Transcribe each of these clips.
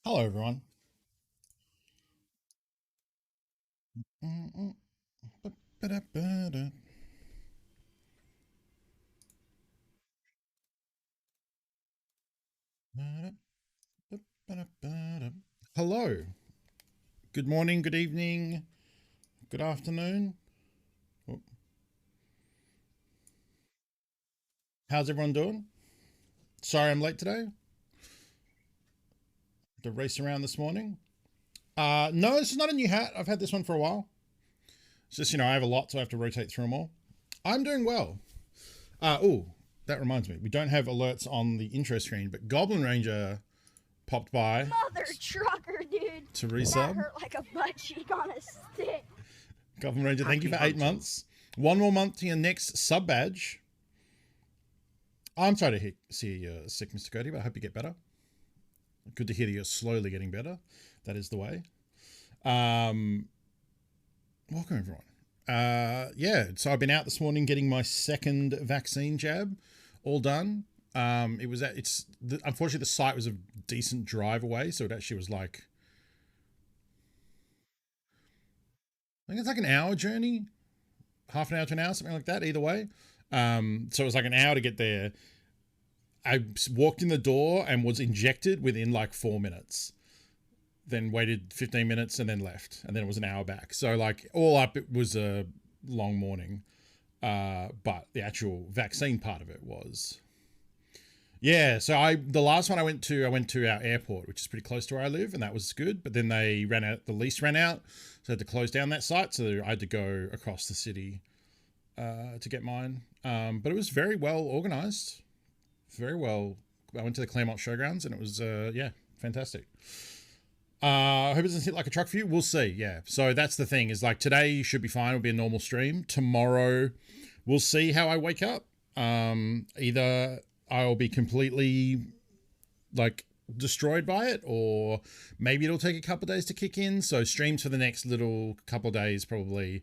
Hello, everyone. Mm-mm. Ba-da-ba-da. Ba-da-ba-da. Hello. Good morning, good evening, good afternoon. Oh, how's everyone doing? Sorry I'm late today. The race around this morning. No, this is not a new hat. I've had this one for a while. It's just, I have a lot, so I have to rotate through them all. I'm doing well. That reminds me. We don't have alerts on the intro screen, but Goblin Ranger popped by Mother trucker, dude. to That resub. hurt like a butt cheek on a stick. Goblin Ranger, thank you for 8 months. One more month to your next sub badge. I'm sorry to see you're sick, Mr. Cody, but I hope you get better. Good to hear that you're slowly getting better. That is the way. Welcome, everyone. So I've been out this morning getting my second vaccine jab, all done. Unfortunately the site was a decent drive away, so it actually was like, I think it's like an hour journey, half an hour to an hour, something like that. Either way, so it was like an hour to get there. I walked in the door and was injected within like 4 minutes. Then waited 15 minutes and then left. And then it was an hour back. So like all up, it was a long morning. But the actual vaccine part of it was, yeah. So the last one I went to our airport, which is pretty close to where I live, and that was good. But then they ran out, the lease ran out, so I had to close down that site. So I had to go across the city to get mine. But it was very well organized. Very well. I went to the Claremont Showgrounds and it was, fantastic. I hope it doesn't hit like a truck for you. We'll see. Yeah. So that's the thing is like today should be fine. It'll be a normal stream. Tomorrow, we'll see how I wake up. Either I'll be completely like destroyed by it, or maybe it'll take a couple of days to kick in. So streams for the next little couple of days probably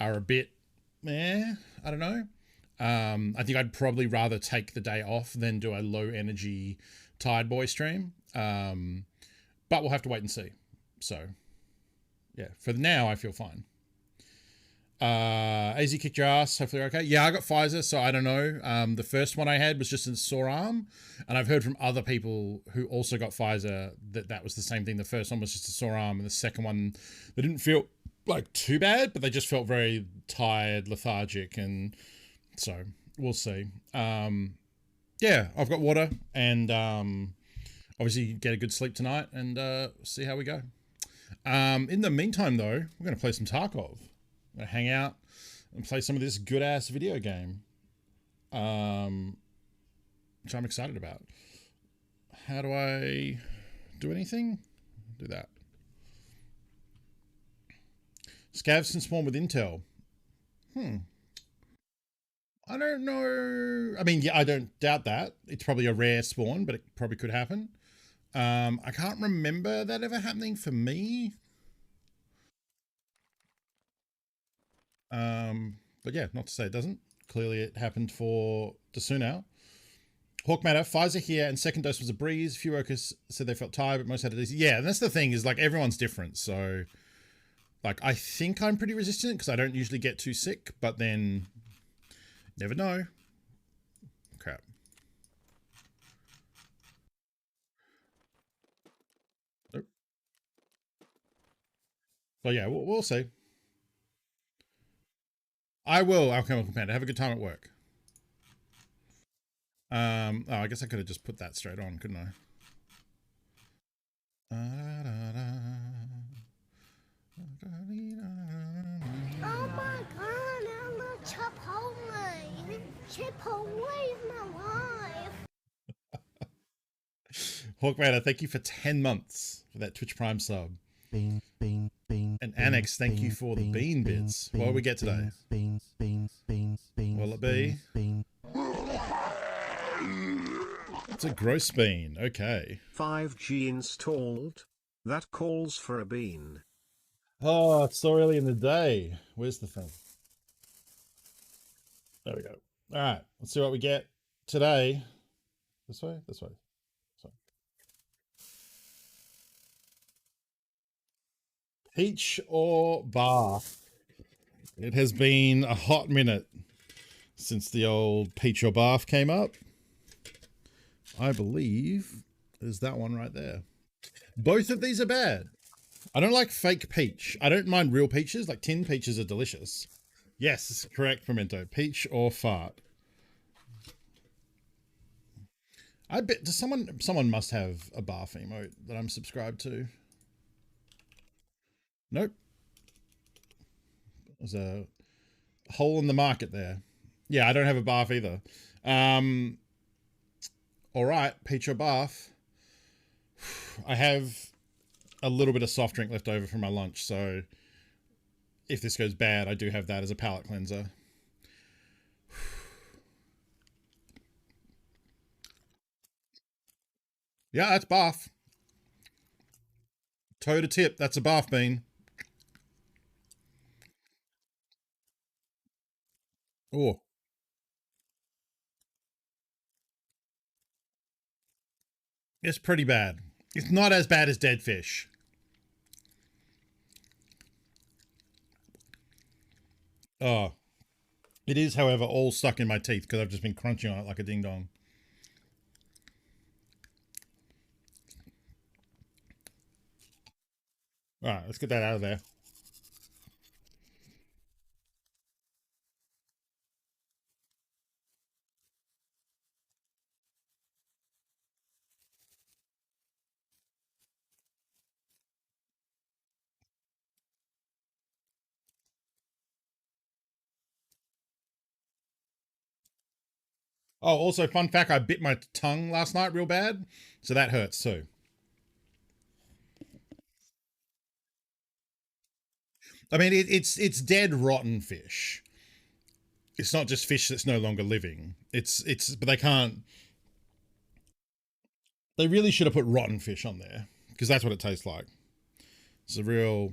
are a bit, I don't know. I think I'd probably rather take the day off than do a low energy tired boy stream. But we'll have to wait and see. So, yeah, for now, I feel fine. AZ kicked your ass. Hopefully, you're okay. Yeah, I got Pfizer, so I don't know. The first one I had was just a sore arm, and I've heard from other people who also got Pfizer that was the same thing. The first one was just a sore arm, and the second one, they didn't feel like too bad, but they just felt very tired, lethargic, and so we'll see. Yeah, I've got water, and obviously get a good sleep tonight, and see how we go. In the meantime, though, we're going to play some Tarkov. I'm going to hang out and play some of this good ass video game, which I'm excited about. How do I do anything? Do that. Scavs can spawn with intel. I don't know. I mean, yeah, I don't doubt that. It's probably a rare spawn, but it probably could happen. I can't remember that ever happening for me. But yeah, not to say it doesn't. Clearly, it happened for Desuna. Hawk Matter, Pfizer here, and second dose was a breeze. A few workers said they felt tired, but most had at least. Yeah, and that's the thing is like everyone's different. So, like, I think I'm pretty resistant because I don't usually get too sick, but then never know. Crap. Nope. But yeah, we'll see. I will, Alchemical Panda. Have a good time at work. I guess I could have just put that straight on, couldn't I? Oh my god, I love Chipotle. Chipotle is my life. Hawkman, thank you for 10 months for that Twitch Prime sub. Bean, bean, bean. And Annex, thank you for the bean bits. What do we get today? Beans, beans, beans, beans. Will it be? Bean. It's a gross bean. Okay. 5G installed. That calls for a bean. Oh, it's so early in the day. Where's the thing? There we go. All right. Let's see what we get today. This way? This way. This way. Peach or bath? It has been a hot minute since the old peach or bath came up. I believe there's that one right there. Both of these are bad. I don't like fake peach. I don't mind real peaches. Like tin peaches are delicious. Yes, correct, Pimento. Peach or fart. I bet does someone must have a bath emote that I'm subscribed to. Nope. There's a hole in the market there. Yeah, I don't have a bath either. All right, peach or bath. I have a little bit of soft drink left over from my lunch, so if this goes bad, I do have that as a palate cleanser. Yeah, that's bath. Toe to tip, that's a bath bean. Oh, it's pretty bad. It's not as bad as dead fish. Oh, it is, however, all stuck in my teeth because I've just been crunching on it like a ding dong. All right, let's get that out of there. Oh, also, fun fact, I bit my tongue last night real bad, so that hurts too. I mean, it's dead, rotten fish. It's not just fish that's no longer living. But they can't. They really should have put rotten fish on there because that's what it tastes like. It's a real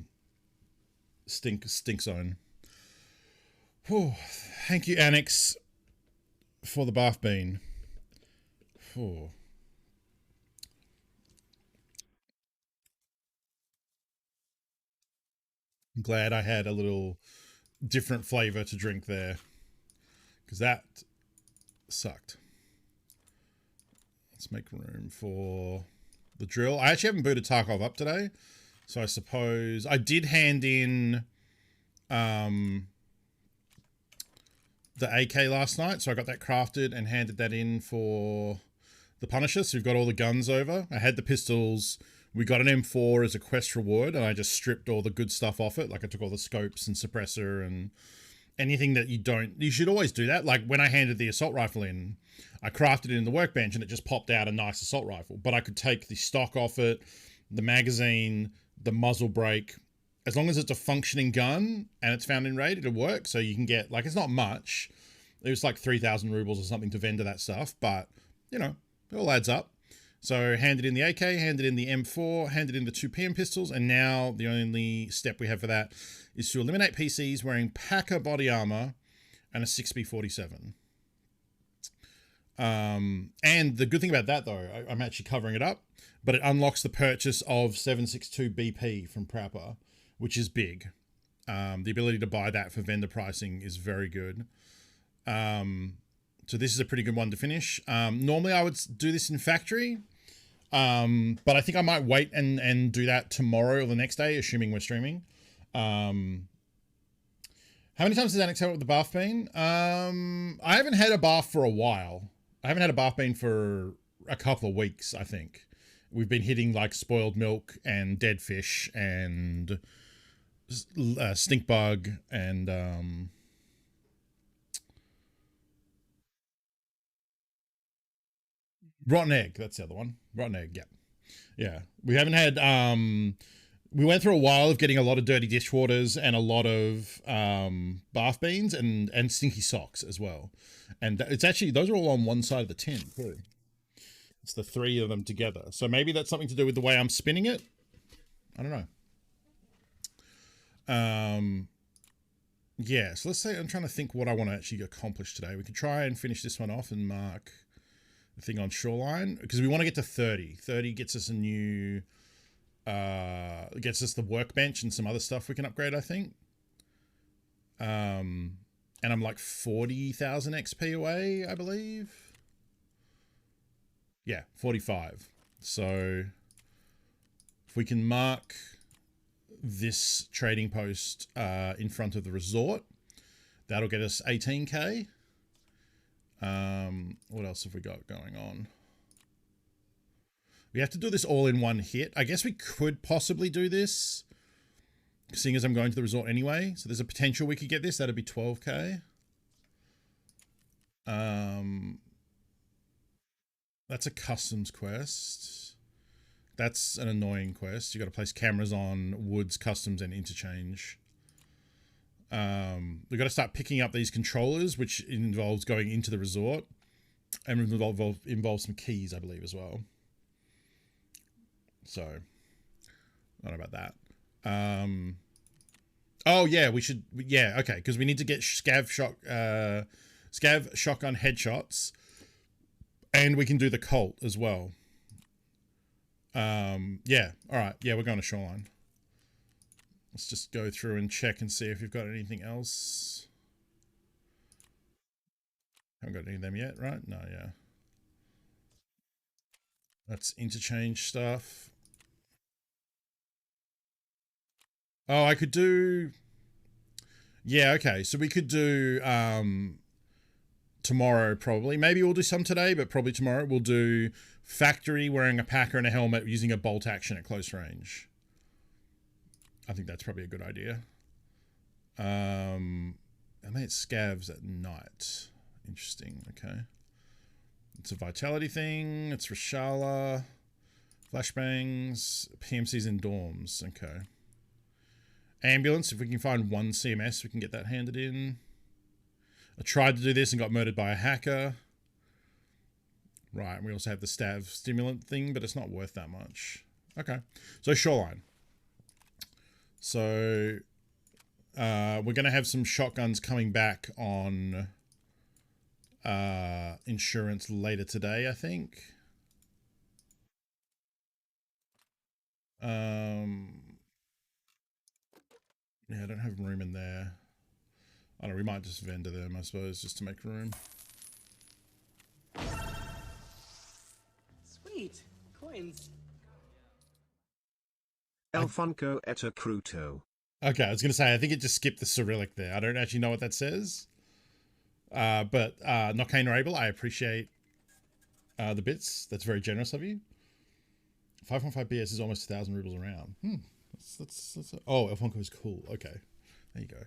stink zone. Whew. Thank you, Annex, for the bath bean. Whew. I'm glad I had a little different flavor to drink there because that sucked. Let's make room for the drill. I actually haven't booted Tarkov up today, so I suppose I did hand in the AK last night, so I got that crafted and handed that in for the Punisher. So we've got all the guns over. I had the pistols. We got an M4 as a quest reward, and I just stripped all the good stuff off it. Like I took all the scopes and suppressor and anything that you should always do that. Like when I handed the assault rifle in, I crafted it in the workbench and it just popped out a nice assault rifle. But I could take the stock off it, the magazine, the muzzle brake. As long as it's a functioning gun and it's found in raid, it'll work. So you can get, like, it's not much. It was like 3,000 rubles or something to vendor that stuff, but you know, it all adds up. So handed in the AK, handed in the M4, handed in the 2 PM pistols, and now the only step we have for that is to eliminate PCs wearing Packer body armor and a 6B47. And the good thing about that, though, I'm actually covering it up, but it unlocks the purchase of 762 BP from Prapper, which is big. The ability to buy that for vendor pricing is very good. So this is a pretty good one to finish. Normally I would do this in factory, but I think I might wait and do that tomorrow or the next day, assuming we're streaming. How many times has Annex had with the bath bean? I haven't had a bath for a while. I haven't had a bath bean for a couple of weeks, I think. We've been hitting like spoiled milk and dead fish and stink bug and rotten egg. That's the other one. Rotten egg. Yeah. Yeah. We haven't had, we went through a while of getting a lot of dirty dishwaters and a lot of bath beans and stinky socks as well. And it's actually, those are all on one side of the tin too. It's the 3 of them together. So maybe that's something to do with the way I'm spinning it. I don't know. Yeah, so let's say I'm trying to think what I want to actually accomplish today. We can try and finish this one off and mark the thing on shoreline because we want to get to 30. 30 gets us a new It gets us the workbench and some other stuff we can upgrade, I think. And I'm like 40,000 XP away, I believe. Yeah, 45. So if we can mark this trading post in front of the resort, that'll get us 18k. What else have we got going on? We have to do this all in one hit. I guess we could possibly do this, seeing as I'm going to the resort anyway. So there's a potential we could get this. That'd be 12k. That's a customs quest. That's an annoying quest. You got to place cameras on Woods, customs, and interchange. We've got to start picking up these controllers, which involves going into the resort, and involves some keys, I believe, as well. So, I don't know about that. Oh yeah, we should. Yeah, okay, because we need to get scav shotgun headshots, and we can do the Colt as well. Yeah, all right. Yeah, we're going to Shoreline. Let's just go through and check and see if we've got anything else. Haven't got any of them yet, right? No, yeah. That's interchange stuff. Oh, I could do... Yeah, okay. So we could do tomorrow probably. Maybe we'll do some today, but probably tomorrow we'll do factory wearing a packer and a helmet using a bolt action at close range. I think that's probably a good idea. And then it's scavs at night. Interesting, okay. It's a vitality thing. It's Rashala. Flashbangs. PMCs in dorms. Okay. Ambulance. If we can find one CMS, we can get that handed in. I tried to do this and got murdered by a hacker. Right. And we also have the stav stimulant thing, but it's not worth that much. Okay. So Shoreline. So we're going to have some shotguns coming back on insurance later today, I think. Yeah, I don't have room in there. I don't know, we might just vendor them, I suppose, just to make room. Sweet. Coins. El Funko et Cruto. Okay, I was going to say, I think it just skipped the Cyrillic there. I don't actually know what that says. But Nockane or Able, I appreciate the bits. That's very generous of you. 5.5 BS is almost 1,000 rubles around. Oh, El Funko is cool. Okay, there you go.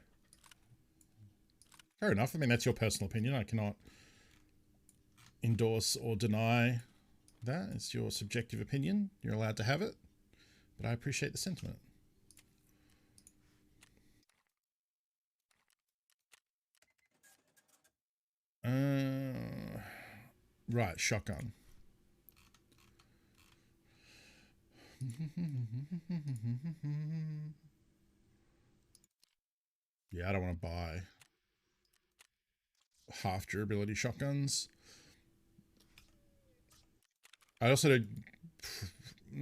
Fair enough. I mean, that's your personal opinion. I cannot endorse or deny that. It's your subjective opinion. You're allowed to have it. But I appreciate the sentiment. Right, shotgun. Yeah, I don't want to buy half durability shotguns. I also don't... I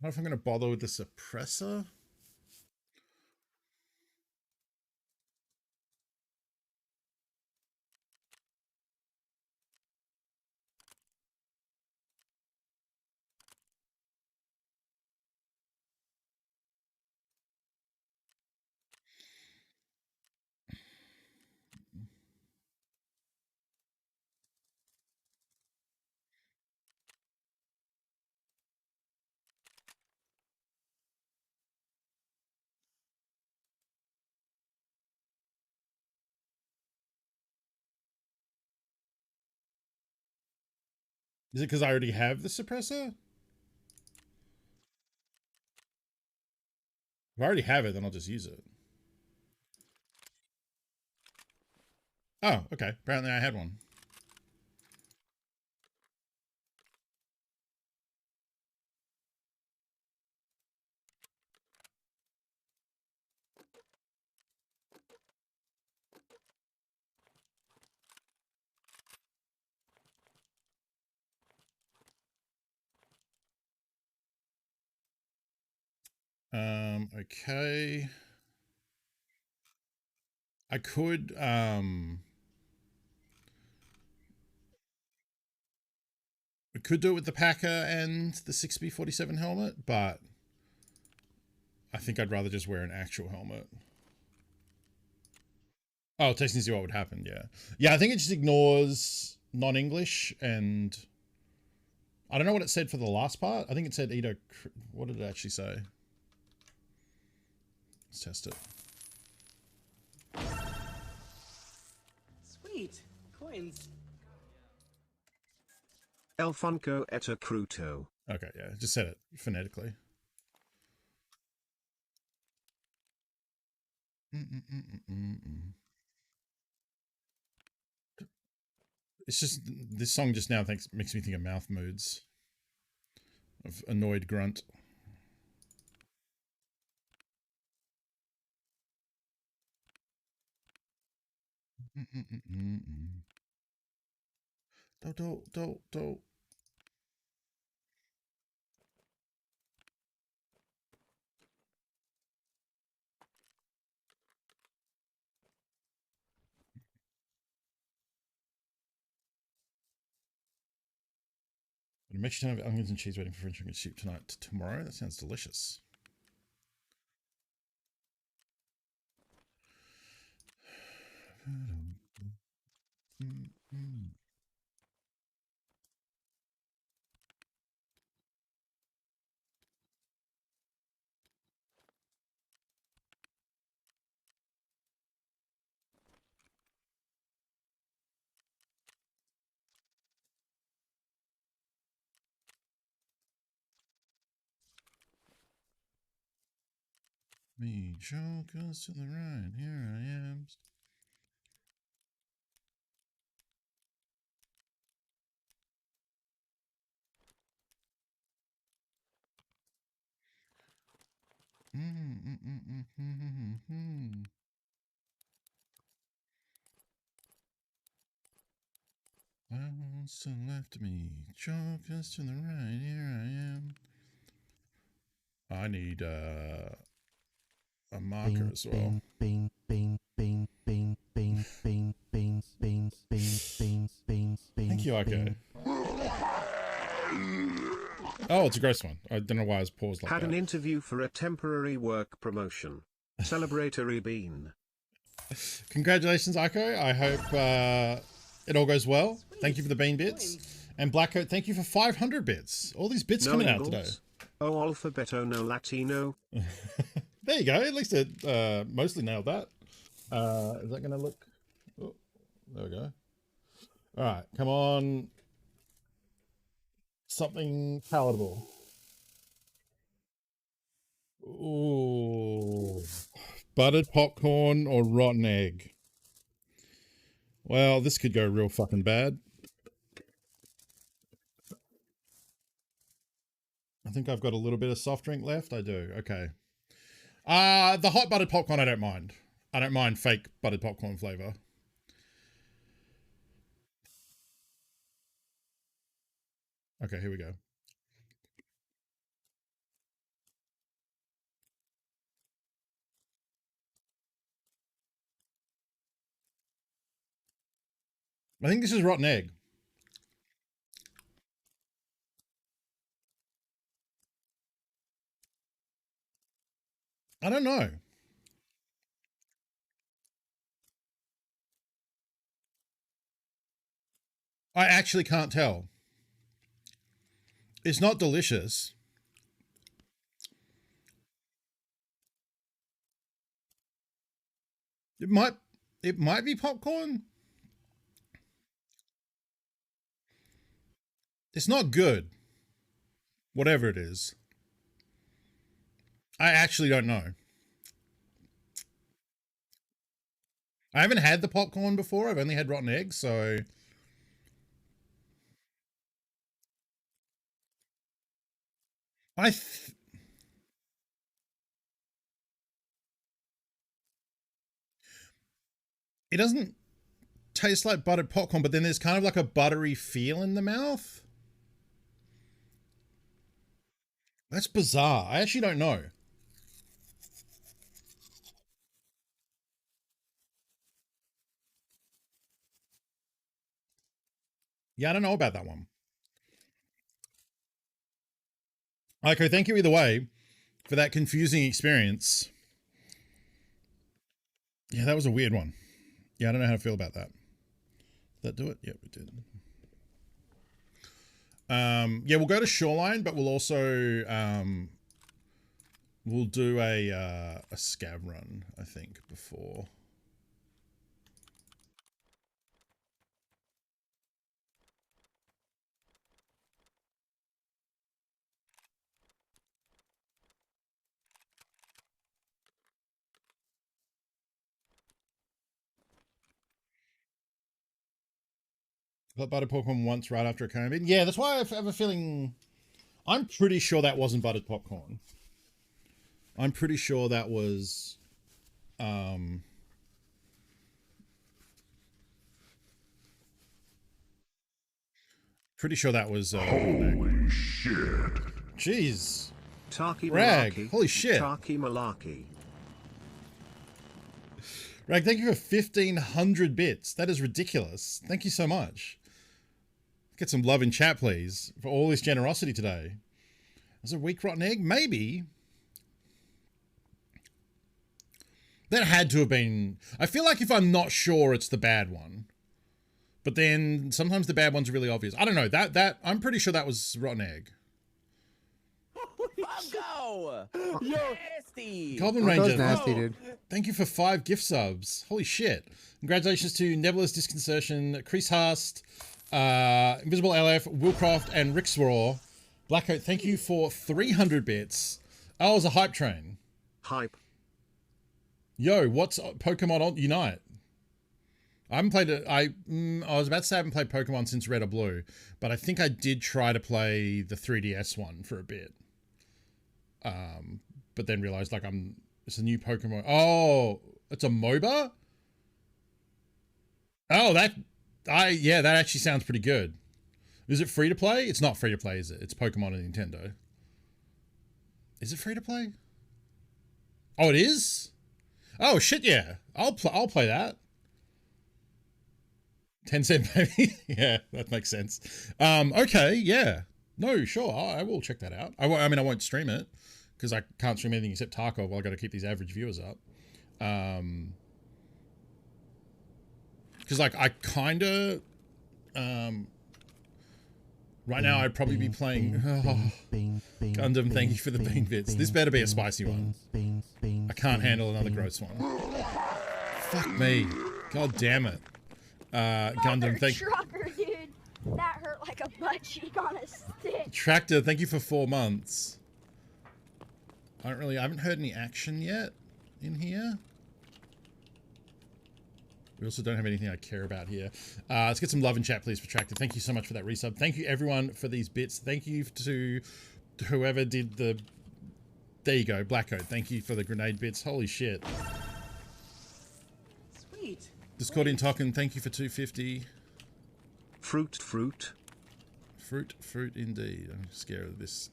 don't know if I'm going to bother with the suppressor. Is it because I already have the suppressor? If I already have it, then I'll just use it. Oh, okay. Apparently I had one. Okay. I could we could do it with the Packer and the 6B47 helmet, but I think I'd rather just wear an actual helmet. Oh, testing to see what would happen, yeah. Yeah, I think it just ignores non-English, and I don't know what it said for the last part. I think it said either, what did it actually say? Let's test it. Sweet. Coins. El Funko et Cruto. Okay, yeah, just said it phonetically. It's just, this song just now makes me think of mouth moods. Of annoyed grunt. Don't. A mixture of onions and cheese waiting for French onion soup tonight tomorrow. That sounds delicious. Me, Joe goes to the right. Here I am. What's to the left of me? Joe goes to the right. Here I am. I need a marker as well. Thank you, Iko. Oh, it's a gross one. I don't know why I was paused like Had that. an interview for a temporary work promotion. Celebratory bean. Congratulations, Iko. I hope it all goes well. Sweet. Thank you for the bean bits. Coins. And Blackcoat, thank you for 500 bits. All these bits No coming out Ingles. today. Oh alphabeto no Latino. There you go. At least it mostly nailed that. Is that going to look... Oh, there we go. All right, come on. Something palatable. Ooh. Buttered popcorn or rotten egg? Well, this could go real fucking bad. I think I've got a little bit of soft drink left. I do. Okay. The hot buttered popcorn I don't mind. I don't mind fake buttered popcorn flavor. Okay, here we go. I think this is rotten egg. I don't know. I actually can't tell. It's not delicious. It might be popcorn. It's not good. Whatever it is. I actually don't know. I haven't had the popcorn before. I've only had rotten eggs, so it doesn't taste like buttered popcorn, but then there's kind of like a buttery feel in the mouth. That's bizarre. I actually don't know. Yeah, I don't know about that one. Okay, thank you either way for that confusing experience. Yeah, that was a weird one. Yeah, I don't know how to feel about that. Did that do it? Yep, it did. Yeah, we'll go to Shoreline, but we'll also we'll do a scav run, I think, before. Got buttered popcorn once right after it came in. Yeah, that's why I have a feeling. I'm pretty sure that wasn't buttered popcorn. I'm pretty sure that was. Pretty sure that was. Holy shit. Jeez. Tarky Rag. Malarkey. Holy shit. Tarky Malarkey. Rag, thank you for 1,500 bits. That is ridiculous. Thank you so much. Get some love in chat, please, for all this generosity today. Is it a weak rotten egg? Maybe. That had to have been... I feel like if I'm not sure, it's the bad one. But then sometimes the bad ones are really obvious. I don't know. That I'm pretty sure that was rotten egg. Go! Nasty! Goblin That was Ranger, nasty, dude. thank you for 5 gift subs. Holy shit. Congratulations to Nebulous Disconcertion, Chris Haast, Invisible LF, Willcroft, and Rick Swaraw. Blackcoat, thank you for 300 bits. Oh, it was a hype train. Hype. Yo, what's Pokemon Unite? I haven't played it. I was about to say I haven't played Pokemon since Red or Blue, but I think I did try to play the 3DS one for a bit. But then realized like it's a new Pokemon. Oh, it's a MOBA? Oh, that actually sounds pretty good. Is it free to play? It's not free to play, is it? It's Pokemon and Nintendo. Is it free to play? Oh, it is? Oh shit, yeah. I'll play that. 10-cent baby. Yeah, that makes sense. Okay, yeah. No, sure. I will check that out. I won't stream it because I can't stream anything except Tarkov. Well, I got to keep these average viewers up. Because like I kind of right now I'd probably be playing Gundam. Thank you for the bean bits. This better be a spicy one. I can't handle another gross one. Fuck me. God damn it. Gundam, thank you. Trucker, dude. That hurt like a butt cheek on a stick. Tractor, thank you for 4 months. I haven't heard any action yet in here. We also don't have anything I care about here. Let's get some love in chat, please, for Tractor. Thank you so much for that resub. Thank you, everyone, for these bits. Thank you to whoever did the... There you go, Blackcoat. Thank you for the grenade bits. Holy shit. Sweet. Discordian Token, thank you for 250. Fruit. Fruit indeed. I'm scared of this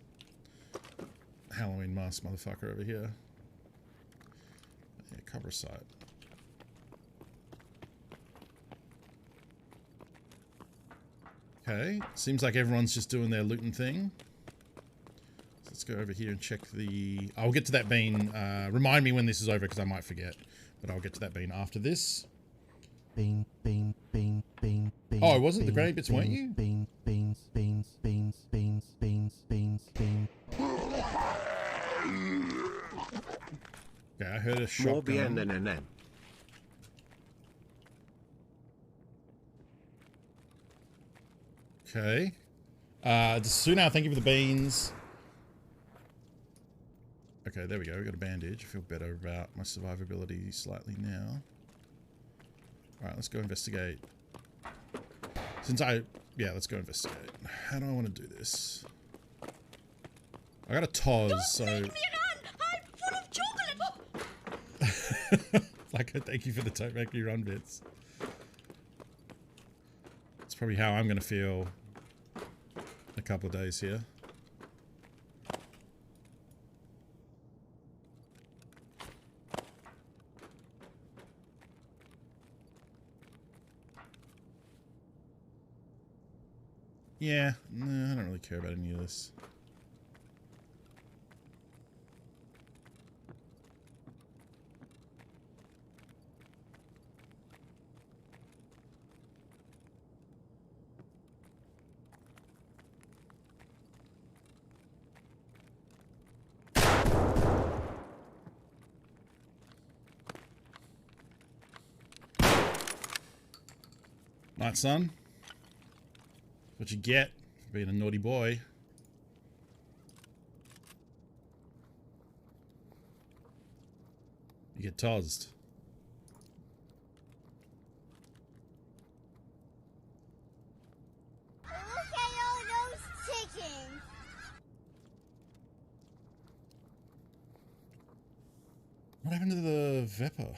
Halloween mask motherfucker over here. Yeah, cover site. Okay, seems like everyone's just doing their looting thing. So let's go over here and check the... I'll get to that bean. Remind me when this is over because I might forget. But I'll get to that bean after this. Bean. Oh, it wasn't? The grenade bits weren't you? Beans. Okay, I heard a More shotgun. BNNN. Okay. Sunao, thank you for the beans. Okay, there we go. We got a bandage. I feel better about my survivability slightly now. Alright, let's go investigate. Let's go investigate. How do I want to do this? I got a Toz, so... I'm full of chocolate. Like, thank you for the Don't Make Me Run bits. That's probably how I'm going to feel a couple of days here. Yeah, no, I don't really care about any of this. Night, son. What you get for being a naughty boy. You get tossed. Look at all those chickens. What happened to the Vepper?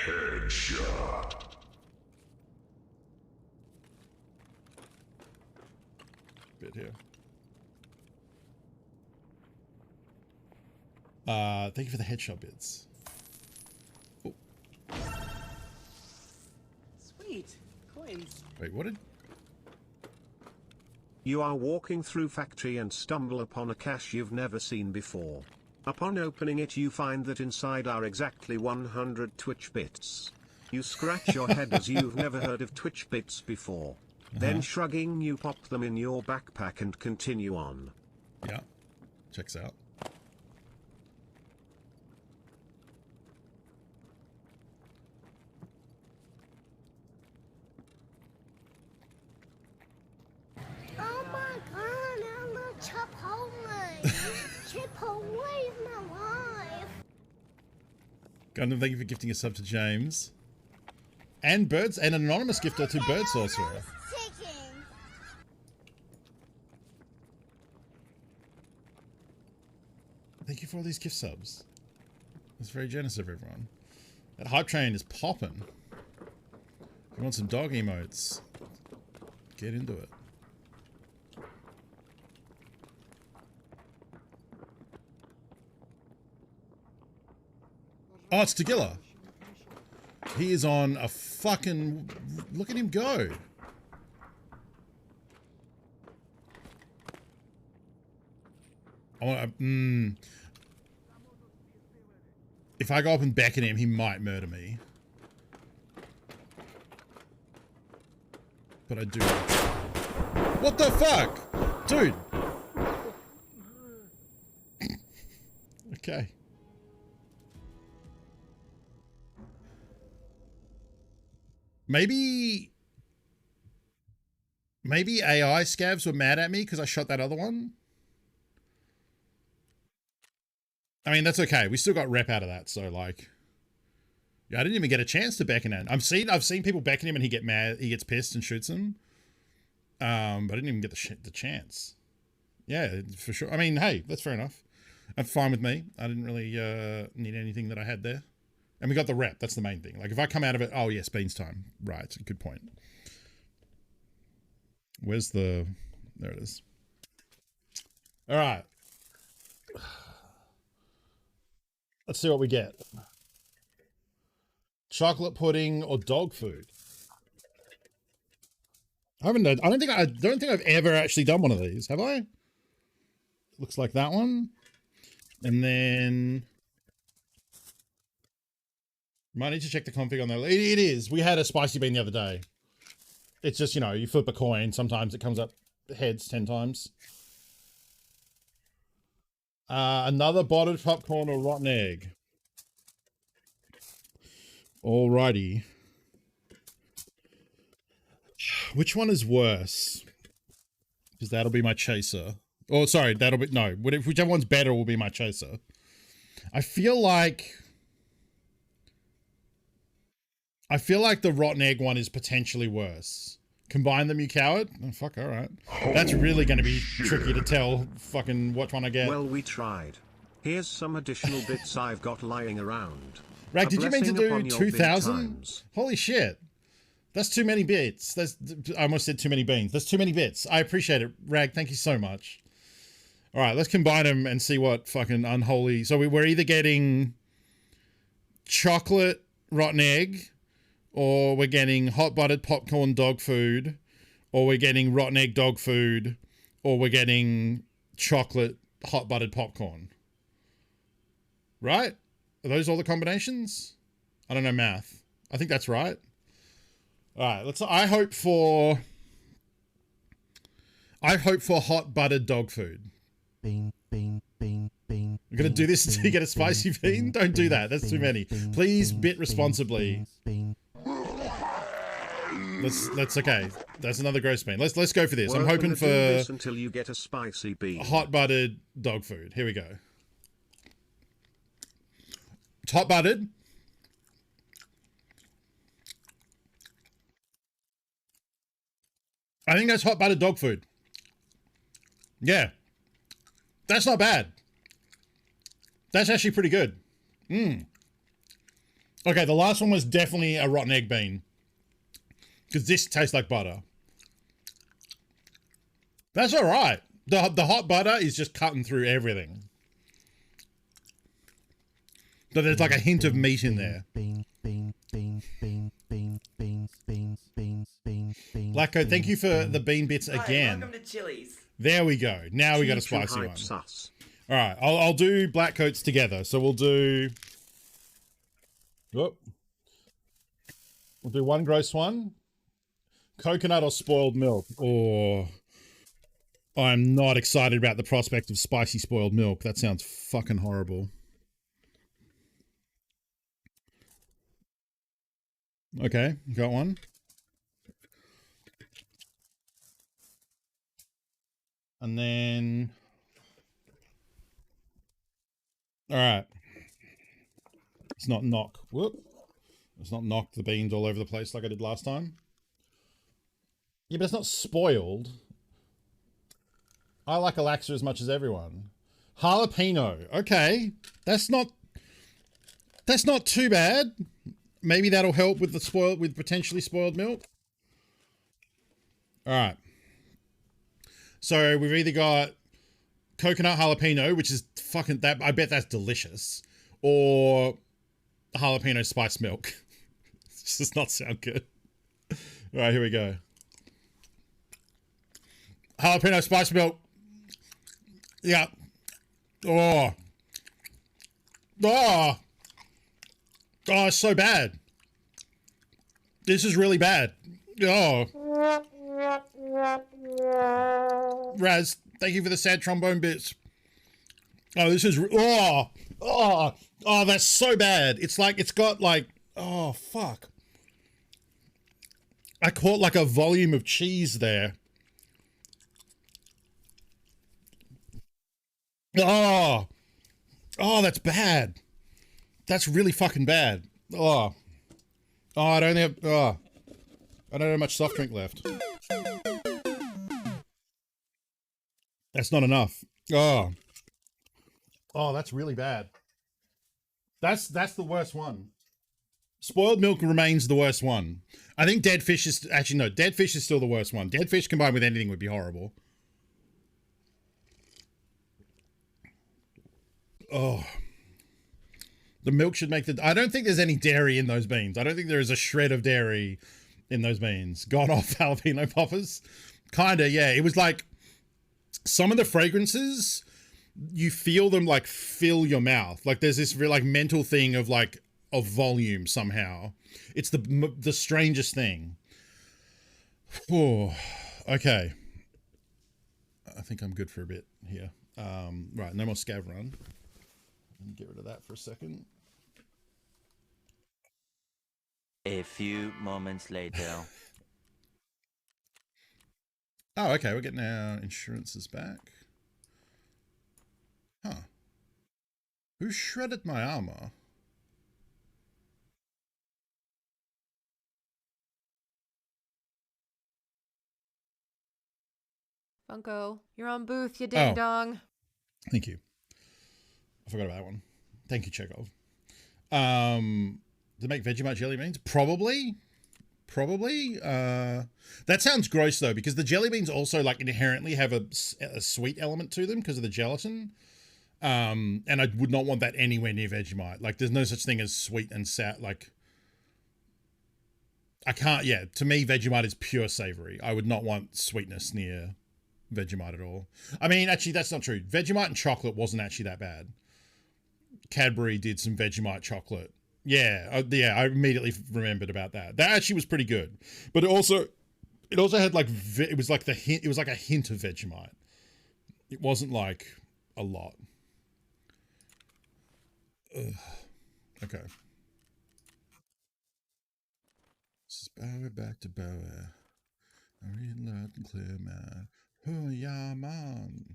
Headshot. Bit here. Thank you for the headshot bits. Oh, Sweet. Coins. wait, what did... You are walking through factory and stumble upon a cache you've never seen before. Upon opening it you find that inside are exactly 100 Twitch bits. You scratch your head as you've never heard of Twitch bits before. Then shrugging you pop them in your backpack and continue on. Yeah, checks out. Oh my god, I love Chipotle. Chipotle is my life. Gundam, thank you for gifting a sub to James. And Birds, and an anonymous gifter to Bird Sorcerer. Chicken. Thank you for all these gift subs. That's very generous of everyone. That hype train is popping. If you want some dog emotes, get into it. Oh, it's Tagilla. He is on a fucking... Look at him go. I want to... If I go up and beckon him, he might murder me. But I do... What the fuck? Dude! Okay. Maybe AI scavs were mad at me because I shot that other one. I mean, that's okay. We still got rep out of that, so like, yeah, I didn't even get a chance to beckon him. I've seen people beckon him and he gets pissed and shoots them. But I didn't even get the chance. Yeah, for sure. I mean, hey, that's fair enough. That's fine with me. I didn't really need anything that I had there. And we got the rep. That's the main thing. Like, if I come out of it, oh, yes, beans time. Right. Good point. Where's the... There it is. All right. Let's see what we get. Chocolate pudding or dog food? I don't think I've ever actually done one of these. Have I? Looks like that one. And then... Might need to check the config on there. It is. We had a spicy bean the other day. It's just, you know, you flip a coin. Sometimes it comes up heads 10 times. Another bottled popcorn or rotten egg. Alrighty. Which one is worse? Because that'll be my chaser. Oh, sorry. That'll be... No. Whichever one's better will be my chaser. I feel like the rotten egg one is potentially worse. Combine them, you coward. Oh, fuck, all right. That's really going to be tricky to tell fucking which one I get. Well, we tried. Here's some additional bits I've got lying around. Rag, A did you mean to blessing do upon your big 2,000? times. Holy shit. That's too many bits. I almost said too many beans. That's too many bits. I appreciate it. Rag, thank you so much. All right, let's combine them and see what fucking unholy... So we're either getting chocolate rotten egg or we're getting hot buttered popcorn dog food, or we're getting rotten egg dog food, or we're getting chocolate hot buttered popcorn. Right? Are those all the combinations? I don't know math. I think that's right. All right, I hope for hot buttered dog food. Bean, bean, bean, bean. We're going to do this until you get a spicy bean? Don't do that. That's too many. Please bit responsibly. Let's okay. That's another gross bean. Let's go for this. I'm hoping for this until you get a spicy bean. Hot buttered dog food. Here we go. It's hot buttered. I think that's hot buttered dog food. Yeah. That's not bad. That's actually pretty good. Okay, the last one was definitely a rotten egg bean. Because this tastes like butter. That's all right. The hot butter is just cutting through everything. But there's like a hint of meat in there. Lacko, thank you for the bean bits again. Welcome to Chili's. There we go. Now we got a spicy one. All right, I'll do black coats together. So we'll do... Whoop. We'll do one gross one. Coconut or spoiled milk. Oh, I'm not excited about the prospect of spicy spoiled milk. That sounds fucking horrible. Okay, got one. And then... All right. Let's not knock. Whoop. Let's not knock the beans all over the place like I did last time. Yeah, but it's not spoiled. I like Alaxa as much as everyone. Jalapeno. Okay. That's not too bad. Maybe that'll help with with potentially spoiled milk. All right. So we've either got coconut jalapeno, which is fucking that. I bet that's delicious, or jalapeno spice milk. This does not sound good. All right, here we go. Jalapeno spice milk. Yeah. Oh. Oh. Oh, it's so bad. This is really bad. Oh. Raz, thank you for the sad trombone bits. Oh, this is... Oh, that's so bad. It's like, it's got like... Oh, fuck. I caught like a volume of cheese there. Oh. Oh, that's bad. That's really fucking bad. Oh. Oh, I don't have... Oh. I don't have much soft drink left. That's not enough. Oh. Oh, that's really bad. That's the worst one. Spoiled milk remains the worst one. I think dead fish is... Actually, no. Dead fish is still the worst one. Dead fish combined with anything would be horrible. Oh. The milk should make the... I don't think there's any dairy in those beans. I don't think there is a shred of dairy in those beans. Gone off jalapeno poppers. Kinda, yeah. It was like... Some of the fragrances, you feel them like fill your mouth. Like there's this real like mental thing of like of volume somehow. It's the strangest thing. Oh, okay. I think I'm good for a bit here. Right, no more scav run. Get rid of that for a second. A few moments later. Oh, okay, we're getting our insurances back. Huh. Who shredded my armor? Funko, you're on booth, you ding dong. Thank you. I forgot about that one. Thank you, Chekhov. To make Vegemite jelly beans? Probably. That sounds gross though, because the jelly beans also like inherently have a sweet element to them because of the gelatin. And I would not want that anywhere near Vegemite. Like there's no such thing as sweet and sour. Like, I can't. Yeah, to me, Vegemite is pure savory. I would not want sweetness near Vegemite at all. I mean, actually, that's not true. Vegemite and chocolate wasn't actually that bad. Cadbury did some Vegemite chocolate. Yeah, yeah, I immediately remembered about that. That actually was pretty good. But it also had like it was like the hint. It was like a hint of Vegemite. It wasn't like a lot. Ugh. Okay. This is Bower back to Bower. I read loud and clear, man. Oh yeah, man.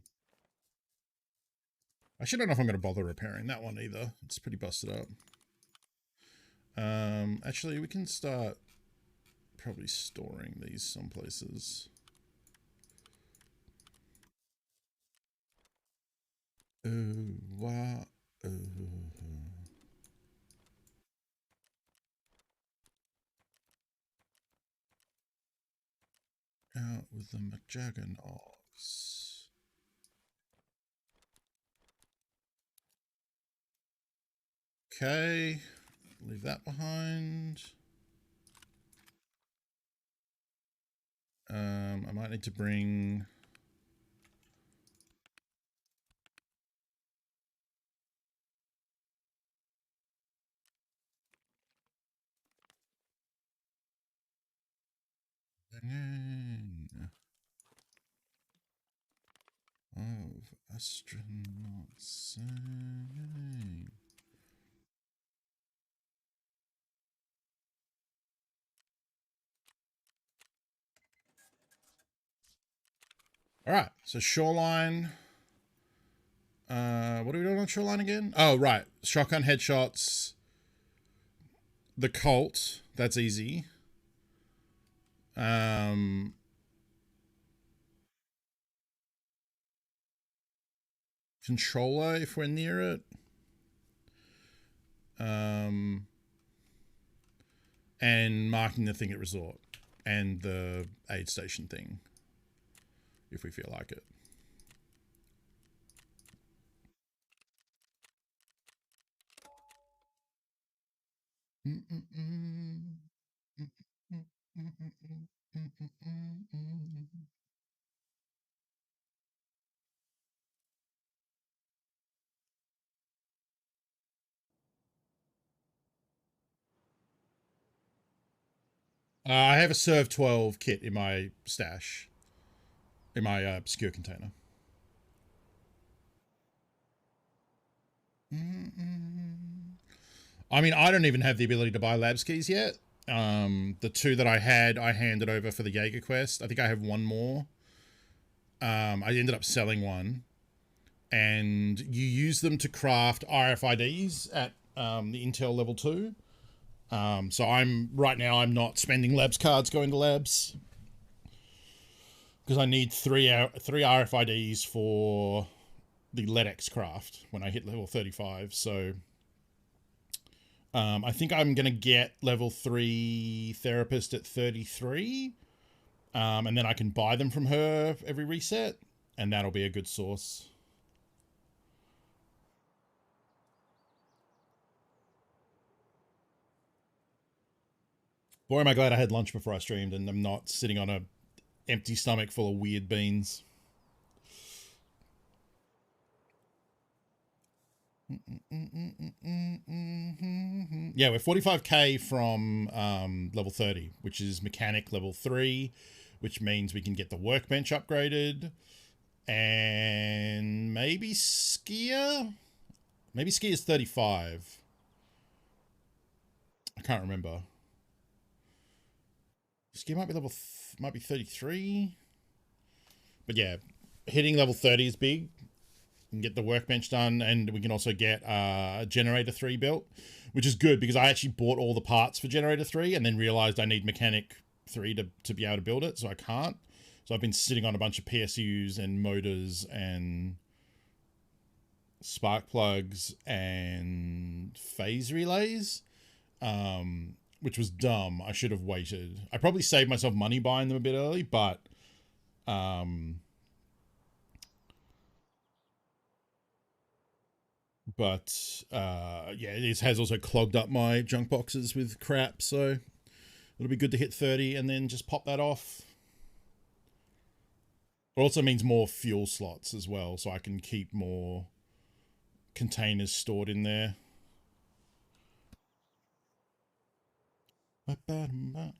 I actually don't know if I'm going to bother repairing that one either. It's pretty busted up. Actually, we can start probably storing these some places. Oh, wow. Oh. Out with the McJaggernauts. Okay, leave that behind. I might need to bring... of astronauts singing. All right, so shoreline. What are we doing on shoreline again? Oh, right. Shotgun headshots. The Colt. That's easy. Controller if we're near it. And marking the thing at resort. And the aid station thing. If we feel like it. I have a Serve 12 kit in my stash. In my secure container. I mean, I don't even have the ability to buy labs keys yet. The two that I had, I handed over for the Jaeger quest. I think I have one more. I ended up selling one. And you use them to craft RFIDs at the Intel level 2. So I'm not spending labs cards going to labs. Because I need three RFIDs for the LEDX craft when I hit level 35. So I think I'm going to get level 3 therapist at 33. And then I can buy them from her every reset. And that'll be a good source. Boy, am I glad I had lunch before I streamed and I'm not sitting on a empty stomach full of weird beans. Yeah, we're 45k from level 30, which is mechanic level 3, which means we can get the workbench upgraded. And maybe skier? Maybe skier is 35. I can't remember. Skier might be might be 33. But yeah, hitting level 30 is big. We can get the workbench done, and we can also get generator 3 built, which is good because I actually bought all the parts for generator 3 and then realized I need mechanic 3 to be able to build it, so I can't. So I've been sitting on a bunch of PSUs and motors and spark plugs and phase relays, which was dumb. I should have waited. I probably saved myself money buying them a bit early, but yeah, it has also clogged up my junk boxes with crap, so It'll be good to hit 30 and then just pop that off. It also means more fuel slots as well, so I can keep more containers stored in there. Alright.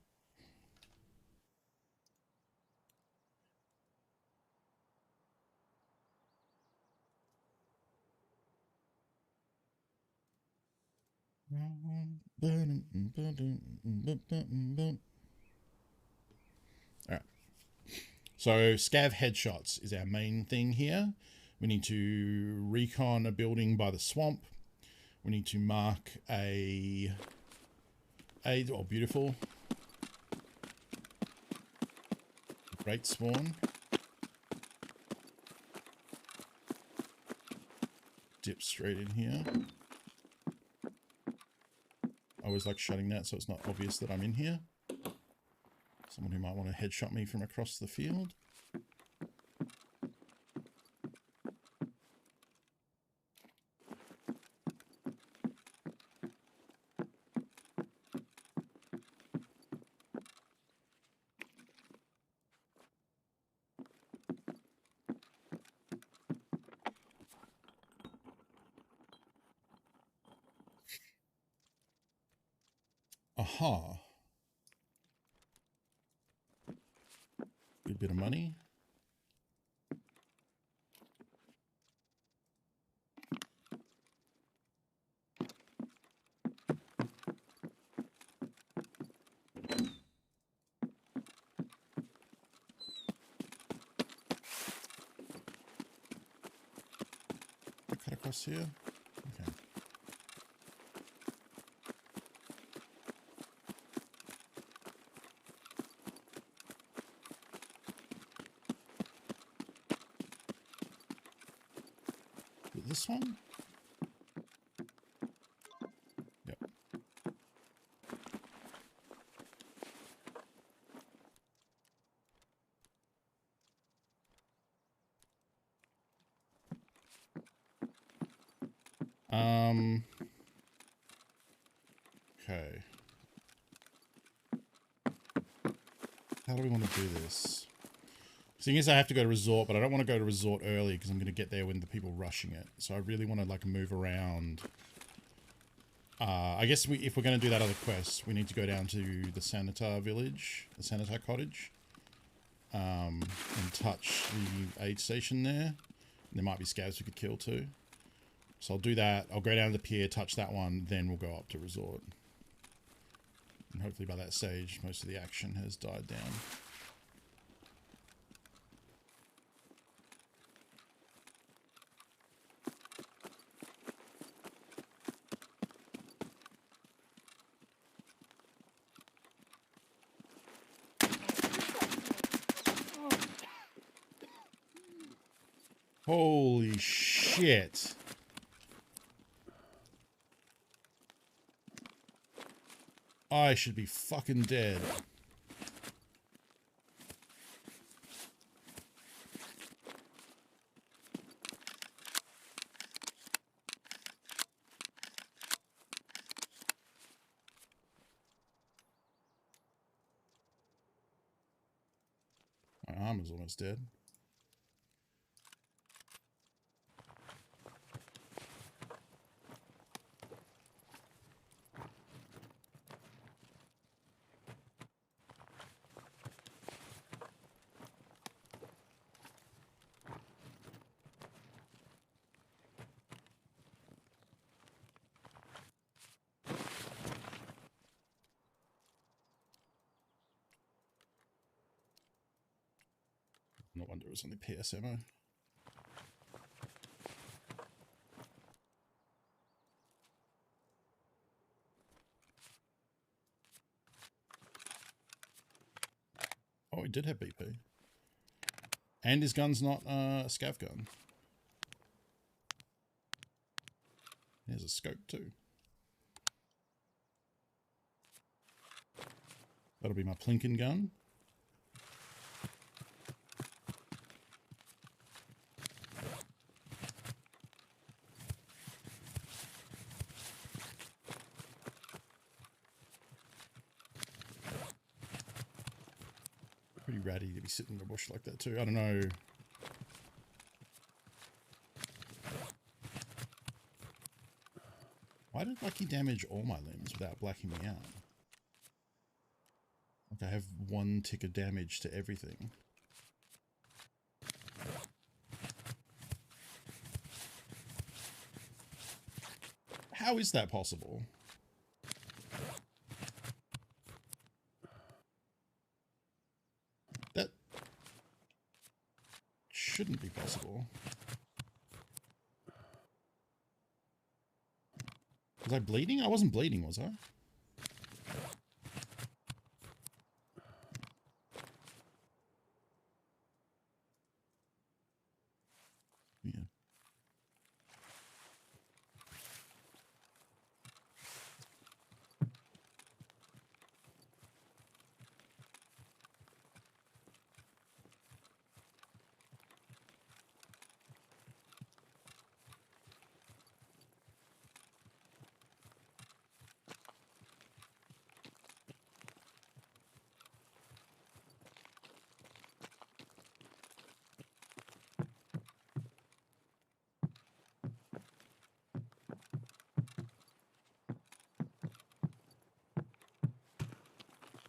So scav headshots is our main thing here. We need to recon a building by the swamp. We need to mark a oh, beautiful. Great spawn. Dip straight in here. I always like shutting that so it's not obvious that I'm in here. Someone who might want to headshot me from across the field. Aha. Good bit of money. Cut across here. Okay. This one? Yep. Okay. How do we want to do this? Seeing as I have to go to resort, but I don't want to go to resort early because I'm going to get there when the people rushing it. So I really want to like move around. I guess if we're going to do that other quest, we need to go down to the Sanitar village, the Sanitar cottage, and touch the aid station there. There might be scavs we could kill too. So I'll do that. I'll go down to the pier, touch that one, then we'll go up to resort. And hopefully by that stage, most of the action has died down. Holy shit. I should be fucking dead. My arm is almost dead. No wonder it was only PSMO. Oh, he did have BP. And his gun's not a scav gun. There's a scope too. That'll be my plinking gun. ratty to be sitting in the bush like that too. I don't know. Why did Lucky damage all my limbs without blacking me out? Like I have 1 tick of damage to everything. How is that possible? That shouldn't be possible. Was I bleeding? I wasn't bleeding, was I? Yeah.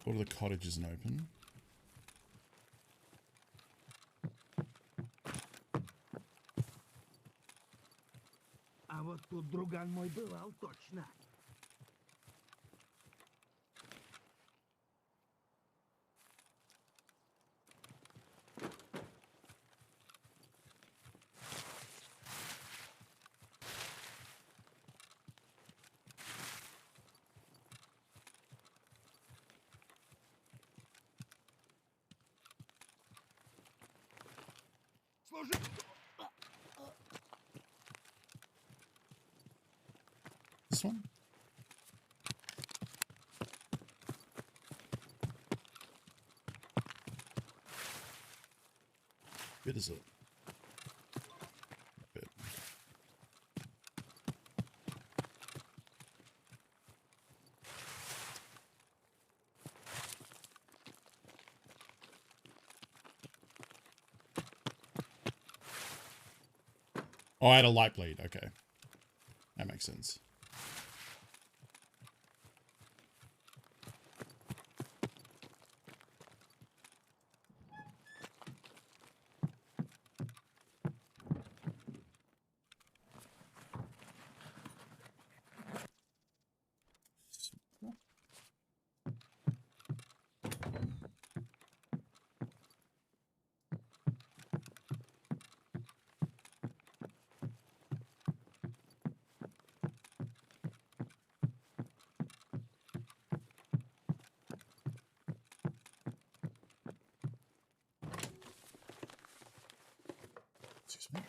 All of the cottage isn't open. A вот тут друган мой бывал точно. Служи! This one? Bit is it? Bit. Oh, I had a light bleed. Okay. That makes sense. Excuse me.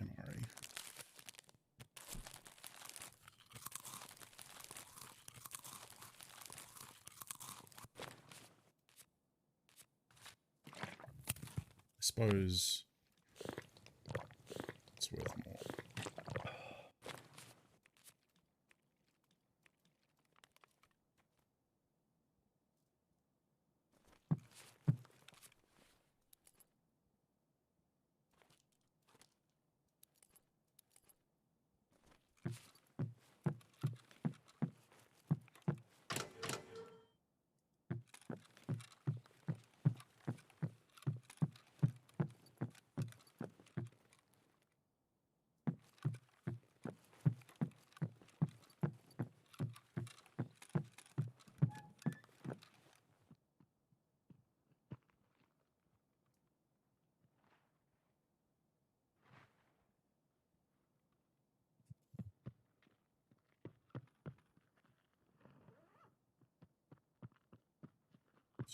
MRE. I suppose it's worth more.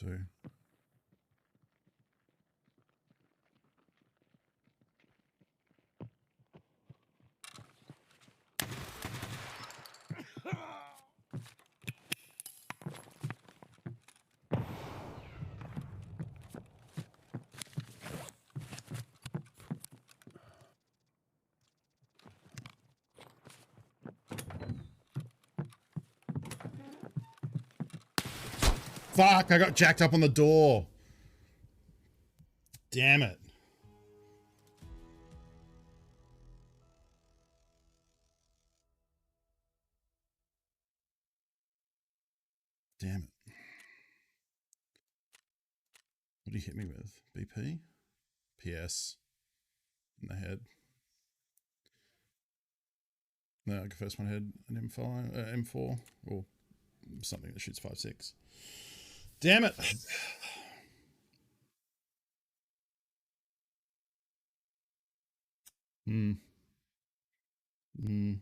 So fuck, I got jacked up on the door. Damn it. Damn it. What did he hit me with? BP? PS. In the head. No, first one had an M5, M4, or something that shoots 5.6. Damn it. Hmm. Hmm.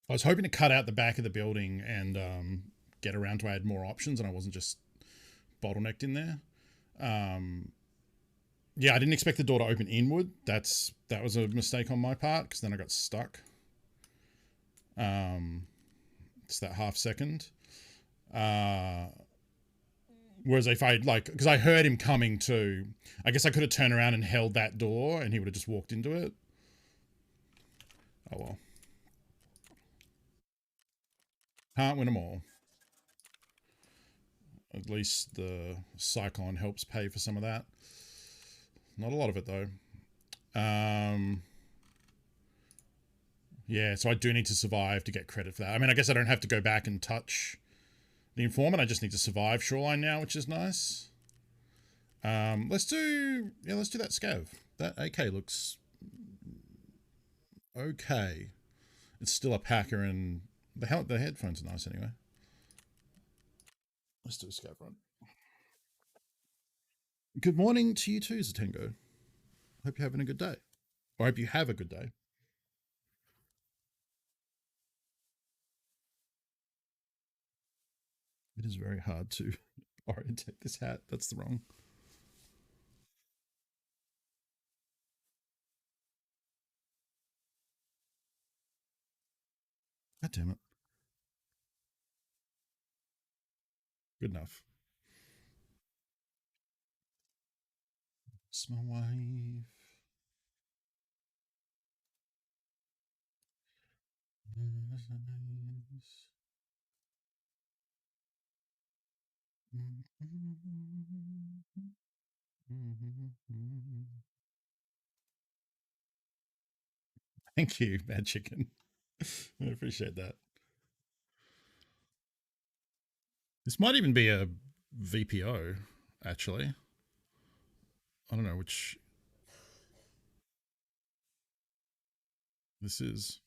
I was hoping to cut out the back of the building and get around to add more options, and I wasn't just bottlenecked in there. Yeah, I didn't expect the door to open inward. That was a mistake on my part, because then I got stuck. It's that half second. Whereas if I because I heard him coming too, I guess I could have turned around and held that door, and he would have just walked into it. Oh well. Can't win them all. At least the Cyclone helps pay for some of that. Not a lot of it though. Yeah, so I do need to survive to get credit for that. I mean, I guess I don't have to go back and touch the informant. I just need to survive Shoreline now, which is nice. Let's do that scav. That AK looks okay. It's still a packer, and the headphones are nice anyway. Let's do a scav run. Good morning to you too, Zatengo. Hope you're having a good day. Or I hope you have a good day. It is very hard to orientate this hat. That's the wrong. God damn it. Good enough. It's my wife. Thank you, Bad Chicken. I appreciate that. This might even be a VPO, actually. I don't know which this is.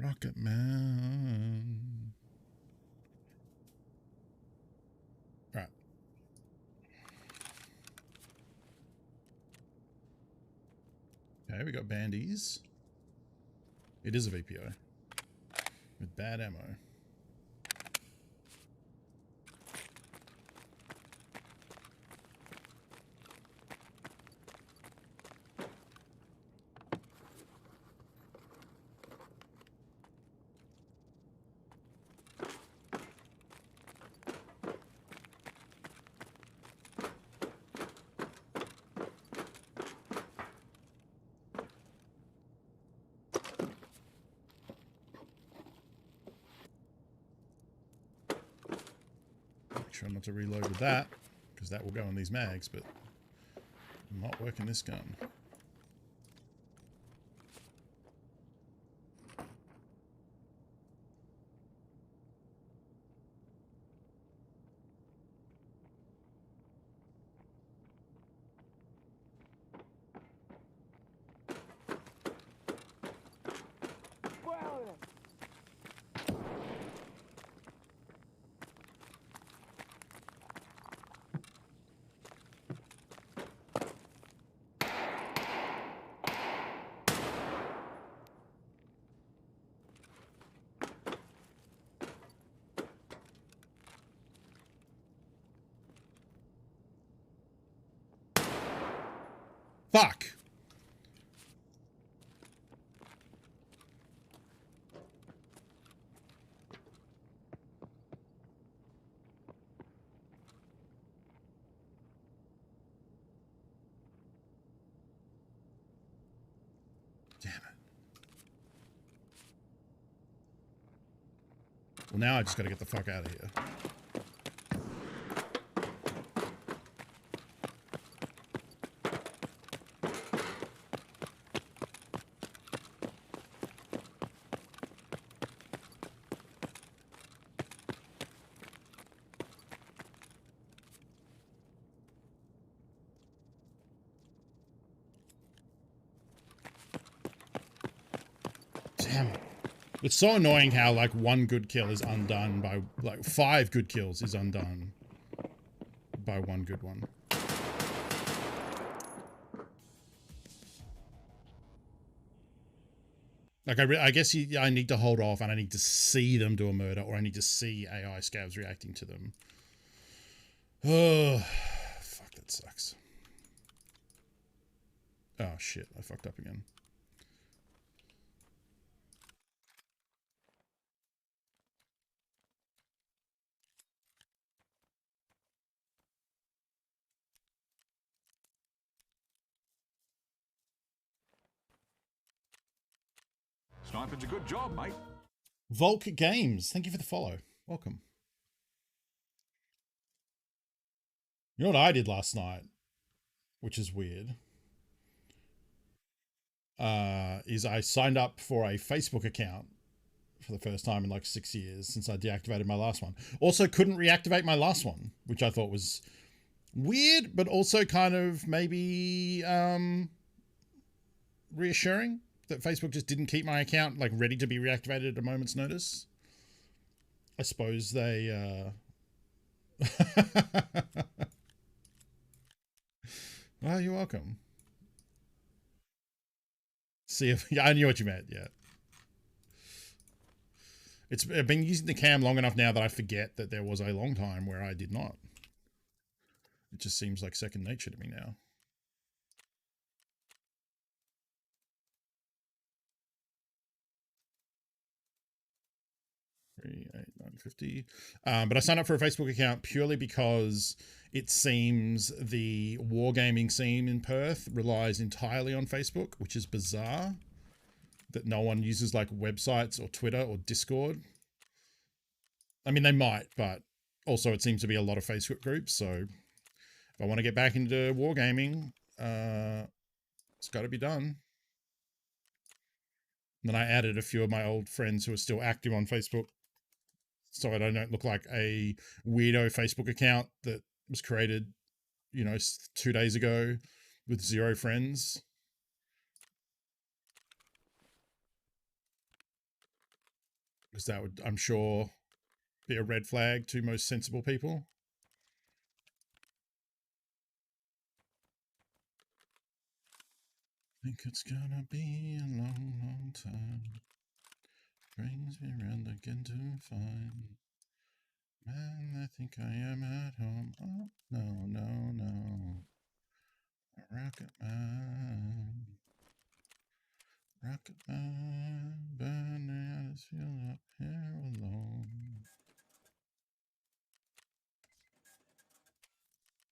Rocket Man. All right. Okay, we got bandies. It is a VPO with bad ammo. Try not to reload with that, because that will go in these mags, but I'm not working this gun. Fuck. Damn it. Well, now I just gotta get the fuck out of here. Damn it. It's so annoying how, like, one good kill is undone by, like, 5 good kills is undone by one good one. Like, I guess I need to hold off and I need to see them do a murder, or I need to see AI scavs reacting to them. Oh, fuck, that sucks. Oh, shit, I fucked up again. Sniping's a good job, mate. Volk Games, thank you for the follow. Welcome. You know what I did last night, which is weird, is I signed up for a Facebook account for the first time in like 6 years since I deactivated my last one. Also couldn't reactivate my last one, which I thought was weird, but also kind of maybe reassuring that Facebook just didn't keep my account like ready to be reactivated at a moment's notice. I suppose they well, you're welcome. See if yeah, I knew what you meant, yeah. I've been using the cam long enough now that I forget that there was a long time where I did not. It just seems like second nature to me now. 38950. But I signed up for a Facebook account purely because it seems the wargaming scene in Perth relies entirely on Facebook, which is bizarre. That no one uses like websites or Twitter or Discord. I mean, they might, but also it seems to be a lot of Facebook groups. So if I want to get back into wargaming, it's got to be done. And then I added a few of my old friends who are still active on Facebook, so I don't look like a weirdo Facebook account that was created, 2 days ago with 0 friends. Because that would, I'm sure, be a red flag to most sensible people. Think it's gonna be a long, long time. Brings me round again to find. Man, I think I am at home. Oh, no, no, no. Rocket Man. Rocket Man. Burning out his fuel up here alone.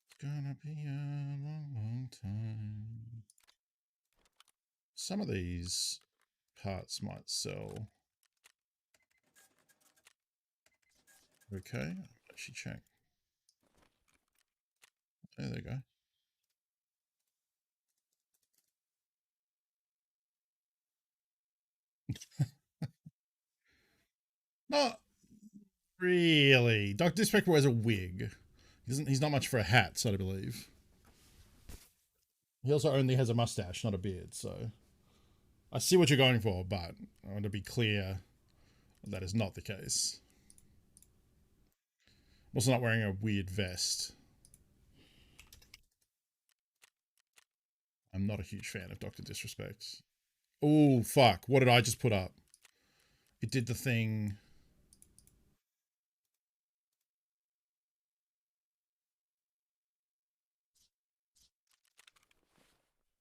It's gonna be a long, long time. Some of these parts might sell. Okay, I should check. There they go. Not really. Dr. Disrespect wears a wig. He's not much for a hat, so I believe. He also only has a mustache, not a beard, so I see what you're going for, but I want to be clear that is not the case. I'm also not wearing a weird vest. I'm not a huge fan of Dr. Disrespect. Oh, fuck. What did I just put up? It did the thing.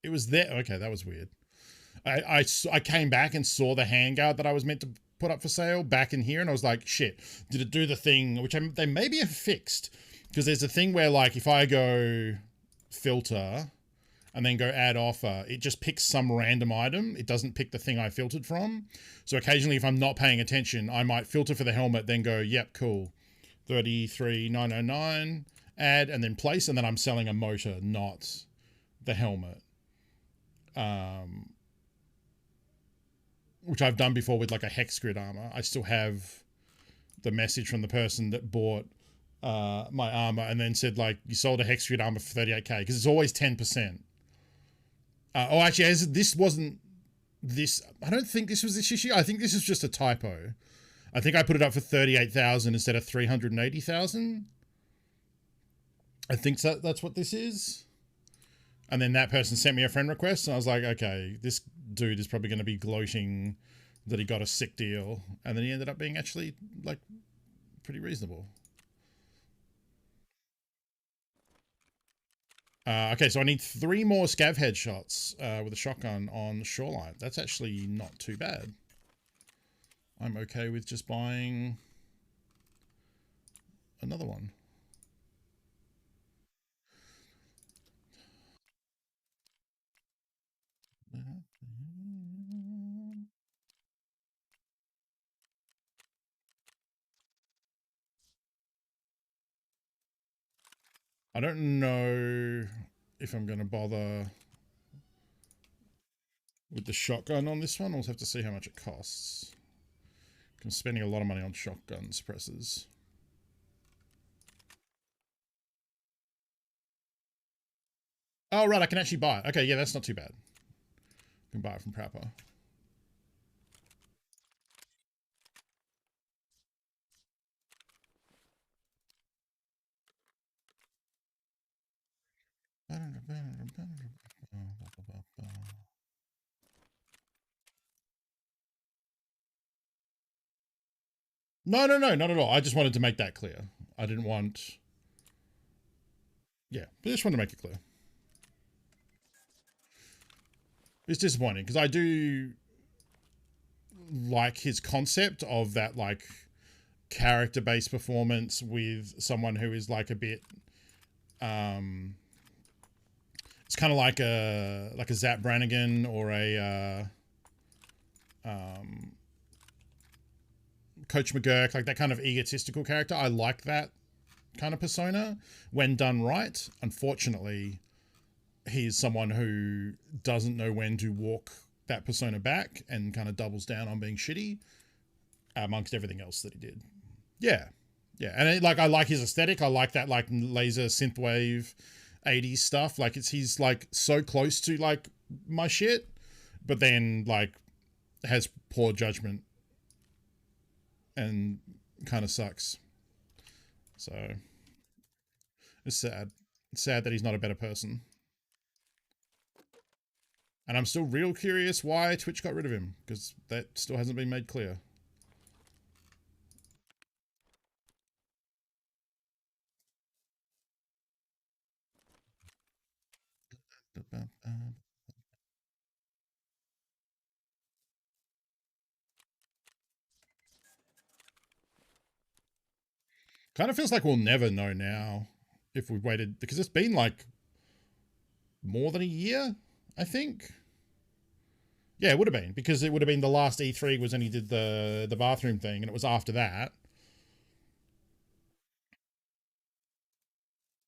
It was there. Okay, that was weird. I came back and saw the handguard that I was meant to put up for sale back in here, and I was like, shit, did it do the thing, which they maybe have fixed, because there's a thing where, like, if I go filter and then go add offer, it just picks some random item. It doesn't pick the thing I filtered from. So occasionally, if I'm not paying attention, I might filter for the helmet, then go, yep, cool, 33,909, add, and then place, and then I'm selling a motor, not the helmet. Which I've done before with like a hex grid armor. I still have the message from the person that bought my armor and then said, like, you sold a hex grid armor for 38k, because it's always 10%. Oh, actually, this wasn't this. I don't think this was this issue. I think this is just a typo. I think I put it up for 38,000 instead of 380,000. I think that's what this is. And then that person sent me a friend request, and I was like, okay, this dude is probably going to be gloating that he got a sick deal. And then he ended up being actually, like, pretty reasonable. Okay, so I need 3 more scav headshots with a shotgun on Shoreline. That's actually not too bad. I'm okay with just buying another one. I don't know if I'm going to bother with the shotgun on this one. I'll have to see how much it costs. I'm spending a lot of money on shotgun suppressors. Oh, right, I can actually buy it. Okay, yeah, that's not too bad. I can buy it from Prapper. No, not at all. I just wanted to make that clear. I didn't want... Yeah, I just wanted to make it clear. It's disappointing, because I do like his concept of that, like, character-based performance with someone who is, like, a bit... it's kind of like a Zap Brannigan or a Coach McGurk, like that kind of egotistical character. I like that kind of persona when done right. Unfortunately, he's someone who doesn't know when to walk that persona back and kind of doubles down on being shitty amongst everything else that he did. Yeah. Yeah. And I like his aesthetic. I like that, like, laser synthwave 80s stuff. Like, he's like so close to, like, my shit, but then, like, has poor judgment and kind of sucks. So it's sad. It's sad that he's not a better person. And I'm still real curious why Twitch got rid of him, because that still hasn't been made clear. Kind of feels like we'll never know now if we waited, because it's been like more than a year, I think. Yeah, it would have been, because it would have been the last E3 was when he did the bathroom thing, and it was after that.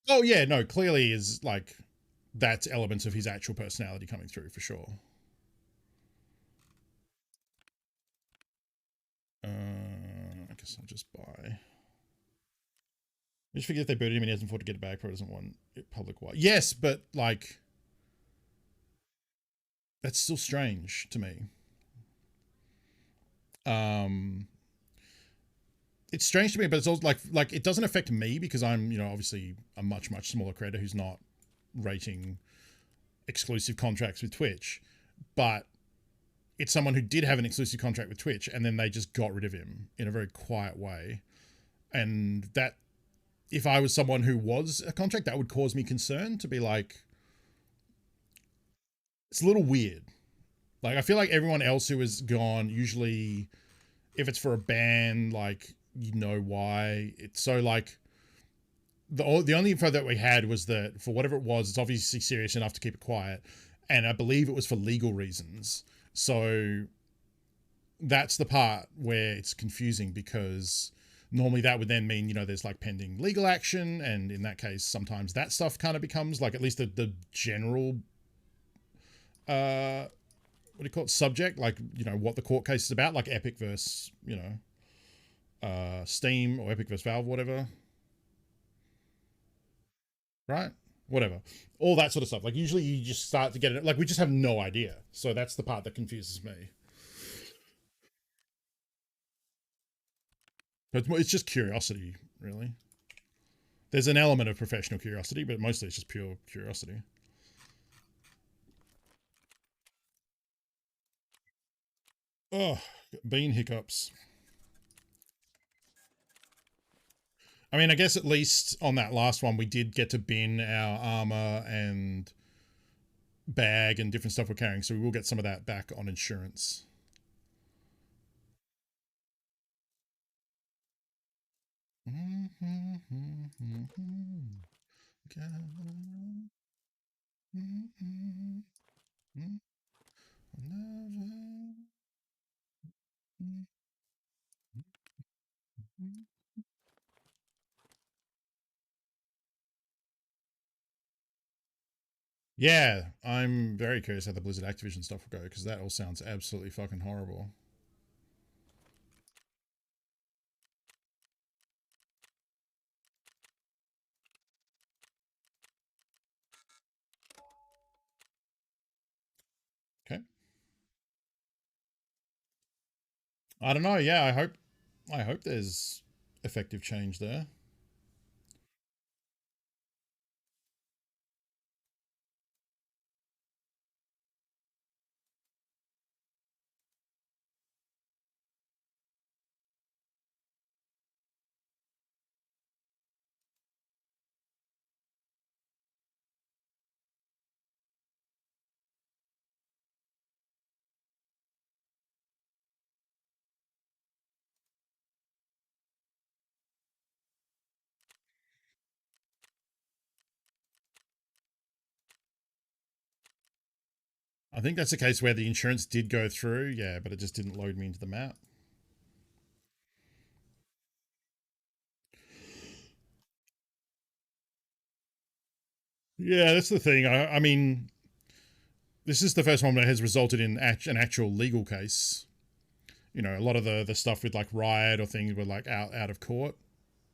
Oh yeah, no, clearly is like that's elements of his actual personality coming through for sure. I guess I'll just buy. I just figure if they booted him and he doesn't afford to get it back, probably doesn't want it public wide. Yes, but like that's still strange to me. It's strange to me, but it's also like it doesn't affect me because I'm, you know, obviously a much smaller creator who's not rating exclusive contracts with Twitch, but it's someone who did have an exclusive contract with Twitch and then they just got rid of him in a very quiet way. And that, if I was someone who was a contract, that would cause me concern to be like, it's a little weird. Like, I feel like everyone else who has gone, usually, if it's for a ban, like, you know why. It's so, like, the only info that we had was that for whatever it was, it's obviously serious enough to keep it quiet. And I believe it was for legal reasons. So that's the part where it's confusing, because normally that would then mean, you know, there's like pending legal action. And in that case, sometimes that stuff kind of becomes like at least the general, what do you call it, subject, like, you know, what the court case is about, like Epic versus, you know, Steam, or Epic versus Valve, whatever. Right? Whatever. All that sort of stuff. Like, usually you just start to get it. Like, we just have no idea. So that's the part that confuses me. But it's just curiosity, really. There's an element of professional curiosity, but mostly it's just pure curiosity. Oh, bean hiccups. I mean, I guess at least on that last one, we did get to bin our armor and bag and different stuff we're carrying, so we will get some of that back on insurance. Yeah, I'm very curious how the Blizzard Activision stuff will go, because that all sounds absolutely fucking horrible. Okay. I don't know. Yeah, I hope there's effective change there. I think that's the case where the insurance did go through, yeah, but it just didn't load me into the map. Yeah, that's the thing. I mean, this is the first one that has resulted in an actual legal case. You know, a lot of the stuff with like Riot or things were like out of court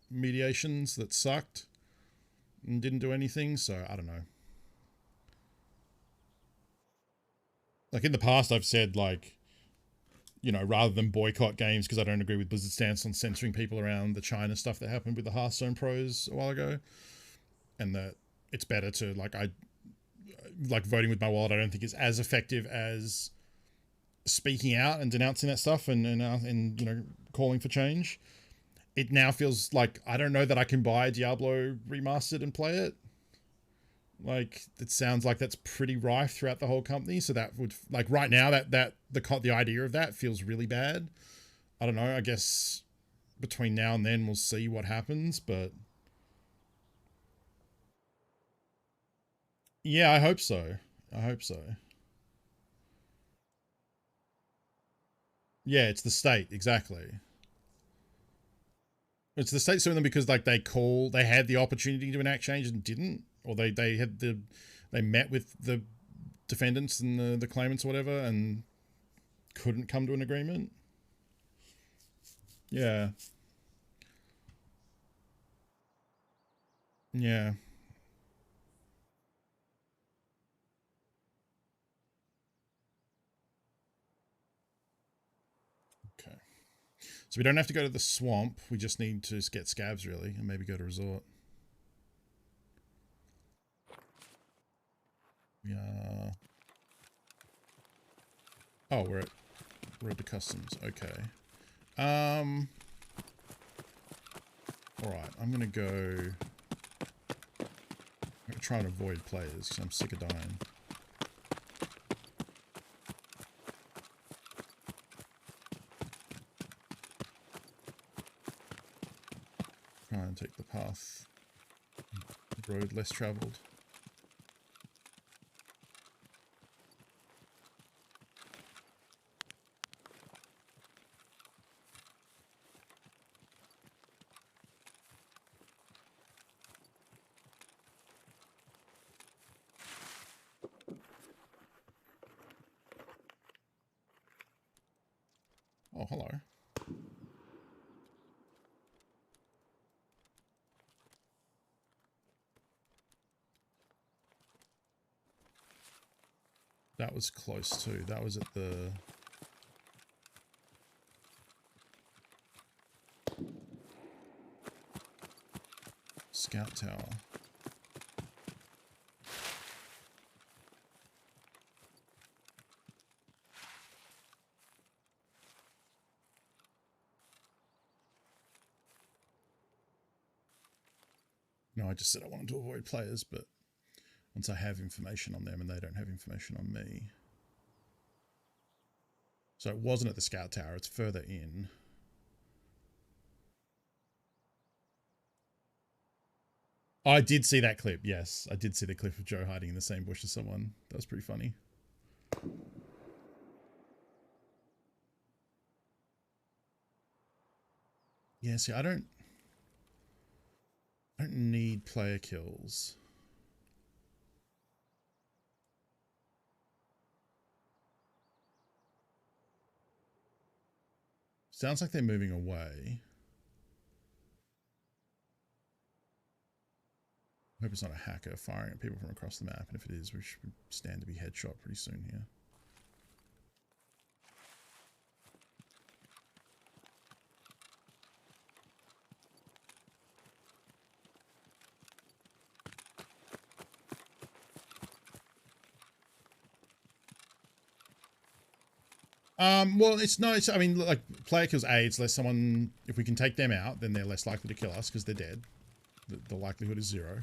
mediations that sucked and didn't do anything. So I don't know. Like in the past, I've said like, you know, rather than boycott games because I don't agree with Blizzard's stance on censoring people around the China stuff that happened with the Hearthstone pros a while ago, and that it's better to I like voting with my wallet. I don't think is as effective as speaking out and denouncing that stuff and you know, calling for change. It now feels like I don't know that I can buy Diablo remastered and play it. Like, it sounds like that's pretty rife throughout the whole company. So that would, like, right now, the idea of that feels really bad. I don't know. I guess between now and then we'll see what happens, but yeah, I hope so. I hope so. Yeah, it's the state, exactly. It's the state suing them because like they had the opportunity to enact change and didn't, or they met with the defendants and the claimants or whatever and couldn't come to an agreement. Yeah. Yeah. Okay. So we don't have to go to the swamp. We just need to get scabs really, and maybe go to resort. Yeah. Oh, we're at the customs. Okay. All right. I'm gonna try and avoid players because I'm sick of dying. Try and take the path, the road less traveled. Oh, hello. That was close too. That was at the... Scout Tower. No, I just said I wanted to avoid players, but once I have information on them and they don't have information on me. So it wasn't at the Scout Tower, it's further in. I did see that clip, yes. I did see the clip of Joe hiding in the same bush as someone. That was pretty funny. Yeah, see, I don't need player kills. Sounds like they're moving away. I hope it's not a hacker firing at people from across the map, and if it is, we should stand to be headshot pretty soon here. Well, it's no, I mean, like, player kills aids, less someone, if we can take them out, then they're less likely to kill us because they're dead. The likelihood is 0.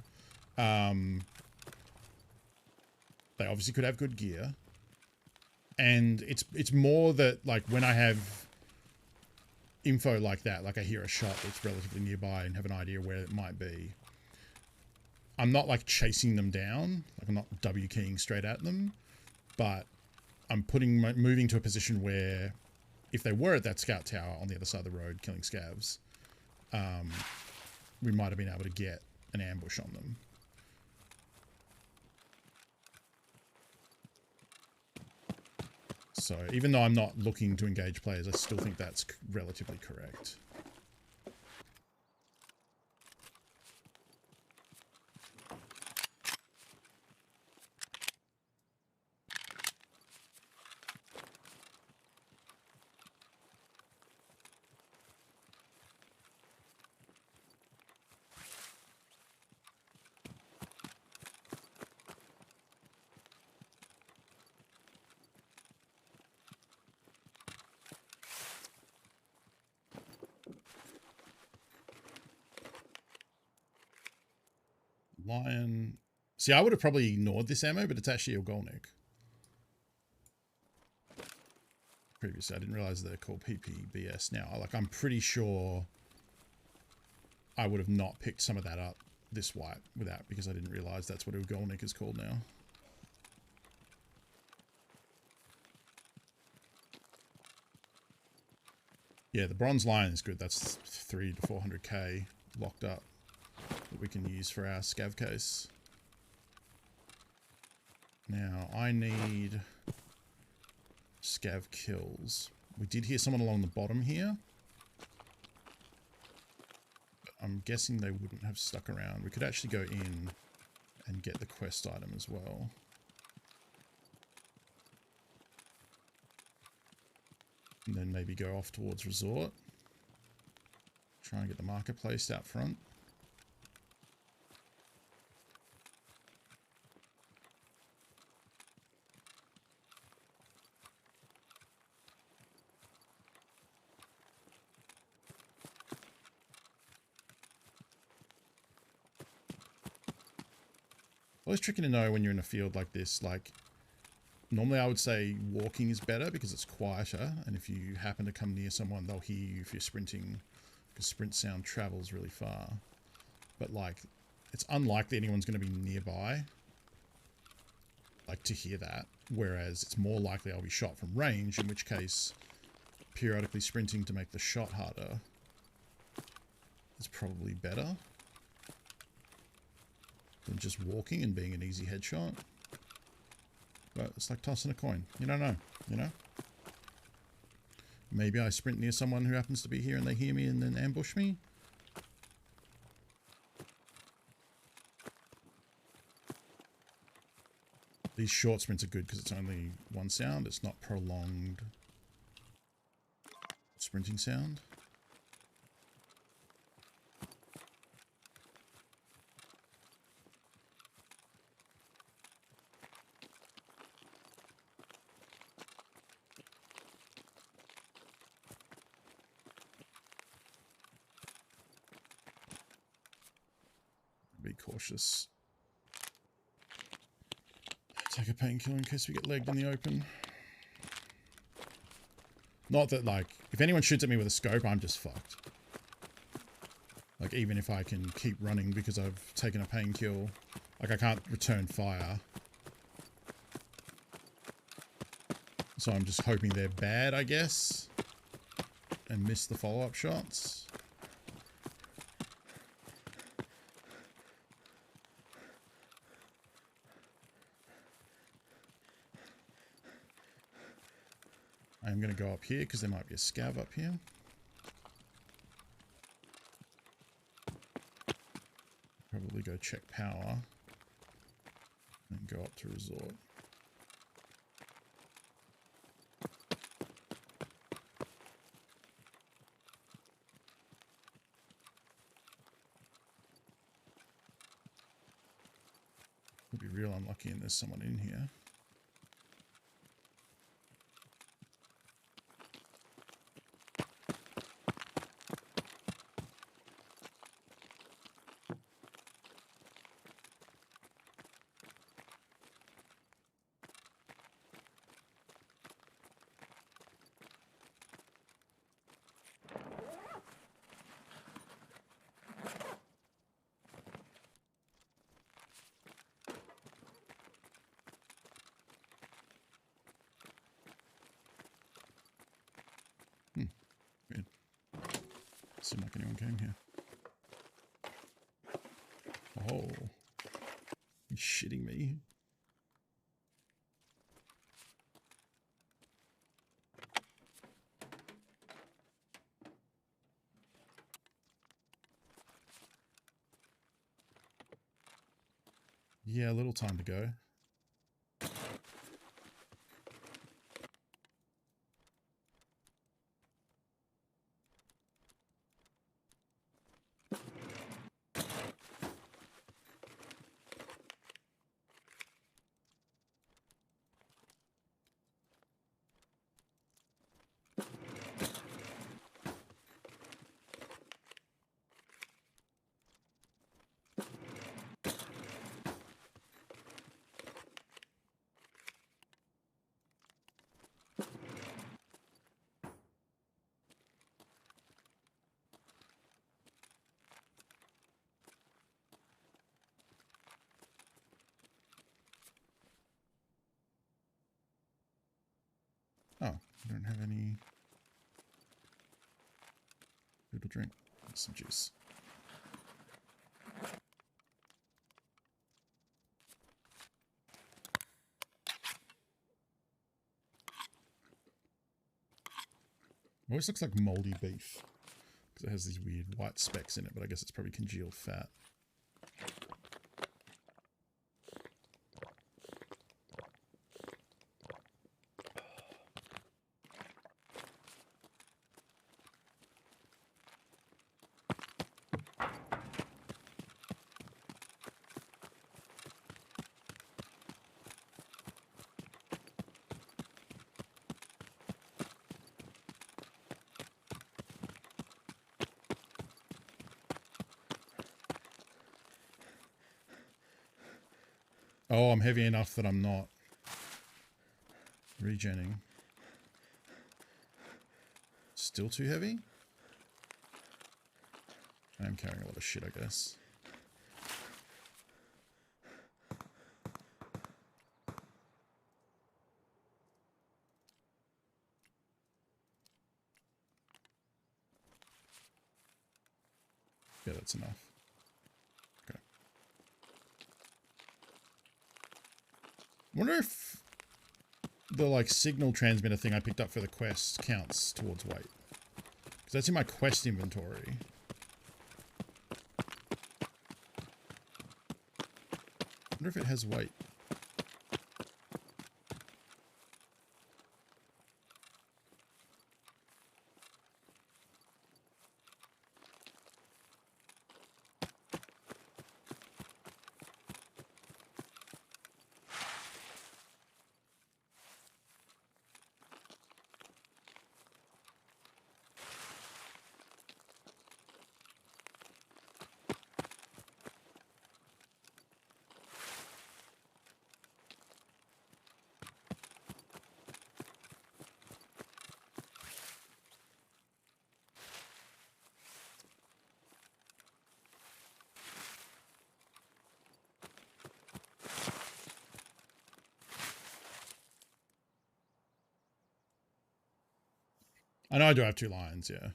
They obviously could have good gear. And it's more that, like, when I have info like that, like I hear a shot that's relatively nearby and have an idea where it might be, I'm not, like, chasing them down. Like, I'm not W keying straight at them. But I'm moving to a position where if they were at that scout tower on the other side of the road killing scavs, we might have been able to get an ambush on them. So even though I'm not looking to engage players, I still think that's relatively correct. Lion. See, I would have probably ignored this ammo, but it's actually a Golnik. Previously, I didn't realize they're called PPBS now. Like, I'm pretty sure I would have not picked some of that up this wipe without, because I didn't realize that's what a Golnik is called now. Yeah, the Bronze Lion is good. That's 300 to 400k locked up that we can use for our scav case. Now, I need scav kills. We did hear someone along the bottom here. But I'm guessing they wouldn't have stuck around. We could actually go in and get the quest item as well. And then maybe go off towards resort. Try and get the marketplace out front. Always tricky to know when you're in a field like this. Like, normally I would say walking is better because it's quieter, and if you happen to come near someone, they'll hear you if you're sprinting because sprint sound travels really far. But like, it's unlikely anyone's going to be nearby, like, to hear that. Whereas it's more likely I'll be shot from range, in which case periodically sprinting to make the shot harder is probably better than just walking and being an easy headshot. But it's like tossing a coin. You don't know, you know? Maybe I sprint near someone who happens to be here and they hear me and then ambush me. These short sprints are good because it's only one sound. It's not prolonged sprinting sound. Be cautious. Take a painkiller in case we get legged in the open. Not that, like, if anyone shoots at me with a scope, I'm just fucked. Like, even if I can keep running because I've taken a pain kill, like, I can't return fire. So I'm just hoping they're bad, I guess, and miss the follow-up shots. I'm going to go up here because there might be a scav up here. Probably go check power and go up to resort. We'll be real unlucky and there's someone in here. Weird. Seemed like anyone came here. Oh. You're shitting me. Yeah, a little time to go. Oh, I don't have any food to drink. Some juice. Always looks like moldy beef because it has these weird white specks in it, but I guess it's probably congealed fat. Oh, I'm heavy enough that I'm not regenning. Still too heavy? am carrying a lot of shit, I guess. Yeah, that's enough. Okay. Wonder if the like signal transmitter thing I picked up for the quest counts towards weight. Because that's in my quest inventory. Wonder if it has weight. I know I do have 2 lines, yeah.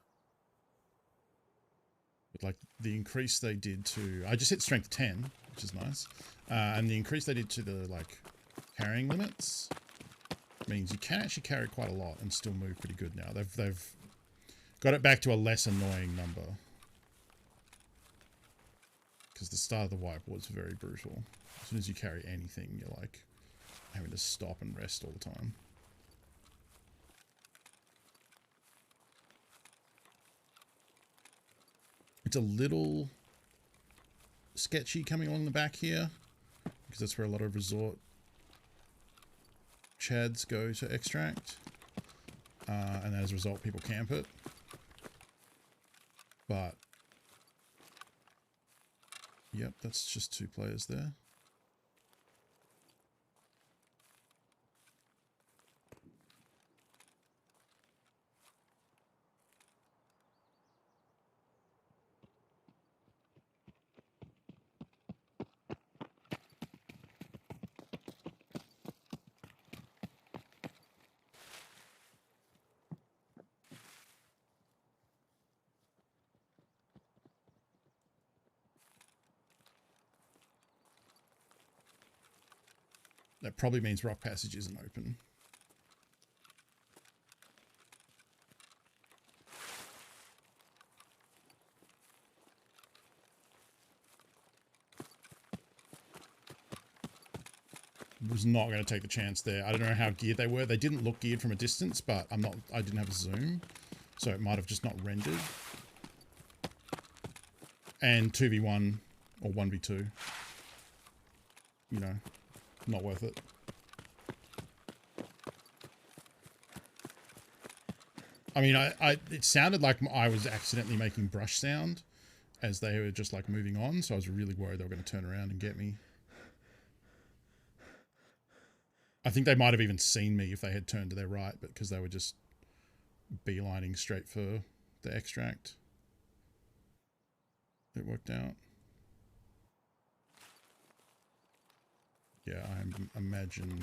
But like the increase they did to, I just hit strength 10, which is nice. And the increase they did to the like carrying limits means you can actually carry quite a lot and still move pretty good now. They've got it back to a less annoying number. Because the start of the wipe was very brutal. As soon as you carry anything, you're like having to stop and rest all the time. It's a little sketchy coming along the back here, because that's where a lot of resort chads go to extract. And as a result, people camp it. But, yep, that's just 2 players there. That probably means rock passage isn't open. Was not going to take the chance there. I don't know how geared they were. They didn't look geared from a distance, but I didn't have a zoom, so it might have just not rendered. And 2v1 or 1v2, you know, not worth it. I mean, it sounded like I was accidentally making brush sound as they were just like moving on, so I was really worried they were going to turn around and get me. I think they might have even seen me if they had turned to their right, but because they were just beelining straight for the extract, it worked out. Yeah, I imagine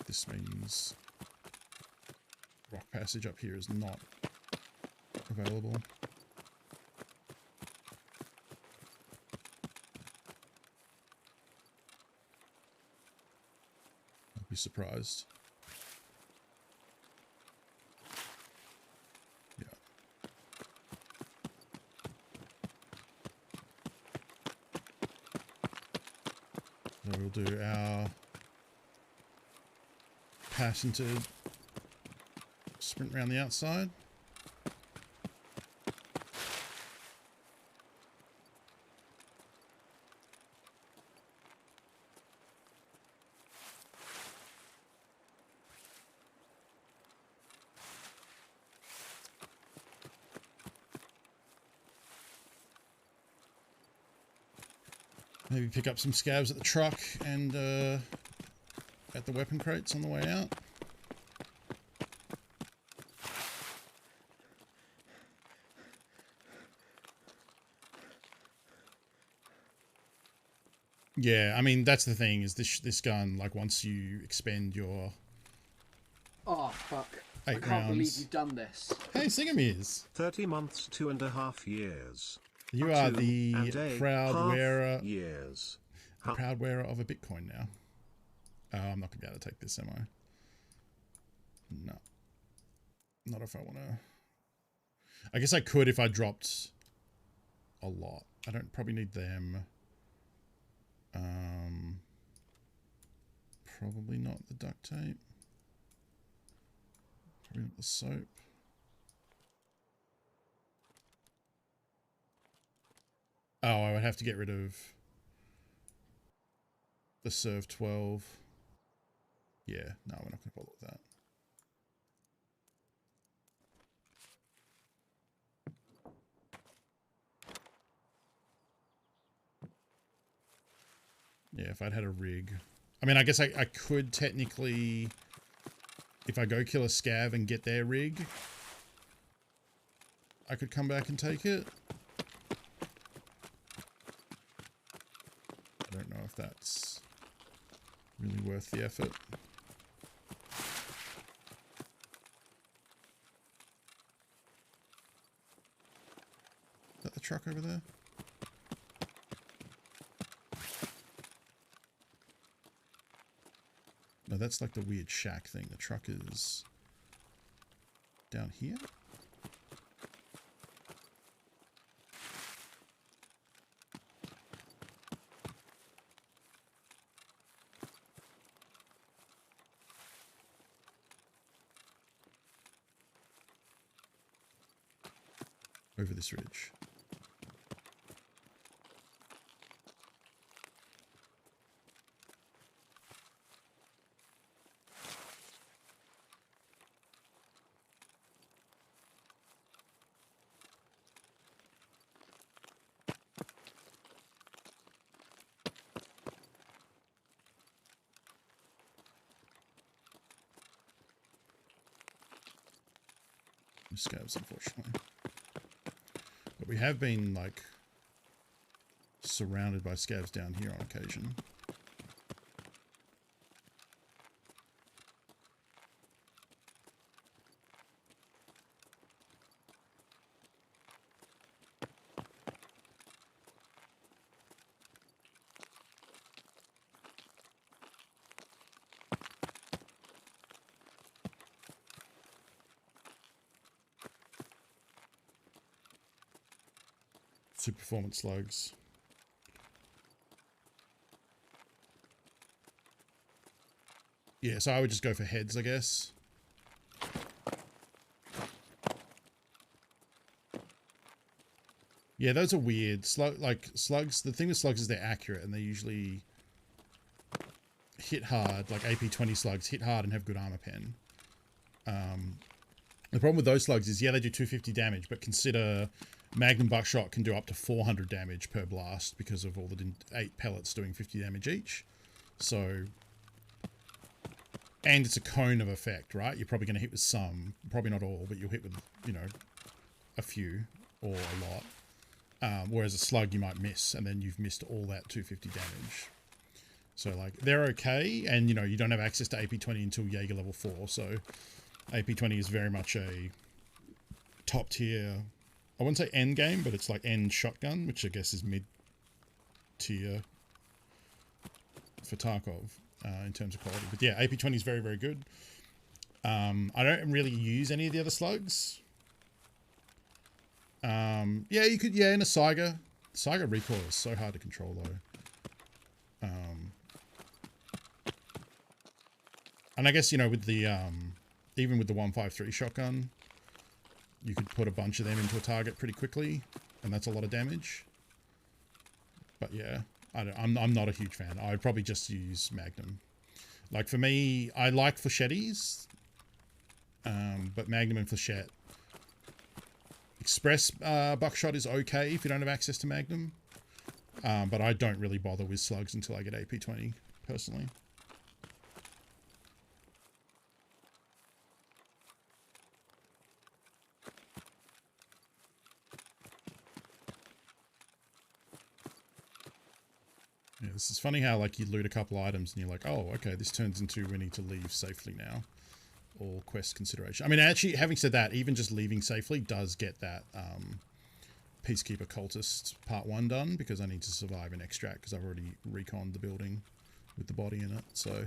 this means rock passage up here is not available. I'd be surprised. Yeah. So we'll do our patented sprint around the outside. Maybe pick up some scavs at the truck and at the weapon crates on the way out. Yeah, I mean that's the thing is this gun, like once you expend your Oh, fuck. I 8 can't believe rounds. you've done this. Hey, Singameers. 30 months, 2.5 years. You are 2 the and a proud half wearer. years. The proud wearer of a Bitcoin now. Oh, I'm not gonna be able to take this, am I? No. Not if I wanna. I guess I could if I dropped a lot. I don't probably need them. Probably not the duct tape. Probably not the soap. Oh, I would have to get rid of the Serve 12. Yeah, no, we're not going to bother with that. Yeah, if I'd had a rig. I mean, I guess I could technically, if I go kill a scav and get their rig, I could come back and take it. I don't know if that's really worth the effort. Is that the truck over there? No, that's like the weird shack thing. The truck is down here. Over this ridge. Scavs, unfortunately. But we have been, like, surrounded by scavs down here on occasion. Super performance slugs. Yeah, so I would just go for heads, I guess. Yeah, those are weird. Slugs, the thing with slugs is they're accurate and they usually hit hard, like AP20 slugs hit hard and have good armor pen. The problem with those slugs is, yeah, they do 250 damage, but consider Magnum buckshot can do up to 400 damage per blast because of all the 8 pellets doing 50 damage each. So, and it's a cone of effect, right? You're probably going to hit with some, probably not all, but you'll hit with, you know, a few or a lot. Whereas a slug you might miss, and then you've missed all that 250 damage. So, like, they're okay, and, you know, you don't have access to AP20 until Jaeger level 4, so AP20 is very much a top tier, I wouldn't say end game, but it's like end shotgun, which I guess is mid tier for Tarkov in terms of quality. But yeah, AP20 is very, very good. I don't really use any of the other slugs. Yeah, you could, yeah, in a Saiga. Saiga recoil is so hard to control though. And I guess, you know, with the, even with the 153 shotgun, you could put a bunch of them into a target pretty quickly, and that's a lot of damage. But yeah, I'm not a huge fan. I would probably just use Magnum. Like for me, I like flechettes, but Magnum and flechette. Express buckshot is okay if you don't have access to Magnum, but I don't really bother with slugs until I get AP20 personally. Yeah, this is funny how like you loot a couple items and you're like, oh, okay, this turns into we need to leave safely now. Or quest consideration. I mean, actually, having said that, even just leaving safely does get that Peacekeeper Cultist Part 1 done, because I need to survive and extract, because I've already reconned the building with the body in it, so...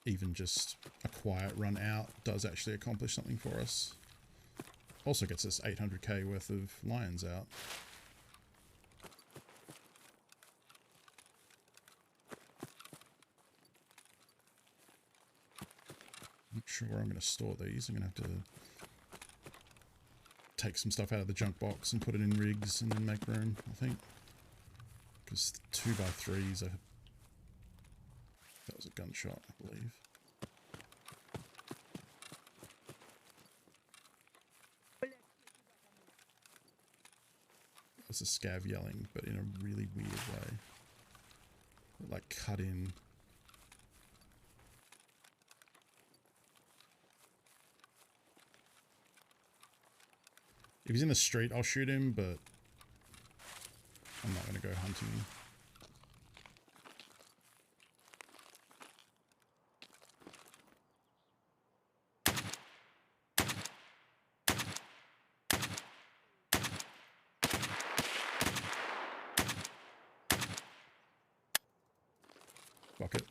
Even just a quiet run out does actually accomplish something for us. Also gets us 800k worth of lions out. Not sure where I'm going to store these. I'm going to have to take some stuff out of the junk box and put it in rigs and then make room, I think. Because 2x3s are... That was a gunshot, I believe. That's a scav yelling, but in a really weird way. Like cut in. If he's in the street, I'll shoot him, but I'm not going to go hunting him. Fuck it.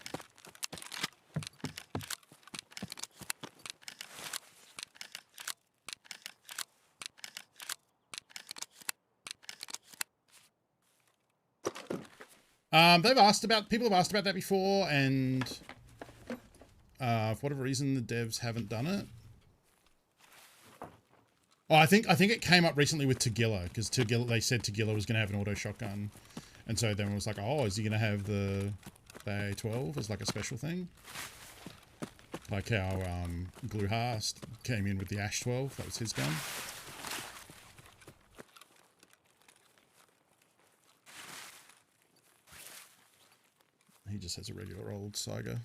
People have asked about that before, and for whatever reason the devs haven't done it. Oh, I think it came up recently with Tagilla, because they said Tagilla was going to have an auto shotgun, and so then it was like, oh, is he going to have the A12 as like a special thing? Like how Gluhar came in with the Ash 12, that was his gun. He just has a regular old Saiga.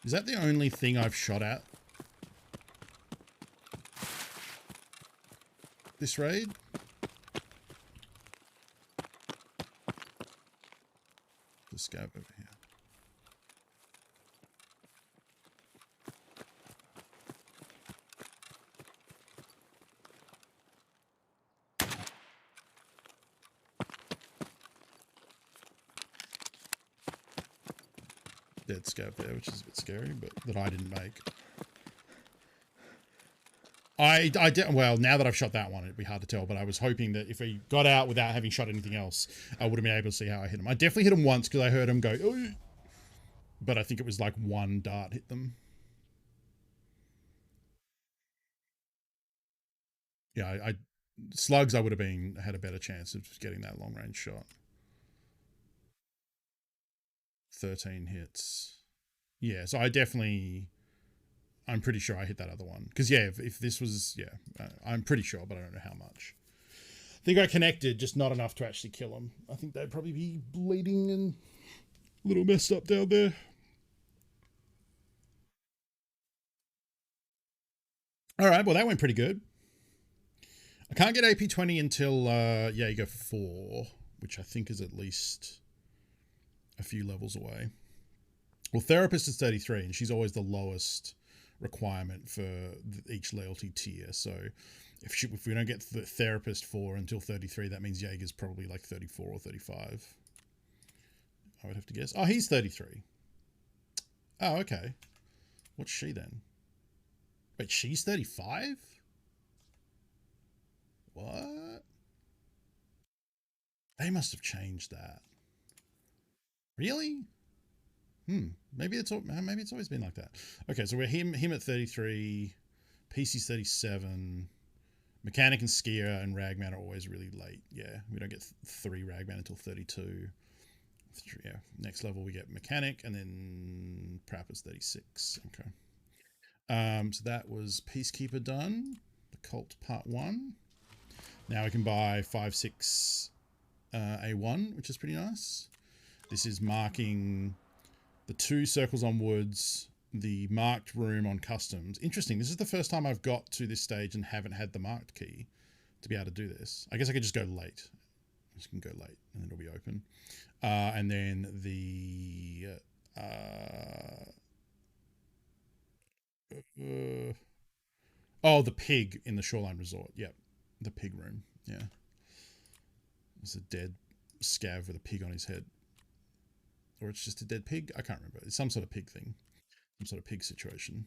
Is that the only thing I've shot at this raid? The scav over here. Dead scav there, which is a bit scary, but that I didn't make. I did, well, now that I've shot that one, it'd be hard to tell, but I was hoping that if he got out without having shot anything else, I would have been able to see how I hit him. I definitely hit him once because I heard him go, "Oi!" But I think it was like one dart hit them. Yeah, slugs, I would have had a better chance of getting that long range shot. 13 hits. Yeah, so I'm pretty sure I hit that other one. Because, yeah, if this was, yeah, I'm pretty sure, but I don't know how much. I think I connected, just not enough to actually kill him. I think they'd probably be bleeding and a little messed up down there. All right, well, that went pretty good. I can't get AP20 until, yeah, you go for 4, which I think is at least a few levels away. Well, Therapist is 33, and she's always the lowest requirement for each loyalty tier. So if we don't get the Therapist 4 until 33, that means Jaeger's probably like 34 or 35. I would have to guess. Oh, he's 33. Oh, okay. What's she then? Wait, she's 35? What? They must have changed that. Really? Maybe it's always been like that. Okay, so we're him at 33, PC's 37, Mechanic and Skier and Ragman are always really late. Yeah, we don't get 3 Ragman until 32. Yeah, next level we get Mechanic, and then Prapper's 36. Okay. So that was Peacekeeper done. The Cult Part 1. Now we can buy 5/6 A1, which is pretty nice. This is marking the 2 circles on woods, the marked room on customs. Interesting. This is the first time I've got to this stage and haven't had the marked key to be able to do this. I guess I could just go late. I just can go late and then it'll be open. And then the the pig in the Shoreline Resort. Yep, the pig room. Yeah, there's a dead scav with a pig on his head, or it's just a dead pig. I can't remember. It's some sort of pig thing, some sort of pig situation.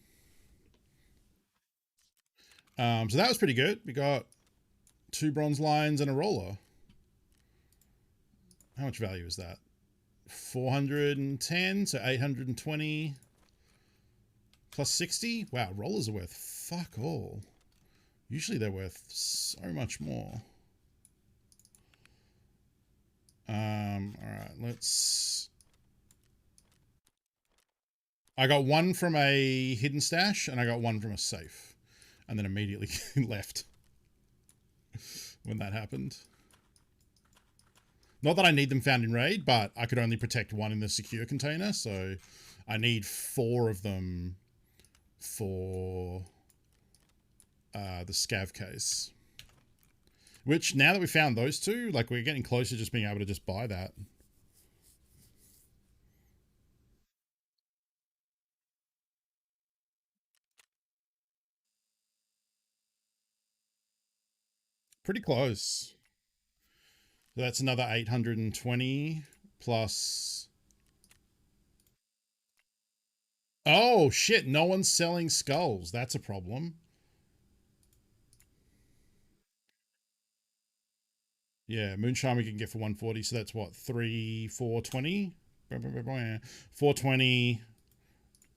So that was pretty good. We got 2 bronze lions and a roller. How much value is that? 410, so 820 plus 60. Wow, rollers are worth fuck all. Usually they're worth so much more. All right, let's. I got 1 from a hidden stash and I got 1 from a safe, and then immediately left when that happened. Not that I need them found in raid, but I could only protect 1 in the secure container, so I need 4 of them for the scav case. Which, now that we found those 2, like, we're getting closer to just being able to just buy that. Pretty close. So that's another 820 plus... Oh, shit. No one's selling skulls. That's a problem. Yeah, moonshine we can get for 140. So that's what? 420? 420.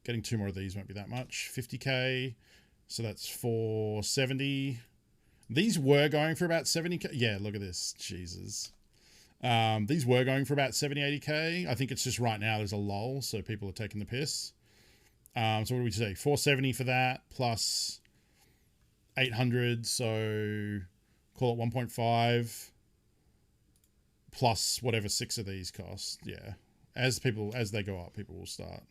Getting 2 more of these won't be that much. 50k. So that's 470. These were going for about 70k. Yeah, look at this. Jesus. These were going for about 70, 80k. I think it's just right now there's a lull, so people are taking the piss. So what do we say? 470 for that, plus 800, so call it 1.5, plus whatever 6 of these cost. Yeah. As they go up, people will start.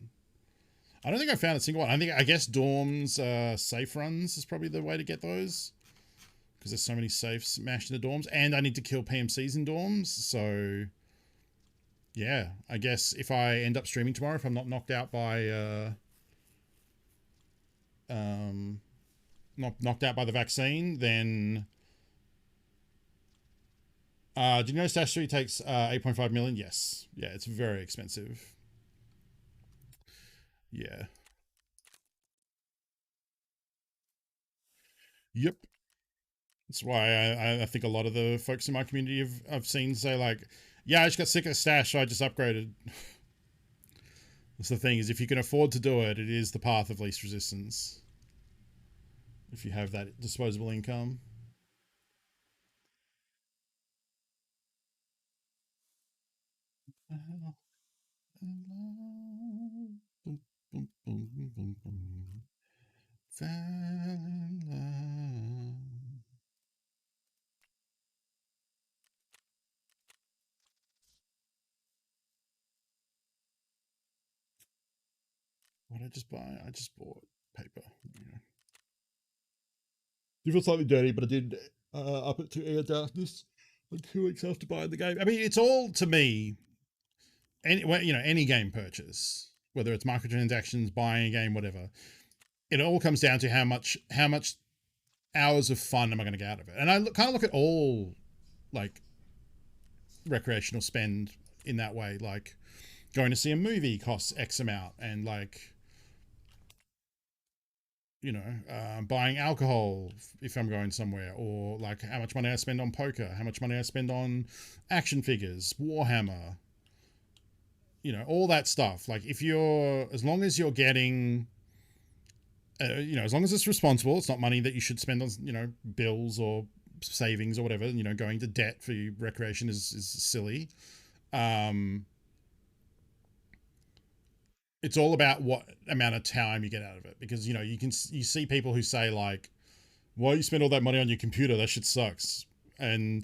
I don't think I found a single one. I guess dorms, safe runs is probably the way to get those, because there's so many safes mashed into dorms, and I need to kill PMCs in dorms. So yeah, I guess if I end up streaming tomorrow, if I'm not knocked out by knocked out by the vaccine, then do you know Stash 3 takes 8.5 million? Yes. Yeah, it's very expensive. Yeah. Yep. That's why I think a lot of the folks in my community I've seen say, like, yeah, I just got sick of Stash, so I just upgraded. That's the thing, is if you can afford to do it, it is the path of least resistance. If you have that disposable income. What did I just buy? I just bought paper. Yeah. You feel slightly dirty, but I did up it to Air Darkness like 2 weeks after buying the game. I mean, it's all, to me, any game purchase, whether it's microtransactions, buying a game, whatever, it all comes down to how much hours of fun am I going to get out of it. And I kind of look at all, like, recreational spend in that way. Like, going to see a movie costs X amount, and, like, buying alcohol if I'm going somewhere, or like how much money I spend on poker, how much money I spend on action figures, Warhammer, all that stuff. Like, as long as you're getting, as long as it's responsible, it's not money that you should spend on, bills or savings or whatever, going to debt for your recreation is silly. It's all about what amount of time you get out of it, because, you see people who say, like, why you spend all that money on your computer? That shit sucks. And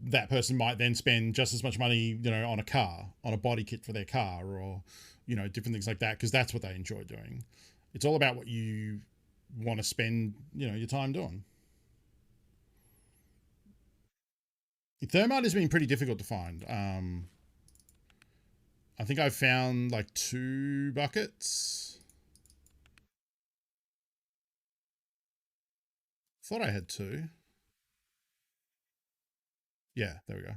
that person might then spend just as much money, on a car, on a body kit for their car, or, different things like that, because that's what they enjoy doing. It's all about what you want to spend, your time doing. Thermite has been pretty difficult to find. I think I've found like 2 buckets. Thought I had 2. Yeah, there we go.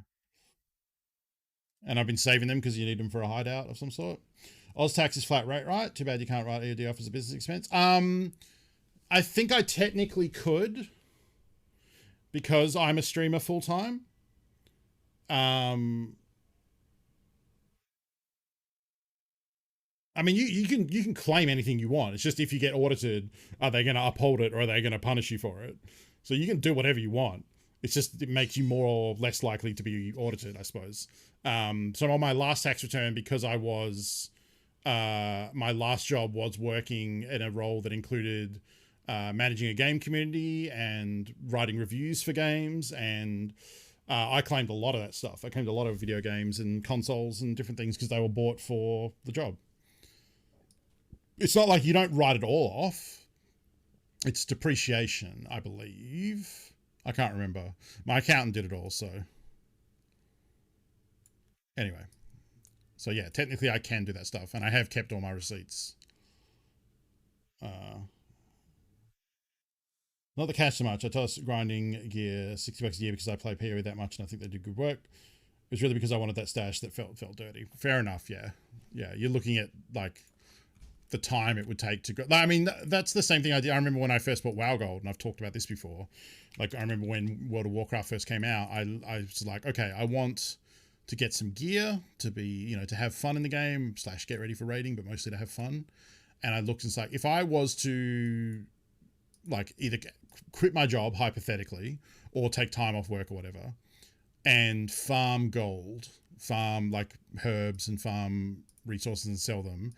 And I've been saving them because you need them for a hideout of some sort. Oz tax is flat rate, right? Too bad you can't write EOD off as a business expense. I think I technically could because I'm a streamer full time. I mean, you can claim anything you want. It's just if you get audited, are they going to uphold it or are they going to punish you for it? So you can do whatever you want. It's just it makes you more or less likely to be audited, I suppose. So on my last tax return, because I was my last job was working in a role that included managing a game community and writing reviews for games, and I claimed a lot of that stuff. I claimed a lot of video games and consoles and different things because they were bought for the job. It's not like you don't write it all off. It's depreciation, I believe. I can't remember. My accountant did it all, so. Anyway. So yeah, technically I can do that stuff, and I have kept all my receipts. Not the cash so much. I toss grinding gear $60 a year because I play PoE that much and I think they do good work. It was really because I wanted that stash that felt dirty. Fair enough, yeah. Yeah, you're looking at like the time it would take to go. I mean, that's the same thing I did. I remember when I first bought WoW Gold, and I've talked about this before. Like, I remember when World of Warcraft first came out, I was like, okay, I want to get some gear to be, to have fun in the game / get ready for raiding, but mostly to have fun. And I looked and it's like, if I was to like either quit my job hypothetically or take time off work or whatever and farm gold, farm like herbs and farm resources and sell them,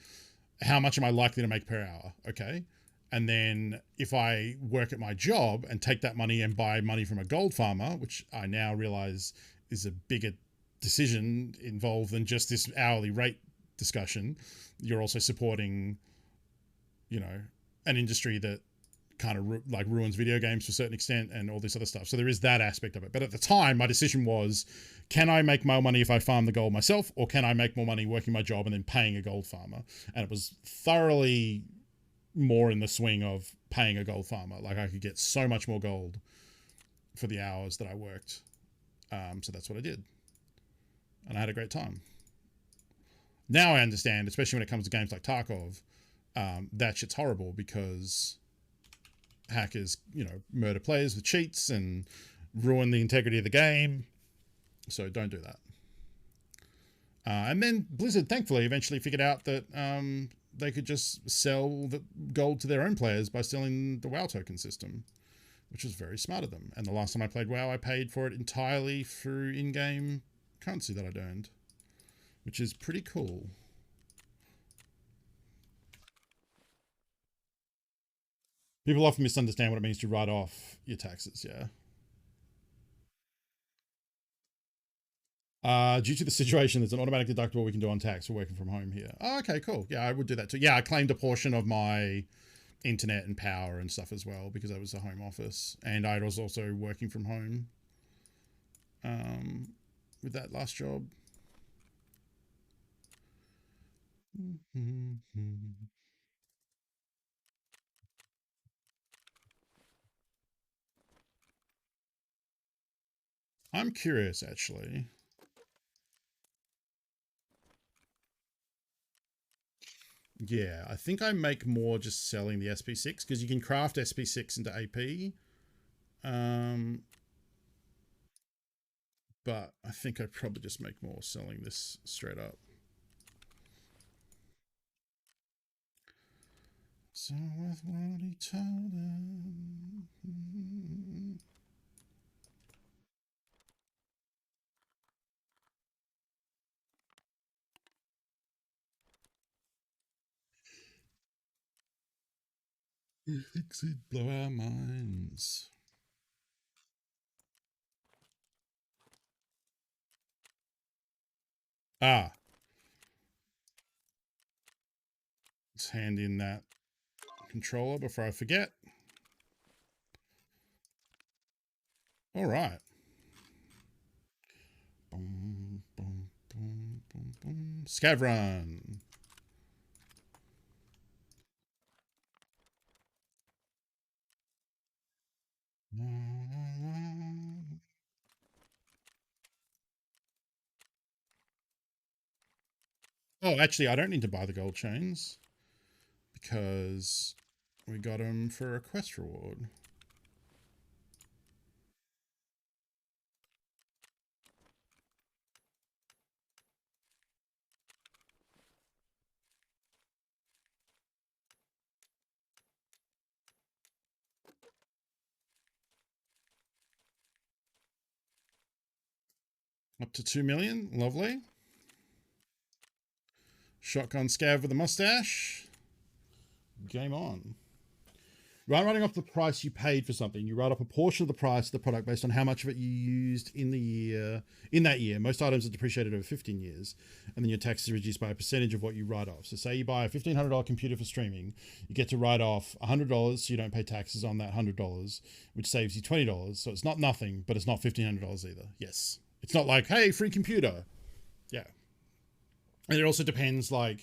how much am I likely to make per hour? Okay. And then if I work at my job and take that money and buy money from a gold farmer, which I now realize is a bigger decision involved than just this hourly rate discussion, you're also supporting, an industry that kind of ruins video games to a certain extent and all this other stuff. So there is that aspect of it. But at the time, my decision was, can I make more money if I farm the gold myself, or can I make more money working my job and then paying a gold farmer? And it was thoroughly more in the swing of paying a gold farmer. Like I could get so much more gold for the hours that I worked. So that's what I did. And I had a great time. Now I understand, especially when it comes to games like Tarkov, that shit's horrible because hackers, murder players with cheats and ruin the integrity of the game. So don't do that. And then Blizzard, thankfully, eventually figured out that they could just sell the gold to their own players by selling the WoW token system, which was very smart of them. And the last time I played WoW, I paid for it entirely through in-game currency that I'd earned, which is pretty cool. People often misunderstand what it means to write off your taxes, yeah. Due to the situation, there's an automatic deductible we can do on tax for working from home here. Oh, okay, cool. Yeah, I would do that too. Yeah, I claimed a portion of my internet and power and stuff as well because I was a home office. And I was also working from home with that last job. I'm curious, actually. Yeah, I think I make more just selling the SP6 because you can craft SP6 into AP. But I think I'd probably just make more selling this straight up. So with what he told him. He thinks he'd blow our minds. Ah. Let's hand in that controller before I forget. All right. Boom, boom, boom, boom, boom. Scav run. Oh, actually, I don't need to buy the gold chains because we got them for a quest reward. Up to 2 million. Lovely. Shotgun scav with a mustache. Game on. Rather than writing off the price you paid for something, you write off a portion of the price of the product based on how much of it you used in that year. Most items are depreciated over 15 years, and then your tax is reduced by a percentage of what you write off. So say you buy a $1,500 computer for streaming, you get to write off $100, so you don't pay taxes on that $100, which saves you $20. So it's not nothing, but it's not $1,500 either. Yes. It's not like, hey, free computer. Yeah. And it also depends, like,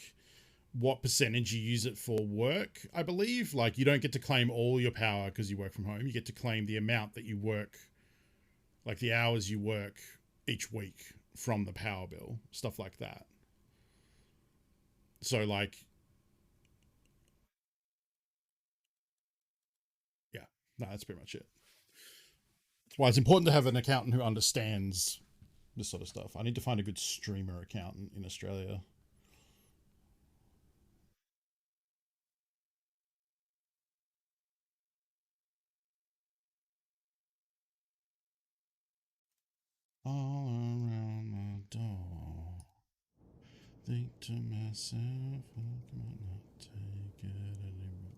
what percentage you use it for work, I believe. Like, you don't get to claim all your power because you work from home. You get to claim the amount that you work, like the hours you work each week from the power bill, stuff like that. So, like, yeah, no, that's pretty much it. That's why it's important to have an accountant who understands this sort of stuff. I need to find a good streamer accountant in Australia. All around my door. Think to myself, I might not take it anymore.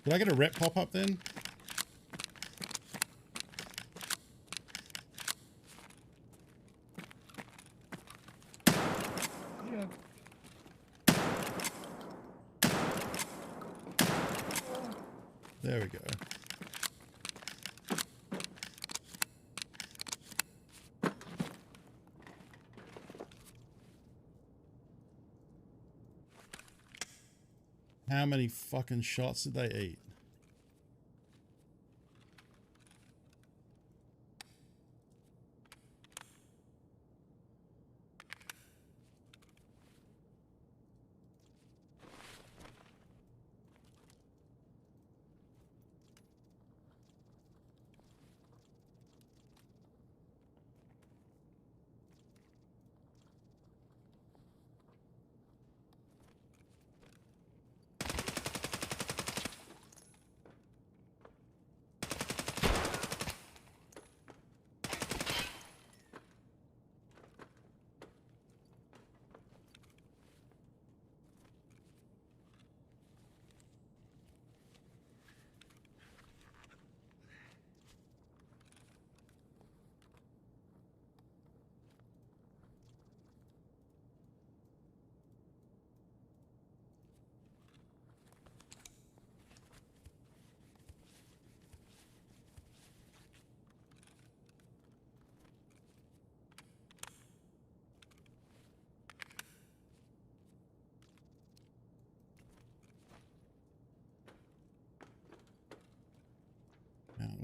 Did I get a rep pop up then? Yeah. There we go. How many fucking shots did they eat?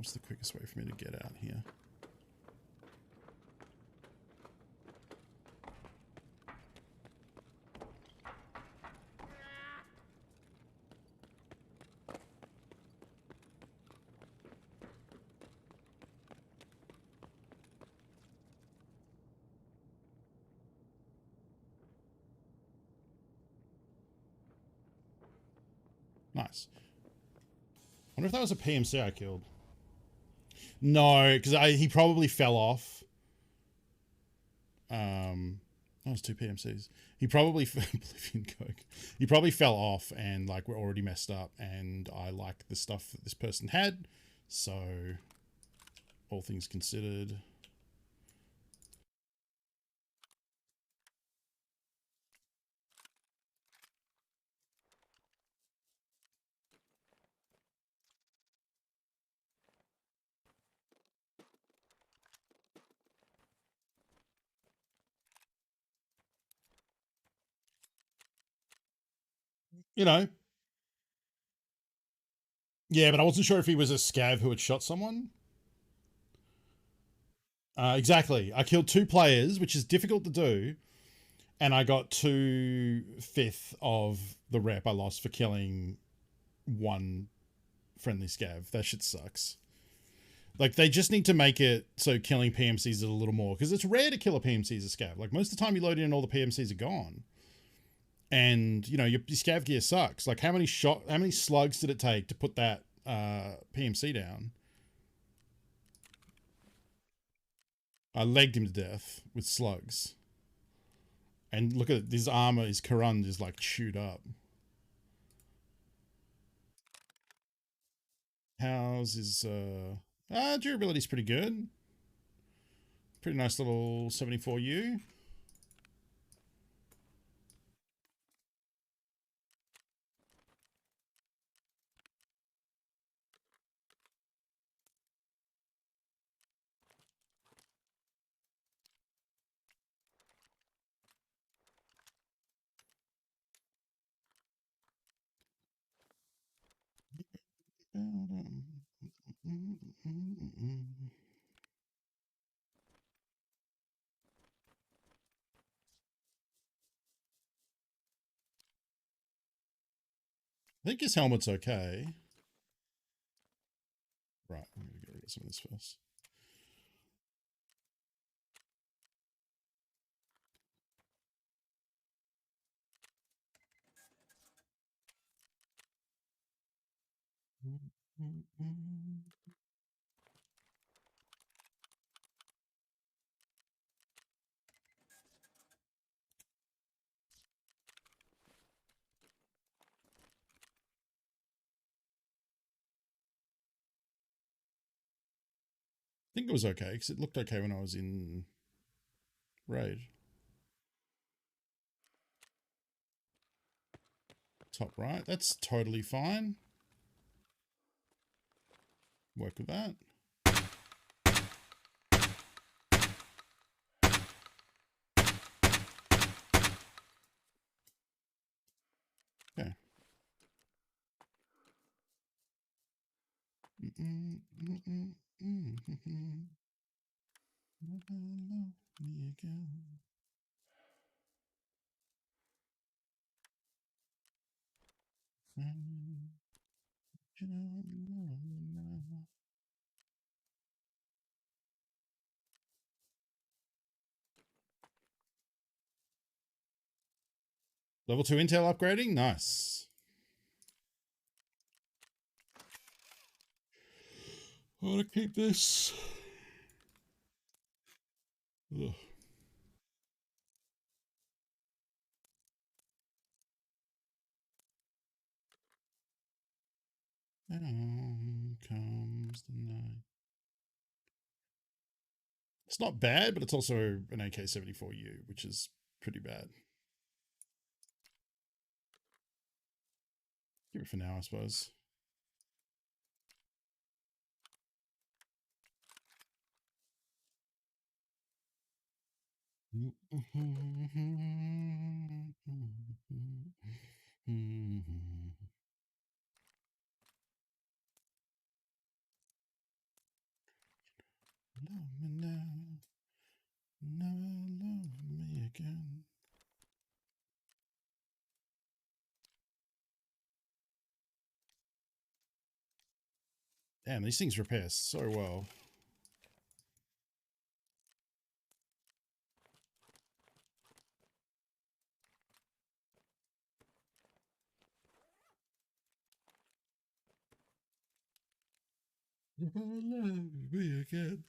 What's the quickest way for me to get out here? Nice. I wonder if that was a PMC I killed. No, because he probably fell off. That was 2 PMCs. He probably Oblivion Coke. He probably fell off, and like we're already messed up. And I like the stuff that this person had, so all things considered. You know, yeah, but I wasn't sure if he was a scav who had shot someone. Exactly. I killed 2 players, which is difficult to do, and I got 2/5 of the rep I lost for killing 1 friendly scav. That shit sucks. Like, they just need to make it so killing PMCs is a little more, because it's rare to kill a PMC as a scav. Like, most of the time you load in and all the PMCs are gone. And, you know, your scav gear sucks. Like, how many slugs did it take to put that PMC down? I legged him to death with slugs. And look at his armor, his Karund is like chewed up. How's his durability's pretty good. Pretty nice little 74U. I think his helmet's okay. Right, I'm going to get rid of some of this first. I think it was okay, because it looked okay when I was in raid. Top right, that's totally fine. Work with that. Okay. Level 2 intel upgrading, nice. I want to keep this. Ugh. Down comes the night. It's not bad, but it's also an AK-74U, which is pretty bad. Give it for now, I suppose. Love me now, never love me again. Damn, these things repair so well. Never love me again.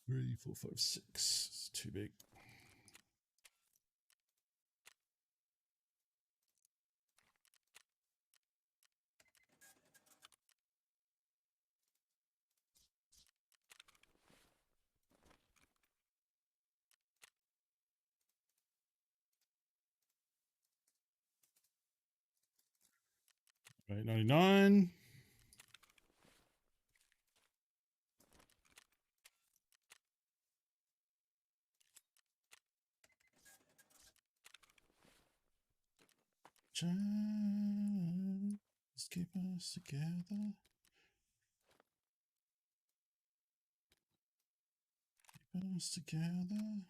Three, four, five, six. It's too big. $8.99. Just keep us together. Keep us together.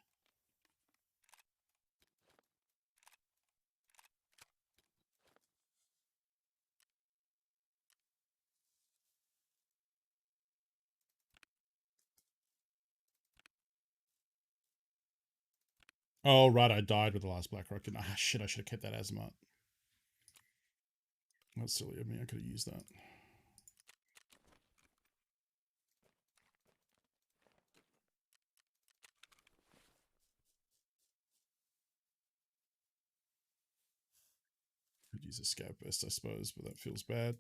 Oh, right, I died with the last black rock. Ah, shit, I should have kept that Azimuth. That's silly of me. I could have used that. Could use a scout burst, I suppose, but that feels bad.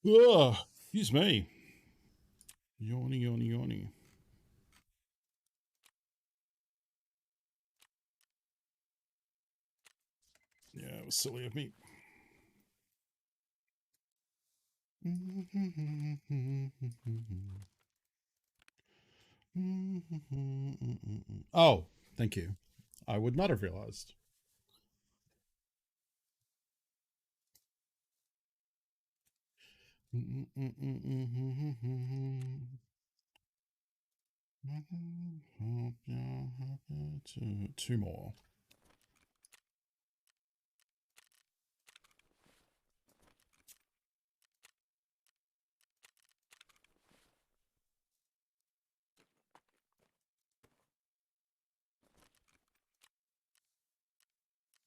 Ugh, excuse me. Yawny, yawny, yawny. Yeah, it was silly of me. Oh, thank you. I would not have realized. Two more.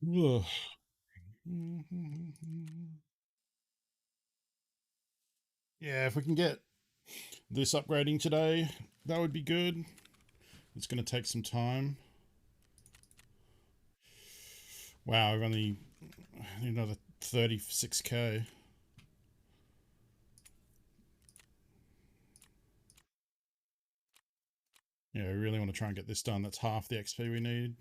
Ugh. Yeah, if we can get this upgrading today, that would be good. It's going to take some time. Wow, I've only need another 36k. Yeah, we really want to try and get this done. That's half the XP we need.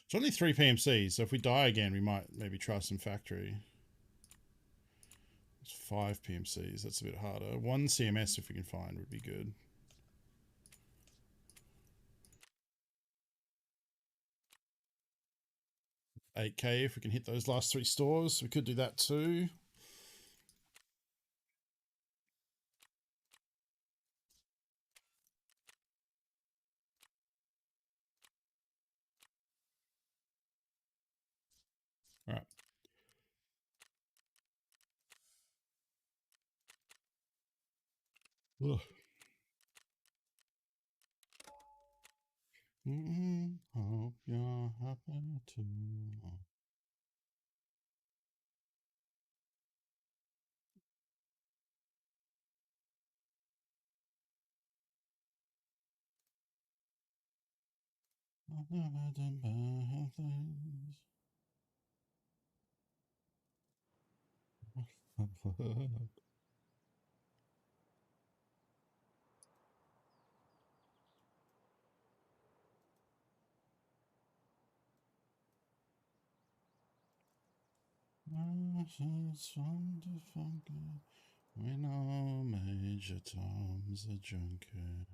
It's only 3 PMCs, so if we die again, we might maybe try some factory. It's 5 PMCs, that's a bit harder. 1 CMS if we can find would be good. $8k if we can hit those last 3 stores. We could do that too. All right. Ugh. Hope you're happy too. I've never done bad things. It's fun to funky. We know Major Tom's a junkie.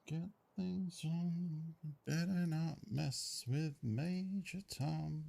Get things on. Better not mess with Major Tom.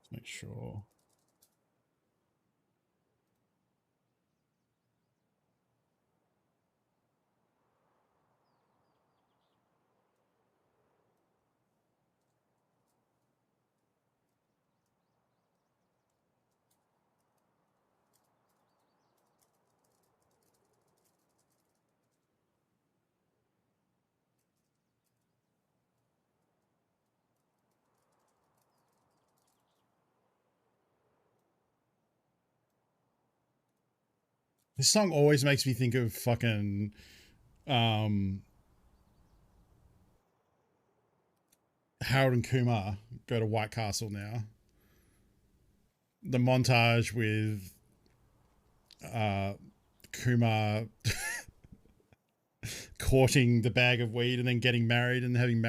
Let's make sure. This song always makes me think of fucking Harold and Kumar go to White Castle now. The montage with Kumar courting the bag of weed and then getting married and having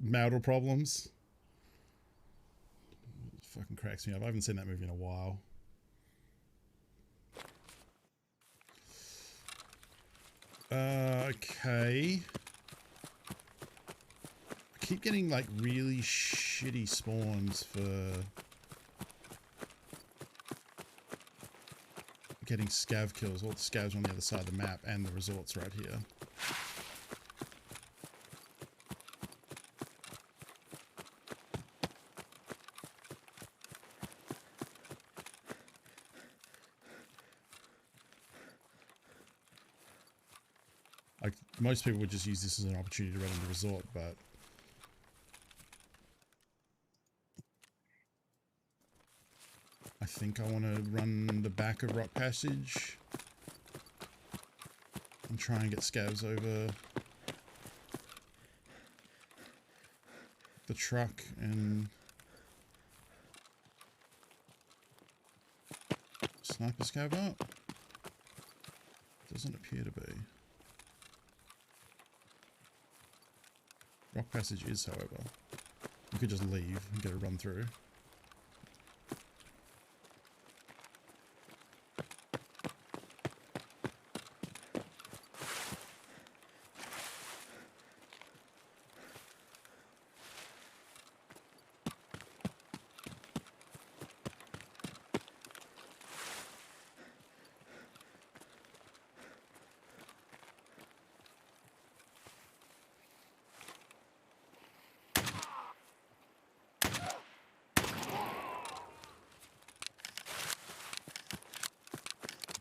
marital problems. It fucking cracks me up. I haven't seen that movie in a while. Okay. I keep getting like really shitty spawns for getting scav kills. All the scavs on the other side of the map and the resorts right here. Like, most people would just use this as an opportunity to run in the resort, but I think I want to run the back of Rock Passage and try and get scavs over the truck and sniper scav up. Doesn't appear to be. Rock Passage is, however. You could just leave and get a run through.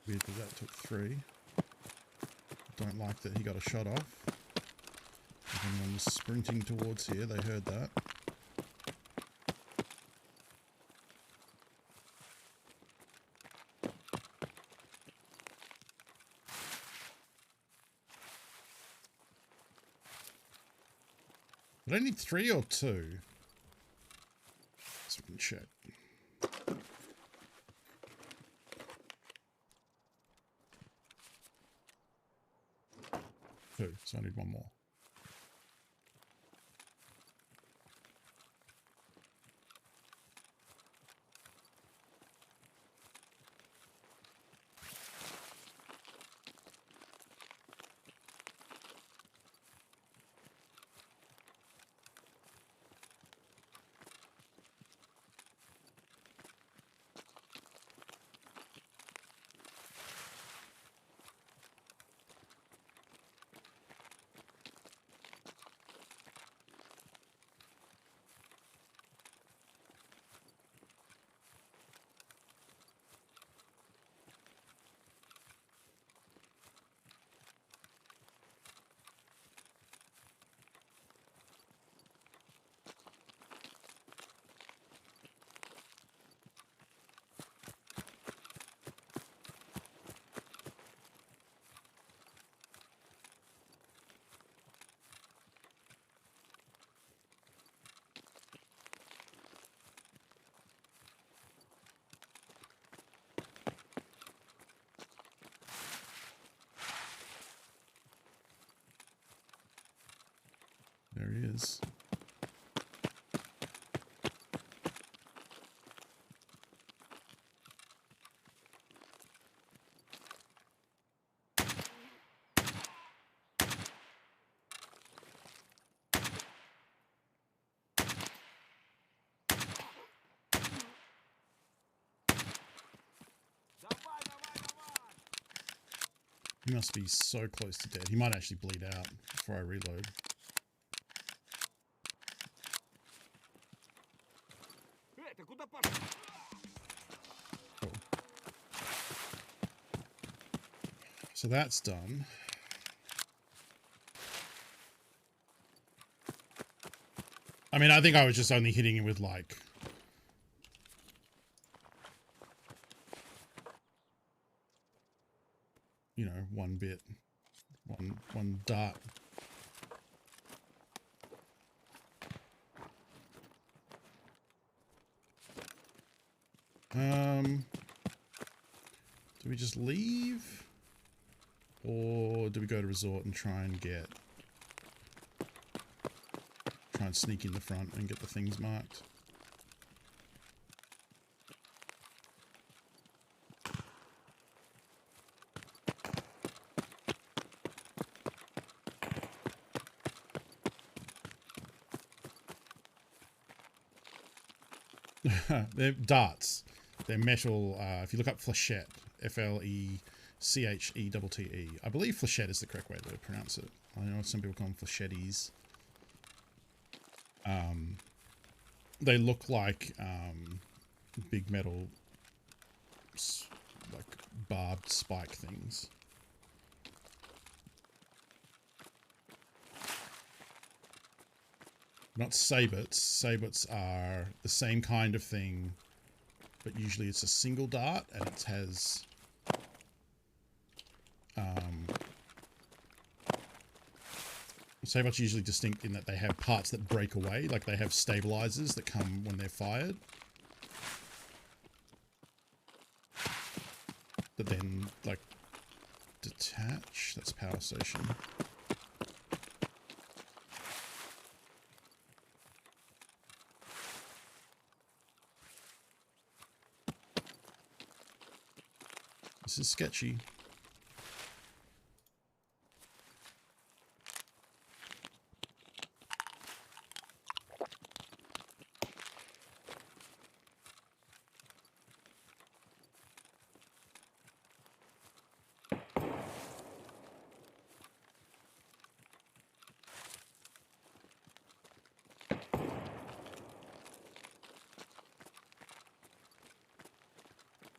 Weird that took 3. Don't like that he got a shot off. If anyone was sprinting towards here, they heard that. Did I need 3 or 2? So we can check. 2, so I need one more. There he is. He must be so close to dead. He might actually bleed out before I reload. Cool. So that's done. I mean, I think I was just only hitting him with like... you know, one bit. One dart. Do we just leave? Or do we go to resort and try and sneak in the front and get the things marked? They're darts. They're metal. If you look up flechette, F-L-E-C-H-E-T-T-E. I believe flechette is the correct way to pronounce it. I know some people call them flechettis. They look like big metal, like barbed spike things. Not sabots. Sabots are the same kind of thing, but usually it's a single dart and it has sabots are usually distinct in that they have parts that break away, like they have stabilizers that come when they're fired that then like detach. That's power station. This is sketchy.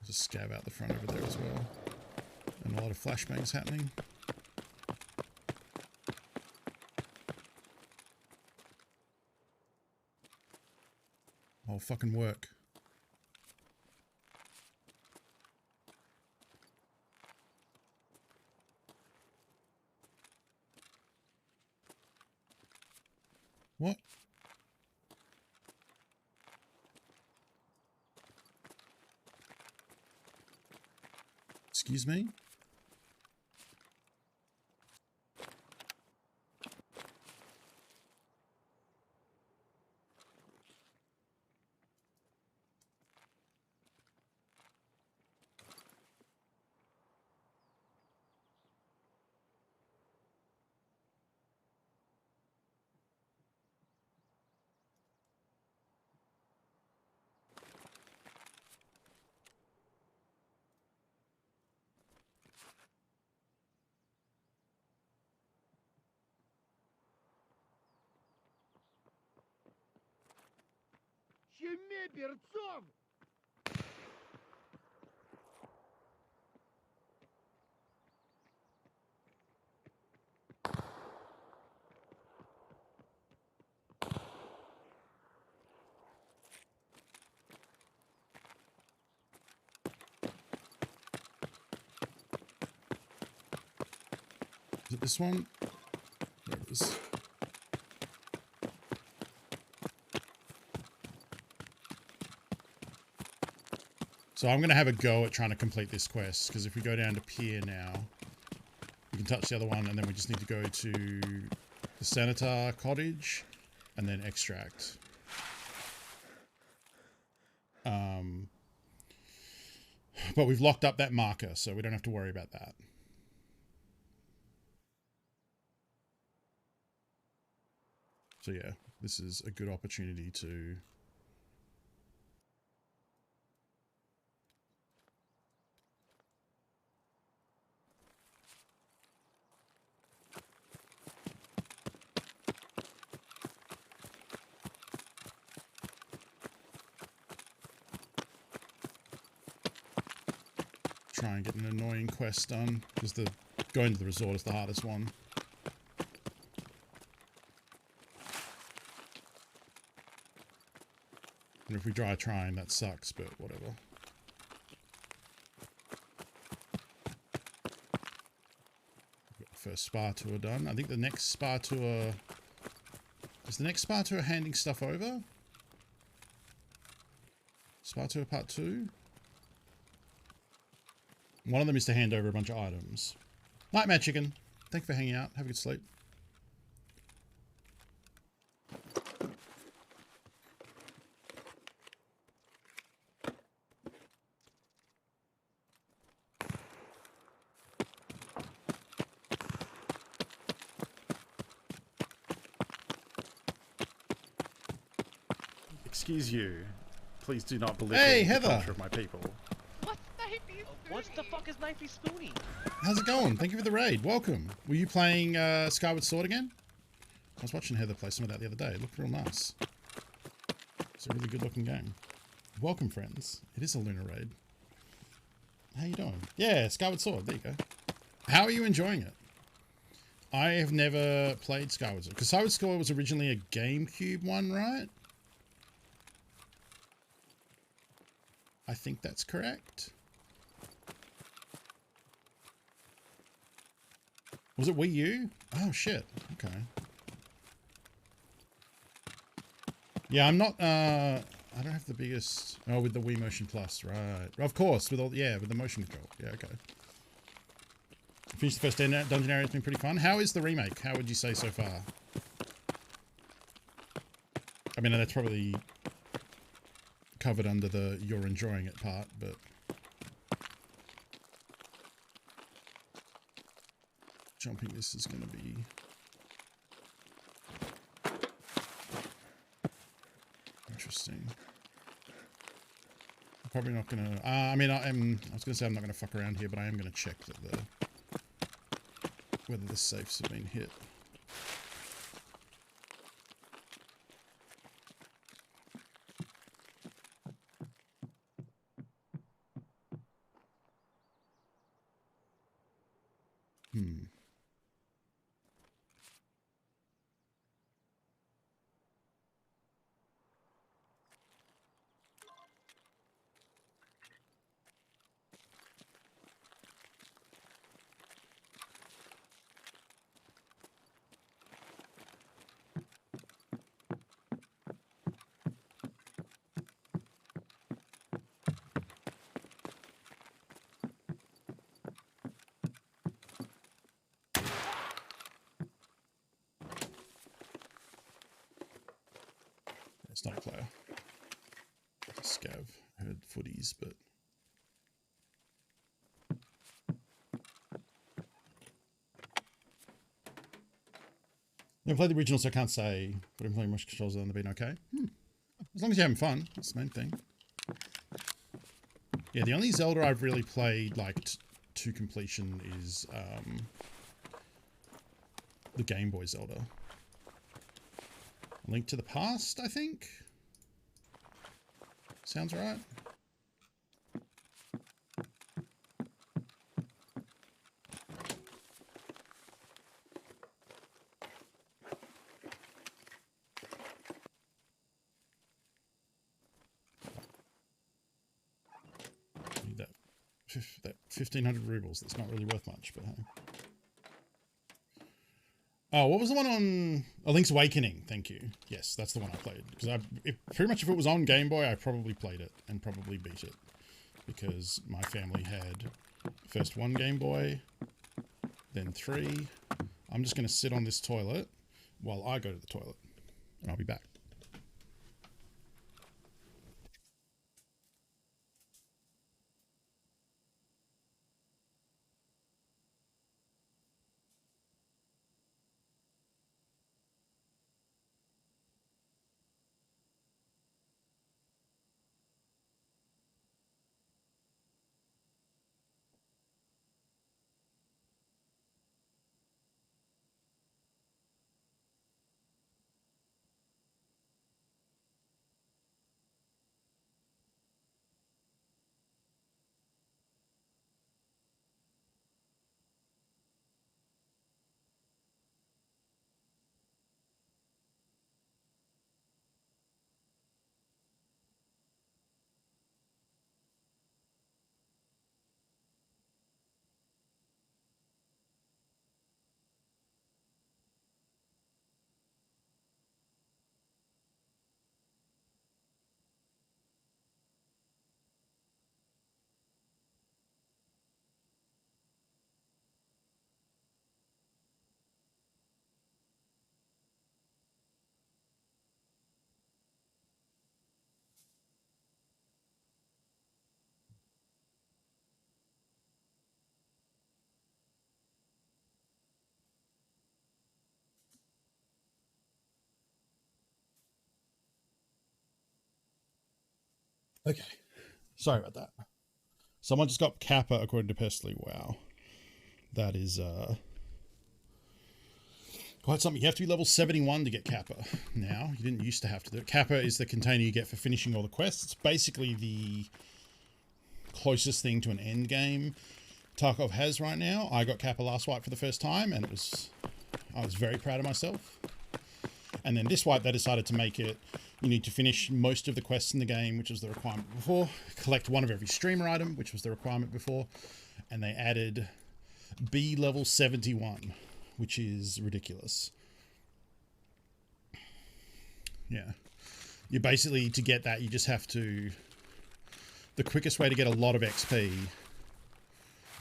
Just scab out the front over there as well. And a lot of flashbangs happening. Oh, fucking work. What? Excuse me? Щеми, перцов! Is it this one? There it is. So I'm going to have a go at trying to complete this quest, because if we go down to Pier now, we can touch the other one, and then we just need to go to the Senator Cottage, and then extract. But we've locked up that marker, so we don't have to worry about that. So yeah, this is a good opportunity to... try and get an annoying quest done, because the going to the resort is the hardest one. And if we try trying, that sucks, but whatever. Got the first spa tour done. I think the next spa tour... Is the next spa tour handing stuff over? Spa tour part 2? One of them is to hand over a bunch of items. Nightmare Chicken. Thank you for hanging out. Have a good sleep. Excuse you. Please do not belittle Hey, the Heather. culture of my people. What the fuck is Knifey Spoony? How's it going? Thank you for the raid. Welcome. Were you playing Skyward Sword again? I was watching Heather play some of that the other day. It looked real nice. It's a really good looking game. Welcome, friends. It is a lunar raid. How you doing? Yeah, Skyward Sword. There you go. How are you enjoying it? I have never played Skyward Sword. Because Skyward Sword was originally a GameCube one, right? I think that's correct. Was it Wii U? Oh, shit. Okay. Yeah, I'm not, I don't have the biggest... Oh, with the Wii Motion Plus, right. Of course, with all, yeah, with the motion control. Yeah, okay. Finished the first dungeon area, it's been pretty fun. How is the remake? How would you say so far? I mean, that's probably covered under the you're enjoying it part, but... Jumping this is going to be... interesting. I'm probably not going to... I mean, I was going to say I'm not going to fuck around here, but I am going to check that whether the safes have been hit. It's not a player. It's a scav. I heard footies, but... I've played the original, so I can't say, but I'm playing motion controls and they've been okay. As long as you're having fun, that's the main thing. Yeah, the only Zelda I've really played, like, to completion is, the Game Boy Zelda. Link to the Past, I think? Sounds right. Need that 1,500 rubles. That's not really worth much, but hey. Oh, what was the one on A Link's Awakening? Thank you. Yes, that's the one I played. Because pretty much if it was on Game Boy, I probably played it and probably beat it. Because my family had first 1 Game Boy, then 3. I'm just going to sit on this toilet while I go to the toilet. And I'll be back. Okay. Sorry about that. Someone just got Kappa according to Pestily. Wow. That is quite something. You have to be level 71 to get Kappa now. You didn't used to have to do it. Kappa is the container you get for finishing all the quests. It's basically the closest thing to an end game Tarkov has right now. I got Kappa last wipe for the first time, and I was very proud of myself. And then this wipe, they decided to make it, you need to finish most of the quests in the game, which was the requirement before. Collect 1 of every streamer item, which was the requirement before. And they added B level 71, which is ridiculous. Yeah. You basically, to get that, you just have to... The quickest way to get a lot of XP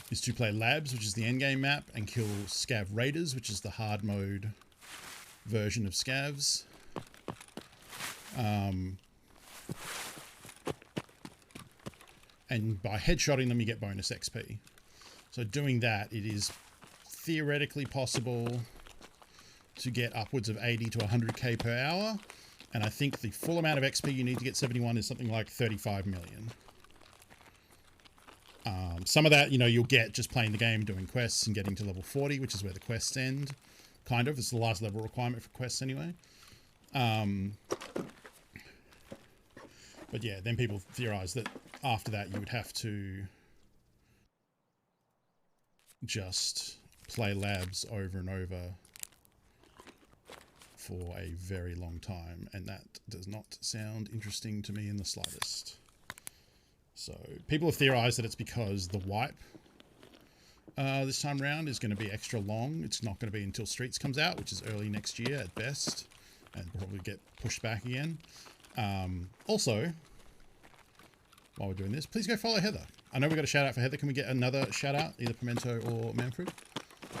is to play Labs, which is the endgame map, and kill Scav Raiders, which is the hard mode version of Scavs. And by headshotting them, you get bonus XP. So doing that, it is theoretically possible to get upwards of 80 to 100k per hour. And I think the full amount of XP you need to get 71 is something like 35 million. Some of that, you know, you'll get just playing the game, doing quests and getting to level 40, which is where the quests end. Kind of. It's the last level requirement for quests anyway. But yeah, then people theorize that after that you would have to just play Labs over and over for a very long time, and that does not sound interesting to me in the slightest. So people have theorized that it's because the wipe this time round is going to be extra long. It's not going to be until Streets comes out, which is early next year at best, and probably get pushed back again. Also, while we're doing this, please go follow Heather. I know we got a shout out for Heather. Can we get another shout out, either Pimento or Manfred?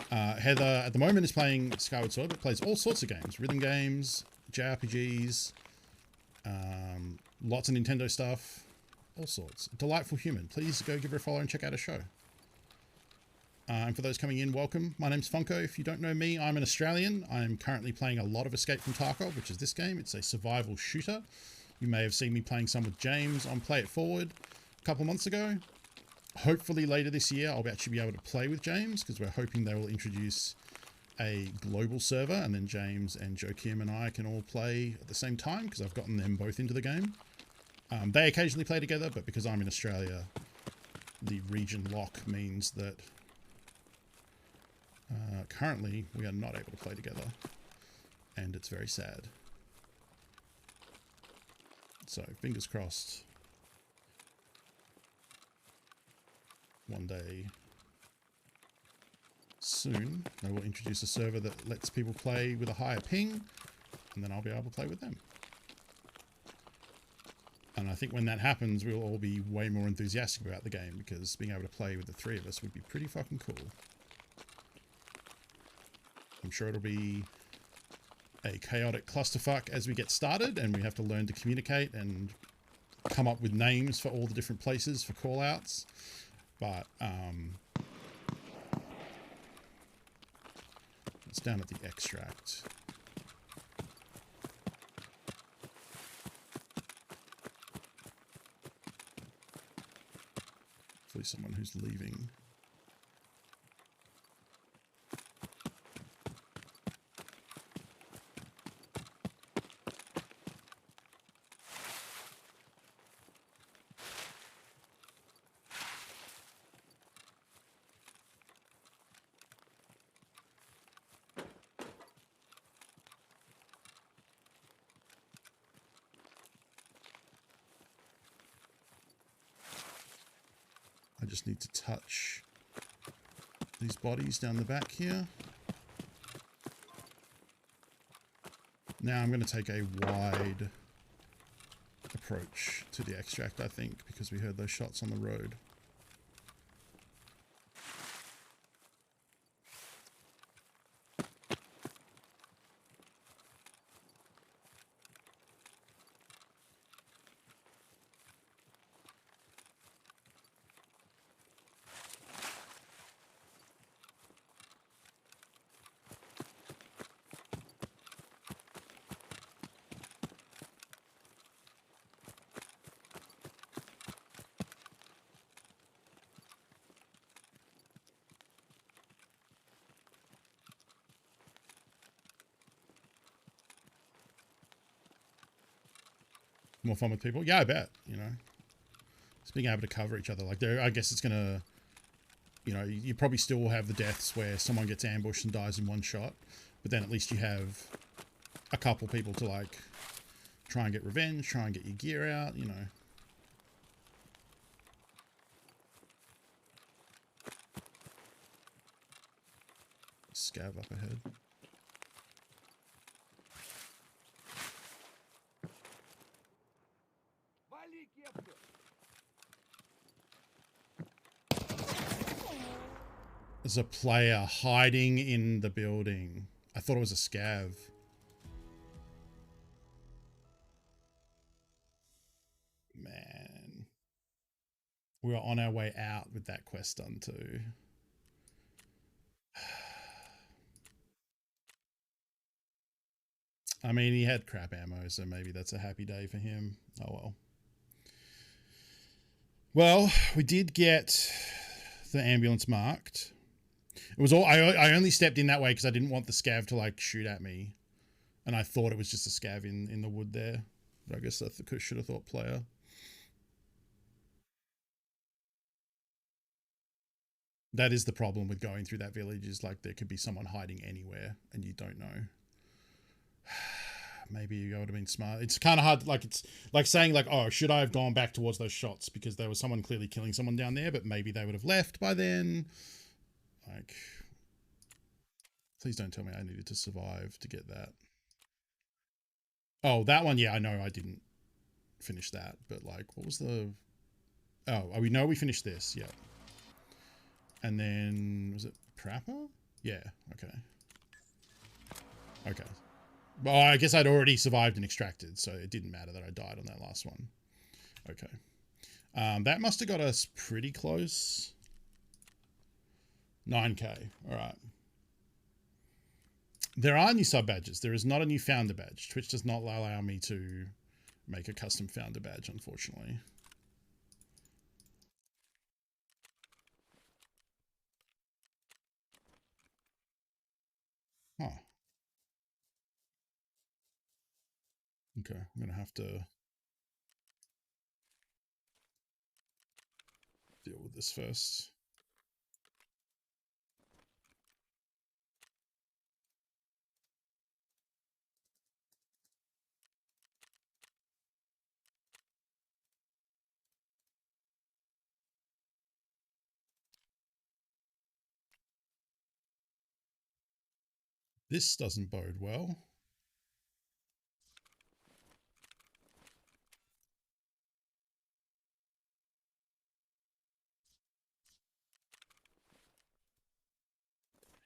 Heather at the moment is playing Skyward Sword, but plays all sorts of games, rhythm games, JRPGs, lots of Nintendo stuff, all sorts. Delightful human. Please go give her a follow and check out her show. And for those coming in, welcome. My name's Funko. If you don't know me, I'm an Australian. I'm currently playing a lot of Escape from Tarkov, which is this game. It's a survival shooter. You may have seen me playing some with James on Play It Forward a couple months ago. Hopefully later this year, I'll actually be able to play with James, because we're hoping they will introduce a global server, and then James and Joakim and I can all play at the same time, because I've gotten them both into the game. They occasionally play together, but because I'm in Australia, the region lock means that currently we are not able to play together, and it's very sad. So fingers crossed one day soon they will introduce a server that lets people play with a higher ping, and then I'll be able to play with them. And I think when that happens, we'll all be way more enthusiastic about the game, because being able to play with the three of us would be pretty fucking cool. I'm sure it'll be a chaotic clusterfuck as we get started, and we have to learn to communicate and come up with names for all the different places for callouts. But it's down at the extract. Hopefully someone who's leaving. I just need to touch these bodies down the back here. Now I'm going to take a wide approach to the extract, I think, because we heard those shots on the road. More fun with people. Yeah, I bet, you know. Just being able to cover each other. Like, there, I guess it's going to, you know, you probably still will have the deaths where someone gets ambushed and dies in one shot. But then at least you have a couple people to, like, try and get revenge, try and get your gear out, you know. Scav up ahead. There's a player hiding in the building. I thought it was a scav. Man. We were on our way out with that quest done too. I mean, he had crap ammo, so maybe that's a happy day for him. Oh well. Well, we did get the ambulance marked. It was all I only stepped in that way because I didn't want the scav to like shoot at me, and I thought it was just a scav in the wood there. But I guess I should have thought player. That is the problem with going through that village, is like there could be someone hiding anywhere and you don't know. Maybe you would have been smart. It's kind of hard, like it's like saying like, oh, should I have gone back towards those shots because there was someone clearly killing someone down there, but maybe they would have left by then. Like, please don't tell me I needed to survive to get that. Oh, that one, yeah, I know I didn't finish that, but like, what was the... Oh, we know we finished this, yeah. And then, was it Prapper? Yeah, okay. Okay. Well, I guess I'd already survived and extracted, so it didn't matter that I died on that last one. Okay. That must have got us pretty close. 9k, all right. There are new sub badges. There is not a new founder badge. Twitch does not allow me to make a custom founder badge, unfortunately. Huh. Okay, I'm gonna have to this first. This doesn't bode well.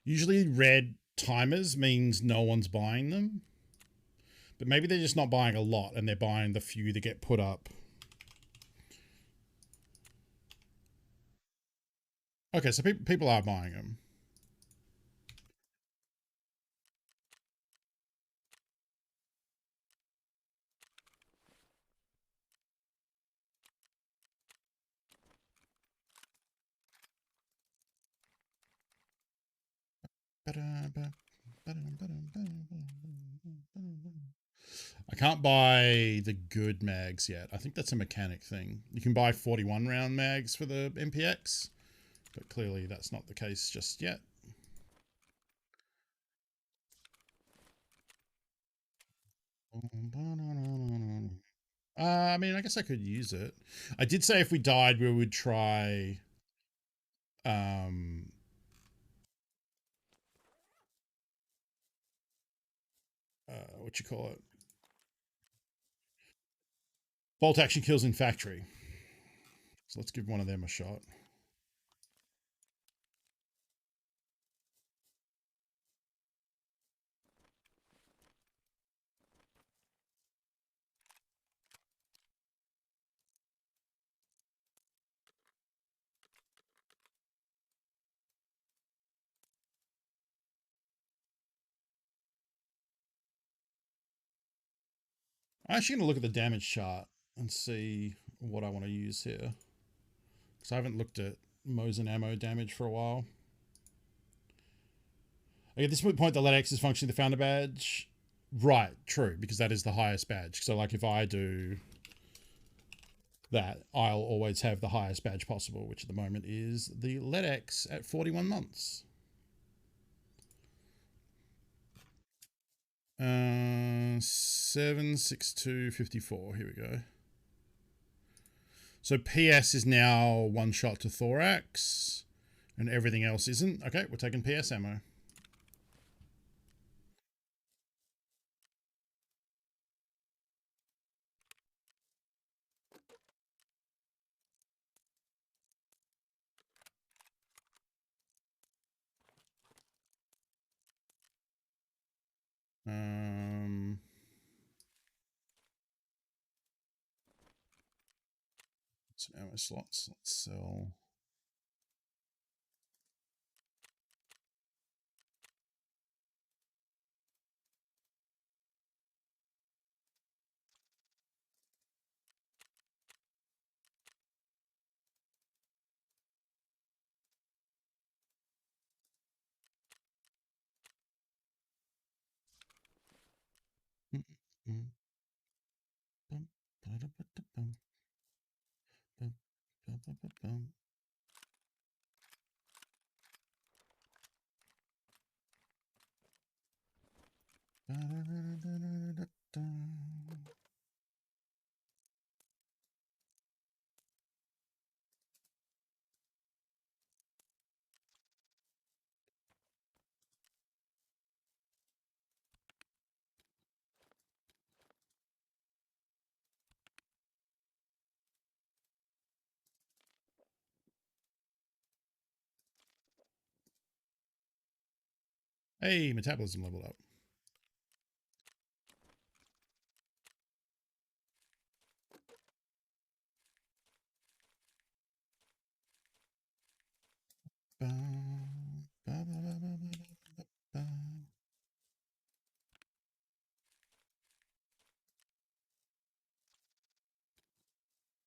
Usually red timers means no one's buying them. But maybe they're just not buying a lot and they're buying the few that get put up. Okay, so people are buying them. I can't buy the good mags yet. I think that's a mechanic thing. You can buy 41 round mags for the MPX, but clearly that's not the case just yet. I mean, I guess I could use it. I did say if we died, we would try what you call it? Bolt action kills in factory. So let's give one of them a shot. I'm actually going to look at the damage chart and see what I want to use here. Because I haven't looked at Mosin ammo damage for a while. Okay, at this point, the LEDX is functioning the founder badge. Right, true, because that is the highest badge. So like if I do that, I'll always have the highest badge possible, which at the moment is the LEDX at 41 months. 76254. Here we go. So PS is now one shot to thorax, and everything else isn't. Okay, we're taking PS ammo. Some ammo slots. Let's sell. Hey, metabolism leveled up.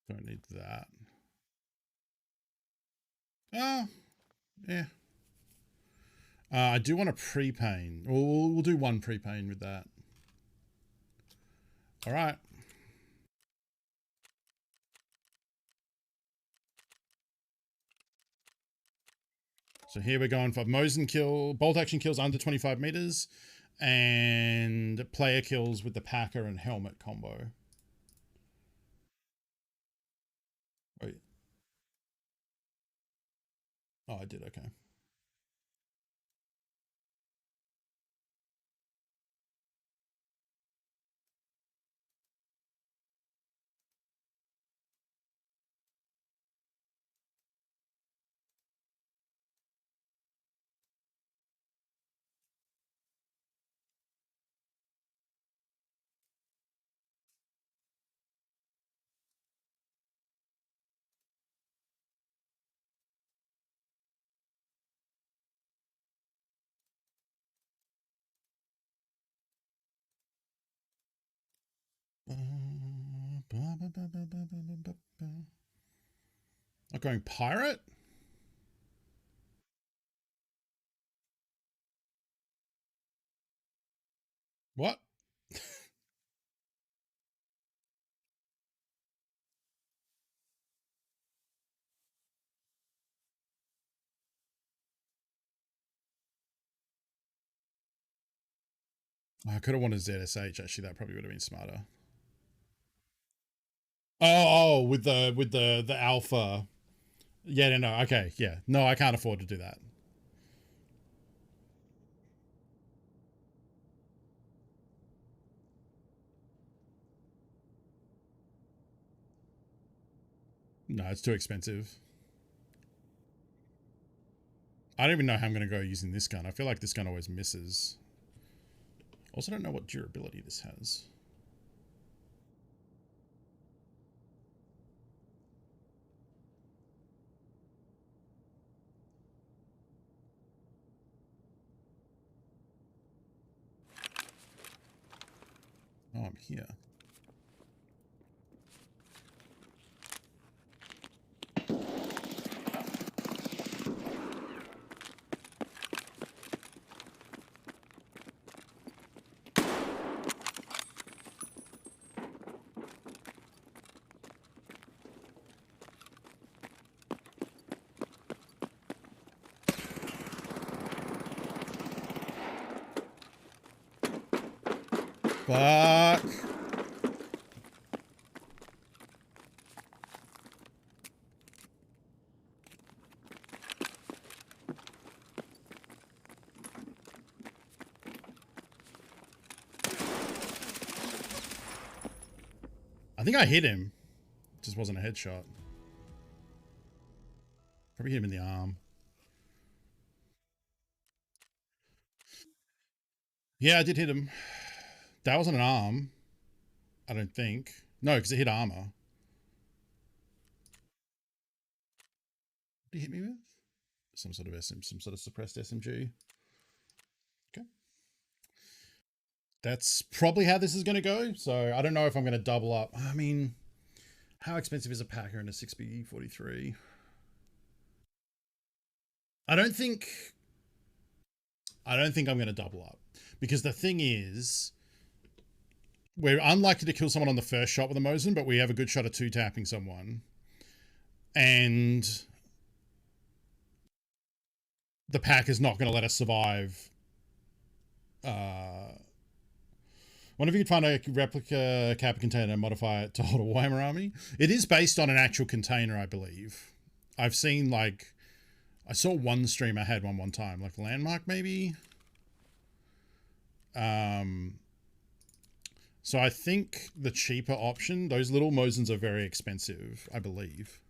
Don't need that. Oh, yeah. I do want a pre-pain. We'll do one pre-pain with that. All right. So here we're going for Mosin kill, bolt action kills under 25 meters, and player kills with the Packer and helmet combo. Wait. Oh, I did, okay. Not going pirate? What? I could have wanted ZSH, actually. That probably would have been smarter. Oh, with the alpha. Yeah, no, okay, yeah. No, I can't afford to do that. No, it's too expensive. I don't even know how I'm going to go using this gun. I feel like this gun always misses. Also, don't know what durability this has. Oh, I'm here. Fuck. I think I hit him. It just wasn't a headshot. Probably hit him in the arm. Yeah, I did hit him. That wasn't an arm. I don't think. No, because it hit armor. What did he hit me with? Some sort of some sort of suppressed SMG. Okay. That's probably how this is going to go. So I don't know if I'm going to double up. I mean, how expensive is a Packer and a 6B43? I don't think I'm going to double up, because the thing is, we're unlikely to kill someone on the first shot with a Mosin, but we have a good shot of two tapping someone. And the pack is not going to let us survive. Wonder if you could find a replica Kappa container and modify it to hold a Warhammer army. It is based on an actual container, I believe. I've seen, like, I saw one streamer had one time, like Landmark maybe. So I think the cheaper option, those little Mosins are very expensive, I believe.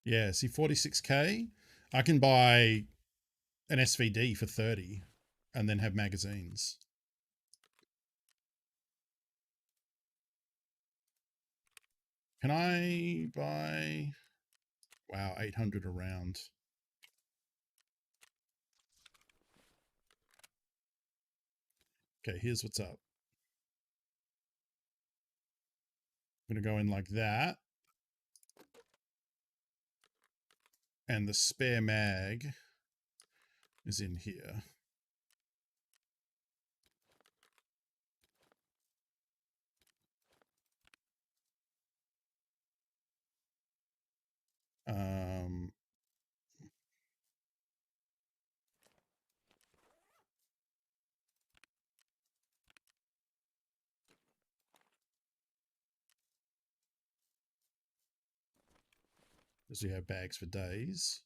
Yeah, see, 46k. I can buy an SVD for 30 and then have magazines. Can I buy... Wow, 800 a round. Okay, here's what's up. I'm going to go in like that. And the spare mag is in here. Because we have bags for days.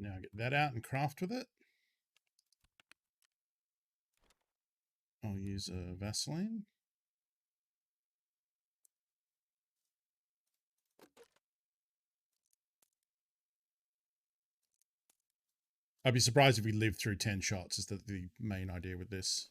Now get that out and craft with it. I'll use a Vaseline. I'd be surprised if we lived through 10 shots, is the main idea with this.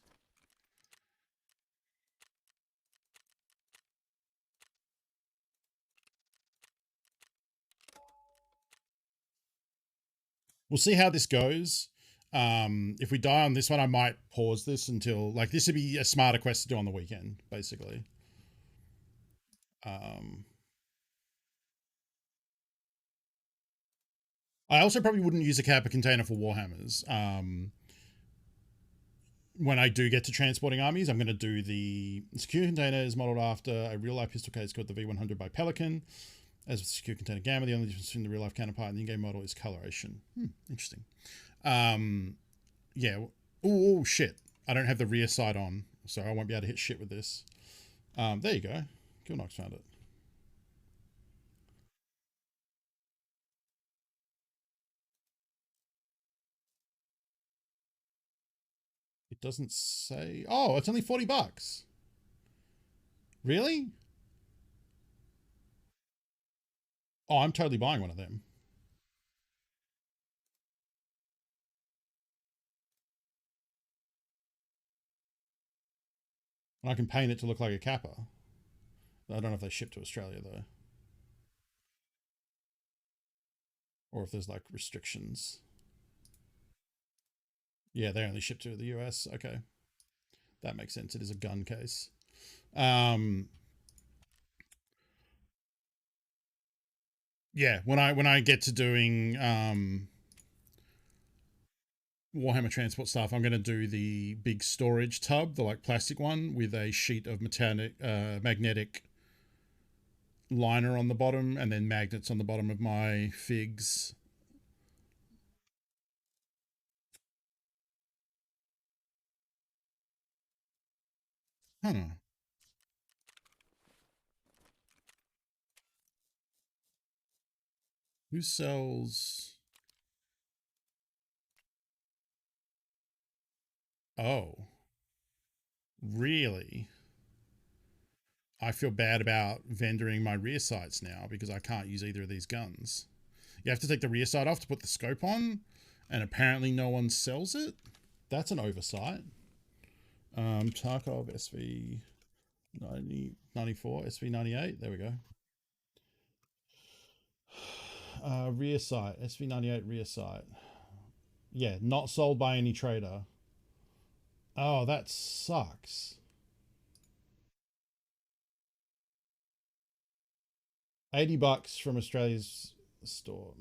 We'll see how this goes. If we die on this one, I might pause this until, like, this would be a smarter quest to do on the weekend, basically. I also probably wouldn't use a Kappa container for Warhammers. When I do get to transporting armies, I'm going to do the secure container is modeled after a real-life pistol case called the V100 by Pelican. As with secure container Gamma, the only difference between the real-life counterpart and the in-game model is coloration. Interesting. Yeah. Oh, shit. I don't have the rear sight on, so I won't be able to hit shit with this. There you go. Killnox found it. It doesn't say... Oh, it's only $40. Really? Oh, I'm totally buying one of them. And I can paint it to look like a Kappa. I don't know if they ship to Australia, though. Or if there's, like, restrictions. Yeah, they only ship to the US. Okay. That makes sense. It is a gun case. Yeah, when I get to doing Warhammer transport stuff, I'm going to do the big storage tub, the like plastic one with a sheet of magnetic liner on the bottom and then magnets on the bottom of my figs. Huh. Who sells... Oh. Really? I feel bad about vendoring my rear sights now because I can't use either of these guns. You have to take the rear sight off to put the scope on, and apparently no one sells it. That's an oversight. Tarkov SV 94, SV 98. There we go. Rear sight, SV 98 rear sight. Yeah, not sold by any trader. Oh, that sucks. $80 from Australia's store.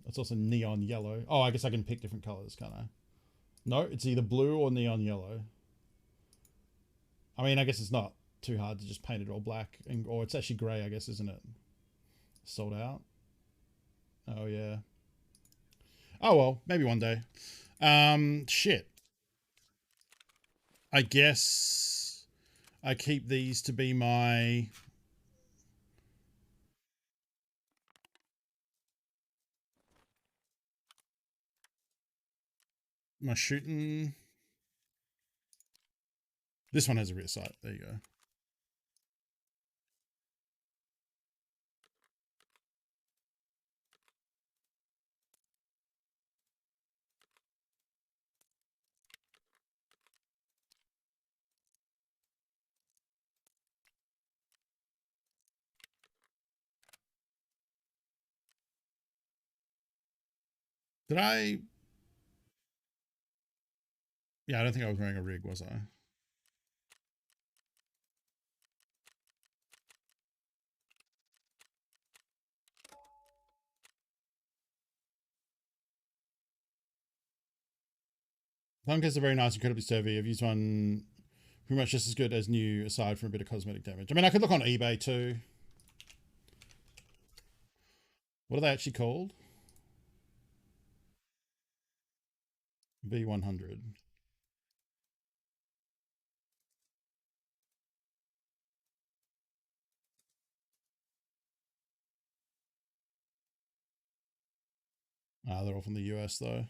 It's also neon yellow. Oh, I guess I can pick different colors, can't I? No, it's either blue or neon yellow. I mean, I guess it's not too hard to just paint it all black, or it's actually grey, I guess, isn't it? Sold out. Oh yeah. Oh well, maybe one day. Shit. I guess I keep these to be my shooting. This one has a rear sight. There you go. Did I? Yeah, I don't think I was wearing a rig, was I? Phone cases are very nice, incredibly sturdy. I've used one pretty much just as good as new, aside from a bit of cosmetic damage. I mean, I could look on eBay too. What are they actually called? V100. Ah, they're all from the US though.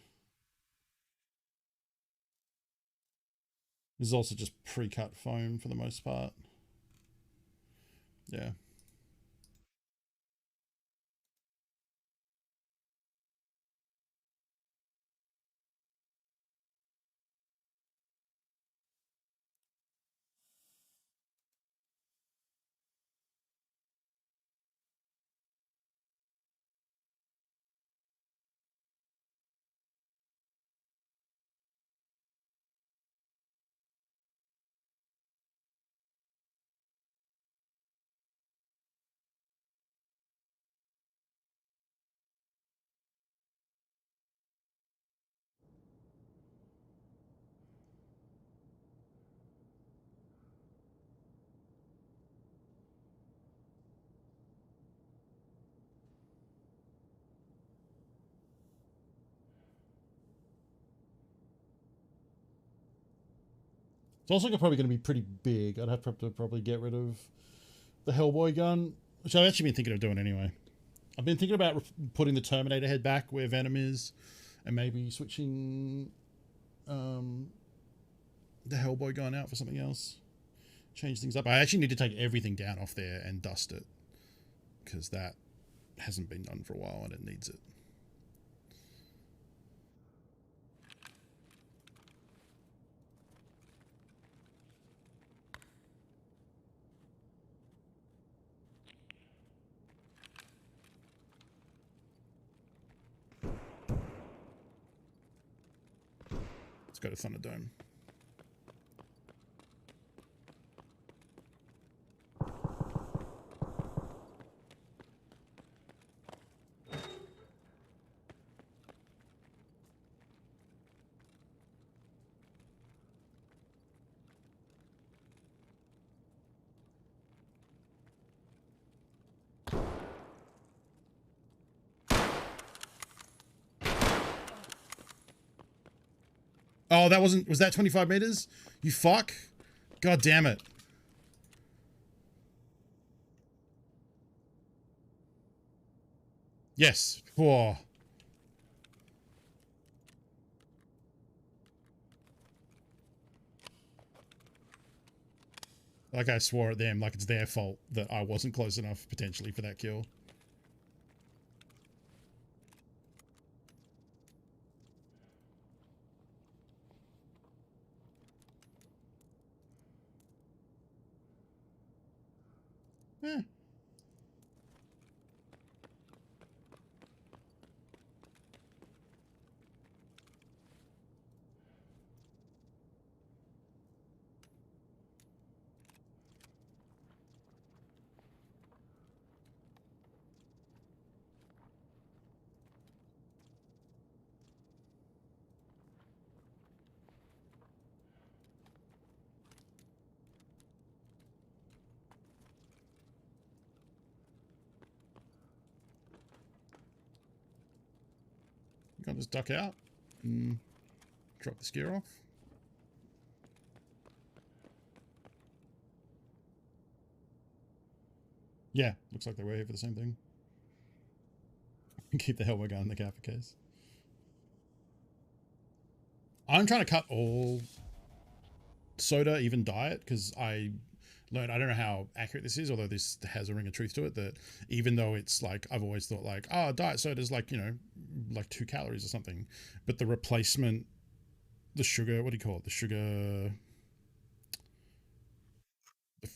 This is also just pre-cut foam for the most part. Yeah. It's also probably going to be pretty big. I'd have to probably get rid of the Hellboy gun, which I've actually been thinking of doing anyway. I've been thinking about putting the Terminator head back where Venom is, and maybe switching the Hellboy gun out for something else. Change things up. I actually need to take everything down off there and dust it, because that hasn't been done for a while and it needs it. Let's go to Thunderdome. Oh, that wasn't... Was that 25 meters? You fuck? God damn it. Yes. Whoa. Like I swore at them, like it's their fault that I wasn't close enough, potentially, for that kill. Eh. You can just duck out and drop this gear off. Yeah, looks like they were here for the same thing. Keep the Hellboy gun in the Kappa case. I'm trying to cut all soda, even diet, because I learned, I don't know how accurate this is, although this has a ring of truth to it, that even though it's like, I've always thought like, oh, diet soda is like, you know, like 2 calories or something, but the replacement, the sugar, what do you call it? The sugar,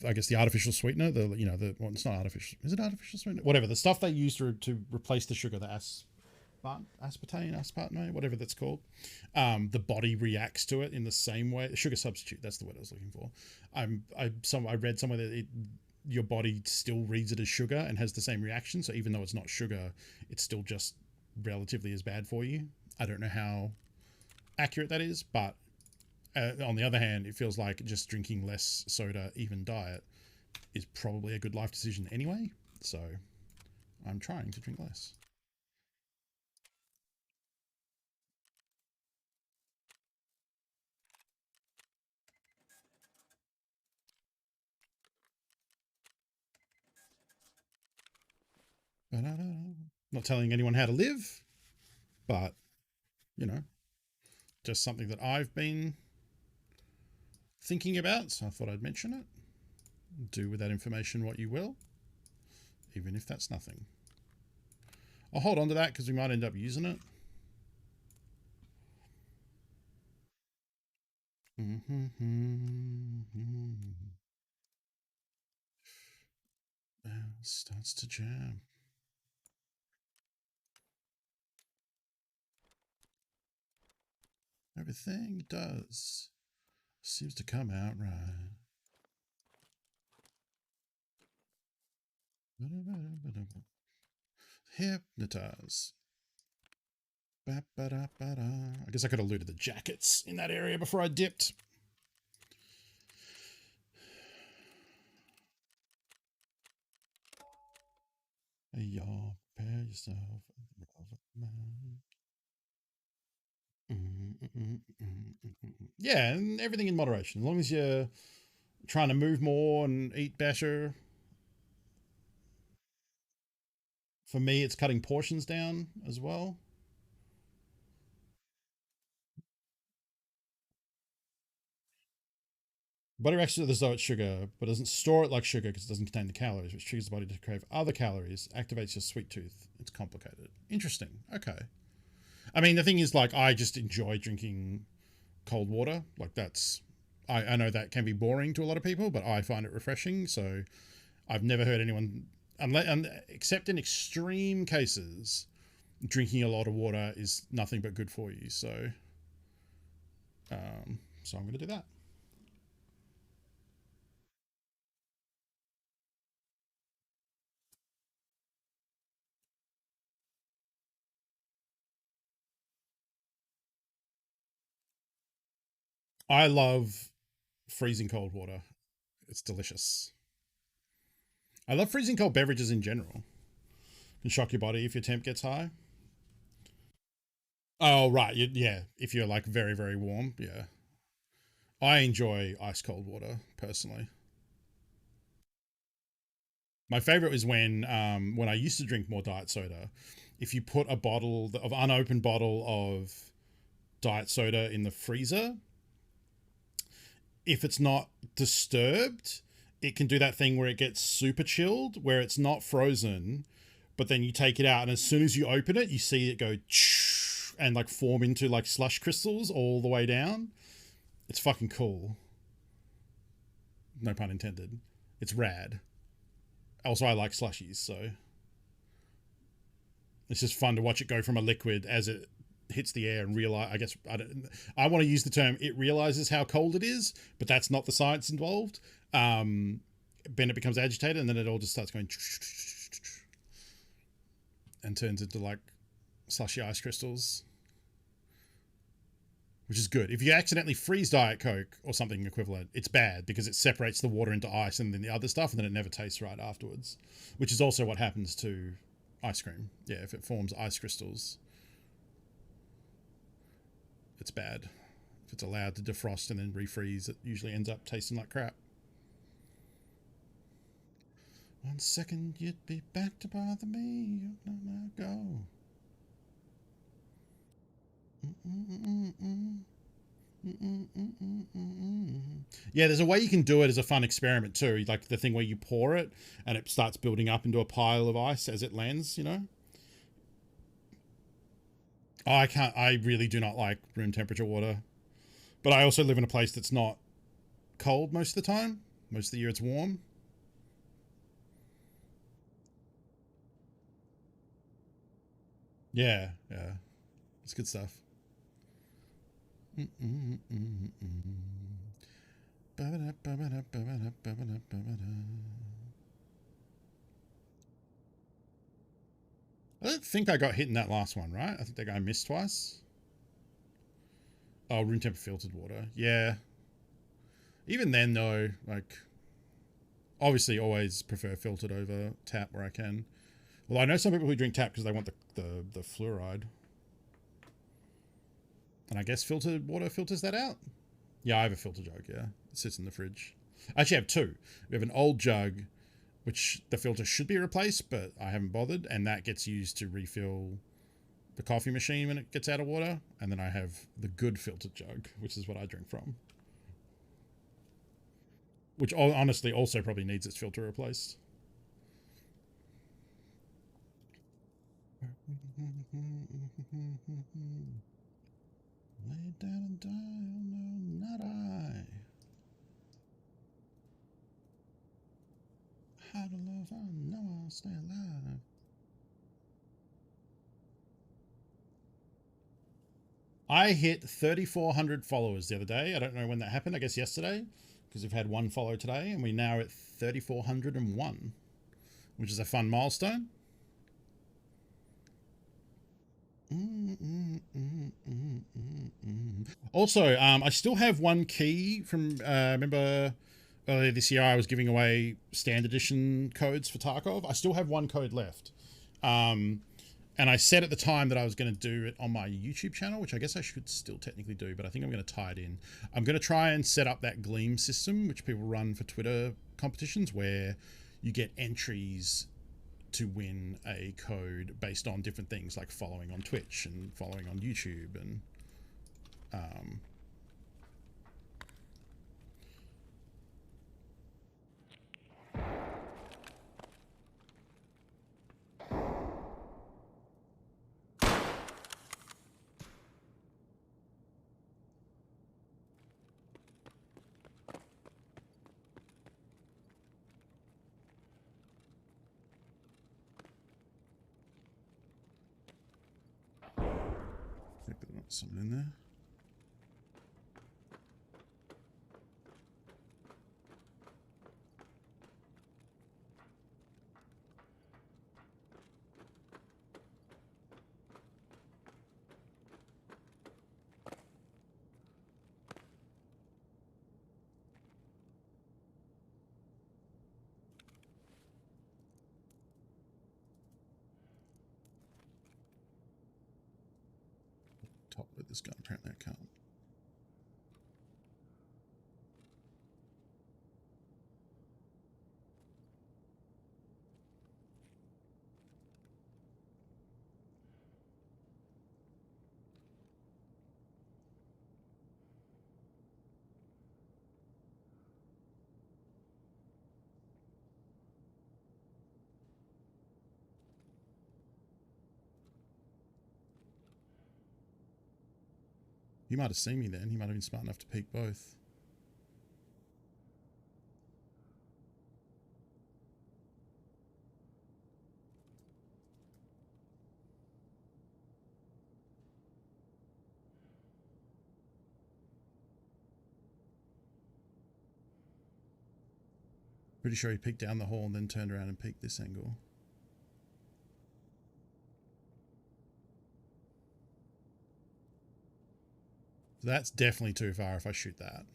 I guess the artificial sweetener, the, you know, the, well, it's not artificial, is it artificial sweetener? Whatever, the stuff they use to replace the sugar, the aspartame, whatever that's called. The body reacts to it in the same way. Sugar substitute, that's the word I was looking for. I read somewhere that your body still reads it as sugar and has the same reaction. So even though it's not sugar, it's still just relatively as bad for you. I don't know how accurate that is, but On the other hand, it feels like just drinking less soda, even diet, is probably a good life decision anyway. So I'm trying to drink less. Not telling anyone how to live, but, you know, just something that I've been thinking about, so I thought I'd mention it. Do with that information what you will, even if that's nothing. I'll hold on to that because we might end up using it. Starts to jam. Everything it does seems to come out right. Hypnotize. I guess I could have looted the jackets in that area before I dipped. Hey, y'all, prepare yourself. Yeah, and everything in moderation. As long as you're trying to move more and eat better. For me, it's cutting portions down as well. Body reacts to it as though it's sugar, but doesn't store it like sugar because it doesn't contain the calories, which triggers the body to crave other calories, activates your sweet tooth. It's complicated. Interesting. Okay. I mean, the thing is, like, I just enjoy drinking cold water. Like, that's... I know that can be boring to a lot of people, but I find it refreshing. So I've never heard anyone, except in extreme cases, drinking a lot of water is nothing but good for you. So, so I'm going to do that. I love freezing cold water. It's delicious. I love freezing cold beverages in general. It can shock your body if your temp gets high. Oh, right. Yeah. If you're like very, very warm. Yeah. I enjoy ice cold water personally. My favorite is when I used to drink more diet soda. If you put a bottle of unopened bottle of diet soda in the freezer, if it's not disturbed, it can do that thing where it gets super chilled, where it's not frozen, but then you take it out and as soon as you open it, you see it go and like form into like slush crystals all the way down. It's fucking cool. No pun intended. It's rad. Also, I like slushies, so it's just fun to watch it go from a liquid as it hits the air and realize. I guess I want to use the term it realizes how cold it is, but that's not the science involved. Then it becomes agitated, and then it all just starts going and turns into like slushy ice crystals, which is good. If you accidentally freeze Diet Coke or something equivalent, it's bad because it separates the water into ice and then the other stuff, and then it never tastes right afterwards, which is also what happens to ice cream. Yeah, if it forms ice crystals, it's bad. If it's allowed to defrost and then refreeze, it usually ends up tasting like crap. 1 second, you'd be back to bother me. Now go. Yeah, there's a way you can do it as a fun experiment too. Like the thing where you pour it and it starts building up into a pile of ice as it lands, you know? Oh, I really do not like room temperature water. But I also live in a place that's not cold most of the time. Most of the year it's warm. Yeah, yeah. It's good stuff. I don't think I got hit in that last one, right? I think that guy missed twice. Oh, room temp filtered water. Yeah. Even then, though, like, obviously always prefer filtered over tap where I can. Well, I know some people who drink tap because they want the fluoride. And I guess filtered water filters that out. Yeah, I have a filter jug, yeah. It sits in the fridge. I actually have two. We have an old jug, which the filter should be replaced, but I haven't bothered, and that gets used to refill the coffee machine when it gets out of water. And then I have the good filtered jug, which is what I drink from. Which honestly also probably needs its filter replaced. Lay down and die, oh no, not I. How to love, I know I'll stay alive. I hit 3,400 followers the other day. I don't know when that happened. I guess yesterday, because we've had one follow today, and we're now at 3,401, which is a fun milestone. Also, I still have one key from, remember earlier this year I was giving away standard edition codes for Tarkov. I still have one code left. And I said at the time that I was going to do it on my YouTube channel, which I guess I should still technically do, but I think I'm going to tie it in. I'm going to try and set up that Gleam system, which people run for Twitter competitions, where you get entries to win a code based on different things like following on Twitch and following on YouTube and I think there's something in there. Top with this gun, apparently I can't. He might have seen me then. He might have been smart enough to peek both. Pretty sure he peeked down the hall and then turned around and peeked this angle. So that's definitely too far if I shoot that.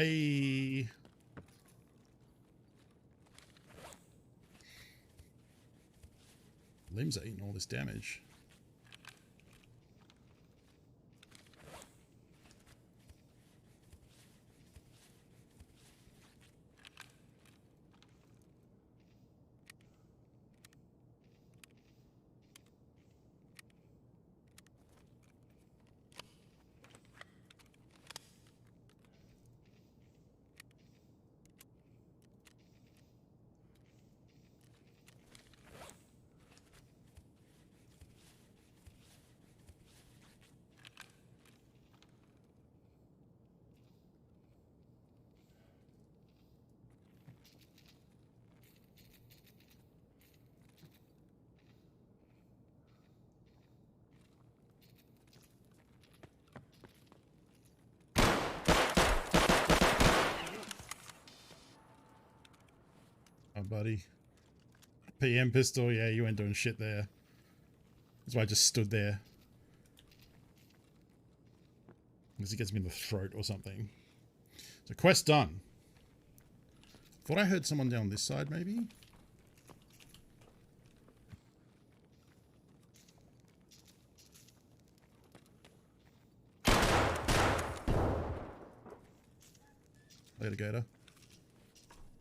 Hey. Limbs are eating all this damage. Oh, buddy. PM pistol, yeah, you ain't doing shit there. That's why I just stood there. Because he gets me in the throat or something. So quest done. Thought I heard someone down this side, maybe? Later, Gator.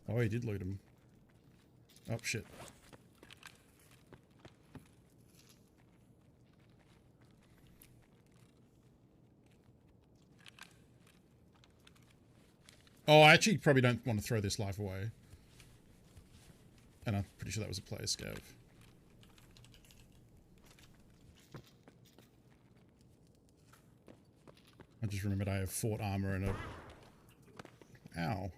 Oh, he did loot him. Oh, shit. Oh, I actually probably don't want to throw this life away. And I'm pretty sure that was a player scav. I just remembered I have fort armor and a... Ow.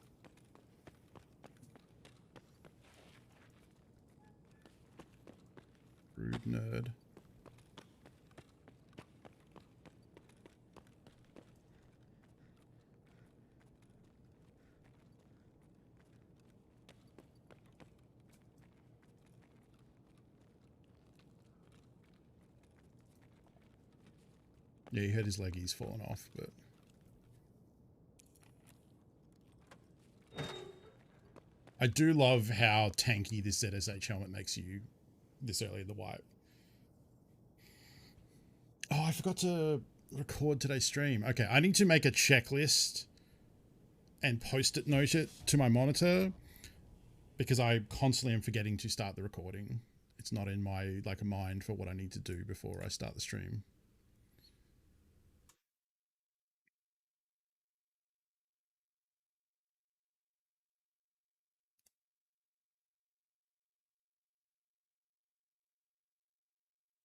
Rude nerd. Yeah, he hurt his leg, he's fallen off, but... I do love how tanky this ZSH helmet makes you this early in the wipe. Oh, I forgot to record today's stream. Okay, I need to make a checklist and post-it note it to my monitor because I constantly am forgetting to start the recording. It's not in my mind for what I need to do before I start the stream.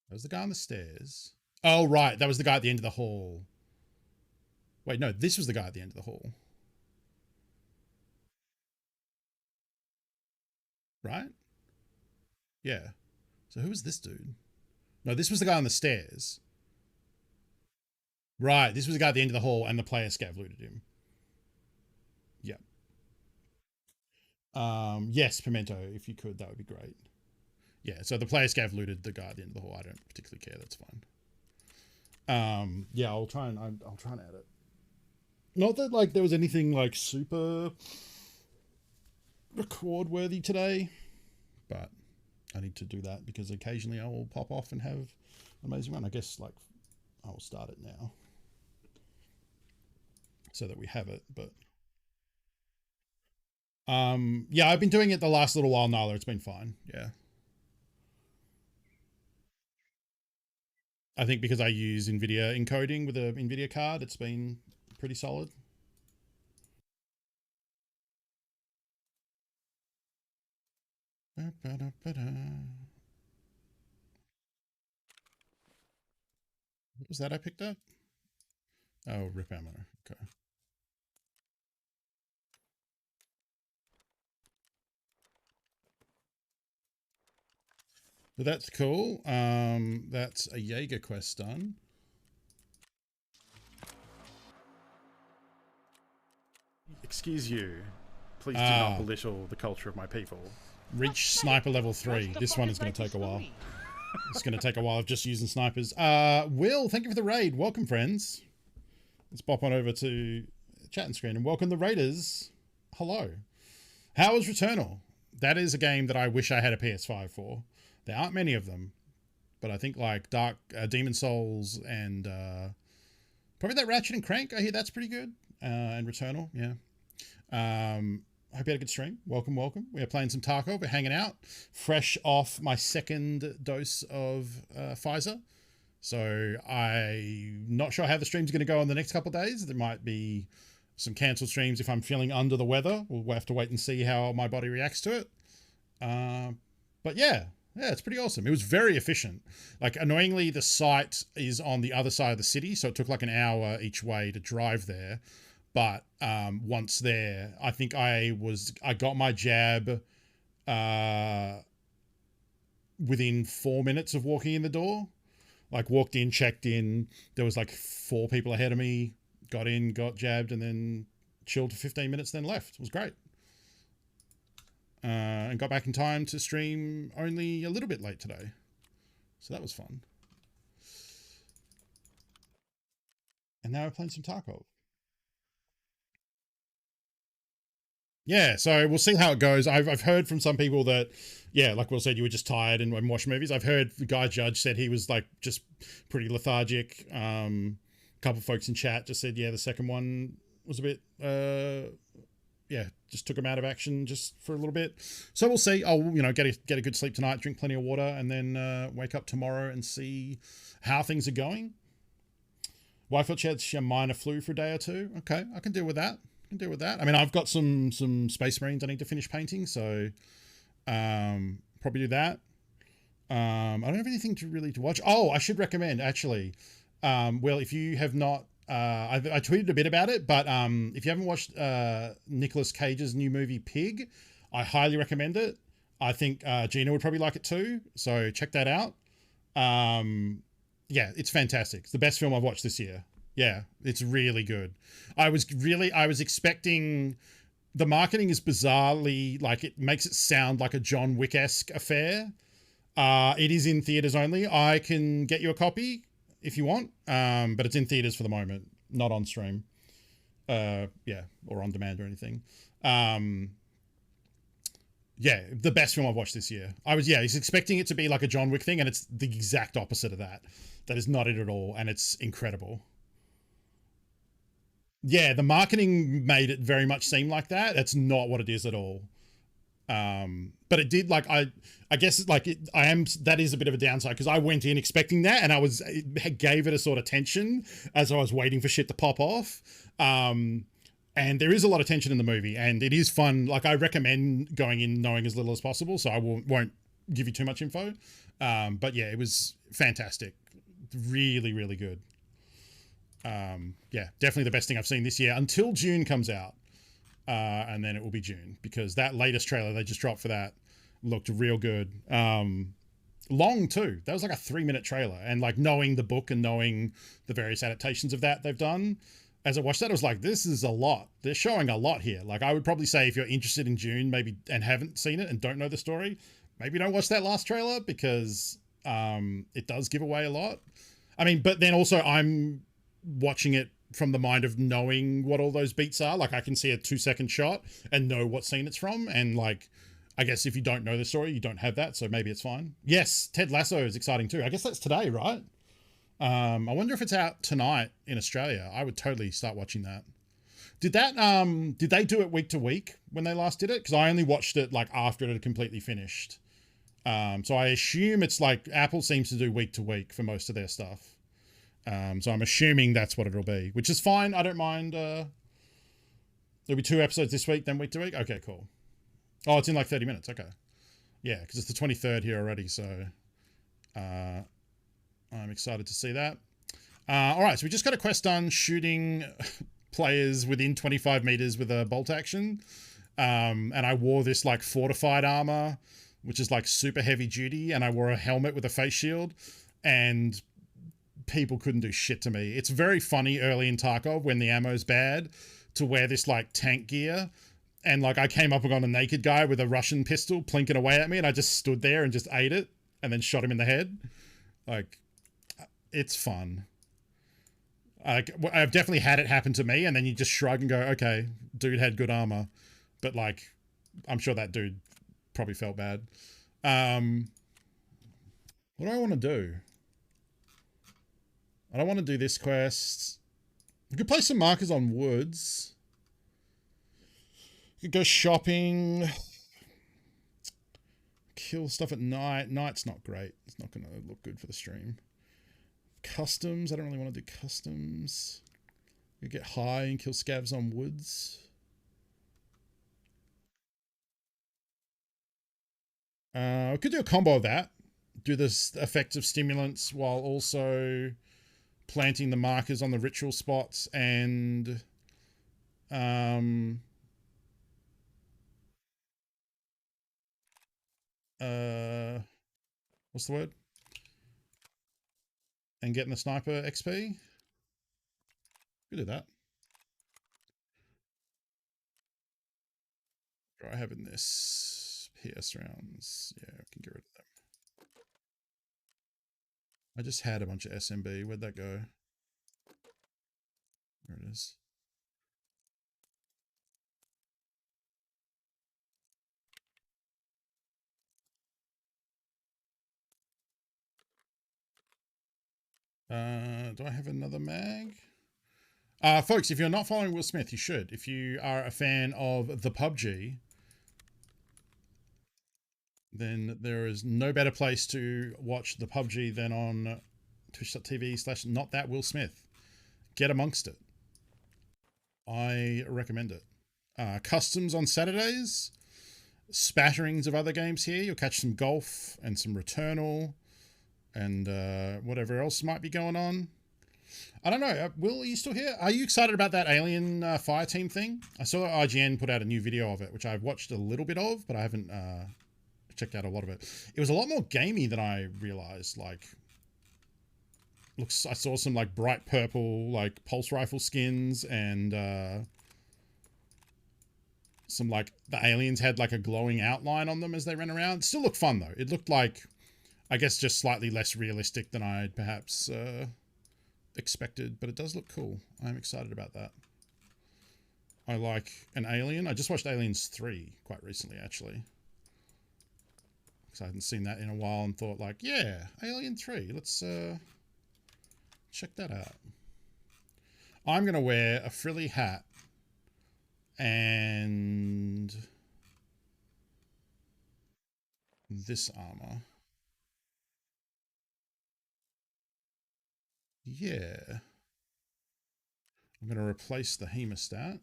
That was the guy on the stairs. Oh, right. That was the guy at the end of the hall. Wait, no, this was the guy at the end of the hall. Right? Yeah. So who was this dude? No, this was the guy on the stairs. Right. This was the guy at the end of the hall and the player scav looted him. Yep. Yes, Pimento, if you could, that would be great. Yeah, so the player scav looted the guy at the end of the hall. I don't particularly care. That's fine. Yeah, I'll try and add it. Not that there was anything super record worthy today, but I need to do that because occasionally I will pop off and have an amazing one. I guess I will start it now so that we have it. But yeah, I've been doing it the last little while, Nala. It's been fine. Yeah. I think because I use NVIDIA encoding with an NVIDIA card, it's been pretty solid. What was that I picked up? Oh, rip ammo. Okay. So that's cool. That's a Jaeger quest done. Excuse you. Please do not belittle the culture of my people. Reach sniper level 3. This one is going to take a while. It's going to take a while of just using snipers. Will, thank you for the raid. Welcome, friends. Let's pop on over to chatting screen. And welcome the Raiders. Hello. How was Returnal? That is a game that I wish I had a PS5 for. There aren't many of them, but I think like Demon Souls and probably that Ratchet and Crank. I hear that's pretty good. And Returnal, yeah. Hope you had a good stream. Welcome. We are playing some Tarkov. We're hanging out, fresh off my second dose of Pfizer. So I'm not sure how the stream's going to go in the next couple of days. There might be some cancelled streams if I'm feeling under the weather. We'll have to wait and see how my body reacts to it. But yeah, it's pretty awesome. It was very efficient. Like, annoyingly, the site is on the other side of the city, so it took like an hour each way to drive there. But once there, I think I got my jab within 4 minutes of walking in the door. Like, walked in, checked in. There was like 4 people ahead of me. Got in, got jabbed, and then chilled for 15 minutes, then left. It was great. And got back in time to stream only a little bit late today. So that was fun. And now we're playing some Tarkov. Yeah, so we'll see how it goes. I've heard from some people that, yeah, like Will said, you were just tired and watched movies. I've heard the guy Judge said he was like just pretty lethargic. A couple of folks in chat just said, yeah, the second one was a bit, just took him out of action just for a little bit. So we'll see. I'll, get a good sleep tonight, drink plenty of water, and then wake up tomorrow and see how things are going. Wife thought she had a minor flu for a day or two. Okay, I can deal with that. I mean, I've got some Space Marines I need to finish painting, so probably do that. I don't have anything to watch. Oh, I should recommend, actually. Well, if you have not, I tweeted a bit about it, but if you haven't watched Nicolas Cage's new movie Pig, I highly recommend it. I think Gina would probably like it too, so check that out. Yeah, it's fantastic. It's the best film I've watched this year. Yeah, it's really good. I was expecting, the marketing is bizarrely, like, it makes it sound like a John Wick-esque affair. It is in theaters only. I can get you a copy if you want, but it's in theaters for the moment, not on stream. Or on demand or anything. The best film I've watched this year. I was expecting it to be like a John Wick thing, and it's the exact opposite of that. That is not it at all, and it's incredible. Yeah, the marketing made it very much seem like that. That's not what it is at all. But it did, like, I guess that is a bit of a downside, because I went in expecting that, and it gave it a sort of tension as I was waiting for shit to pop off. And there is a lot of tension in the movie, and it is fun. Like, I recommend going in knowing as little as possible, so I won't give you too much info. But yeah, it was fantastic. Really, really good. Definitely the best thing I've seen this year until June comes out. And then it will be June, because that latest trailer they just dropped for that looked real good. Long too. That was like a 3-minute trailer, and like knowing the book and knowing the various adaptations of that they've done, as I watched that, I was like, this is a lot. They're showing a lot here. Like, I would probably say if you're interested in June, maybe, and haven't seen it and don't know the story, maybe don't watch that last trailer, because it does give away a lot. I mean, but then also I'm watching it from the mind of knowing what all those beats are. Like, I can see a 2-second shot and know what scene it's from. And like, I guess if you don't know the story, you don't have that. So maybe it's fine. Yes. Ted Lasso is exciting too. I guess that's today, right? I wonder if it's out tonight in Australia. I would totally start watching that. Did they do it week to week when they last did it? Cause I only watched it like after it had completely finished. So I assume it's like Apple seems to do week to week for most of their stuff. So I'm assuming that's what it'll be, which is fine. I don't mind. There'll be 2 episodes this week, then week to week. Okay, cool. Oh, it's in like 30 minutes. Okay. Yeah, because it's the 23rd here already. So I'm excited to see that. All right, so we just got a quest done shooting players within 25 meters with a bolt action. And I wore this like fortified armor, which is like super heavy duty. And I wore a helmet with a face shield. And people couldn't do shit to me. It's very funny early in Tarkov when the ammo's bad to wear this like tank gear, and like I came up on a naked guy with a Russian pistol plinking away at me, and I just stood there and just ate it and then shot him in the head. Like, it's fun. I've definitely had it happen to me, and then you just shrug and go, okay, dude had good armor. But, like, I'm sure that dude probably felt bad. What do I want to do? I don't want to do this quest. We could play some markers on woods. We could go shopping. Kill stuff at night. Night's not great. It's not going to look good for the stream. Customs. I don't really want to do customs. We get high and kill scavs on woods. We could do a combo of that. Do this effects of stimulants while also planting the markers on the ritual spots and what's the word? And getting the sniper XP. We do that. What do I have in this? PS rounds. Yeah, I can get rid of them. I just had a bunch of SMB. Where'd that go? There it is. Do I have another mag? Folks, if you're not following Will Smith, you should. If you are a fan of the PUBG, then there is no better place to watch the PUBG than on twitch.tv/notthatwillsmith. Get amongst it. I recommend it. Customs on Saturdays. Spatterings of other games here. You'll catch some golf and some Returnal and whatever else might be going on. I don't know. Will, are you still here? Are you excited about that Alien Fireteam thing? I saw IGN put out a new video of it, which I've watched a little bit of, but I haven't checked out a lot of it. It was a lot more gamey than I realized. Like, I saw some like bright purple like pulse rifle skins and some like the aliens had like a glowing outline on them as they ran around. It still looked fun though. It looked like, I guess, just slightly less realistic than I'd perhaps expected, but it does look cool. I'm excited about that. I like an Alien. I just watched Aliens 3 quite recently, actually. Because I hadn't seen that in a while and thought like, yeah, Alien 3. Let's check that out. I'm going to wear a frilly hat and this armor. Yeah. I'm going to replace the hemostat.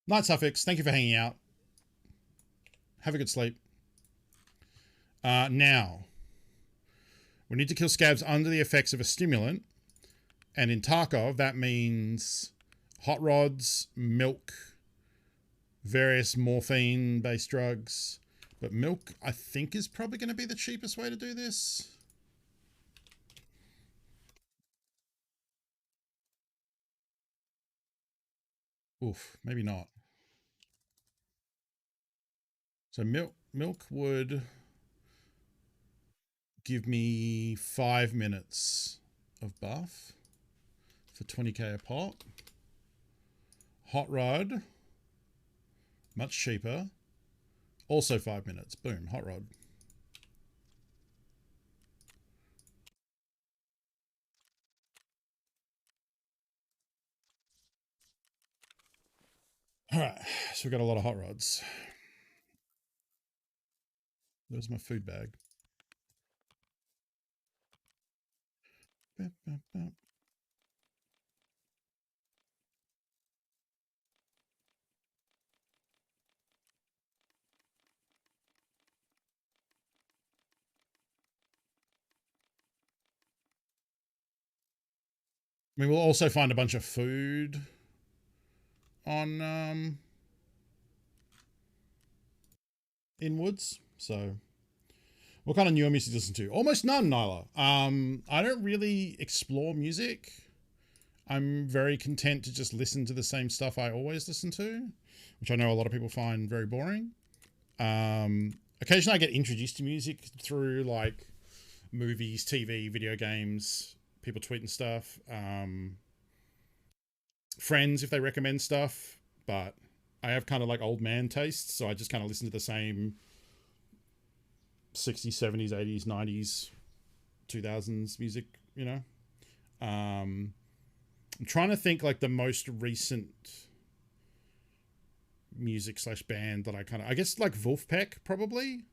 Night Suffix, thank you for hanging out. Have a good sleep. Now, we need to kill scavs under the effects of a stimulant. And in Tarkov, that means hot rods, milk, various morphine-based drugs. But milk, I think, is probably going to be the cheapest way to do this. Oof, maybe not. So milk would give me 5 minutes of buff for 20k a pop. Hot rod, much cheaper. Also 5 minutes. Boom, hot rod. All right, so we got a lot of hot rods. Where's my food bag? I mean, we'll also find a bunch of food on in woods. So what kind of newer music do you listen to? Almost none, Nyla. I don't really explore music. I'm very content to just listen to the same stuff I always listen to, which I know a lot of people find very boring. Occasionally I get introduced to music through like movies, TV, video games, people tweeting stuff. Friends if they recommend stuff, but I have kind of like old man tastes, so I just kind of listen to the same 60s, 70s, 80s, 90s, 2000s music, you know. I'm trying to think like the most recent music / band that I guess like Wolfpack probably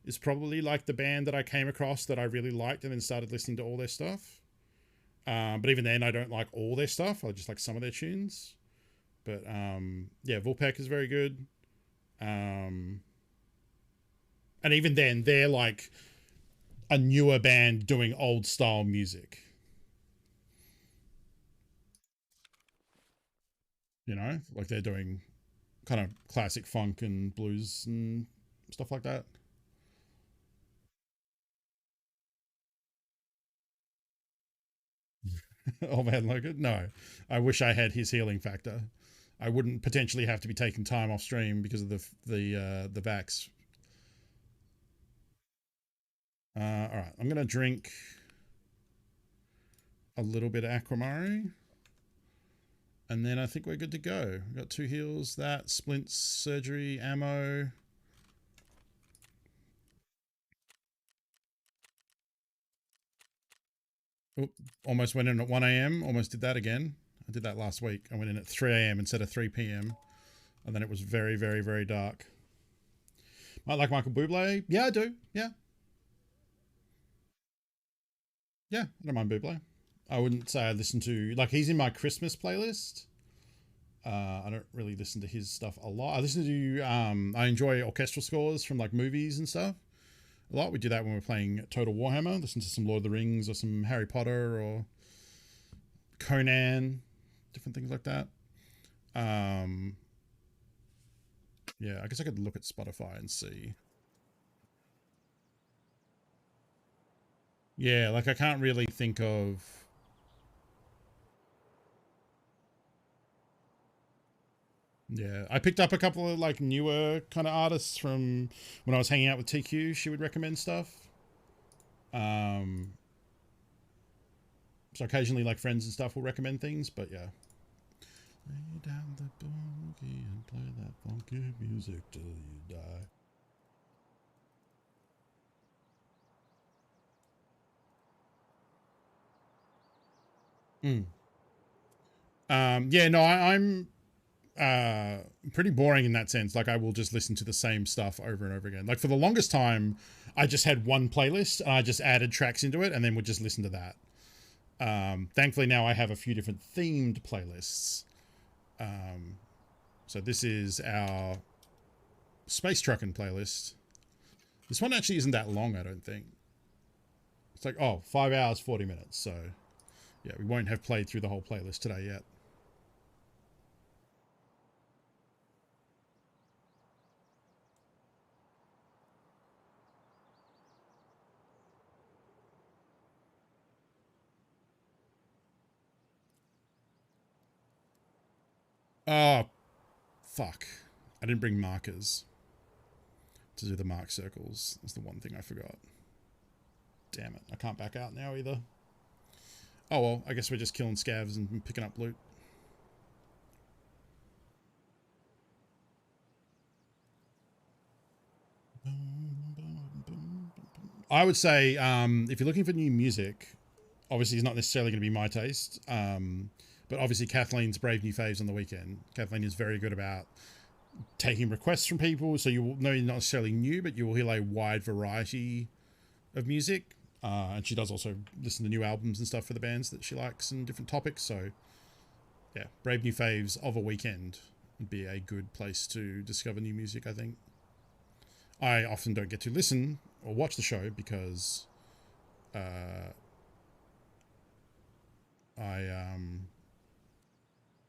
is probably like the band that I came across that I really liked and then started listening to all their stuff. But even then I don't like all their stuff. I just like some of their tunes. But yeah, Wolfpack is very good. And even then they're like a newer band doing old style music. You know, like they're doing kind of classic funk and blues and stuff like that. Oh man, Logan? No. I wish I had his healing factor. I wouldn't potentially have to be taking time off stream because of the vax. All right, I'm gonna drink a little bit of Aquamari, and then I think we're good to go. We've got 2 heals, that splints, surgery, ammo. Oop, almost went in at 1 a.m. Almost did that again. I did that last week. I went in at 3 a.m. instead of 3 p.m. And then it was very, very, very dark. Might like Michael Bublé. Yeah, I do. Yeah. Yeah, I don't mind Bublé. I wouldn't say I listen to... Like, he's in my Christmas playlist. I don't really listen to his stuff a lot. I listen to... I enjoy orchestral scores from, like, movies and stuff a lot. We do that when we're playing Total Warhammer. Listen to some Lord of the Rings or some Harry Potter or Conan. Different things like that. Yeah, I guess I could look at Spotify and see. Yeah, like I can't really think of... Yeah, I picked up a couple of like newer kind of artists from when I was hanging out with TQ. She would recommend stuff. So occasionally like friends and stuff will recommend things, but yeah. Lay down the boogie and play that funky music till you die. Yeah, no, I'm pretty boring in that sense. Like I will just listen to the same stuff over and over again. Like for the longest time, I just had one playlist and I just added tracks into it and then would just listen to that. Thankfully now I have a few different themed playlists. So this is our Space Truckin' playlist. This one actually isn't that long, I don't think. It's like, 5 hours, 40 minutes. So yeah, we won't have played through the whole playlist today yet. Oh, fuck. I didn't bring markers to do the mark circles. That's the one thing I forgot. Damn it. I can't back out now either. Oh well, I guess we're just killing scavs and picking up loot. I would say if you're looking for new music, obviously it's not necessarily going to be my taste, but obviously Kathleen's Brave New Faves on the weekend. Kathleen is very good about taking requests from people, so you will know you're not necessarily new, but you will hear a wide variety of music. And she does also listen to new albums and stuff for the bands that she likes and different topics. So yeah, Brave New Faves of a weekend would be a good place to discover new music, I think. I often don't get to listen or watch the show because I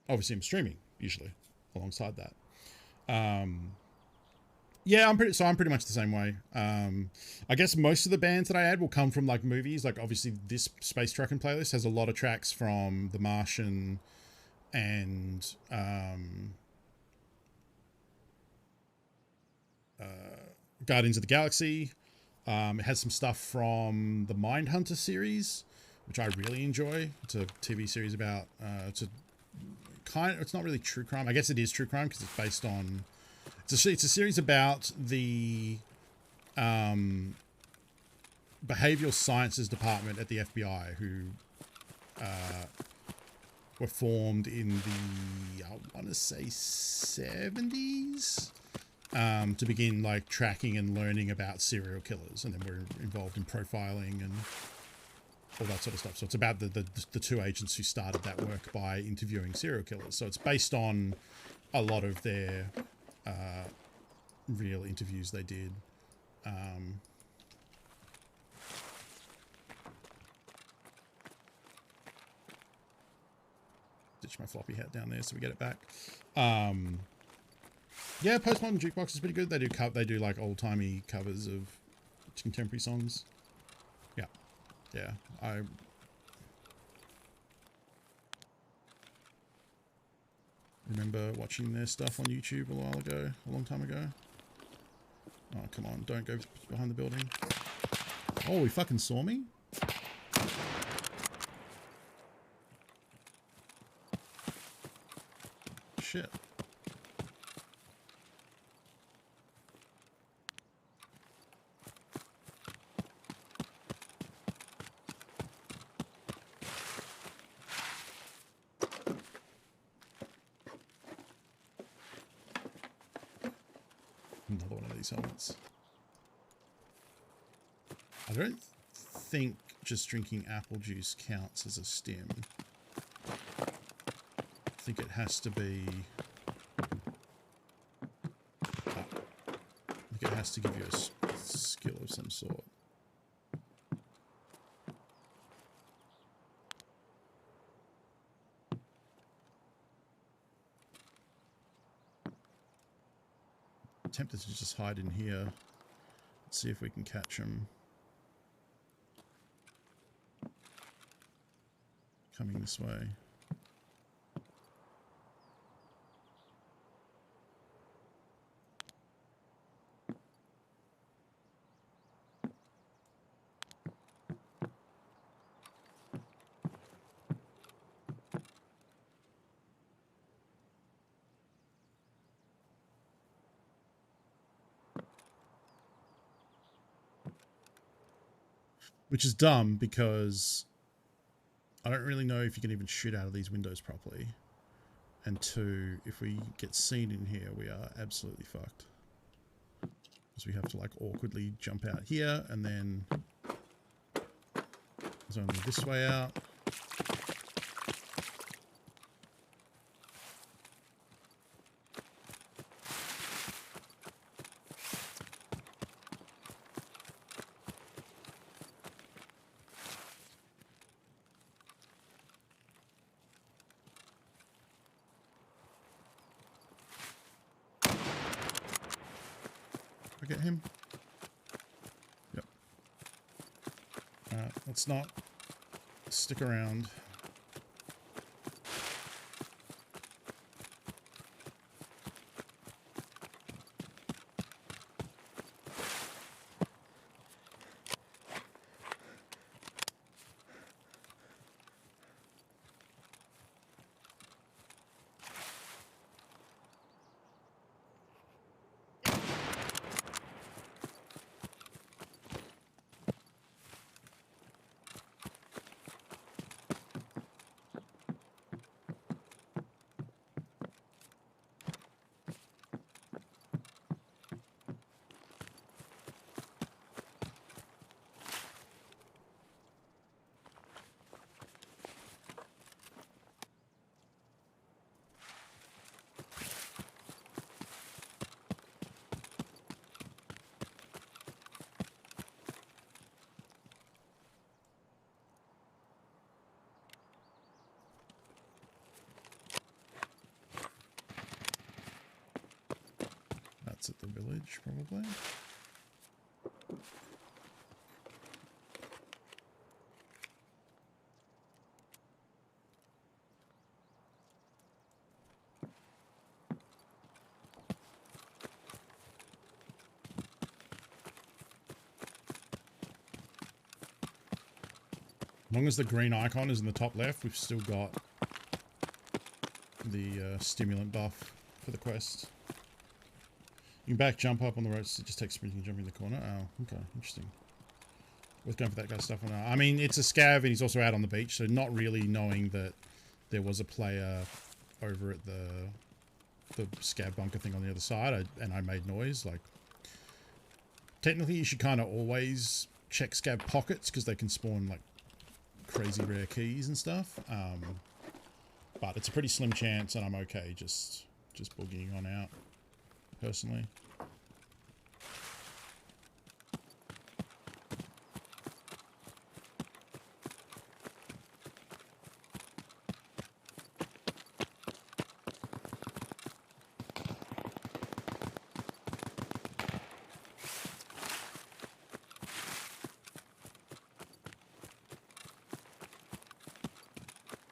obviously am streaming usually alongside that. Yeah, I'm pretty much the same way. I guess most of the bands that I add will come from like movies. Like obviously this Space Truckin' playlist has a lot of tracks from The Martian and Guardians of the Galaxy. It has some stuff from the Mindhunter series, which I really enjoy. It's a TV series about it's not really true crime. I guess it is true crime because it's based on it's a series about the behavioral sciences department at the FBI who were formed in the, I want to say 70s, to begin like tracking and learning about serial killers, and then we're involved in profiling and all that sort of stuff. So it's about the two agents who started that work by interviewing serial killers. So it's based on a lot of their real interviews they did. Ditch my floppy hat down there so we get it back. Yeah, Postmodern Jukebox is pretty good. They do like old-timey covers of contemporary songs. Yeah, I remember watching their stuff on YouTube a long time ago. Oh, come on, don't go behind the building. Oh, he fucking saw me? Shit. Another one of these helmets. I don't think just drinking apple juice counts as a stim. I think it has to be... I think it has to give you a skill of some sort. Tempted to just hide in here. Let's see if we can catch him. Coming this way. Which is dumb because I don't really know if you can even shoot out of these windows properly. And two, if we get seen in here, we are absolutely fucked. Because we have to like awkwardly jump out here and then there's only this way out. Get him. Yep. Let's not stick around. At the village, probably. long as the green icon is in the top left, we've still got the stimulant buff for the quest. You can back jump up on the road, so it just takes sprinting and jumping in the corner. Oh, okay, interesting. Worth going for that guy's stuff or not. I mean, it's a scav and he's also out on the beach, so not really knowing that there was a player over at the scav bunker thing on the other side, and I made noise. Like, technically you should kind of always check scav pockets because they can spawn like crazy rare keys and stuff. But it's a pretty slim chance, and I'm okay just boogieing on out personally.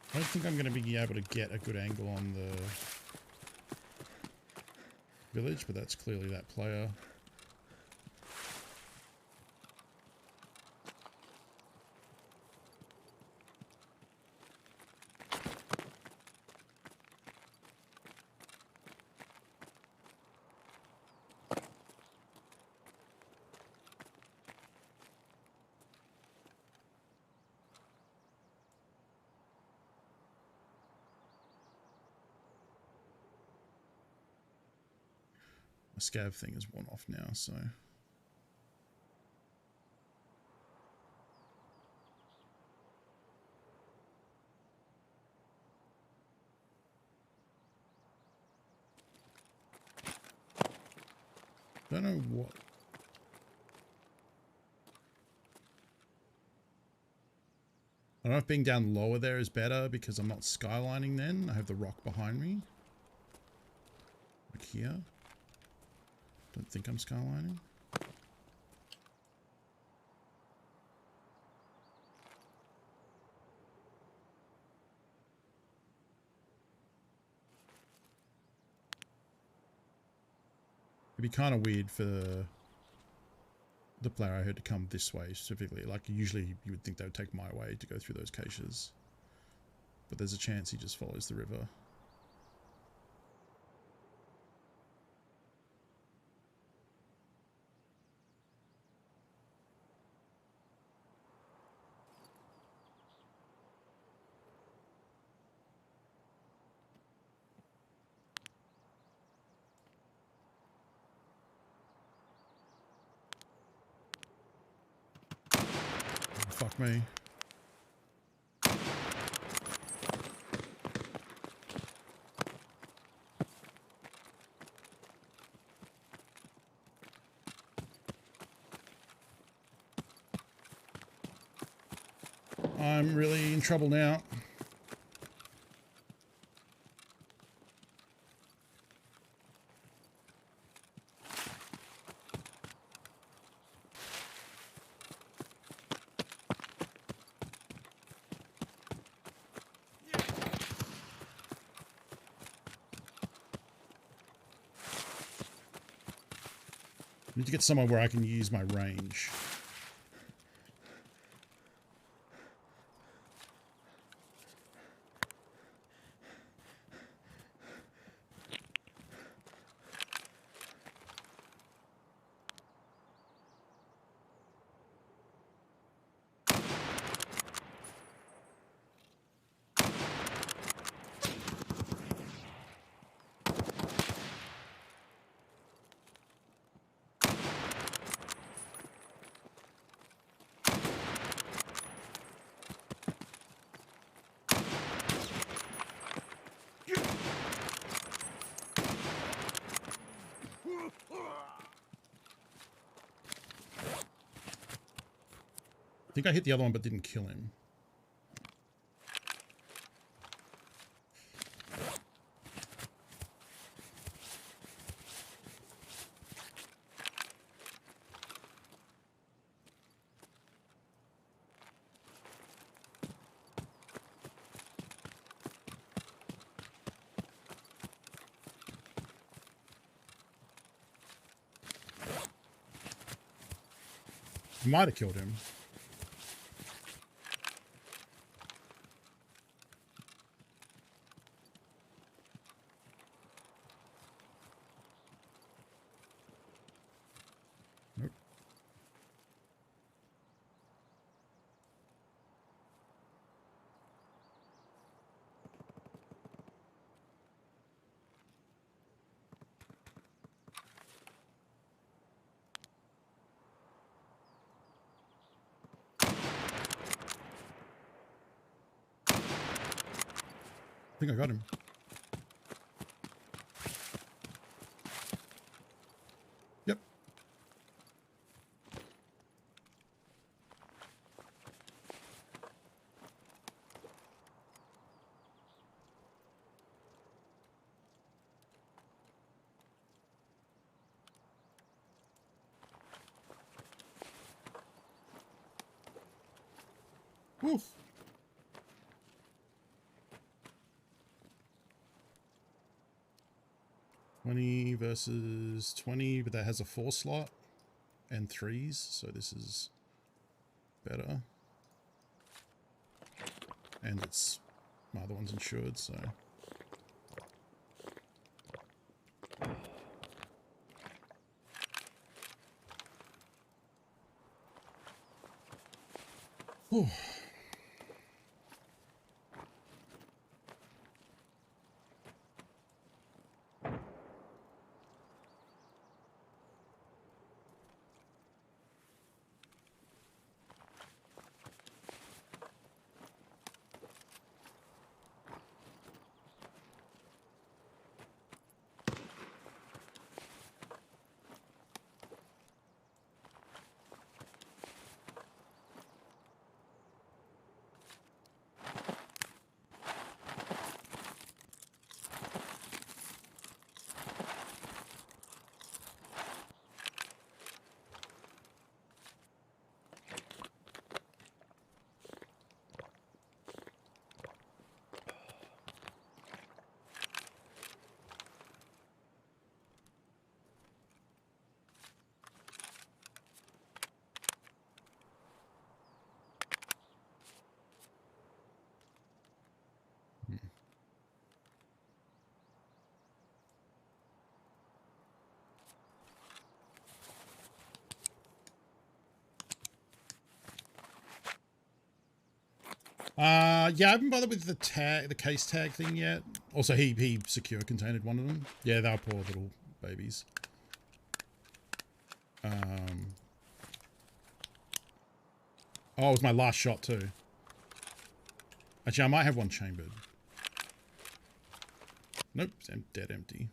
I don't think I'm going to be able to get a good angle on the village, but that's clearly that player. My scav thing is one off now, so... Don't know what... I don't know if being down lower there is better because I'm not skylining then. I have the rock behind me. Like here. Don't think I'm skylining. It'd be kind of weird for the player I heard to come this way specifically. Like, usually you would think they would take my way to go through those caches. But there's a chance he just follows the river. Fuck me. I'm really in trouble now. I need to get somewhere where I can use my range. I think I hit the other one but didn't kill him. Might have killed him. Nope. I think I got him. Yep. Woof. 20 versus 20, but that has a 4 slot and 3s, so this is better. And it's my other one's insured, so. Whew. Yeah, I haven't bothered with the case tag thing yet. Also, he secure contained one of them. Yeah, they were poor little babies. Oh, it was my last shot too. Actually, I might have one chambered. Nope, it's dead empty.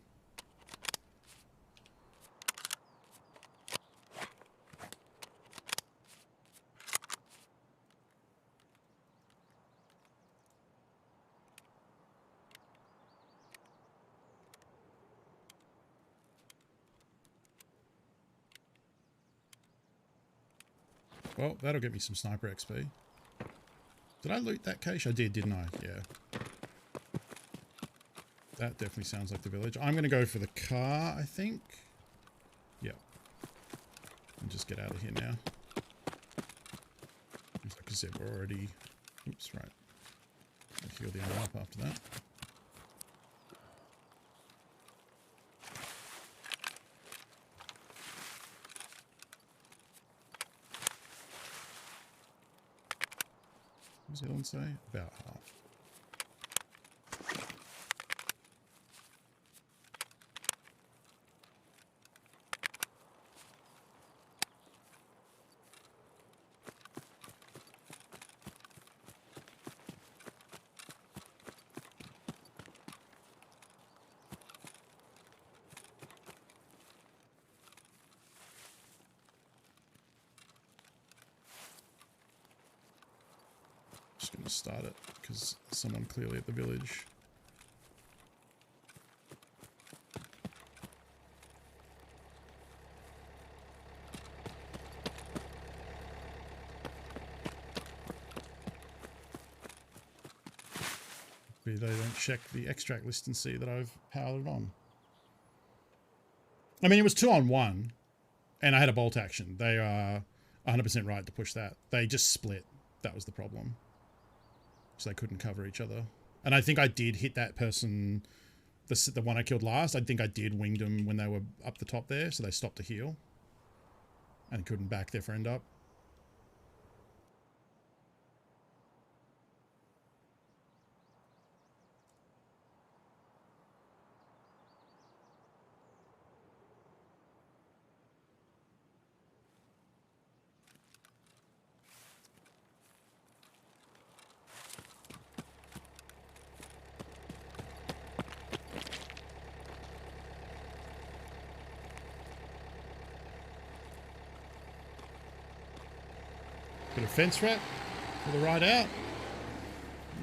Well, that'll get me some sniper XP. Did I loot that cache? I did, didn't I? Yeah. That definitely sounds like the village. I'm going to go for the car, I think. Yep. And just get out of here now. Like I said, we're already... Oops, right. I'll heal the ammo up after that. What does the other one say? About half. Just going to start it because someone clearly at the village. Maybe they don't check the extract list and see that I've powered it on. I mean, it was 2-on-1 and I had a bolt action. They are 100% right to push that. They just split. That was the problem. So they couldn't cover each other. And I think I did hit that person, the one I killed last. I think I did wing them when they were up the top there, so they stopped to heal. and couldn't back their friend up. Bit of fence wrap for the ride out.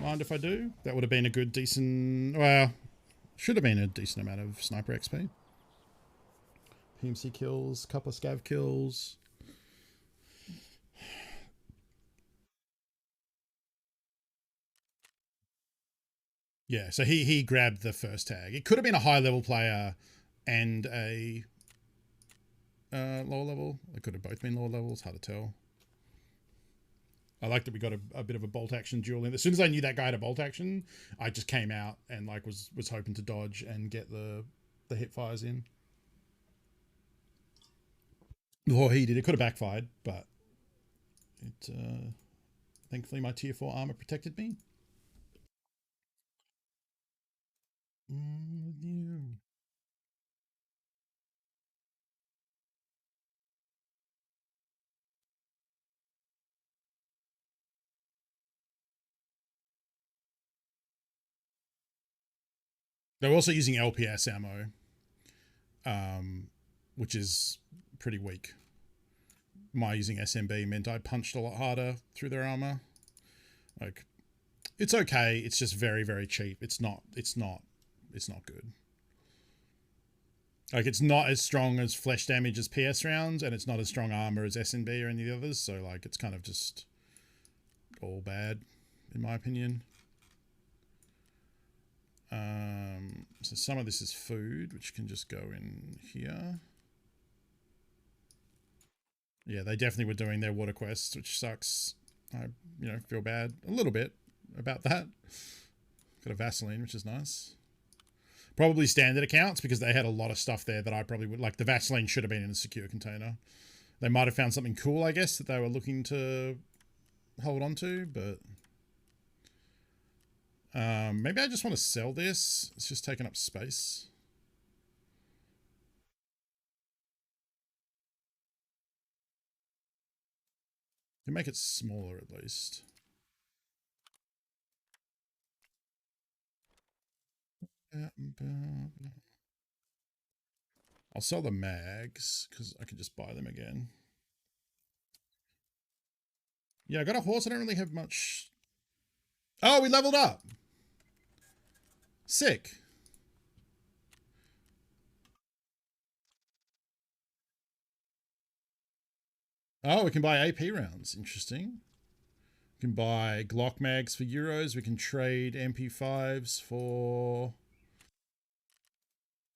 Mind if I do? That would have been a good, decent... Well, should have been a decent amount of sniper XP. PMC kills, couple of scav kills. Yeah, so he grabbed the first tag. It could have been a high-level player and a lower level. It could have both been lower levels. Hard to tell. I like that we got a bit of a bolt action duel in. As soon as I knew that guy had a bolt action, I just came out and like was hoping to dodge and get the hip fires in. Or he did. It could have backfired, but it thankfully my tier 4 armor protected me. They're also using LPS ammo, which is pretty weak. My using SMB meant I punched a lot harder through their armor. Like, it's okay. It's just very, very cheap. It's not good. Like, it's not as strong as flesh damage as PS rounds, and it's not as strong armor as SNB or any of the others. So, like, it's kind of just all bad, in my opinion. So some of this is food, which can just go in here. Yeah, they definitely were doing their water quests, which sucks. I, feel bad a little bit about that. Got a Vaseline, which is nice. Probably standard accounts because they had a lot of stuff there that I probably would like. The Vaseline should have been in a secure container. They might have found something cool, I guess, that they were looking to hold on to, but maybe I just want to sell this. It's just taking up space. You can make it smaller at least. I'll sell the mags because I can just buy them again. Yeah, I got a horse. I don't really have much. Oh, we leveled up. Sick. Oh, we can buy AP rounds. Interesting. We can buy Glock mags for euros. We can trade MP5s for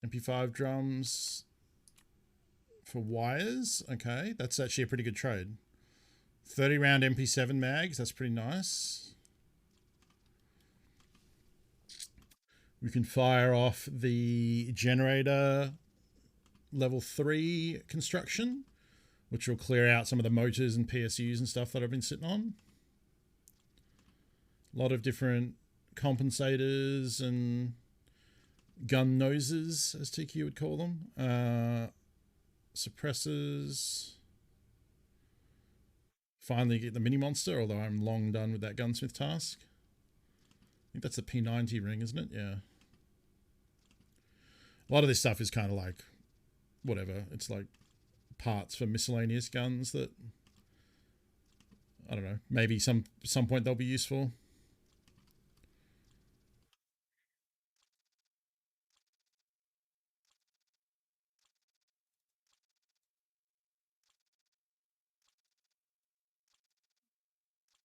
MP5 drums for wires. Okay, that's actually a pretty good trade. 30 round MP7 mags. That's pretty nice. We can fire off the generator level 3 construction, which will clear out some of the motors and PSUs and stuff that I've been sitting on. A lot of different compensators and gun noses, as TQ would call them. Suppressors. Finally get the mini monster, although I'm long done with that gunsmith task. I think that's the P90 ring, isn't it? Yeah. A lot of this stuff is kind of like, whatever. It's like parts for miscellaneous guns that, I don't know, maybe some point they'll be useful.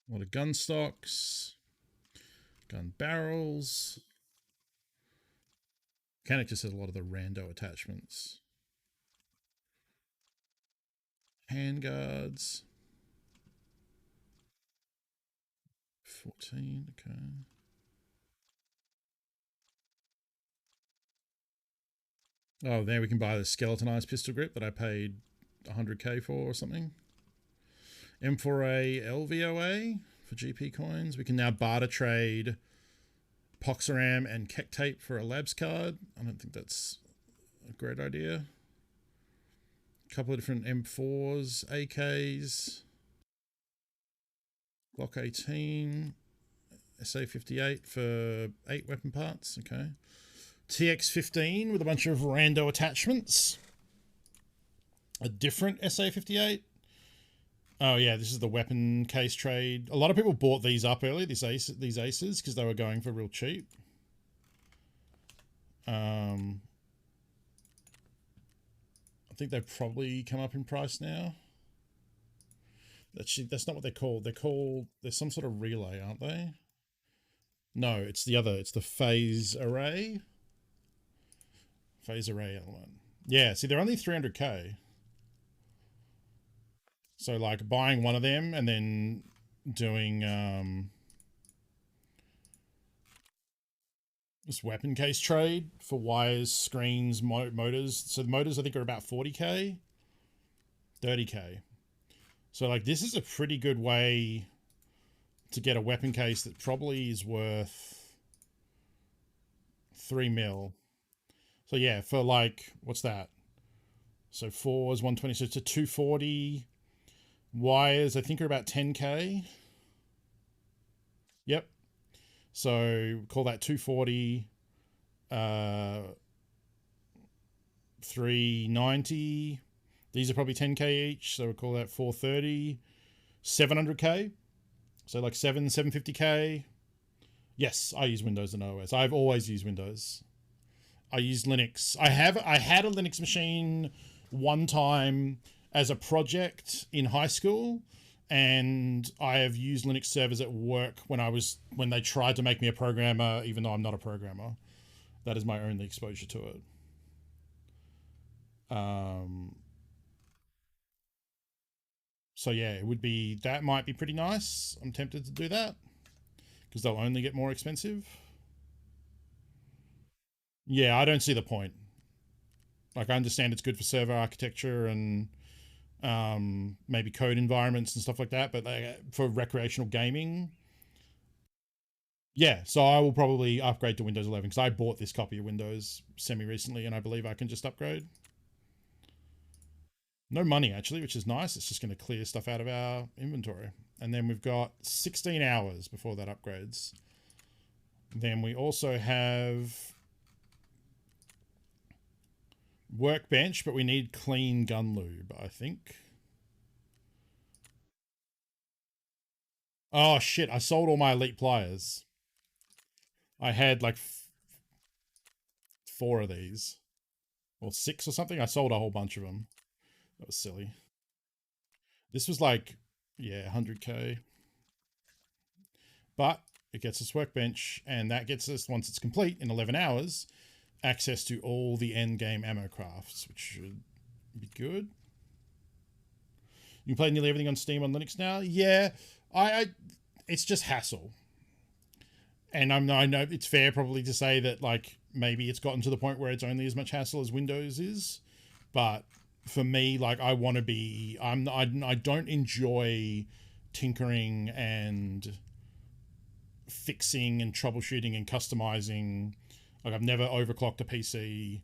A lot of gun stocks, gun barrels. Mechanic just has a lot of the rando attachments. Handguards. 14, okay. Oh, there we can buy the skeletonized pistol grip that I paid 100k for or something. M4A LVOA for GP coins. We can now barter trade Poxaram and Keck Tape for a labs card. I don't think that's a great idea. A couple of different M4s, AKs, Glock 18, SA58 for 8 weapon parts. Okay. TX15 with a bunch of rando attachments. A different SA58. Oh yeah, this is the weapon case trade. A lot of people bought these up early, these aces, because they were going for real cheap. I think they've probably come up in price now. That's not what they're called. They're some sort of relay, aren't they? No, it's the other. It's the phase array. Phase array element. Yeah, see, they're only 300k. So, like, buying one of them and then doing this weapon case trade for wires, screens, motors. So the motors, I think, are about 40k, 30k. So, like, this is a pretty good way to get a weapon case that probably is worth 3 mil. So, yeah, for, like, what's that? So, 4 is 120, so it's a 240. Wires, I think, are about 10k. Yep. So call that 240. 390. These are probably 10k each, so we'll call that 430. 700k. So like 750k. Yes, I use Windows and OS. I've always used Windows. I use Linux. I had a Linux machine one time as a project in high school, and I have used Linux servers at work when they tried to make me a programmer, even though I'm not a programmer. That is my only exposure to it. So yeah, that might be pretty nice. I'm tempted to do that because they'll only get more expensive. Yeah, I don't see the point. Like, I understand it's good for server architecture and maybe code environments and stuff like that, but for recreational gaming, yeah. So I will probably upgrade to Windows 11 because I bought this copy of Windows semi-recently and I believe I can just upgrade. No money, actually, which is nice. It's just going to clear stuff out of our inventory. And then we've got 16 hours before that upgrades. Then we also have workbench, but we need clean gun lube, I think. Oh shit, I sold all my elite pliers. I had like 4 of these. Or 6 or something. I sold a whole bunch of them. That was silly. This was like, yeah, 100k. But it gets us workbench, and that gets us, once it's complete in 11 hours, access to all the end game ammo crafts, which should be good. You can play nearly everything on Steam on Linux now. Yeah, it's just hassle. And I know it's fair probably to say that, like, maybe it's gotten to the point where it's only as much hassle as Windows is, but for me, like, I want to be, I don't enjoy tinkering and fixing and troubleshooting and customizing. Like, I've never overclocked a PC.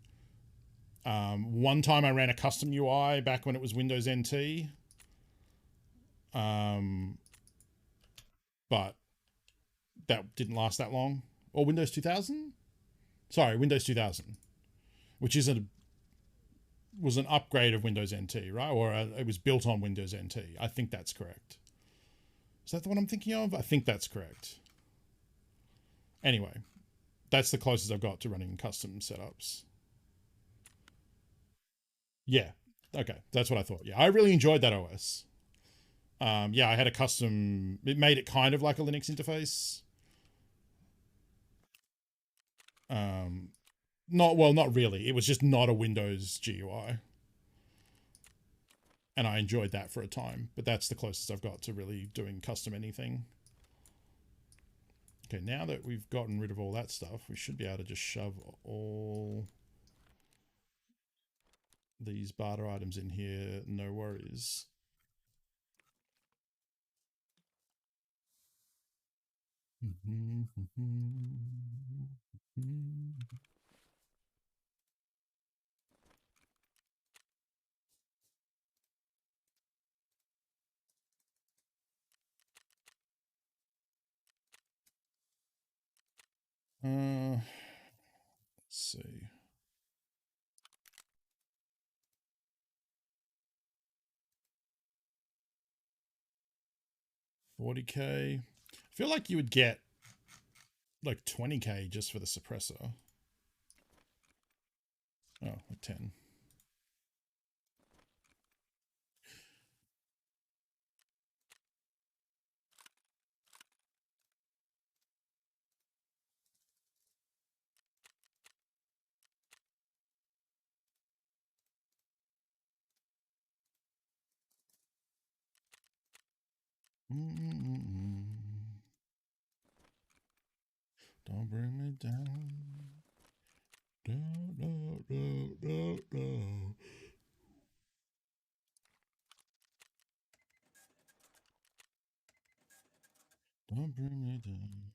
One time I ran a custom UI back when it was Windows NT. But that didn't last that long. Or Windows 2000? Sorry, Windows 2000, which was an upgrade of Windows NT, right? Or it was built on Windows NT. I think that's correct. Is that the one I'm thinking of? I think that's correct. Anyway, that's the closest I've got to running custom setups. Yeah, okay, that's what I thought. Yeah, I really enjoyed that OS. Yeah, I had a custom, it made it kind of like a Linux interface. Not really. It was just not a Windows GUI. And I enjoyed that for a time, but that's the closest I've got to really doing custom anything. Okay, now that we've gotten rid of all that stuff, we should be able to just shove all these barter items in here, no worries. Let's see. $40K. I feel like you would get like $20K just for the suppressor. Oh, like 10. Don't bring me down. No. Don't bring me down.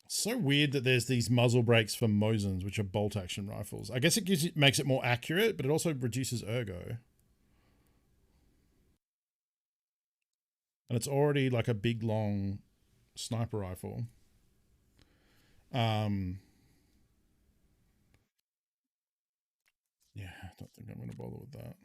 So weird that there's these muzzle brakes for Mosins, which are bolt action rifles. I guess it makes it more accurate, but it also reduces ergo. And it's already like a big long sniper rifle. Yeah, I don't think I'm going to bother with that.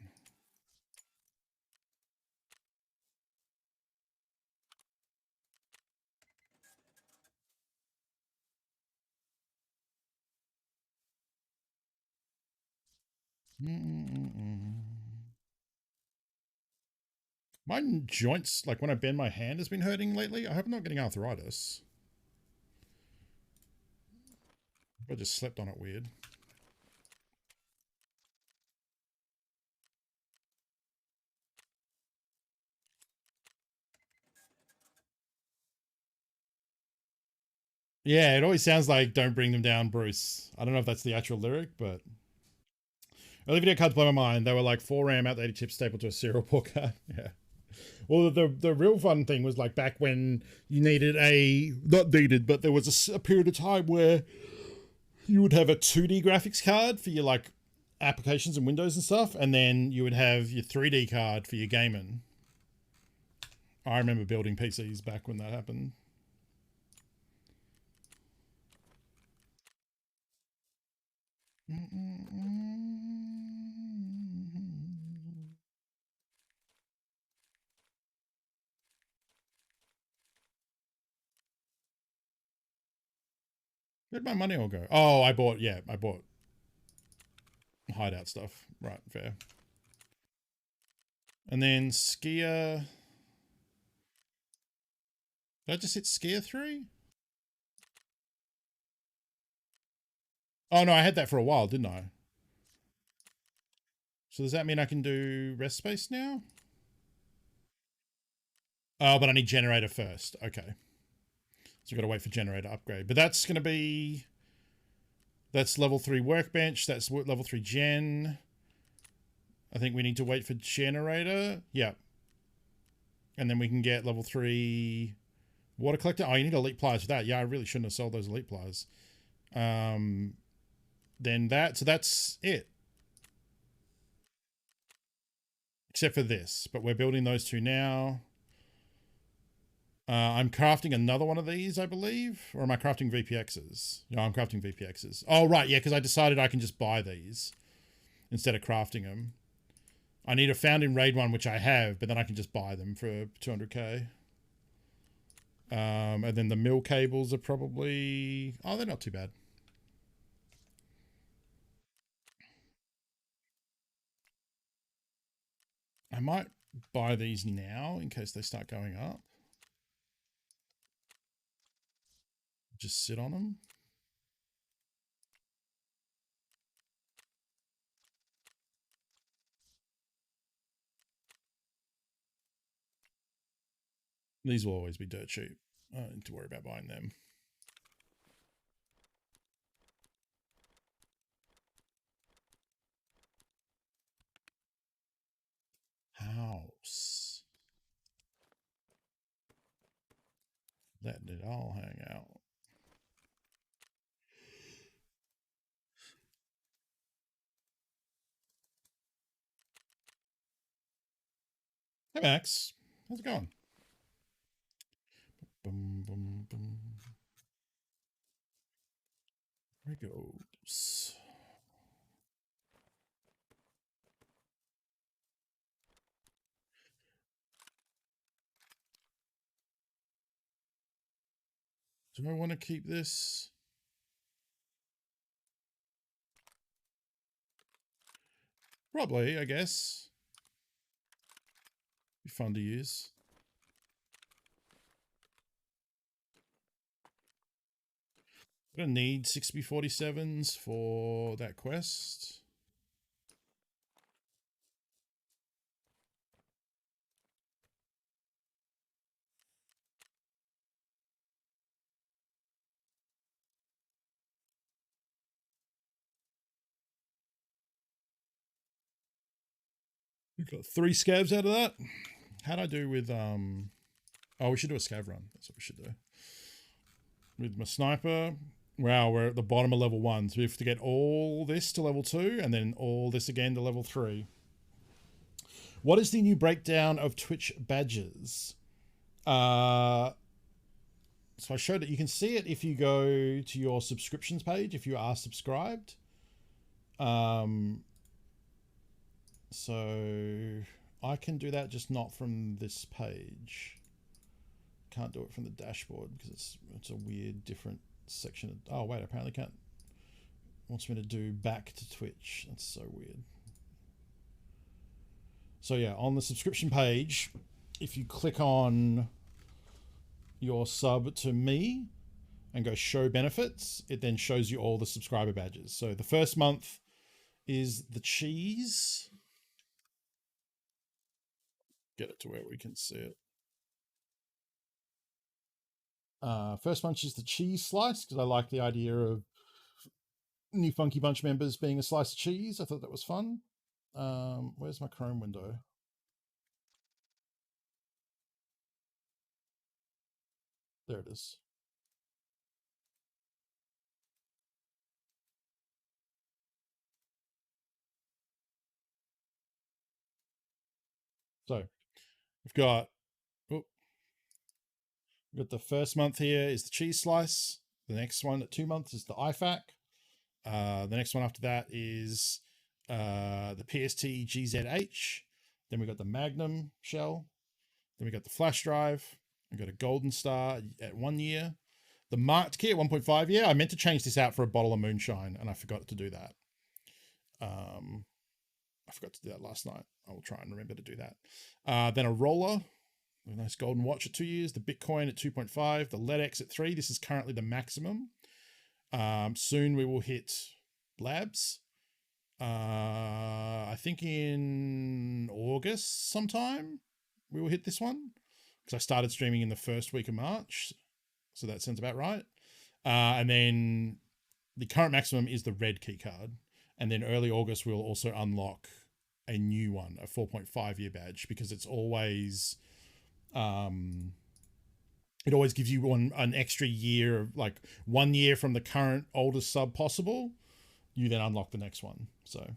My joints, like when I bend my hand, has been hurting lately. I hope I'm not getting arthritis. I just slept on it weird. Yeah, it always sounds like "Don't bring them down, Bruce." I don't know if that's the actual lyric, but early video cards blow my mind. They were like 4 RAM out 80 chips stapled to a serial port card. Yeah. Well, the real fun thing was like back when you needed but there was a period of time where you would have a 2D graphics card for your like applications and Windows and stuff, and then you would have your 3D card for your gaming. I remember building PCs back when that happened. Where'd my money all go? Oh, I bought hideout stuff. Right, fair. And then skier. Did I just hit skier 3? Oh no, I had that for a while, didn't I? So does that mean I can do rest space now? Oh, but I need generator first. Okay. So I've got to wait for generator upgrade. But that's going to be... That's level 3 workbench. That's level 3 gen. I think we need to wait for generator. Yeah. And then we can get level 3 water collector. Oh, you need elite pliers for that. Yeah, I really shouldn't have sold those elite pliers. Then that. So that's it. Except for this. But we're building those 2 now. I'm crafting another one of these, I believe. Or am I crafting VPXs? No, I'm crafting VPXs. Oh, right. Yeah, because I decided I can just buy these instead of crafting them. I need a found in raid one, which I have, but then I can just buy them for 200k. And then the mill cables are probably... Oh, they're not too bad. I might buy these now in case they start going up. Just sit on them. These will always be dirt cheap. I don't need to worry about buying them. House. Letting it all hang out. Hey Max, how's it going? Boom, boom, boom. There he goes. Do I want to keep this? Probably, I guess. Be fun to use. I'm gonna need 6B47s for that quest. We've got 3 scavs out of that. How'd I do with oh, we should do a scav run. That's what we should do. With my sniper. Wow, we're at the bottom of level 1. So we have to get all this to level 2 and then all this again to level 3. What is the new breakdown of Twitch badges? So I showed it. You can see it if you go to your subscriptions page, if you are subscribed. So I can do that, just not from this page. Can't do it from the dashboard because it's a weird different section of, oh wait, apparently can't. Wants me to do back to Twitch. That's so weird. So yeah, on the subscription page, if you click on your sub to me and go show benefits, it then shows you all the subscriber badges. So the first month is the cheese. Get it to where we can see it. First month is the cheese slice, because I like the idea of new Funky Bunch members being a slice of cheese. I thought that was fun. Where's my Chrome window? There it is. So we've got, we've got the first month here is the cheese slice. The next one at 2 months is the IFAC. The next one after that is the PST GZH. Then we got the Magnum shell. Then we got the flash drive. We got a golden star at 1 year. The marked key at 1.5 year. I meant to change this out for a bottle of moonshine, and I forgot to do that. I forgot to do that last night. I will try and remember to do that. Then a roller, a nice golden watch at 2 years. The Bitcoin at 2.5. The LEDX at 3. This is currently the maximum. Soon we will hit labs. I think in August sometime we will hit this one, because I started streaming in the first week of March. So that sounds about right. And then the current maximum is the red key card. And then early August, we'll also unlock a new one, a 4.5 year badge, because it's always, it always gives you an extra year of, like 1 year from the current oldest sub possible. You then unlock the next one. So,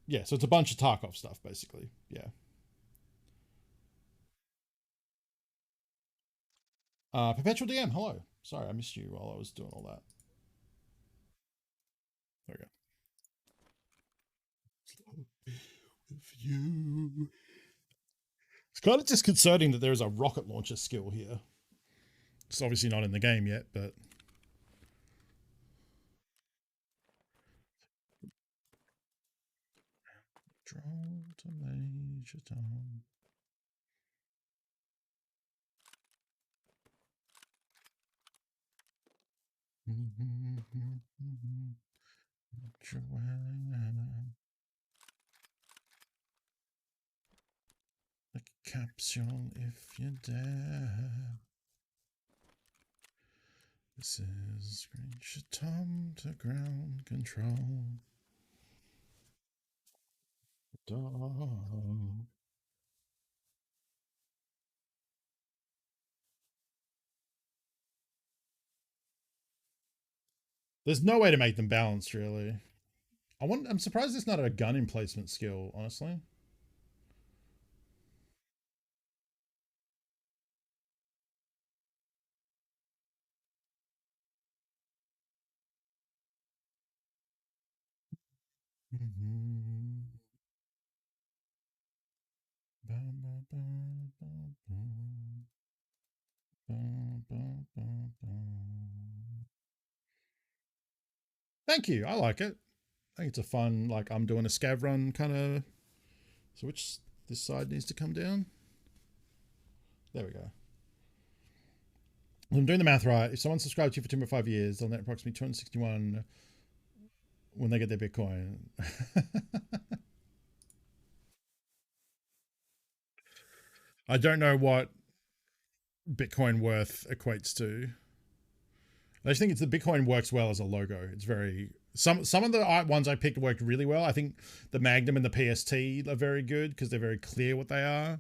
yeah, so it's a bunch of Tarkov stuff, basically. Yeah. Perpetual DM, hello. Sorry, I missed you while I was doing all that. There we go. With you. It's kind of disconcerting that there is a rocket launcher skill here. It's obviously not in the game yet, but... Control to Major Tom. Joanna. capsule if you dare. This is Granger Tom to ground control. Dog. There's no way to make them balanced, really. I'm surprised it's not a gun emplacement skill, honestly. Thank you. I like it. I think it's a fun, like, I'm doing a scav run kind of. So this side needs to come down. There we go. I'm doing the math right. If someone subscribed to you for 2.5 years, they'll net approximately 261 when they get their Bitcoin. I don't know what Bitcoin worth equates to. I just think it's the Bitcoin works well as a logo. It's very some of the ones I picked worked really well. I think the Magnum and the PST are very good because they're very clear what they are.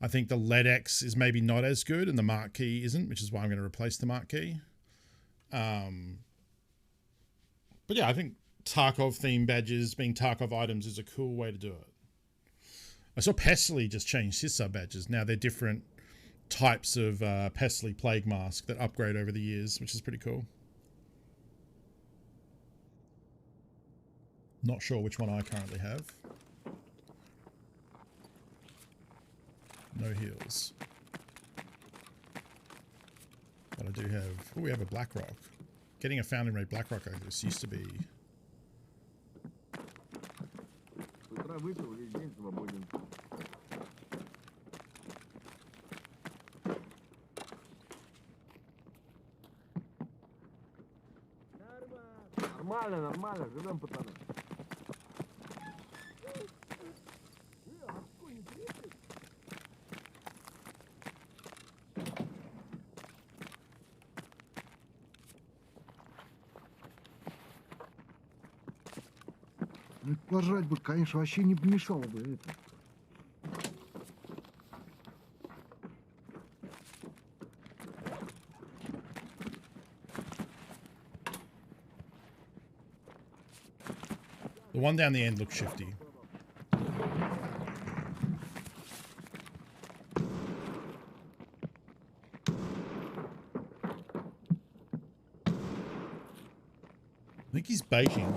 I think the LEDX is maybe not as good and the Mark Key isn't, which is why I'm going to replace the Mark Key. But yeah, I think Tarkov theme badges being Tarkov items is a cool way to do it. I saw Pestily just changed his sub badges. Now they're different types of Pestily plague mask that upgrade over the years, which is pretty cool. Not sure which one I currently have. No heals. But I do have... Oh, we have a Blackrock. Getting a Founding Raid Blackrock like this used to be... Нормально, живем, пацаны. Пожрать бы, конечно, вообще не помешало бы это. The one down the end looks shifty. I think he's baiting.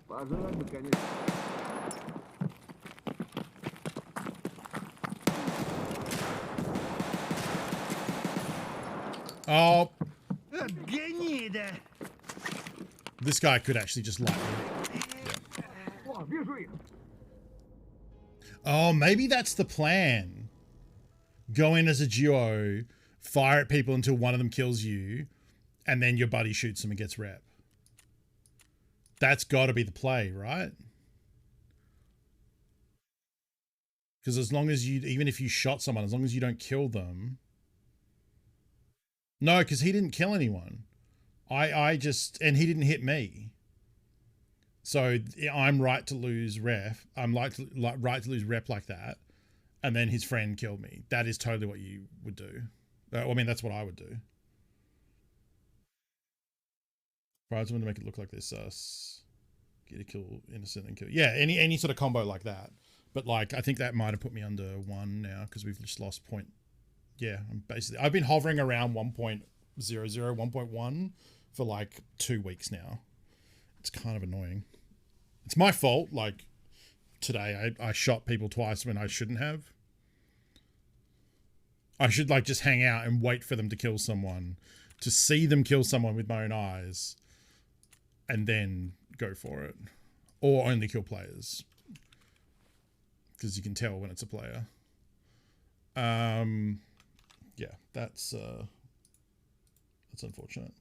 Пожрать бы, конечно. Oh. Гнида! This guy could actually just light me. Yeah. Oh, maybe that's the plan. Go in as a duo, fire at people until one of them kills you, and then your buddy shoots them and gets rep. That's got to be the play, right? Because as long as you, even if you shot someone, as long as you don't kill them. No, because he didn't kill anyone. I just, and he didn't hit me. So I'm right to lose ref. I'm right to lose rep like that. And then his friend killed me. That is totally what you would do. I mean, that's what I would do. Right, to make it look like this. Get a kill innocent and kill. Yeah, any sort of combo like that. But like, I think that might have put me under 1 now because we've just lost point. Yeah, I've been hovering around 1.00, 1.1 for like 2 weeks now. It's kind of annoying. It's my fault. Like today, I shot people twice when I shouldn't have. I should like just hang out and wait for them to kill someone, to see them kill someone with my own eyes, and then go for it, or only kill players because you can tell when it's a player. Yeah, that's unfortunate.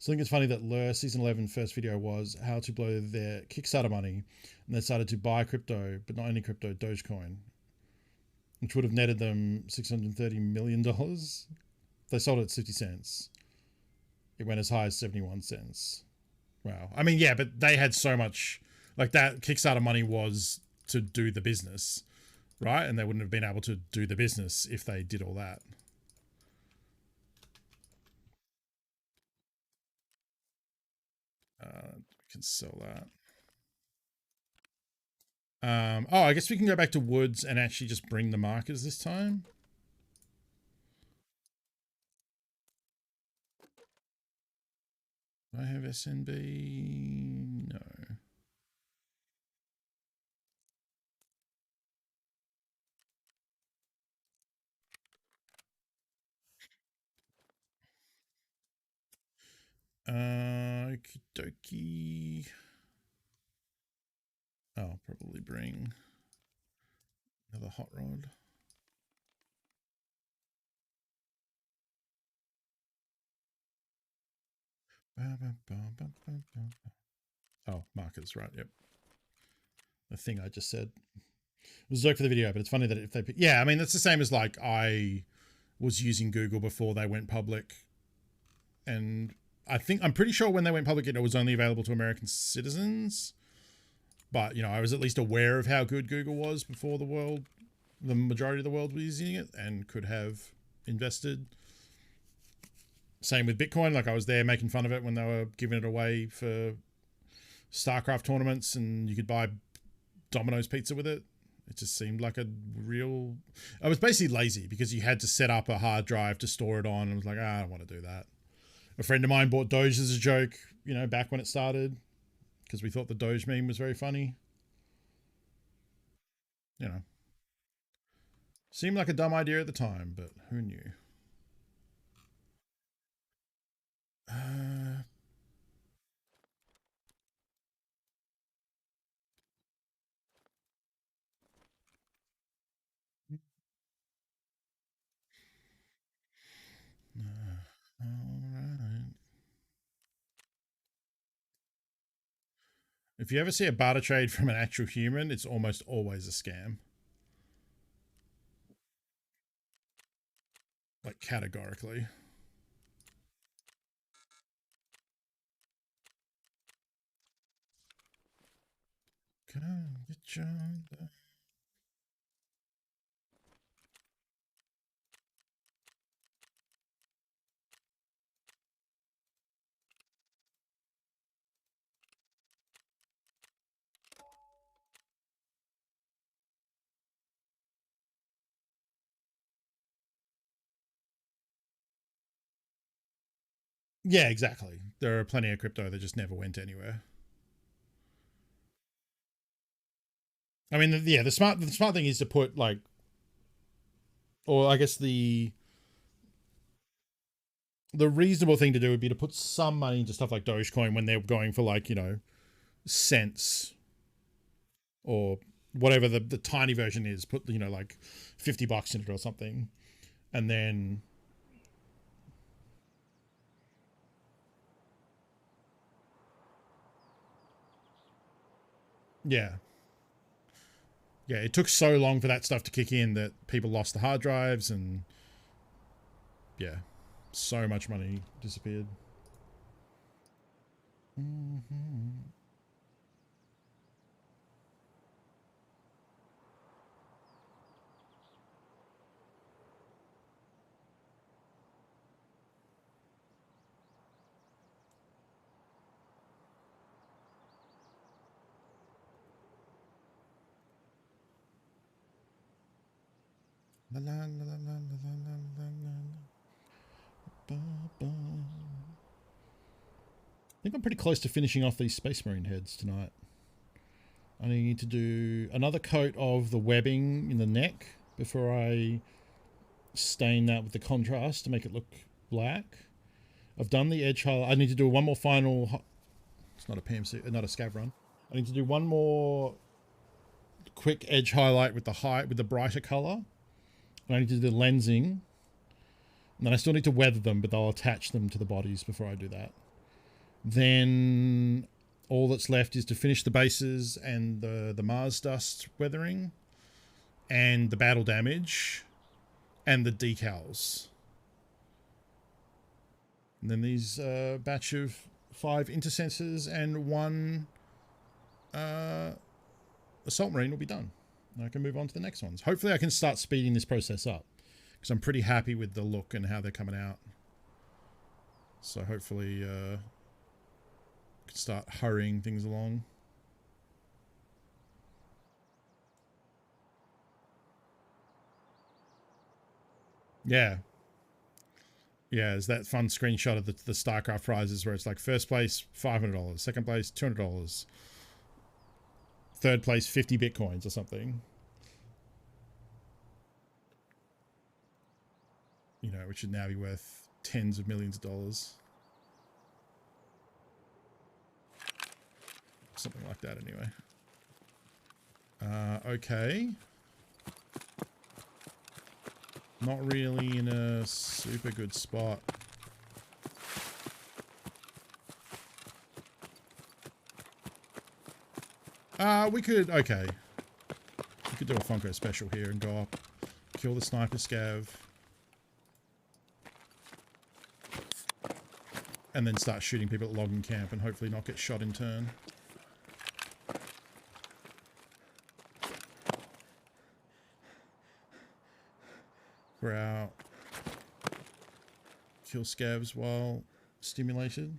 So I think it's funny that Lure Season 11 first video was how to blow their Kickstarter money, and they started to buy crypto, but not only crypto, Dogecoin, which would have netted them $630 million. They sold it at 50 cents. It went as high as 71 cents. Wow. I mean, yeah, but they had so much, like that Kickstarter money was to do the business, right? And they wouldn't have been able to do the business if they did all that. We can sell that. Oh, I guess we can go back to Woods and actually just bring the markers this time. Do I have SNB? No. Okie dokie. I'll probably bring another hot rod. Oh, markers, right, yep. The thing I just said. It was a joke for the video, but it's funny that if they... Yeah, I mean, that's the same as like I was using Google before they went public. And I'm pretty sure when they went public, it was only available to American citizens. But, you know, I was at least aware of how good Google was before the majority of the world was using it and could have invested. Same with Bitcoin. Like, I was there making fun of it when they were giving it away for StarCraft tournaments and you could buy Domino's pizza with it. It just seemed like a real... I was basically lazy because you had to set up a hard drive to store it on. And I was like, I don't want to do that. A friend of mine bought Doge as a joke, you know, back when it started because we thought the Doge meme was very funny. You know. Seemed like a dumb idea at the time, but who knew? Alright. If you ever see a barter trade from an actual human, it's almost always a scam. Like, categorically. Can I get you? Yeah, exactly. There are plenty of crypto that just never went anywhere. I mean, yeah, the smart thing is to put like, or I guess the reasonable thing to do would be to put some money into stuff like Dogecoin when they're going for like, you know, cents or whatever the tiny version is. Put, you know, like $50 in it or something, and then yeah, it took so long for that stuff to kick in that people lost the hard drives and yeah, so much money disappeared. La, la, la, la, la, la, la, la. Ba, ba. I think I'm pretty close to finishing off these Space Marine heads tonight. I need to do another coat of the webbing in the neck before I stain that with the contrast to make it look black. I've done the edge highlight. I need to do one more final... It's not a PMC, not a scav run. I need to do one more quick edge highlight with the brighter color. And I need to do the lensing. And then I still need to weather them, but they'll attach them to the bodies before I do that. Then all that's left is to finish the bases and the Mars dust weathering and the battle damage and the decals. And then these batch of 5 intercessors and 1 assault marine will be done. I can move on to the next ones. Hopefully I can start speeding this process up because I'm pretty happy with the look and how they're coming out. So hopefully I can start hurrying things along. Yeah. Yeah, there's that fun screenshot of the StarCraft prizes where it's like first place $500, second place $200, third place 50 bitcoins or something. You know, which should now be worth tens of millions of dollars. Something like that anyway. Okay. Not really in a super good spot. We could, okay. We could do a Funko special here and go up, kill the sniper scav. And then start shooting people at logging camp and hopefully not get shot in turn. For our kill scavs while stimulated.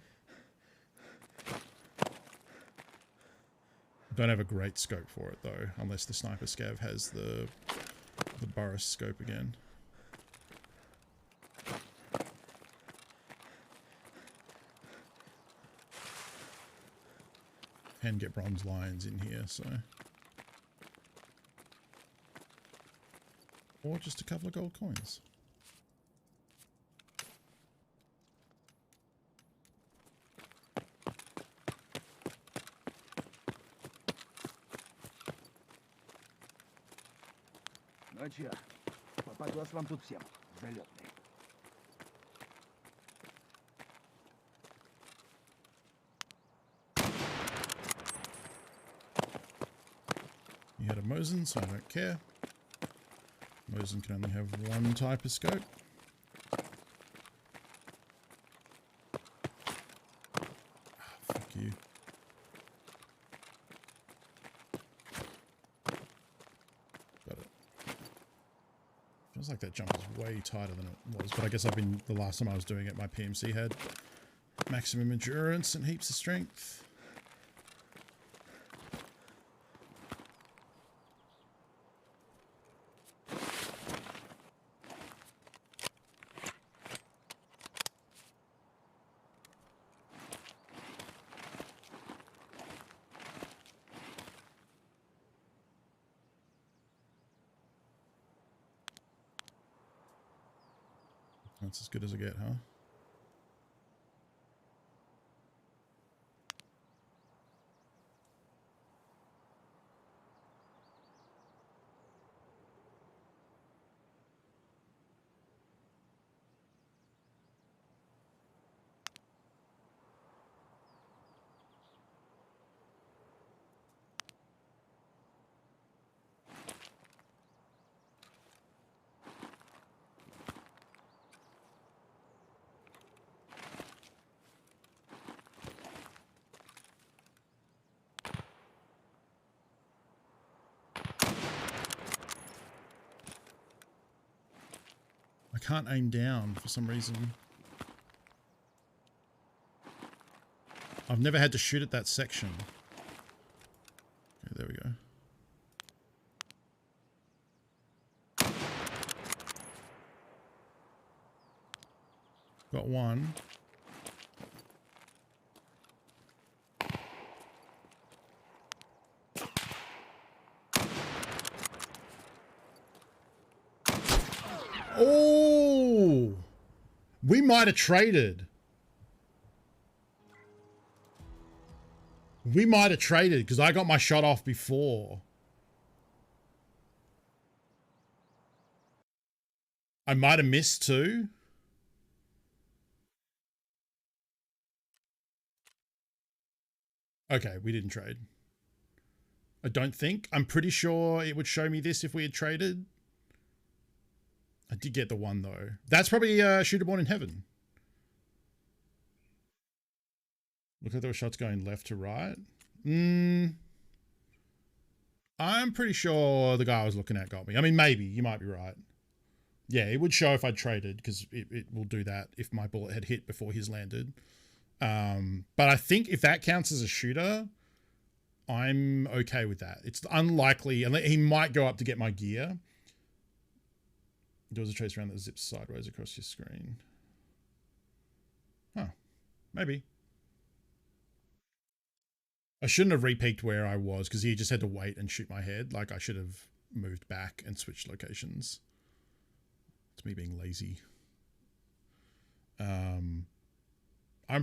Don't have a great scope for it though, unless the sniper scav has the Burris scope again. Can get bronze lions in here, so. Or just a couple of gold coins. Ночью. Попадос вам тут всем. Залетный. You had a Mosin, so I don't care. Mosin can only have 1 type of scope. Fuck you. Got it. Feels like that jump is way tighter than it was, but I guess the last time I was doing it, my PMC had maximum endurance and heaps of strength. That's as good as I get, huh? I can't aim down for some reason. I've never had to shoot at that section. Okay, there we go. Got one. Oh! We might have traded. We might have traded because I got my shot off before. I might have missed too. Okay, we didn't trade. I don't think. I'm pretty sure it would show me this if we had traded. I did get the one though. That's probably Shooter Born in Heaven. Look like there were shots going left to right. I'm pretty sure the guy I was looking at got me. I mean, maybe. You might be right. Yeah, it would show if I'd traded because it will do that if my bullet had hit before his landed. But I think if that counts as a shooter, I'm okay with that. It's unlikely, and he might go up to get my gear. There was a trace around that zips sideways across your screen. Huh. Maybe. I shouldn't have repeaked where I was because he just had to wait and shoot my head. Like I should have moved back and switched locations. It's me being lazy. I'm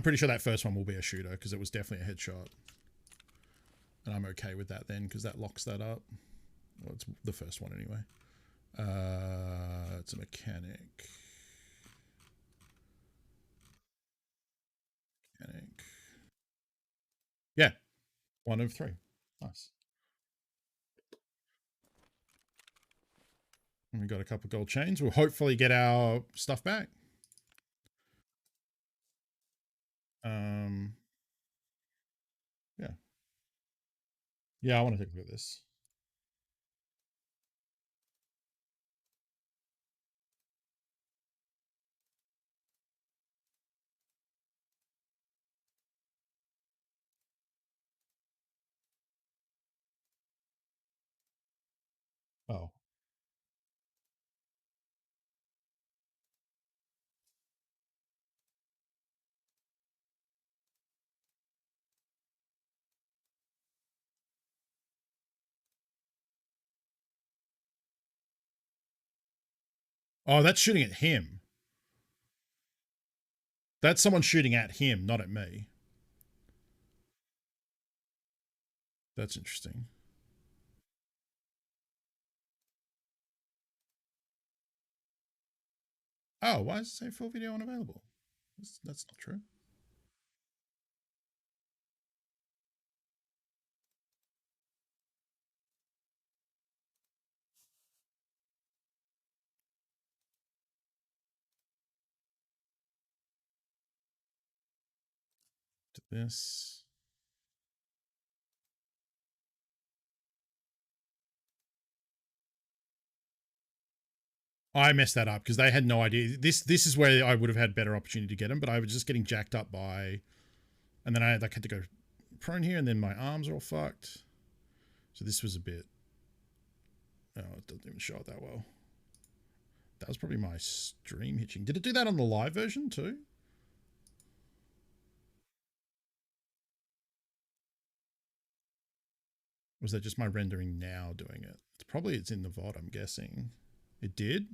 pretty sure that first one will be a shooter because it was definitely a headshot. And I'm okay with that then because that locks that up. Well, it's the first one anyway. It's a mechanic. Yeah. 1 of 3. Nice. And we got a couple gold chains. We'll hopefully get our stuff back. Yeah. Yeah, I want to take a look at this. Oh. Oh, that's shooting at him. That's someone shooting at him, not at me. That's interesting. Oh, why does it say full video unavailable? That's not true. To this. I messed that up because they had no idea. This is where I would have had better opportunity to get them, but I was just getting jacked up by, and then I had to go prone here, and then my arms are all fucked. So this was a bit. Oh, it doesn't even show it that well. That was probably my stream hitching. Did it do that on the live version too? Was that just my rendering now doing it? It's in the VOD, I'm guessing. It did?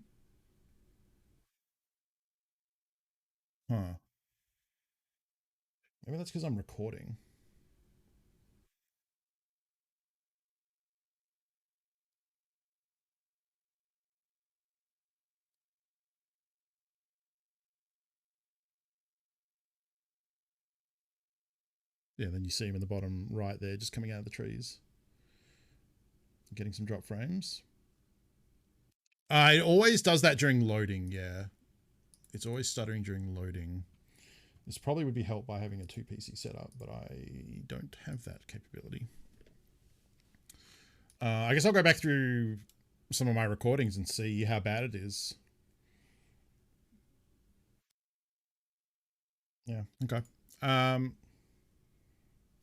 Huh. Maybe that's because I'm recording. Yeah, then you see him in the bottom right there, just coming out of the trees. Getting some drop frames. It always does that during loading, yeah. It's always stuttering during loading. This probably would be helped by having a 2 PC setup, but I don't have that capability. I guess I'll go back through some of my recordings and see how bad it is. Yeah, okay. Oh,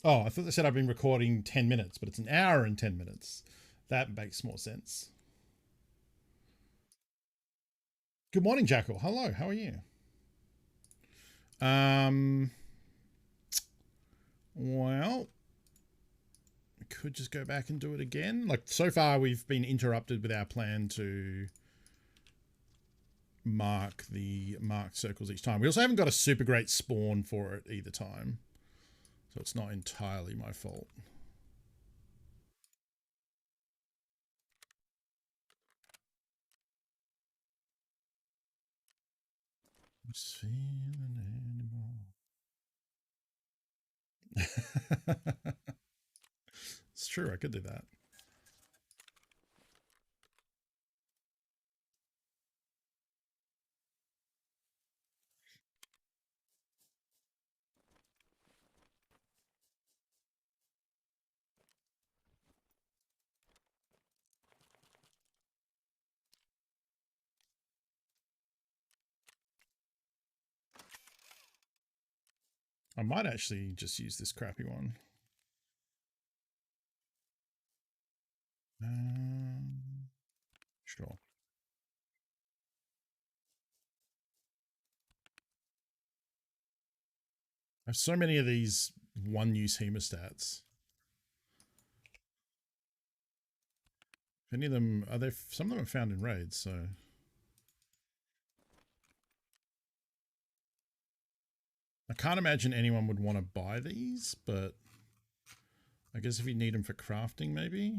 I thought they said I've been recording 10 minutes, but it's an hour and 10 minutes. That makes more sense. Good morning, Jackal. Hello, how are you? Well, we could just go back and do it again. Like, so far we've been interrupted with our plan to mark the marked circles each time. We also haven't got a super great spawn for it either time. So it's not entirely my fault. Just feeling anymore. It's true, I could do that. I might actually just use this crappy one. Sure. I have so many of these one-use hemostats. If any of them are there, some of them are found in raids, so I can't imagine anyone would want to buy these, but I guess if you need them for crafting, maybe.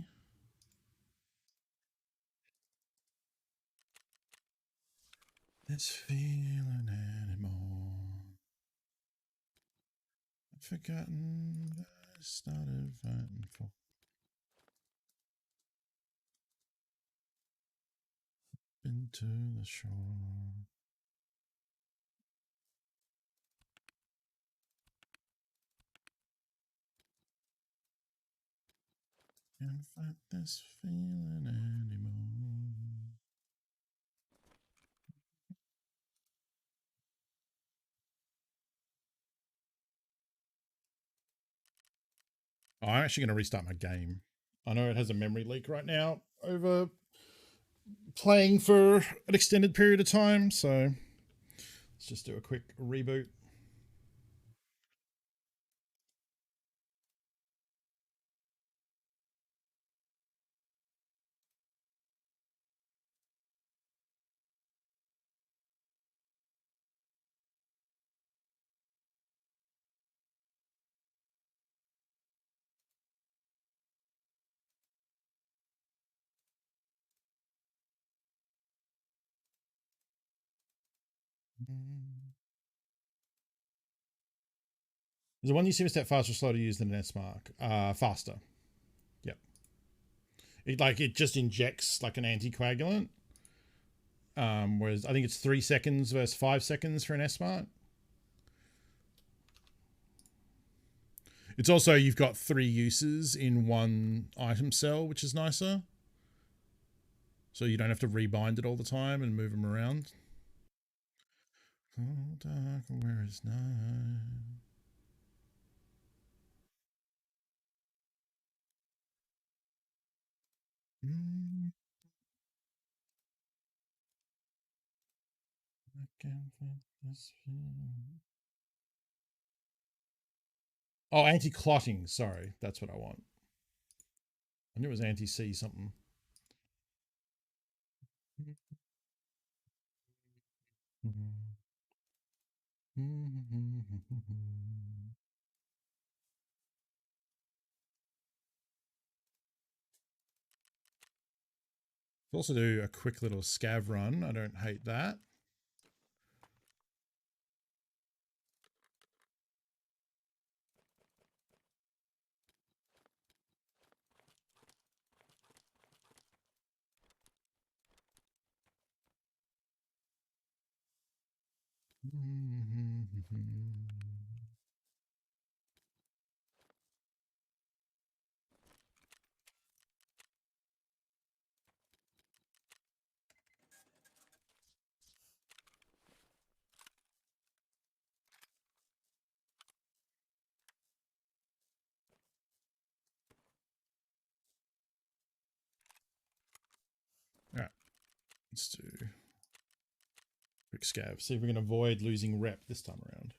This feeling anymore. I've forgotten that I started fighting for. Been to the shore. Can't fight this feeling anymore. Oh, I'm actually going to restart my game. I know it has a memory leak right now over playing for an extended period of time, so let's just do a quick reboot. Is the one you see step faster or slow to use than an S mark? Faster. Yep. It just injects like an anticoagulant. Whereas I think it's 3 seconds versus 5 seconds for an S mark. It's also, you've got 3 uses in one item cell, which is nicer. So you don't have to rebind it all the time and move them around. Oh, dark, where is night? I can't find this feeling. Oh, anti-clotting. Sorry, that's what I want. I knew it was anti-C something. We'll also do a quick little scav run. I don't hate that. All right, let's do quick scav. See if we can avoid losing rep this time around.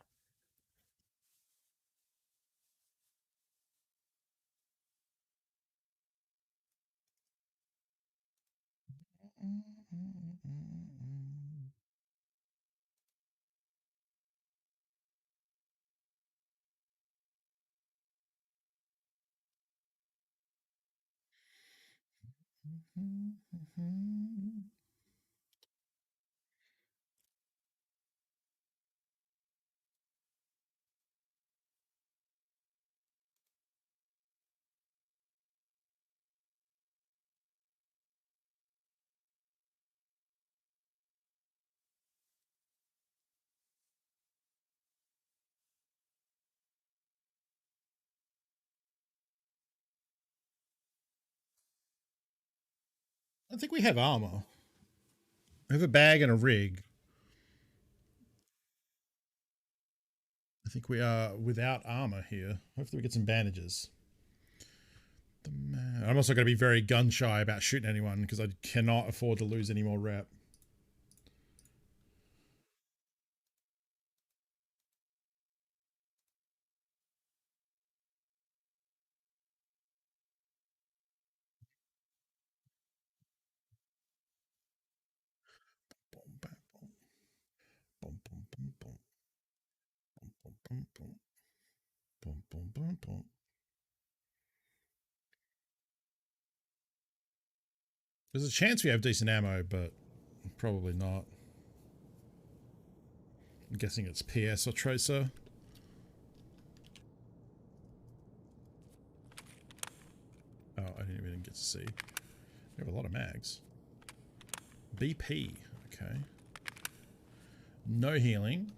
think we have armor. We have a bag and a rig. I think we are without armor here. Hopefully we get some bandages. I'm also going to be very gun shy about shooting anyone because I cannot afford to lose any more rep. There's a chance we have decent ammo, but probably not. I'm guessing it's PS or Tracer. Oh, I didn't even get to see. We have a lot of mags. BP, okay. No healing.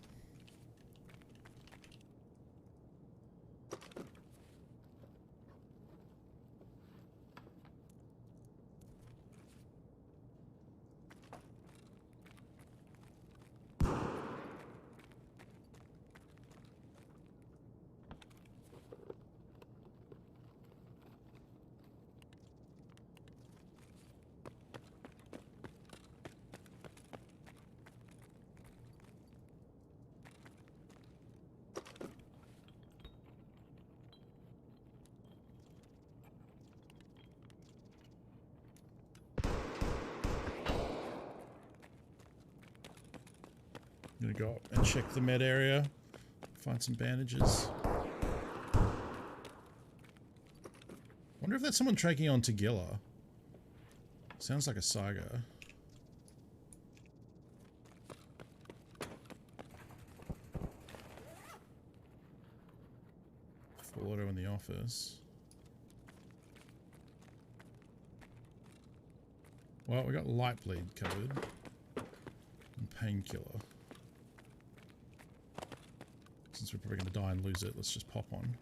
I'm gonna go up and check the med area. Find some bandages. Wonder if that's someone tracking on Tagilla. Sounds like a saga. Full auto in the office. Well, we got light bleed covered. And painkiller. Since we're probably going to die and lose it, let's just pop on.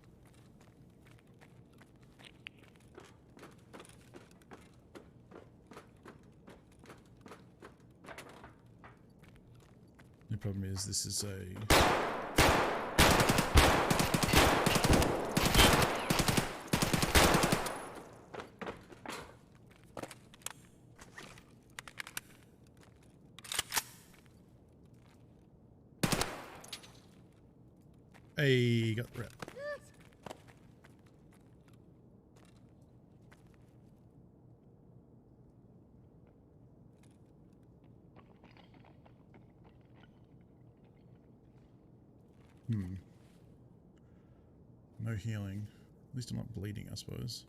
The problem is this is a... Hey, got the rep. No healing. At least I'm not bleeding, I suppose.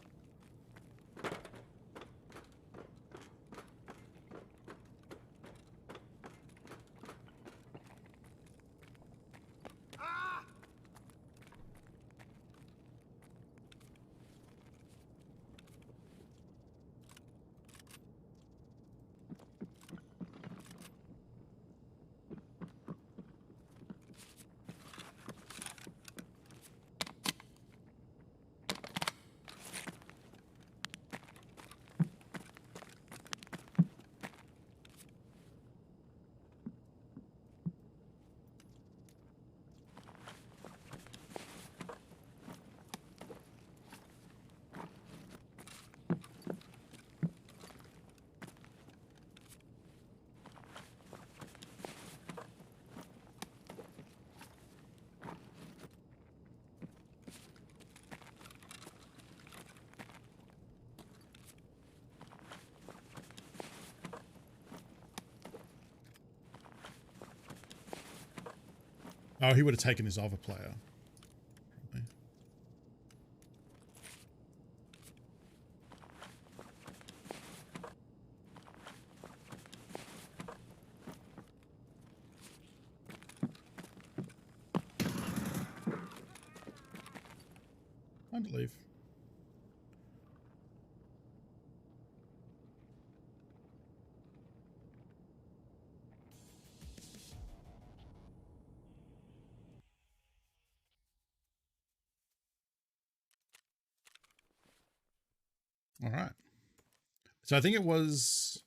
Oh, he would have taken his other player. Probably. Time to leave. All right. So I think it was...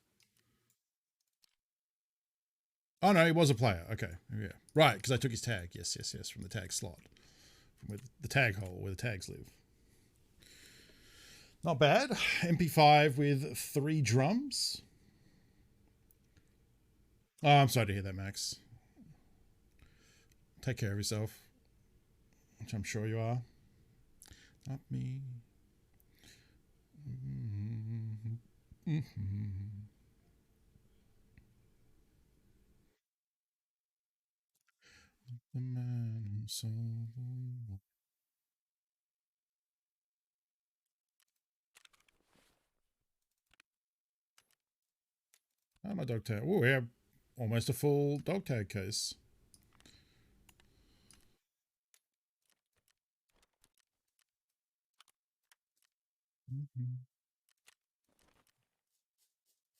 Oh, no, he was a player. Okay, yeah. Right, because I took his tag. Yes, from the tag slot. From where the tag hole, where the tags live. Not bad. MP5 with 3 drums. Oh, I'm sorry to hear that, Max. Take care of yourself. Which I'm sure you are. Not me. The man who saw the... Oh, my dog tag. Oh, we have almost a full dog tag case.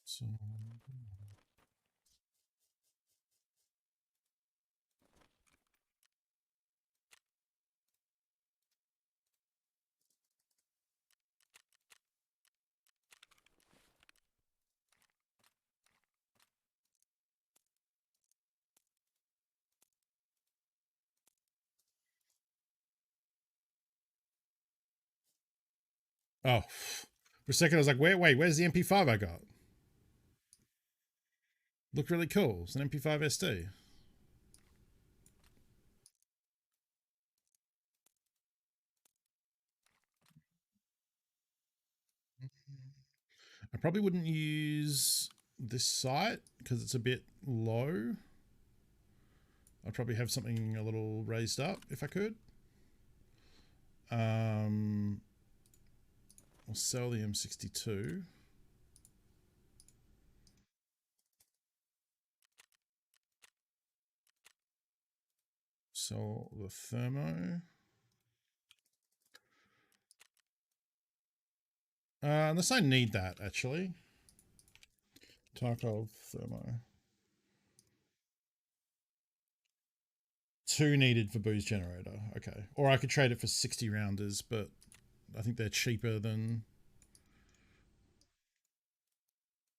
So... Oh, for a second I was like, wait, where's the MP5 I got? Looked really cool. It's an MP5 SD. I probably wouldn't use this site because it's a bit low. I'd probably have something a little raised up if I could. I'll sell the M62. Sell the thermo. Unless I need that, actually. Tarkov thermo. 2 needed for booze generator. Okay. Or I could trade it for 60 rounders, but I think they're cheaper than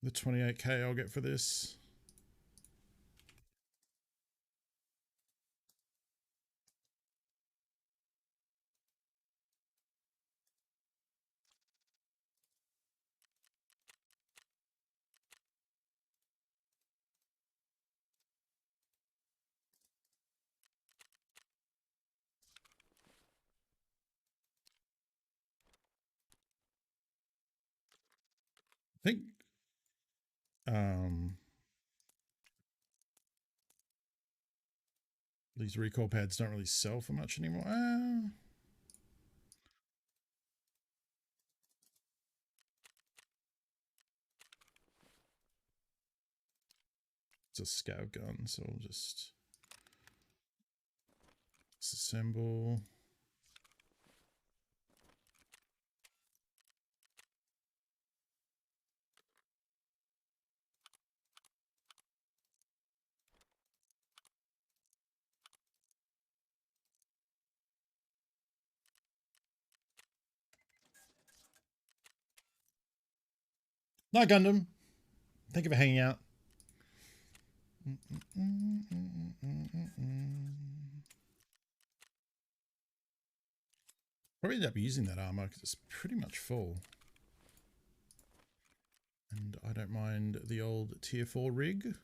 the 28k I'll get for this. I think these recoil pads don't really sell for much anymore. It's a scav gun, so I'll just disassemble. Night Gundam. Thank you for hanging out. Probably end up using that armor because it's pretty much full. And I don't mind the old tier 4 rig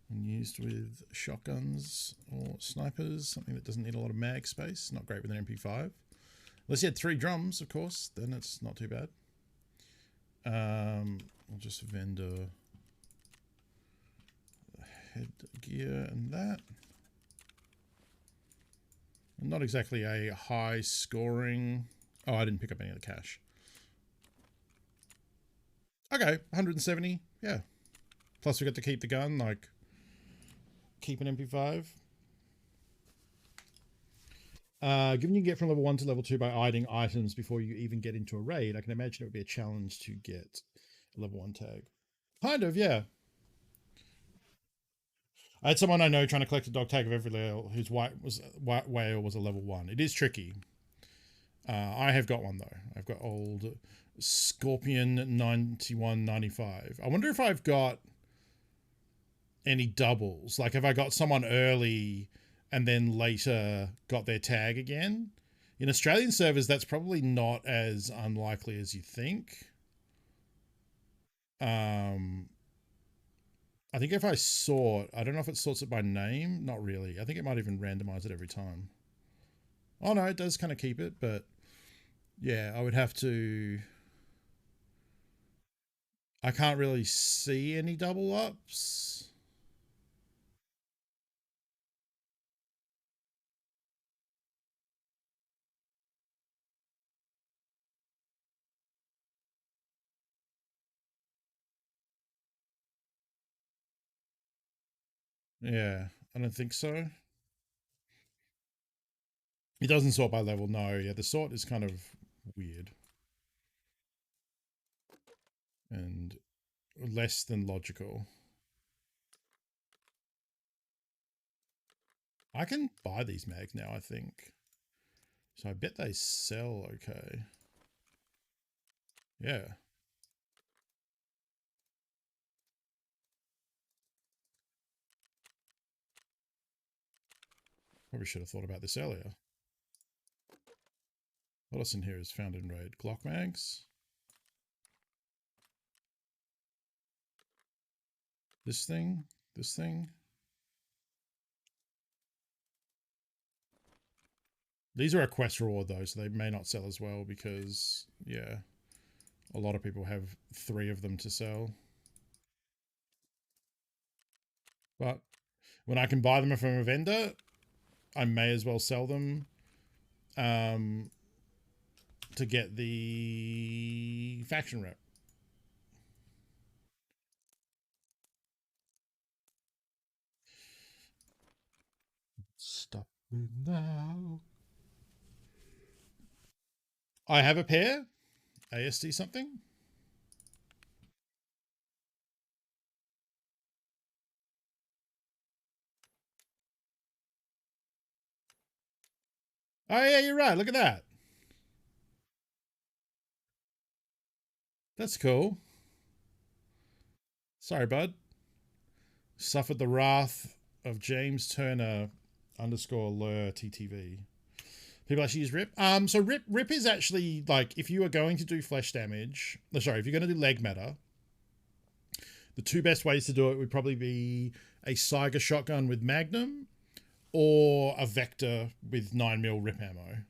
when used with shotguns or snipers, something that doesn't need a lot of mag space. Not great with an MP5. Unless you had 3 drums, of course, then it's not too bad. I'll just vendor headgear and that. Not exactly a high scoring. Oh, I didn't pick up any of the cash. Okay, 170. Yeah. Plus we got to keep the gun, like keep an MP5. Given you get from level 1 to level 2 by eyeing items before you even get into a raid, I can imagine it would be a challenge to get a level 1 tag. Kind of, yeah. I had someone I know trying to collect a dog tag of every level whose white whale was a level 1. It is tricky. I have got one though. I've got old Scorpion 9195. I wonder if I've got any doubles. Like, have I got someone early and then later got their tag again? In Australian servers, that's probably not as unlikely as you think. I think if I sort, I don't know if it sorts it by name. Not really. I think it might even randomize it every time. Oh no, it does kind of keep it, but yeah, I would have to. I can't really see any double ups. Yeah, I don't think so. It doesn't sort by level, no. Yeah, the sort is kind of weird. And less than logical. I can buy these mags now, I think. So I bet they sell okay. Yeah. Probably should have thought about this earlier. What else in here is found in raid? Glock mags. This thing. This thing. These are a quest reward though, so they may not sell as well because, yeah, a lot of people have 3 of them to sell. But when I can buy them from a vendor, I may as well sell them to get the faction rep. Stop me now. I have a pair. ASD something. Oh yeah, you're right. Look at that. That's cool. Sorry, bud. Suffered the wrath of James Turner _lure TTV. People actually use rip. So rip is actually like if you are going to do flesh damage. Sorry, if you're going to do leg matter, the 2 best ways to do it would probably be a Saiga shotgun with Magnum or a Vector with 9mm rip ammo.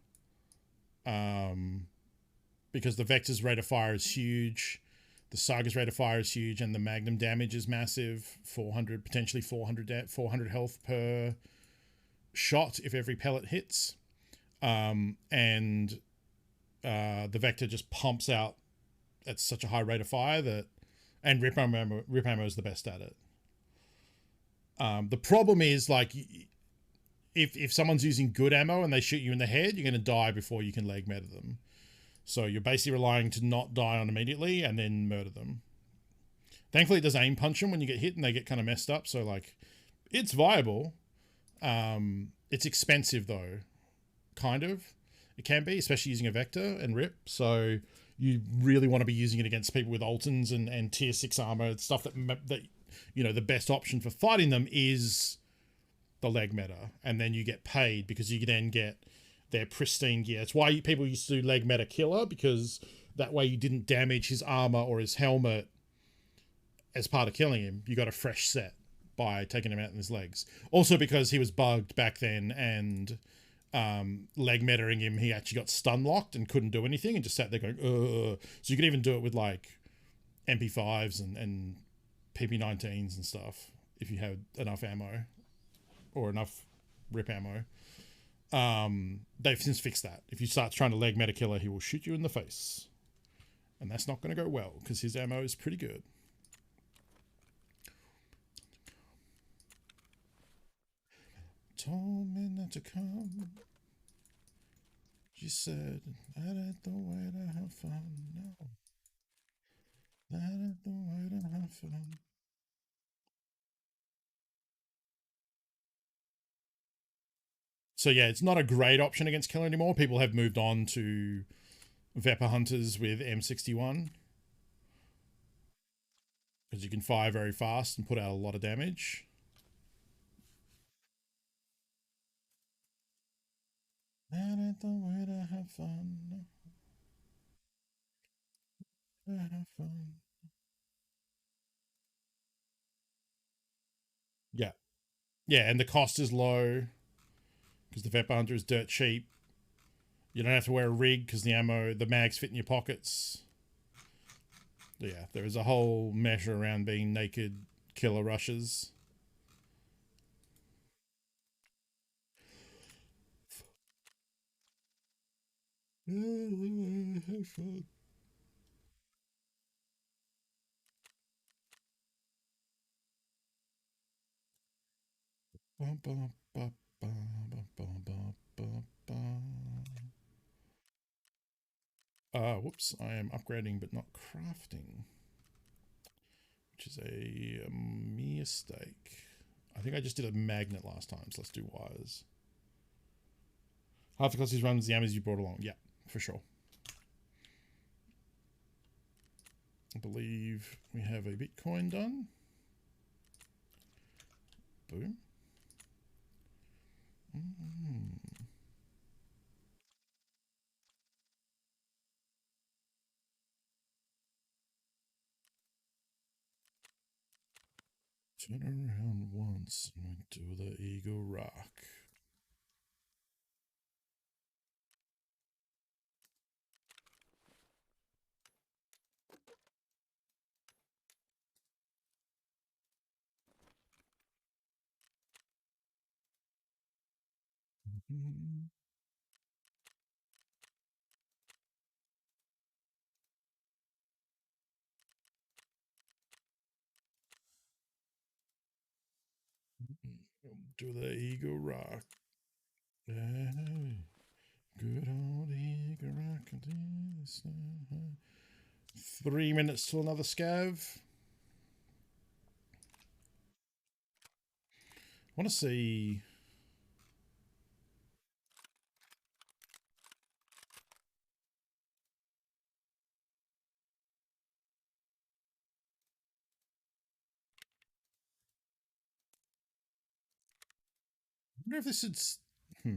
Because the Vector's rate of fire is huge, the Saiga's rate of fire is huge, and the Magnum damage is massive. 400, potentially 400 health per shot if every pellet hits. And the Vector just pumps out at such a high rate of fire that, and rip ammo is the best at it. The problem is, like, if someone's using good ammo and they shoot you in the head, you're going to die before you can leg meta them. So you're basically relying to not die on immediately and then murder them. Thankfully, it does aim punch them when you get hit and they get kind of messed up. So, like, it's viable. It's expensive, though. Kind of. It can be, especially using a Vector and rip. So you really want to be using it against people with Altons and tier 6 armor, stuff that, you know, the best option for fighting them is the leg meta. And then you get paid because you then get their pristine gear. It's why people used to do leg meta killer, because that way you didn't damage his armor or his helmet as part of killing him. You got a fresh set by taking him out in his legs. Also because he was bugged back then, and leg metaing him, he actually got stun locked and couldn't do anything and just sat there going, ugh. So you could even do it with like MP5s and PP19s and stuff if you had enough ammo or enough rip ammo. They've since fixed that. If you start trying to leg meta killer, he will shoot you in the face. And that's not going to go well because his ammo is pretty good. Told me not to come. She said, that ain't the way to have fun. No. That ain't the way to have fun. So yeah, it's not a great option against killer anymore. People have moved on to Vepper hunters with M61. Because you can fire very fast and put out a lot of damage. That ain't the way to have fun. Have fun. Yeah. Yeah, and the cost is low because the Vepper Hunter is dirt cheap. You don't have to wear a rig because the mags fit in your pockets. Yeah, there is a whole measure around being naked killer rushes. Have fun. Whoops, I am upgrading but not crafting, which is a mistake. I think I just did a magnet last time, so let's do wires. Half the cost is runs the ammos you brought along. Yeah, for sure. I believe we have a Bitcoin done. Boom. Turn around once and do the ego rock. Do the ego rock. Good old ego rock. 3 minutes till another scav. I want to see. I wonder if this is. I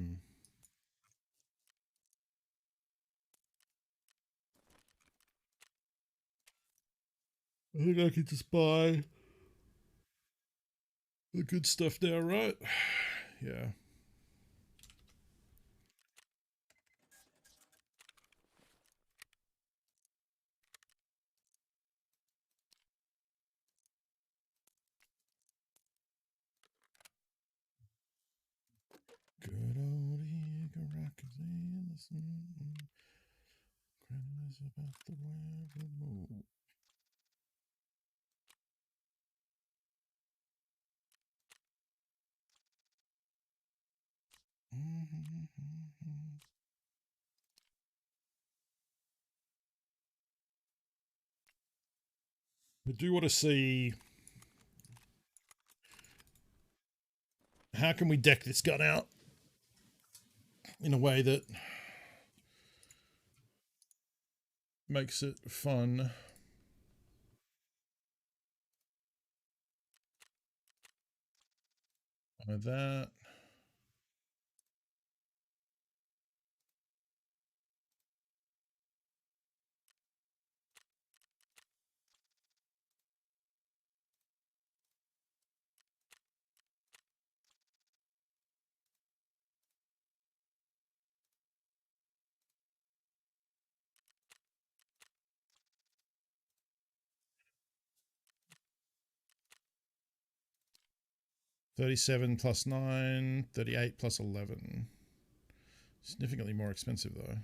think I could just buy the good stuff now, right? Yeah. Good old ego rock is innocent. Credit about the way we move. I do want to see how can we deck this gun out in a way that makes it fun. Like that. $37 plus 9, $38 plus 11. Significantly more expensive though.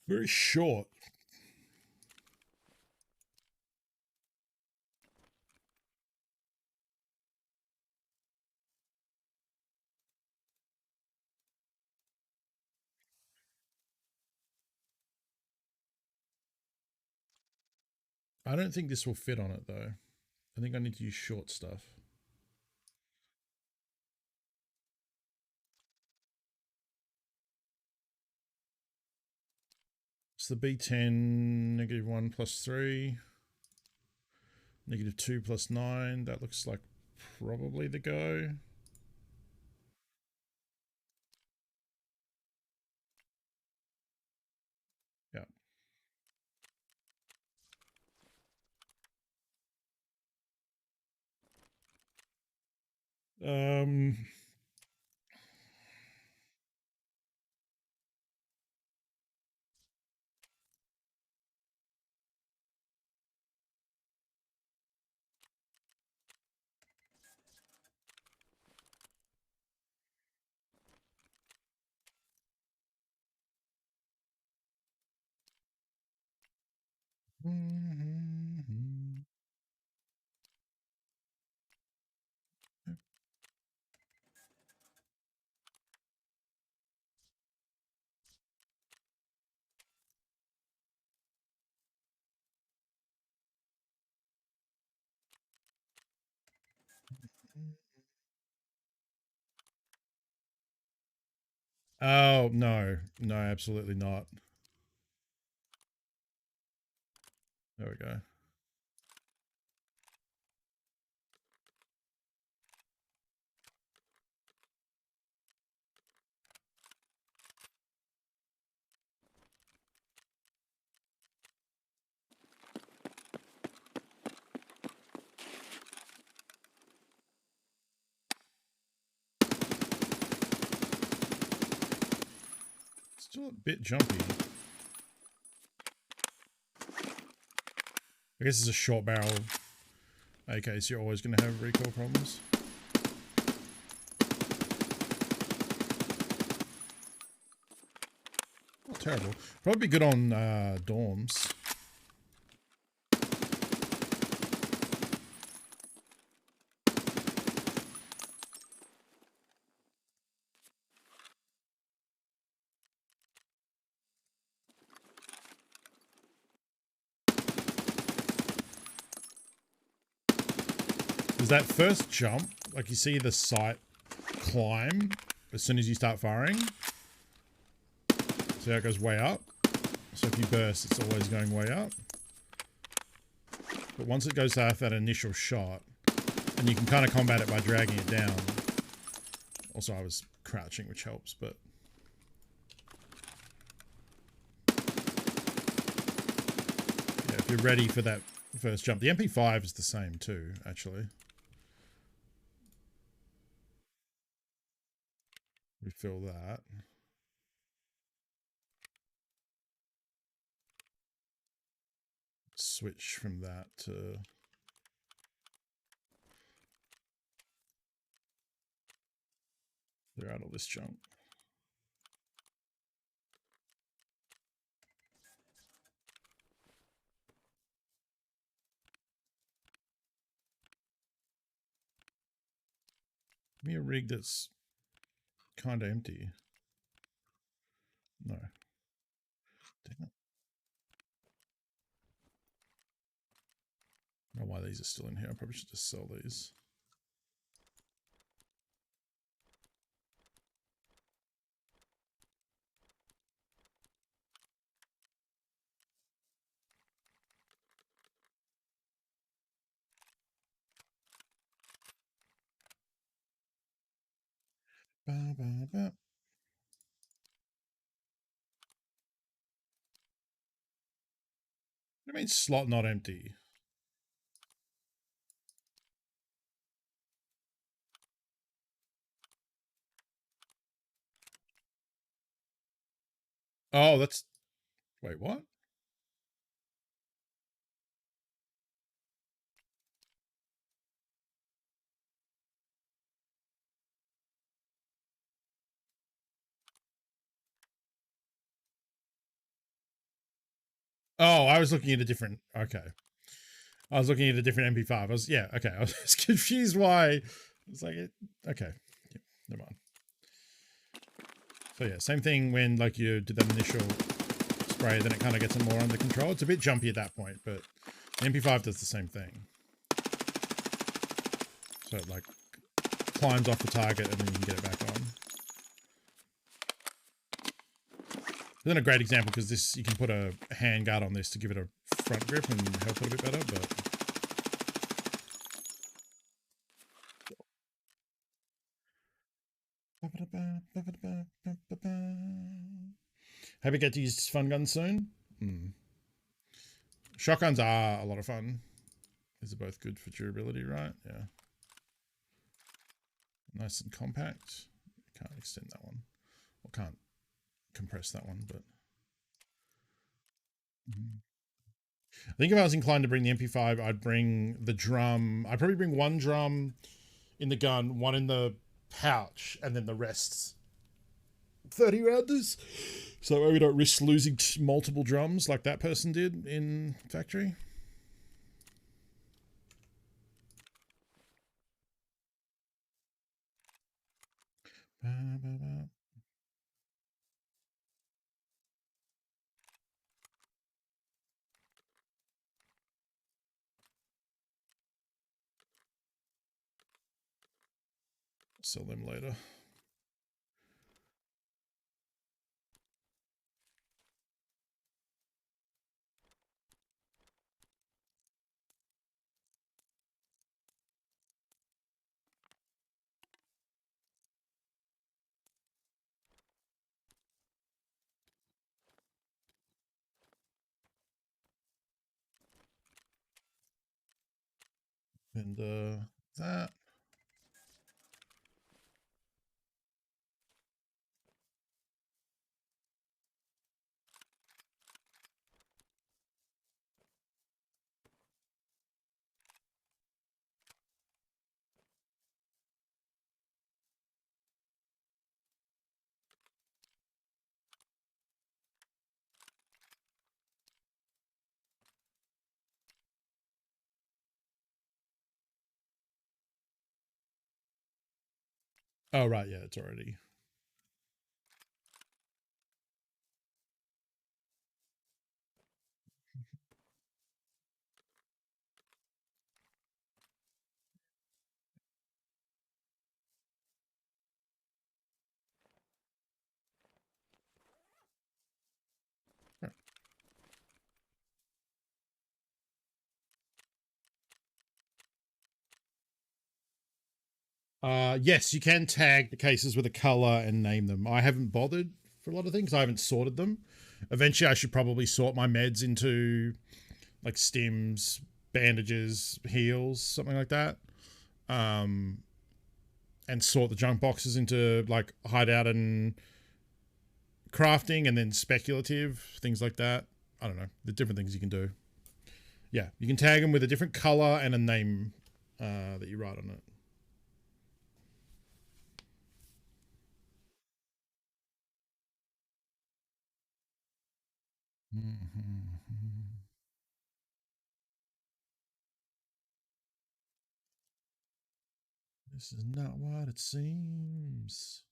Very short. I don't think this will fit on it though. I think I need to use short stuff. It's the B10, -1 + 3. -2 + 9. That looks like probably the go. Yeah. Oh, no. No, absolutely not. There we go. Still a bit jumpy. I guess it's a short barrel AK, so you're always going to have recoil problems. Not terrible. Probably be good on dorms. Is that first jump, like you see the sight climb as soon as you start firing? See how it goes way up? So if you burst, it's always going way up. But once it goes to that initial shot, and you can kind of combat it by dragging it down. Also, I was crouching, which helps, but... yeah, if you're ready for that first jump. The MP5 is the same too, actually. Refill that. Switch from that to... clear out all this junk. Give me a rig that's kind of empty. No. Damn it. I don't know why these are still in here. I probably should just sell these. Ba, ba, ba. What do you mean slot not empty? Oh, that's... wait, what? Oh, I was looking at a different. Okay, I was looking at a different MP5. Okay. I was confused why. It's like okay, yeah, never mind. So yeah, same thing when like you did that initial spray, then it kind of gets it more under control. It's a bit jumpy at that point, but the MP5 does the same thing. So it like climbs off the target and then you can get it back on. Then a great example because this you can put a hand guard on this to give it a front grip and help it a bit better, but hope you get to use fun guns soon. Shotguns are a lot of fun. These are both good for durability, right? Yeah. Nice and compact. Can't extend that one. Or can't compress that one, but I think if I was inclined to bring the MP5, I'd bring the drum. I'd probably bring one drum in the gun, one in the pouch, and then the rest 30 rounders. So that way we don't risk losing multiple drums like that person did in factory. Sell them later. And that. Oh, right. Yeah, it's already. Yes, you can tag the cases with a color and name them. I haven't bothered for a lot of things. I haven't sorted them. Eventually, I should probably sort my meds into like stims, bandages, heals, something like that. And sort the junk boxes into like hideout and crafting, and then speculative things like that. I don't know the different things you can do. Yeah, you can tag them with a different color and a name that you write on it. This is not what it seems.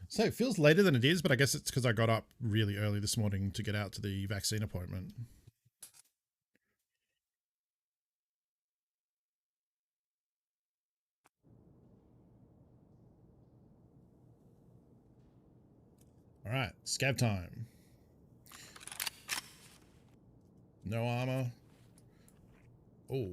So it feels later than it is, but I guess it's because I got up really early this morning to get out to the vaccine appointment. All right, scav time. No armor. Oh.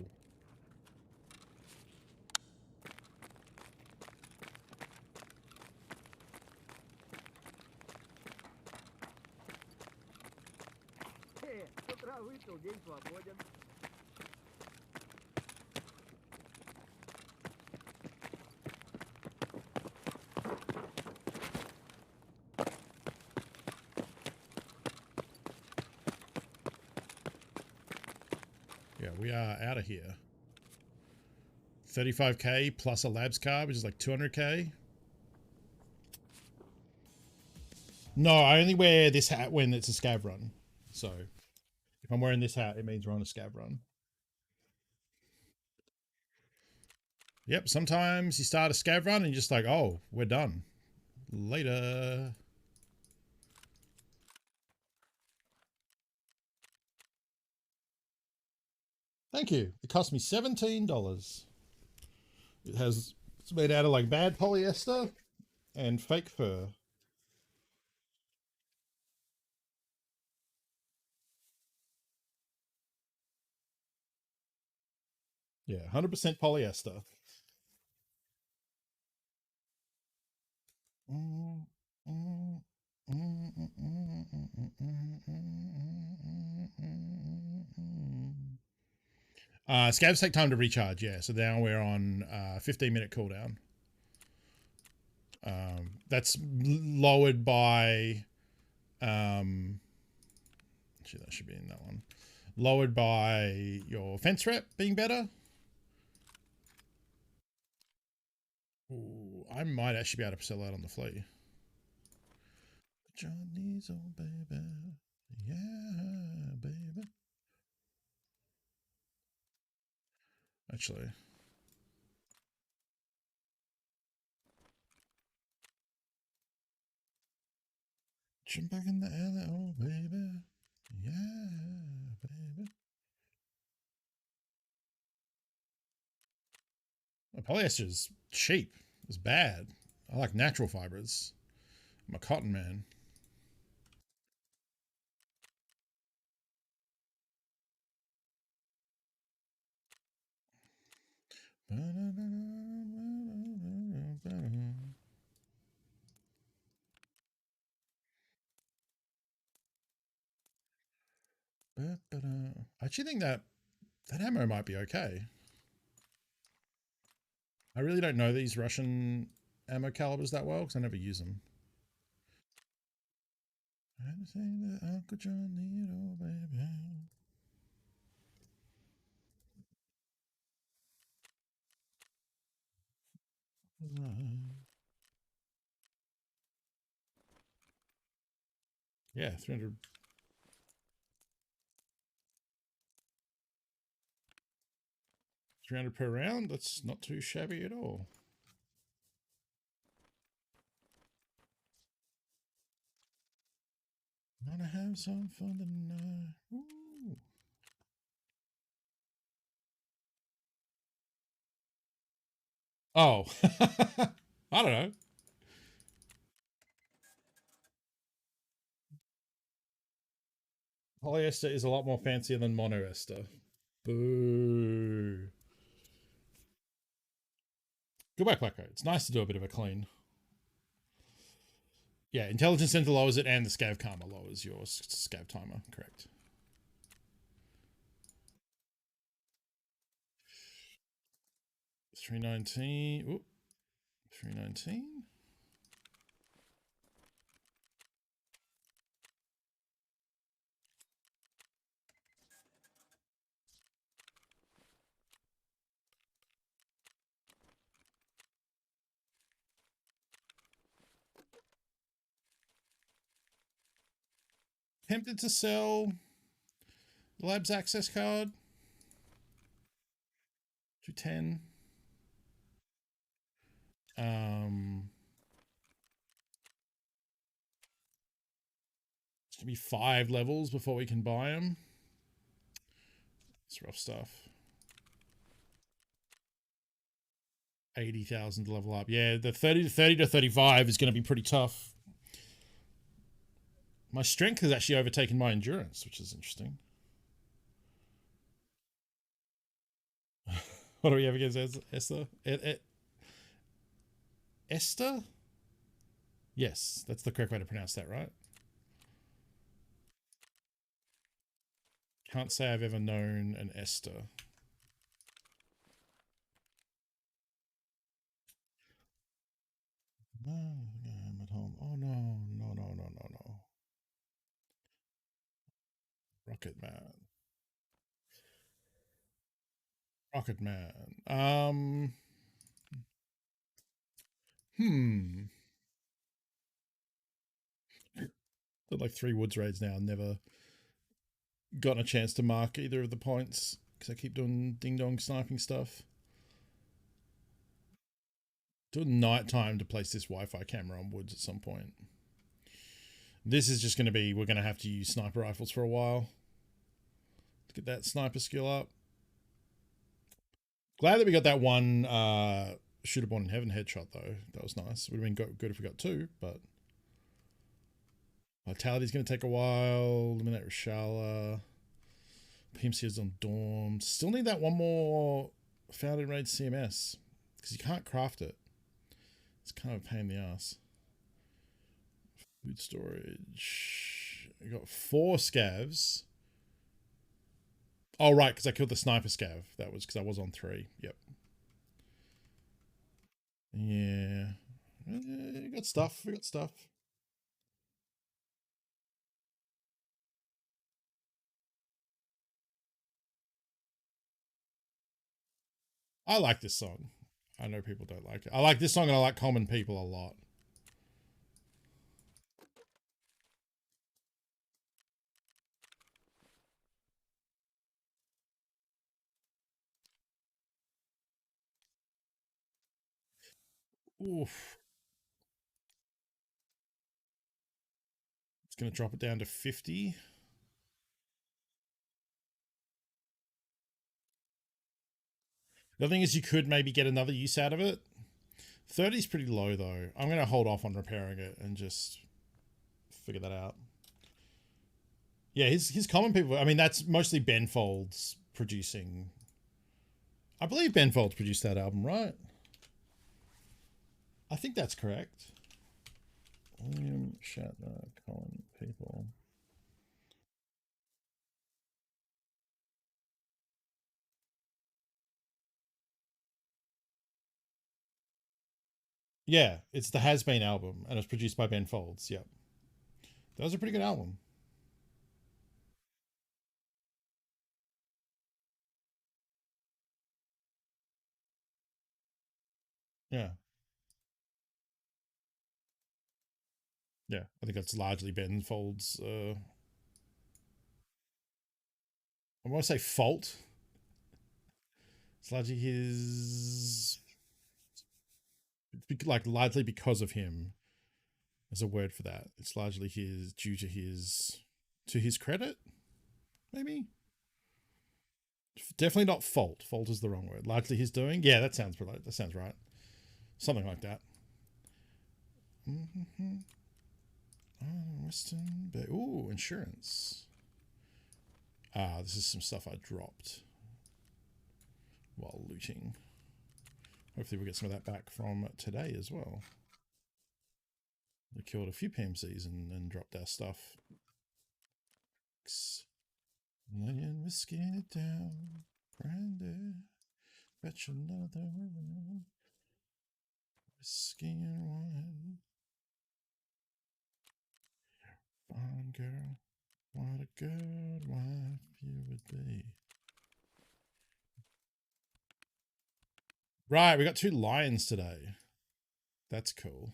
Yeah, we are out of here. 35k plus a labs card, which is like 200k. No, I only wear this hat when it's a scav run. So if I'm wearing this hat, it means we're on a scav run. Yep, sometimes you start a scav run and you're just like, oh, we're done. Later. Thank you. It cost me $17. It's made out of like bad polyester and fake fur. Yeah, 100% polyester. Scavs take time to recharge, yeah. So now we're on 15-minute cooldown. That's lowered by... actually, that should be in that one. Lowered by your fence rep being better. Ooh, I might actually be able to sell that on the flea. Johnny's old baby. Yeah, baby. Actually. Jump back in the alley, oh baby. Yeah, baby. Well, polyester is cheap. It's bad. I like natural fibers. I'm a cotton man. I actually think that ammo might be okay. I really don't know these Russian ammo calibers that well because I never use them. I had to say that Uncle John need, oh baby. Yeah, 300. $300 per round. That's not too shabby at all. Gonna have some fun tonight. Woo. Oh, I don't know. Polyester is a lot more fancier than monoester. Boo. Good work, Blacko. It's nice to do a bit of a clean. Yeah, intelligence center lowers it and the scav karma lowers your scav timer. Correct. $319. Ooh. $319. Tempted to sell the labs access card. 210. It's gonna be 5 levels before we can buy them. It's rough stuff. 80,000 to level up. Yeah, the 30 to 35 is going to be pretty tough. My strength has actually overtaken my endurance, which is interesting. What do we have against Esther? Esther? Yes, that's the correct way to pronounce that, right? Can't say I've ever known an Esther. No, I'm at home. Oh no, no. Rocket Man. Rocket Man. Did like 3 woods raids now, never gotten a chance to mark either of the points because I keep doing ding dong sniping stuff. Doing nighttime to place this Wi-Fi camera on woods at some point. This is just going to be, we're going to have to use sniper rifles for a while to get that sniper skill up. Glad that we got that one shooter born in heaven headshot though. That was nice. Would have been good if we got 2, but Vitality's going to take a while. Eliminate Rashala. PMC is on Dawn. Still need that one more Found in Raid CMS because you can't craft it. It's kind of a pain in the ass. Food storage. We got 4 scavs. Oh, right, because I killed the sniper scav. That was because I was on 3. Yep. Yeah. We got stuff. We got stuff. I like this song. I know people don't like it. I like this song and I like Common People a lot. Oof. It's going to drop it down to 50. The thing is, you could maybe get another use out of it. 30 is pretty low, though. I'm going to hold off on repairing it and just figure that out. Yeah, his Common People... I mean, that's mostly Ben Folds producing... I believe Ben Folds produced that album, right? I think that's correct. William Shatner, Common People... Yeah, it's the Has Been album, and it's produced by Ben Folds. Yep. That was a pretty good album. Yeah. Yeah, I think that's largely Ben Folds. I want to say fault. It's largely his... Like, largely because of him. There's a word for that. It's largely his... due to his... to his credit? Maybe? Definitely not fault. Fault is the wrong word. Largely his doing? Yeah, that sounds right. Something like that. Mm-hmm. Oh, Western Bay. Ooh, insurance. Ah, this is some stuff I dropped while looting. Hopefully we'll get some of that back from today as well. We killed a few PMCs and dropped our stuff. Laying whiskey down, brandy, fetch another whiskey and wine. Fine girl, what a good wife you would be. Right, we got 2 lions today. That's cool.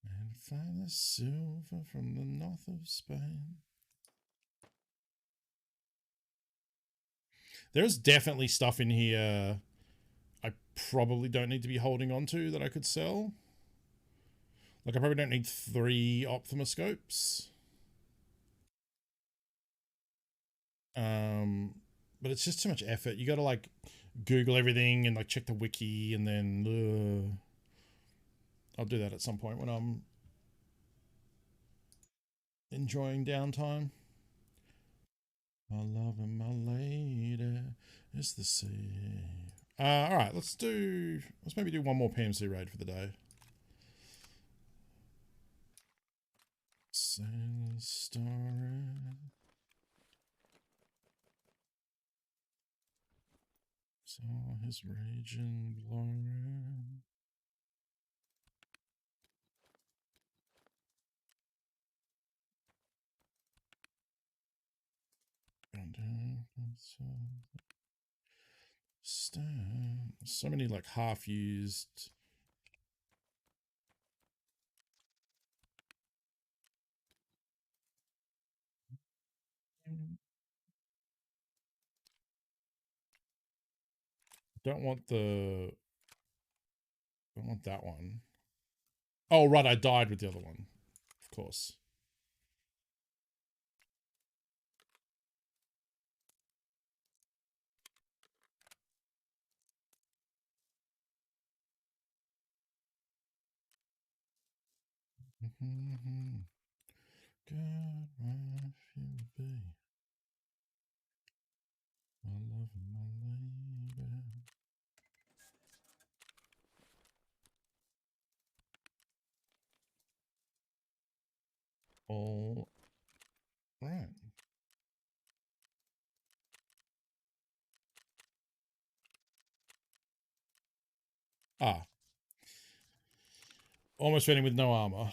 And find the silver from the north of Spain. There's definitely stuff in here I probably don't need to be holding on to that I could sell. Like, I probably don't need 3 ophthalmoscopes. But it's just too much effort. You gotta, like, Google everything and, like, check the wiki and then... I'll do that at some point when I'm enjoying downtime. My love and my lady is the sea. All right, let's maybe do one more PMC raid for the day. Sailor story. Saw his raging glory. So many like half-used. Don't want that one. Oh, right, I died with the other one. Of course. God, where you be? My love and my lady. All right. Ah. Almost ready with no armor.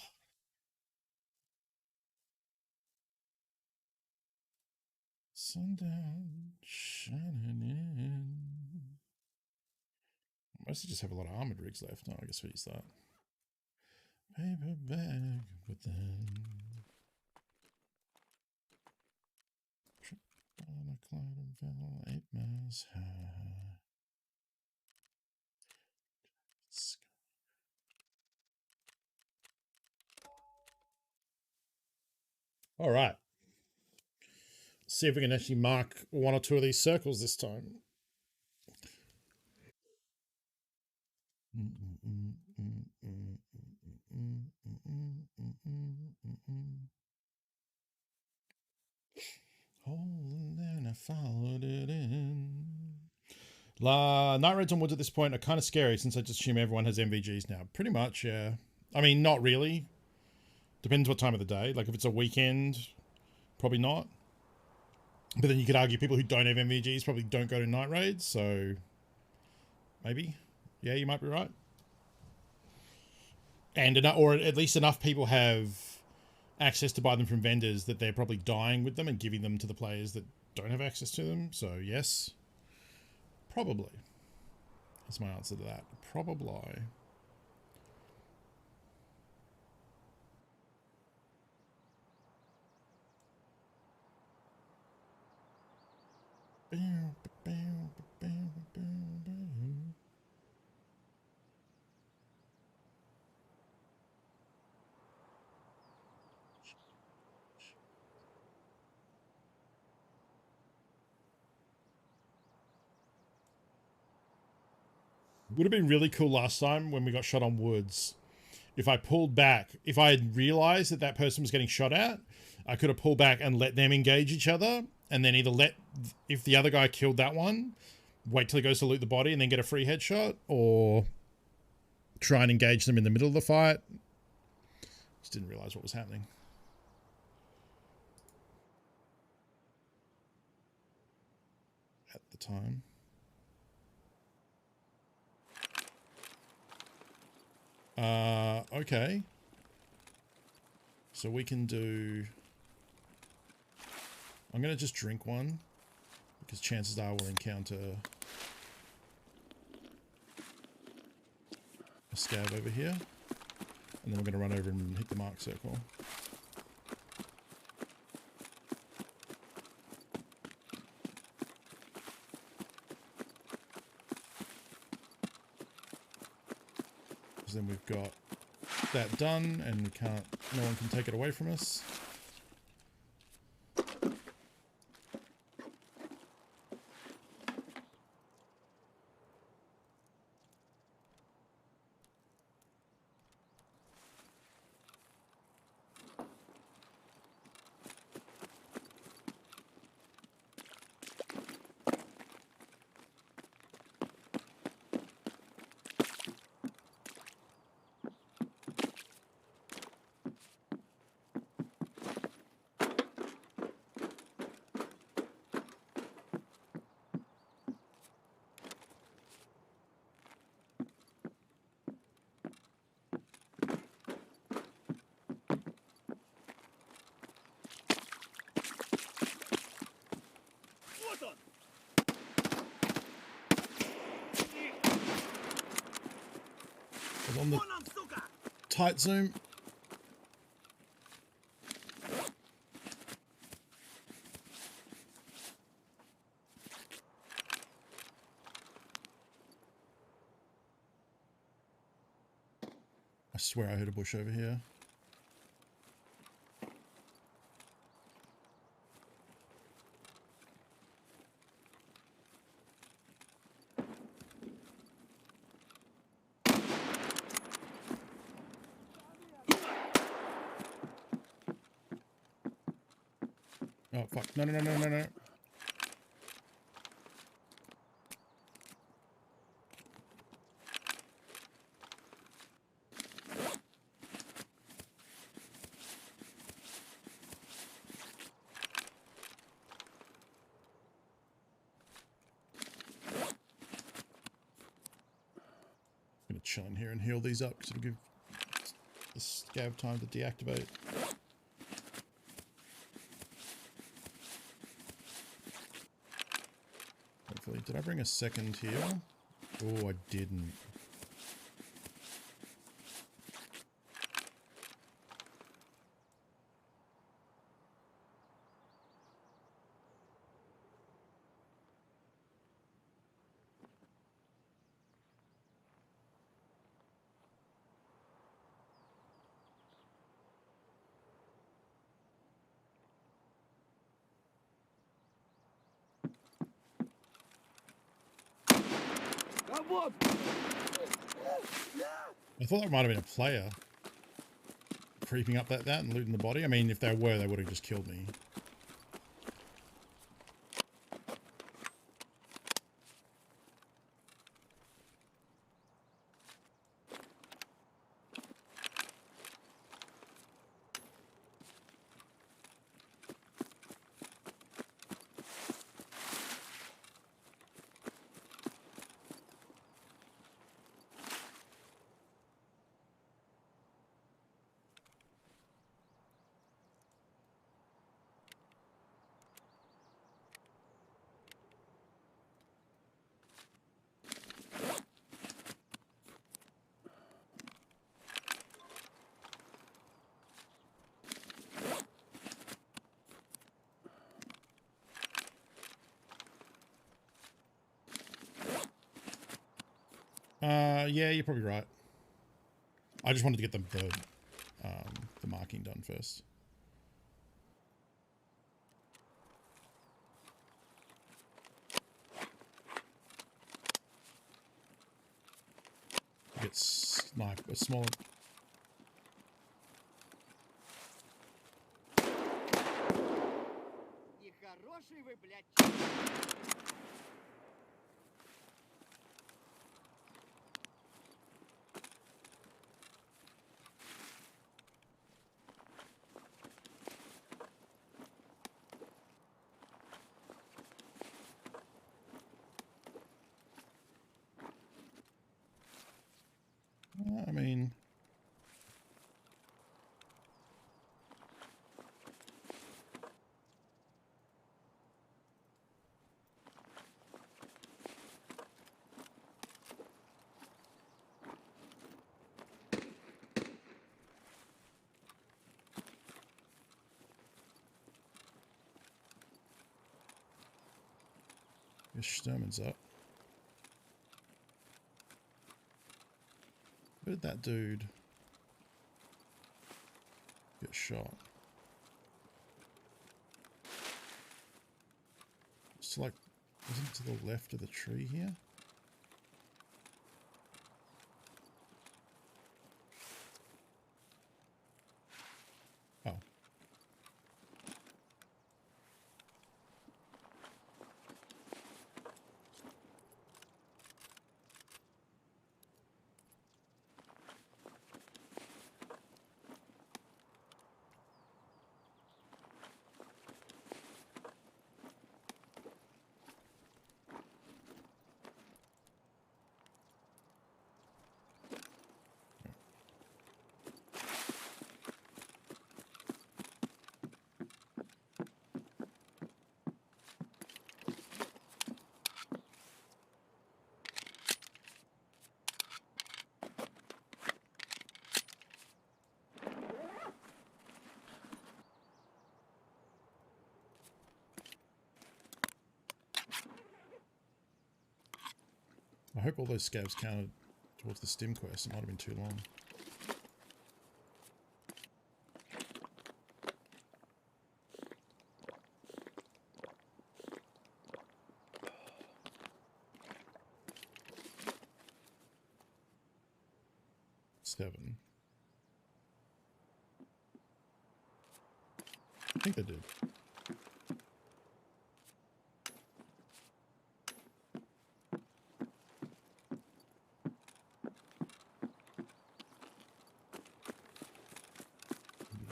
Sundown shining in. I mostly just have a lot of armored rigs left. No, I guess we use that. Paper bag within. Trip on a cloud and fell 8 miles high. All right. See if we can actually mark one or two of these circles this time. Oh, then I followed it in. Night raids on woods at this point are kind of scary since I just assume everyone has MVGs now. Pretty much, yeah. I mean, not really. Depends what time of the day. Like if it's a weekend, probably not. But then you could argue people who don't have MVGs probably don't go to night raids, so maybe. Yeah, you might be right. And enough, or at least enough people have access to buy them from vendors that they're probably dying with them and giving them to the players that don't have access to them. So yes, probably. That's my answer to that. Probably. Would have been really cool last time when we got shot on woods. If I pulled back, if I had realized that that person was getting shot at, I could have pulled back and let them engage each other, and then either let, if the other guy killed that one, wait till he goes to loot the body and then get a free headshot, or try and engage them in the middle of the fight. Just didn't realize what was happening at the time. Okay. So we can do... I'm going to just drink one, because chances are we'll encounter a scab over here. And then we're going to run over and hit the mark circle. Because then we've got that done, and we can't, no one can take it away from us. was on the tight zoom. I swear I heard a bush over here. Oh, fuck. No, no, no, no, no, no. I'm gonna chill in here and heal these up because it'll give the scav time to deactivate. Hopefully. Did I bring a second heal? Oh, I didn't. I thought that might have been a player creeping up that and looting the body. I mean, if they were, they would have just killed me. Yeah, you're probably right. I just wanted to get the marking done first. Get sniped, a smaller. I mean, your Sturman's up. Where did that dude get shot? It's like, wasn't it to the left of the tree here? Oh. I hope all those scabs counted towards the stim quest. It might have been too long. Seven. I think they did.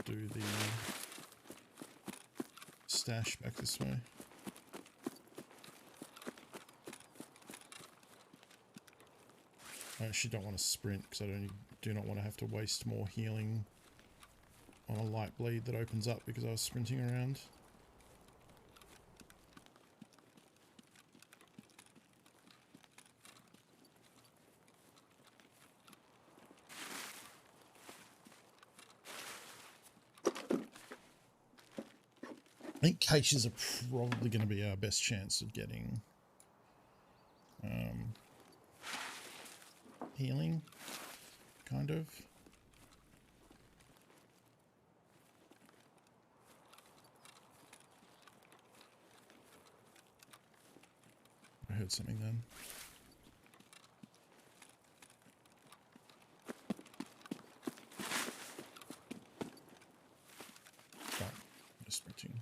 Do the stash back this way. I actually don't want to sprint because I do not want to have to waste more healing on a light bleed that opens up because I was sprinting around. I think caches are probably going to be our best chance of getting healing, kind of. I heard something then. Oh, no sprinting.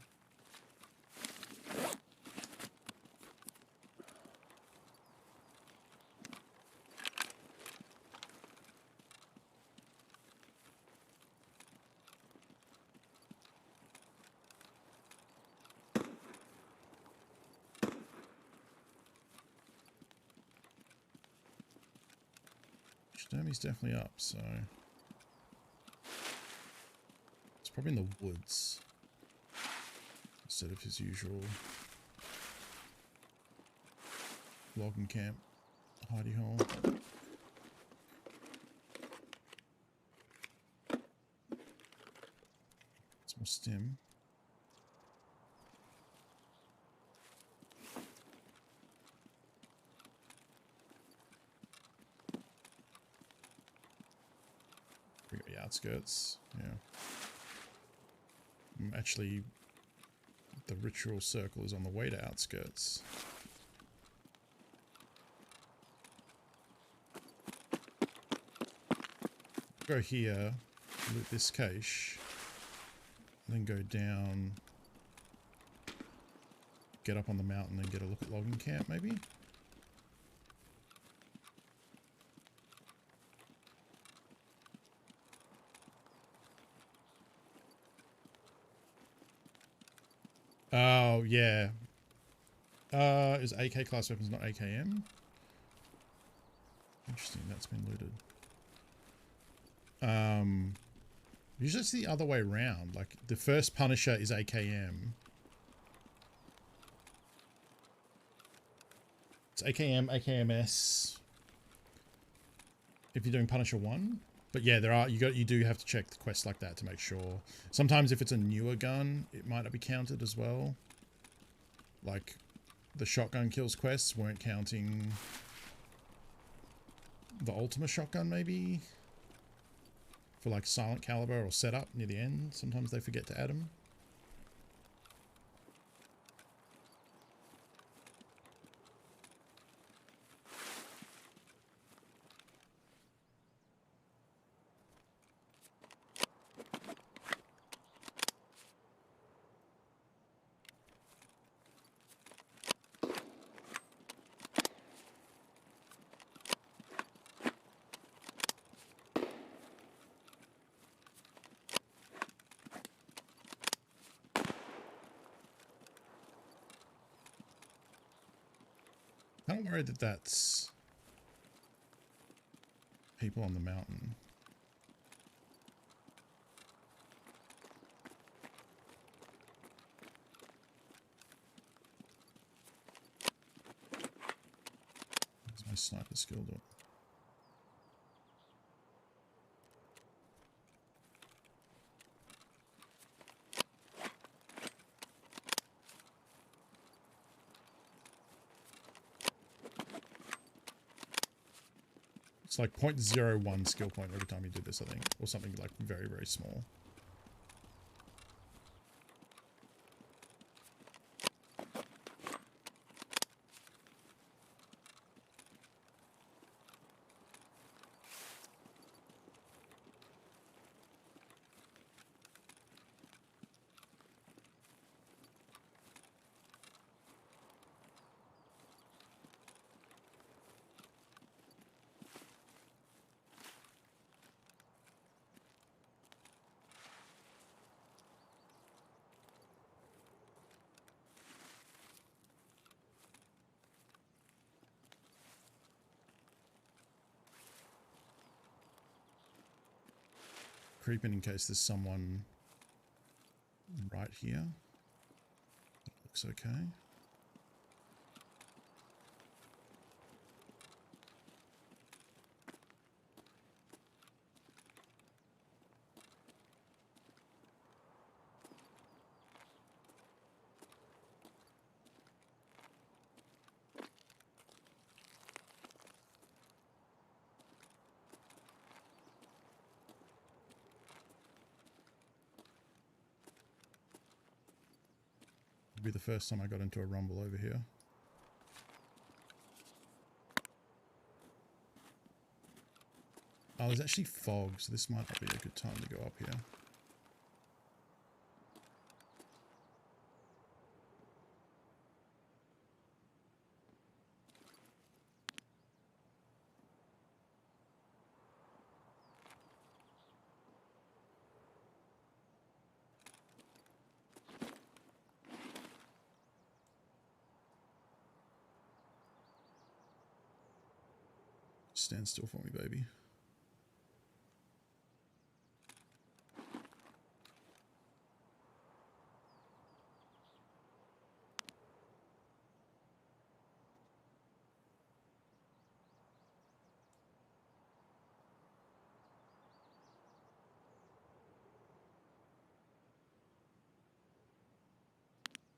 Sturmy's definitely up, so it's probably in the woods instead of his usual logging camp hidey hole. It's more stim. We got the outskirts, yeah. Actually, the ritual circle is on the way to outskirts. Go here, loot this cache, then go down, get up on the mountain and get a look at logging camp maybe? Oh, yeah. Is AK class weapons not AKM? Interesting, that's been looted. Usually it's the other way around. Like, the first Punisher is AKM. It's AKM, AKMS. If you're doing Punisher 1. But yeah, you do have to check the quests like that to make sure. Sometimes if it's a newer gun, it might not be counted as well. Like the shotgun kills quests weren't counting the Ultima shotgun maybe for like silent caliber or setup near the end. Sometimes they forget to add them. I'm worried that that's people on the mountain. What's my sniper skill do? It's like 0.01 skill point every time you do this, I think. Or something like very, very small. Creeping in case there's someone right here. That looks okay. Be the first time I got into a rumble over here. Oh, there's actually fog, so this might not be a good time to go up here. Stand still for me, baby.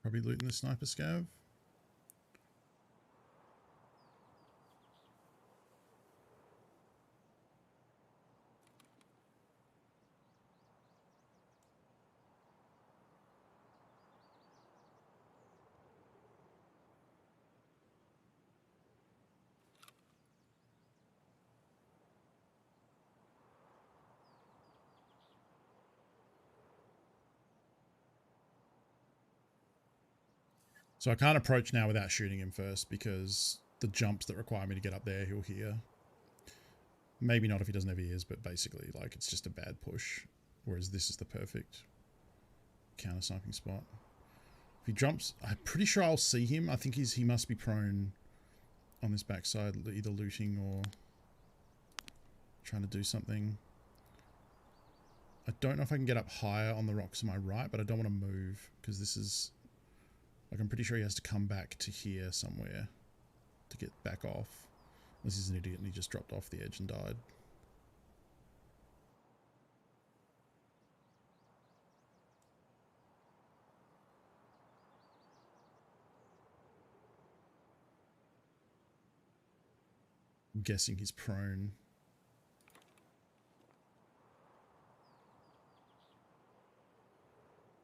Probably looting the sniper scav. So I can't approach now without shooting him first because the jumps that require me to get up there, he'll hear. Maybe not if he doesn't have ears, but basically, like, it's just a bad push. Whereas this is the perfect counter sniping spot. If he jumps, I'm pretty sure I'll see him. I think he must be prone on this backside, either looting or trying to do something. I don't know if I can get up higher on the rocks to my right, but I don't want to move because this is... Like, I'm pretty sure he has to come back to here somewhere to get back off. Unless he's an idiot and he just dropped off the edge and died. I'm guessing he's prone.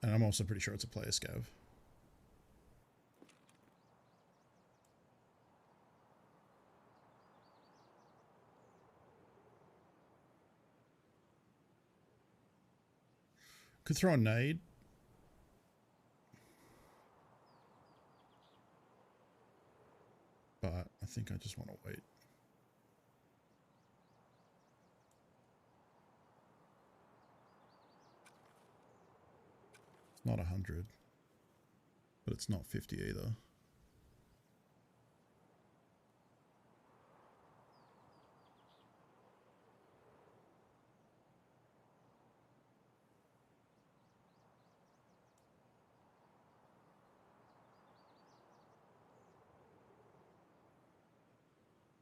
And I'm also pretty sure it's a player scav. Could throw a nade. But I think I just want to wait. It's not 100. But it's not 50 either.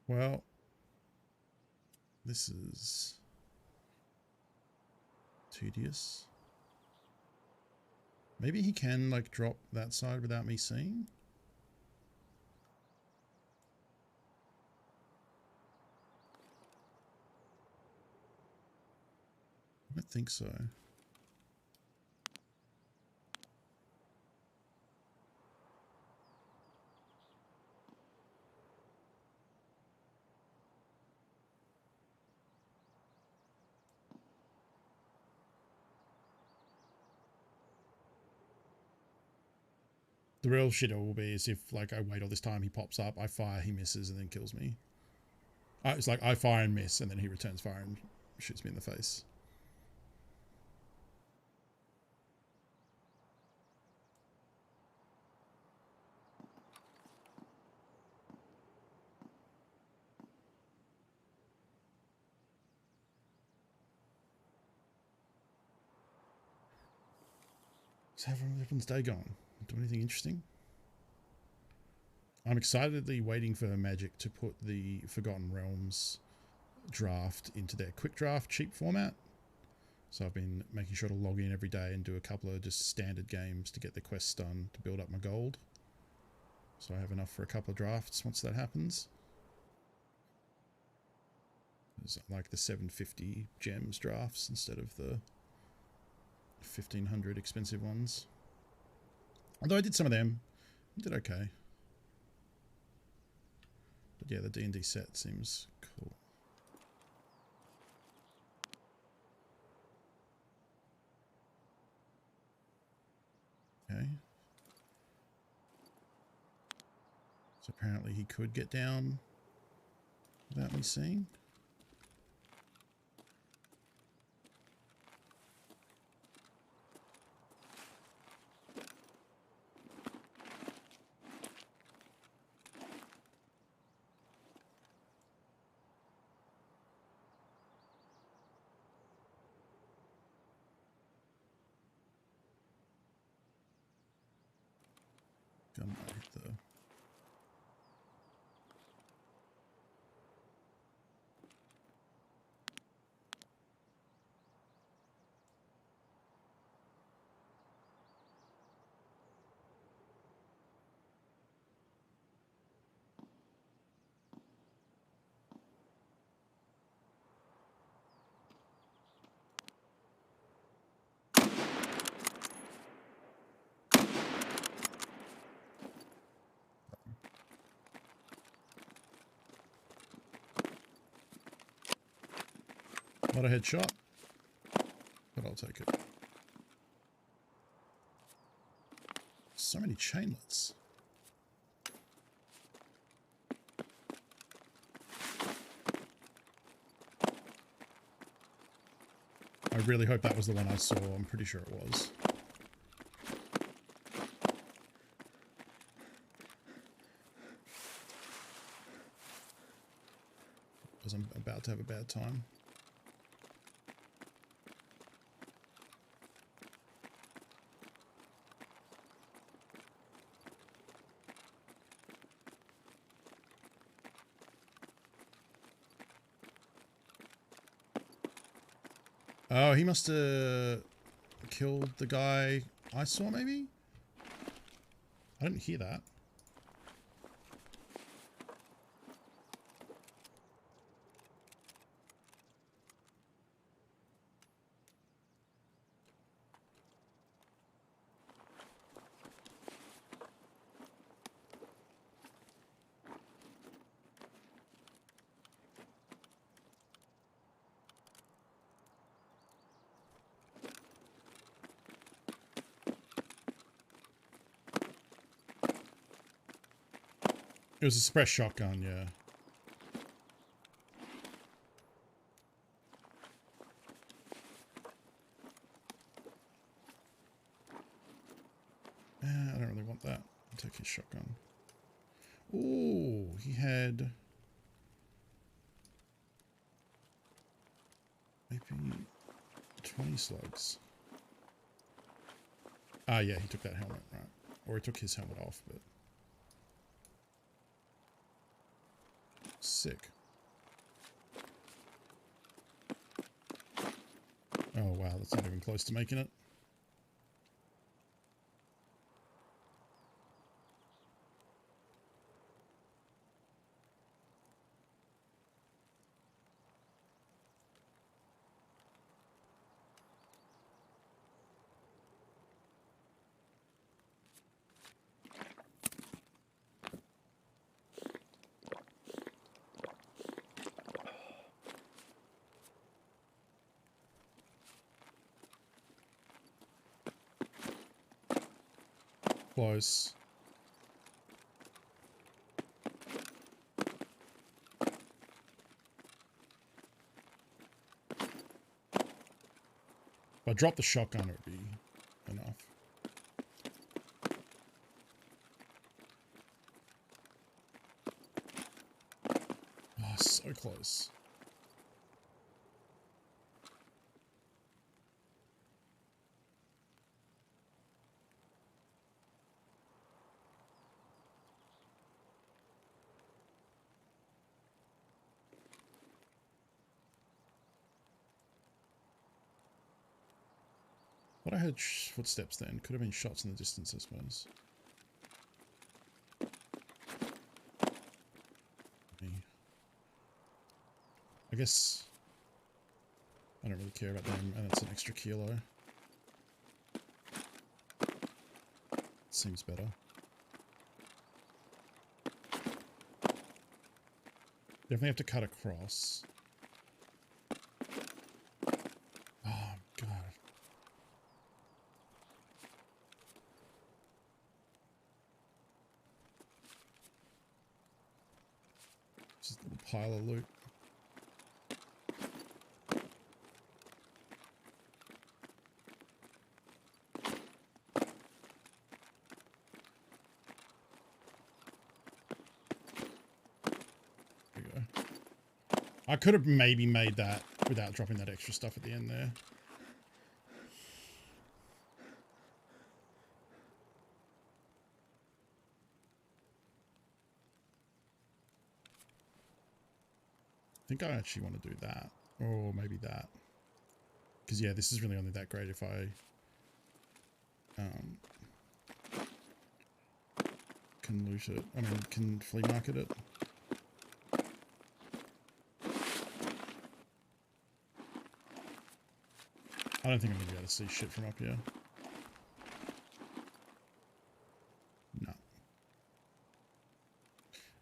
Well, this is tedious. Maybe he can, like, drop that side without me seeing. I don't think so. The real shitter will be is if, like, I wait all this time, he pops up, I fire, he misses, and then kills me. It's like I fire and miss, and then he returns fire and shoots me in the face. So everyone's day gone. Do anything interesting? I'm excitedly waiting for Magic to put the Forgotten Realms draft into their quick draft cheap format. So I've been making sure to log in every day and do a couple of just standard games to get the quests done to build up my gold. So I have enough for a couple of drafts once that happens. It's like the 750 gems drafts instead of the 1500 expensive ones. Although I did some of them. I did okay. But yeah, the D&D set seems cool. Okay. So apparently he could get down without me seeing. Gun might hit though. Not a headshot, but I'll take it. So many chainlets. I really hope that was the one I saw. I'm pretty sure it was. Because I'm about to have a bad time. Oh, he must have killed the guy I saw, maybe? I didn't hear that. It was a suppressed shotgun, yeah. I don't really want that. I'll take his shotgun. Ooh, he had maybe 20 slugs. Ah, yeah, he took that helmet, right. Or he took his helmet off, but... Sick. Oh, wow, that's not even close to making it. Close. If I drop the shotgun, it would be enough. Oh, so close. But I heard footsteps then. Could have been shots in the distance, I suppose. I guess I don't really care about them, and it's an extra kilo. Seems better. Definitely have to cut across. Oh, God. Just a little pile of loot. There we go. I could have maybe made that without dropping that extra stuff at the end there. I think I actually want to do that. Or maybe that. Because, yeah, this is really only that great if I can loot it. I mean, can flea market it. I don't think I'm going to be able to see shit from up here. No.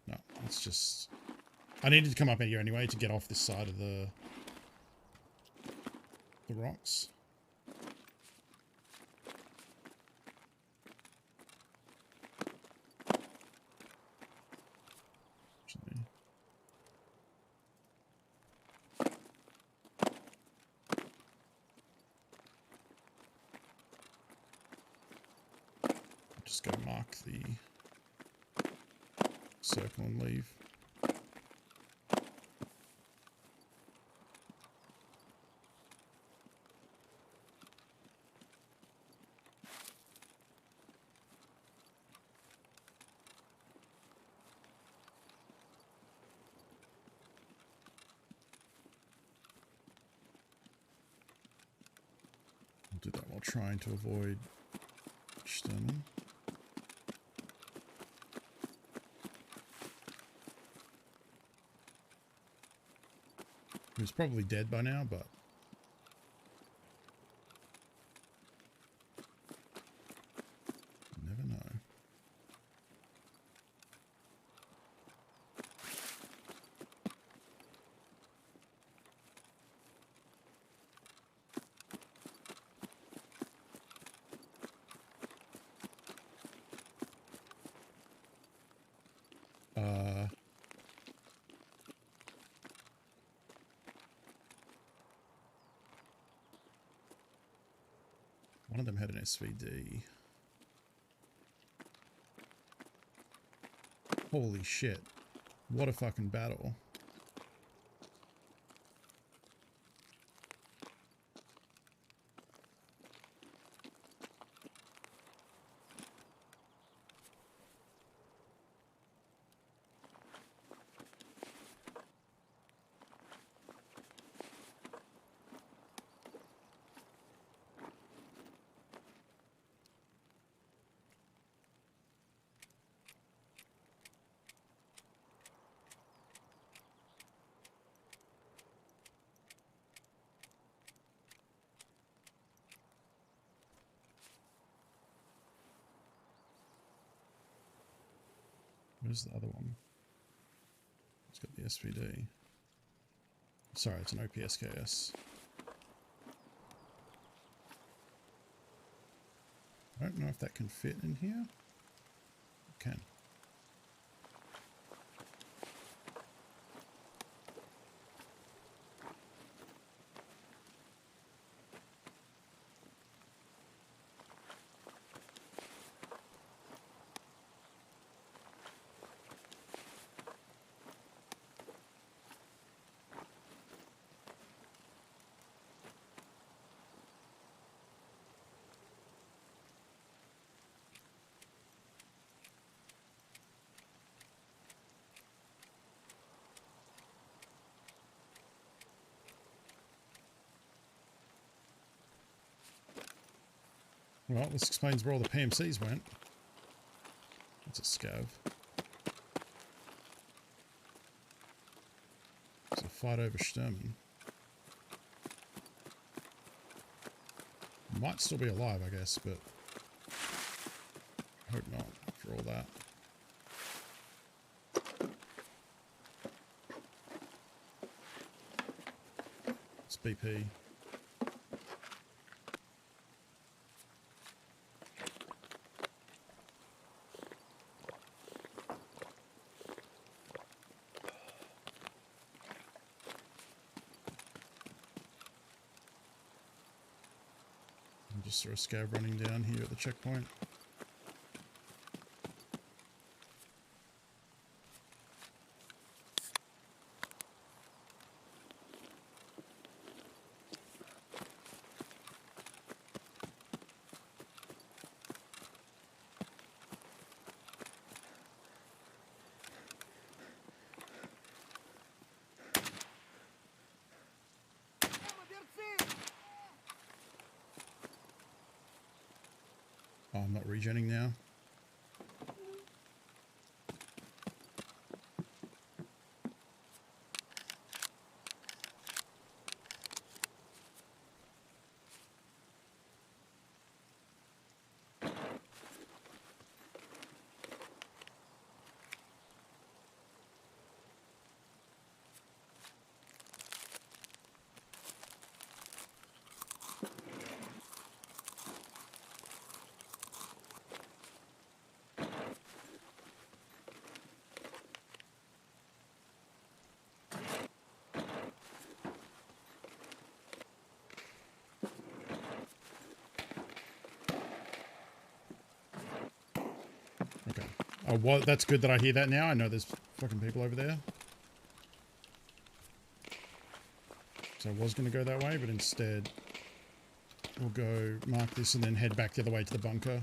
No, it's just... I needed to come up here anyway to get off this side of the rocks. Actually. Just go mark the circle and leave. I'll do that while trying to avoid stunning. He was probably dead by now, but you never know. One of them had an SVD. Holy shit. What a fucking battle. Where's the other one? It's got the SVD. Sorry, it's an OPSKS. I don't know if that can fit in here. Well, this explains where all the PMCs went. That's a scav. It's a fight over Sturman. Might still be alive, I guess, but hope not for all that. It's BP. Just saw a scav running down here at the checkpoint. Oh, I'm not regenning now. Okay. Oh, well, that's good that I hear that now. I know there's fucking people over there. So I was going to go that way, but instead we'll go mark this and then head back the other way to the bunker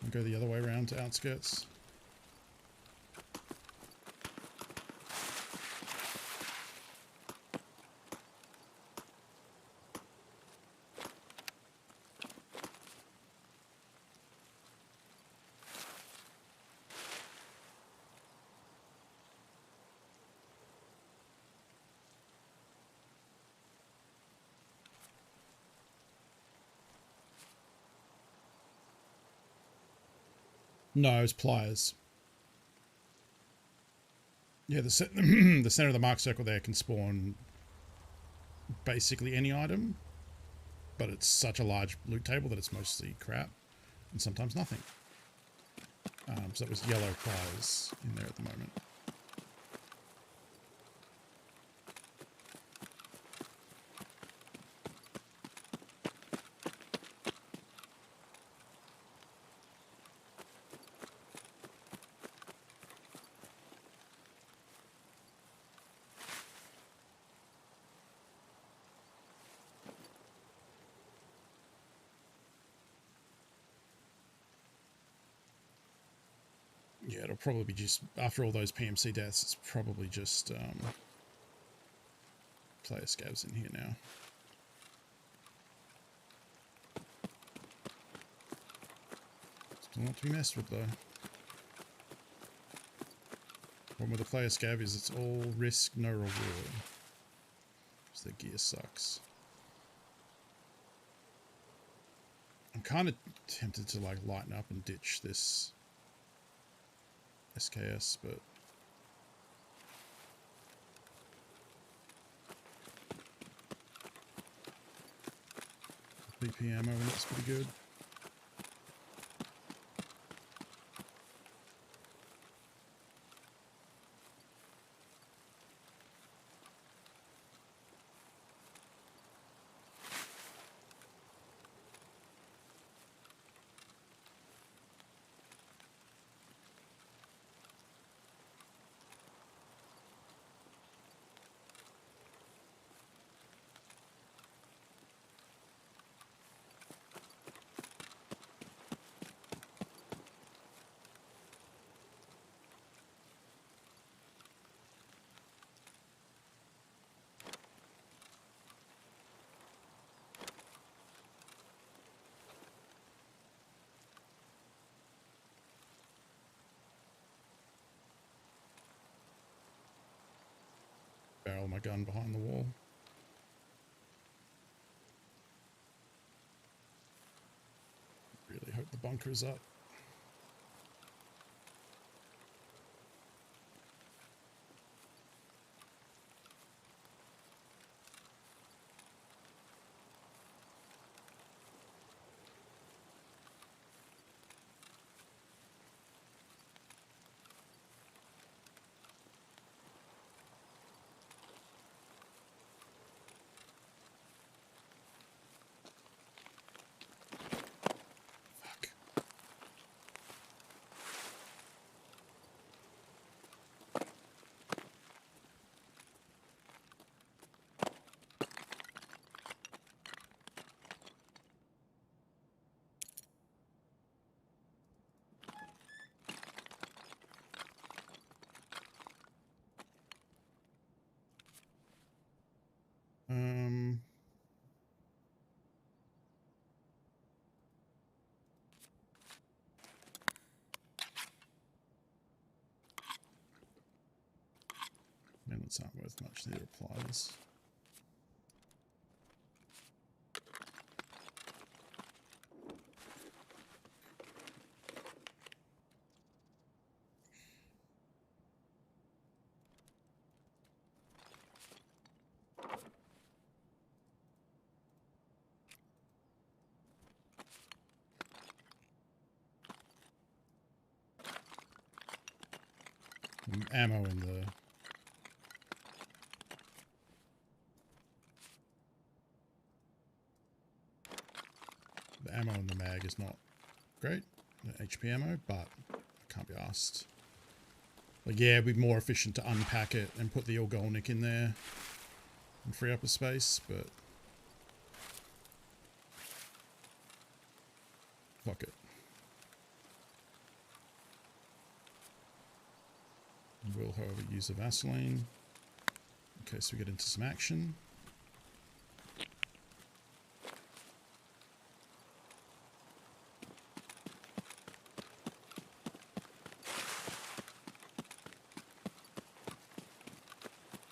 and go the other way around to outskirts. No, it's pliers. Yeah, the center of the mark circle there can spawn basically any item, but it's such a large loot table that it's mostly crap and sometimes nothing. So that was yellow pliers in there at the moment. Yeah, it'll probably be just, after all those PMC deaths, it's probably just player scavs in here now. Still not to be messed with though. Problem with the player scav is it's all risk, no reward. Because their gear sucks. I'm kind of tempted to like lighten up and ditch this SKS, but BP ammo looks pretty good. lower my gun behind the wall. Really hope the bunker is up. It's not worth much. They reply this. Ammo in the ammo in the mag is not great, the HP ammo, but I can't be asked. Like, yeah, it'd be more efficient to unpack it and put the Orgolnik in there and free up a space, but fuck it. Will, however, use the Vaseline in case we get into some action.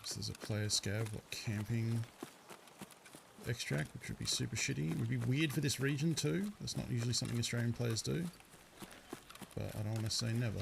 So there's a player scav, like camping extract, which would be super shitty. It would be weird for this region too. That's not usually something Australian players do, but I don't want to say never.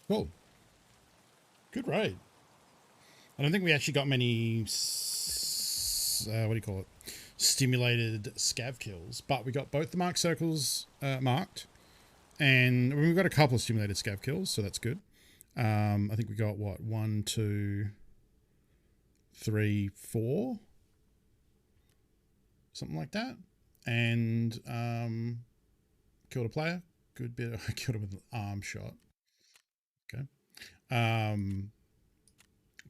Cool. Good raid. I don't think we actually got many, what do you call it, stimulated scav kills, but we got both the mark circles marked, and we've got a couple of stimulated scav kills, so that's good. I think we got, what, 1, 2, 3, 4? Something like that. And killed a player. Good bit. I killed him with an arm shot. Okay.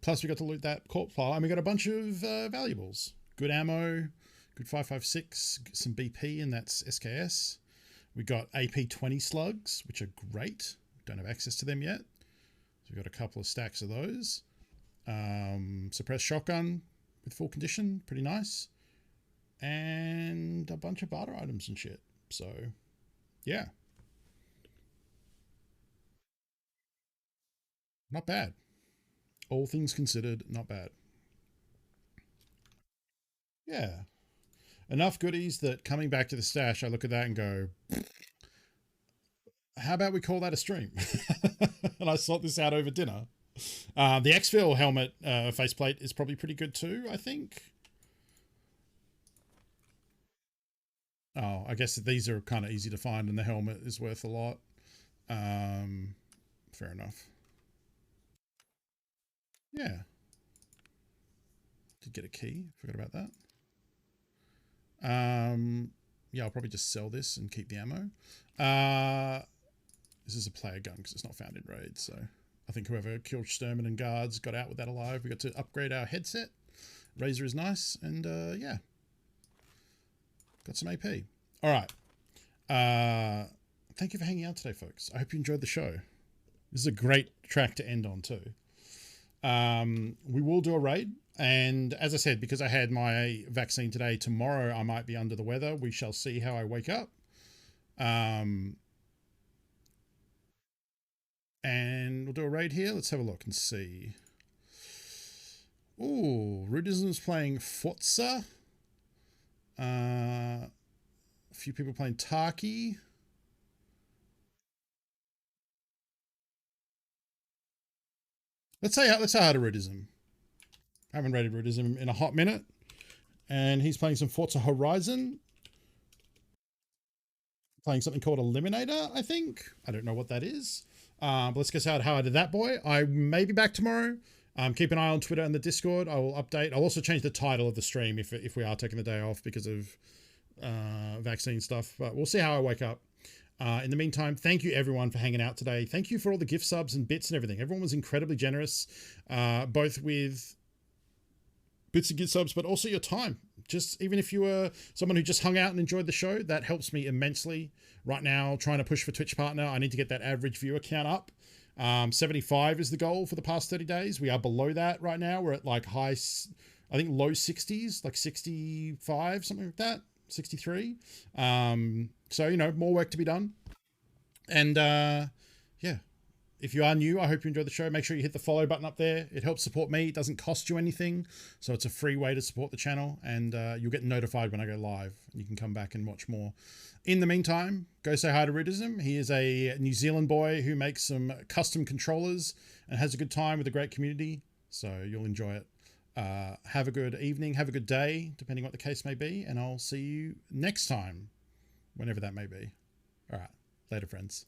Plus we got to loot that corp file, and we got a bunch of valuables. Good ammo, Good 556, some BP, and that's SKS. We got AP20 slugs, which are great. Don't have access to them yet. So we've got a couple of stacks of those. Suppressed shotgun with full condition, pretty nice. And a bunch of barter items and shit. So, yeah. Not bad. All things considered, not bad. Yeah. Enough goodies that coming back to the stash, I look at that and go, how about we call that a stream? And I sort this out over dinner. The Exfil helmet faceplate is probably pretty good too, I think. Oh, I guess these are kind of easy to find and the helmet is worth a lot. Fair enough. Yeah. Did get a key. Forgot about that. Yeah, I'll probably just sell this and keep the ammo. This is a player gun because it's not found in raids. So I think whoever killed Sturman and guards got out with that alive. We got to upgrade our headset. Razor is nice. And yeah. Got some AP. All right. Thank you for hanging out today, folks. I hope you enjoyed the show. This is a great track to end on too. We will do a raid. And as I said, because I had my vaccine today, tomorrow I might be under the weather. We shall see how I wake up. And we'll do a raid here. Let's have a look and see. Ooh, Rudism's playing Forza. A few people playing Tarkov. Let's say hi to Rudism. I haven't rated Rudism in a hot minute. And he's playing some Forza Horizon. Playing something called Eliminator, I think. I don't know what that is. But let's get how I did that, boy. I may be back tomorrow. Keep an eye on Twitter and the Discord. I will update. I'll also change the title of the stream if we are taking the day off because of vaccine stuff. But we'll see how I wake up. In the meantime, thank you everyone for hanging out today. Thank you for all the gift subs and bits and everything. Everyone was incredibly generous, both with bits and gift subs, but also your time. Just even if you were someone who just hung out and enjoyed the show, that helps me immensely. Right now, trying to push for Twitch partner, I need to get that average viewer count up. 75 is the goal for the past 30 days. We are below that right now. We're at like I think low 60s, like 65, something like that, 63. So, you know, more work to be done. And yeah, if you are new, I hope you enjoyed the show. Make sure you hit the follow button up there. It helps support me. It doesn't cost you anything. So it's a free way to support the channel, and you'll get notified when I go live. You can come back and watch more. In the meantime, go say hi to Rudism. He is a New Zealand boy who makes some custom controllers and has a good time with a great community. So you'll enjoy it. Have a good evening. Have a good day, depending what the case may be. And I'll see you next time, whenever that may be. All right. Later, friends.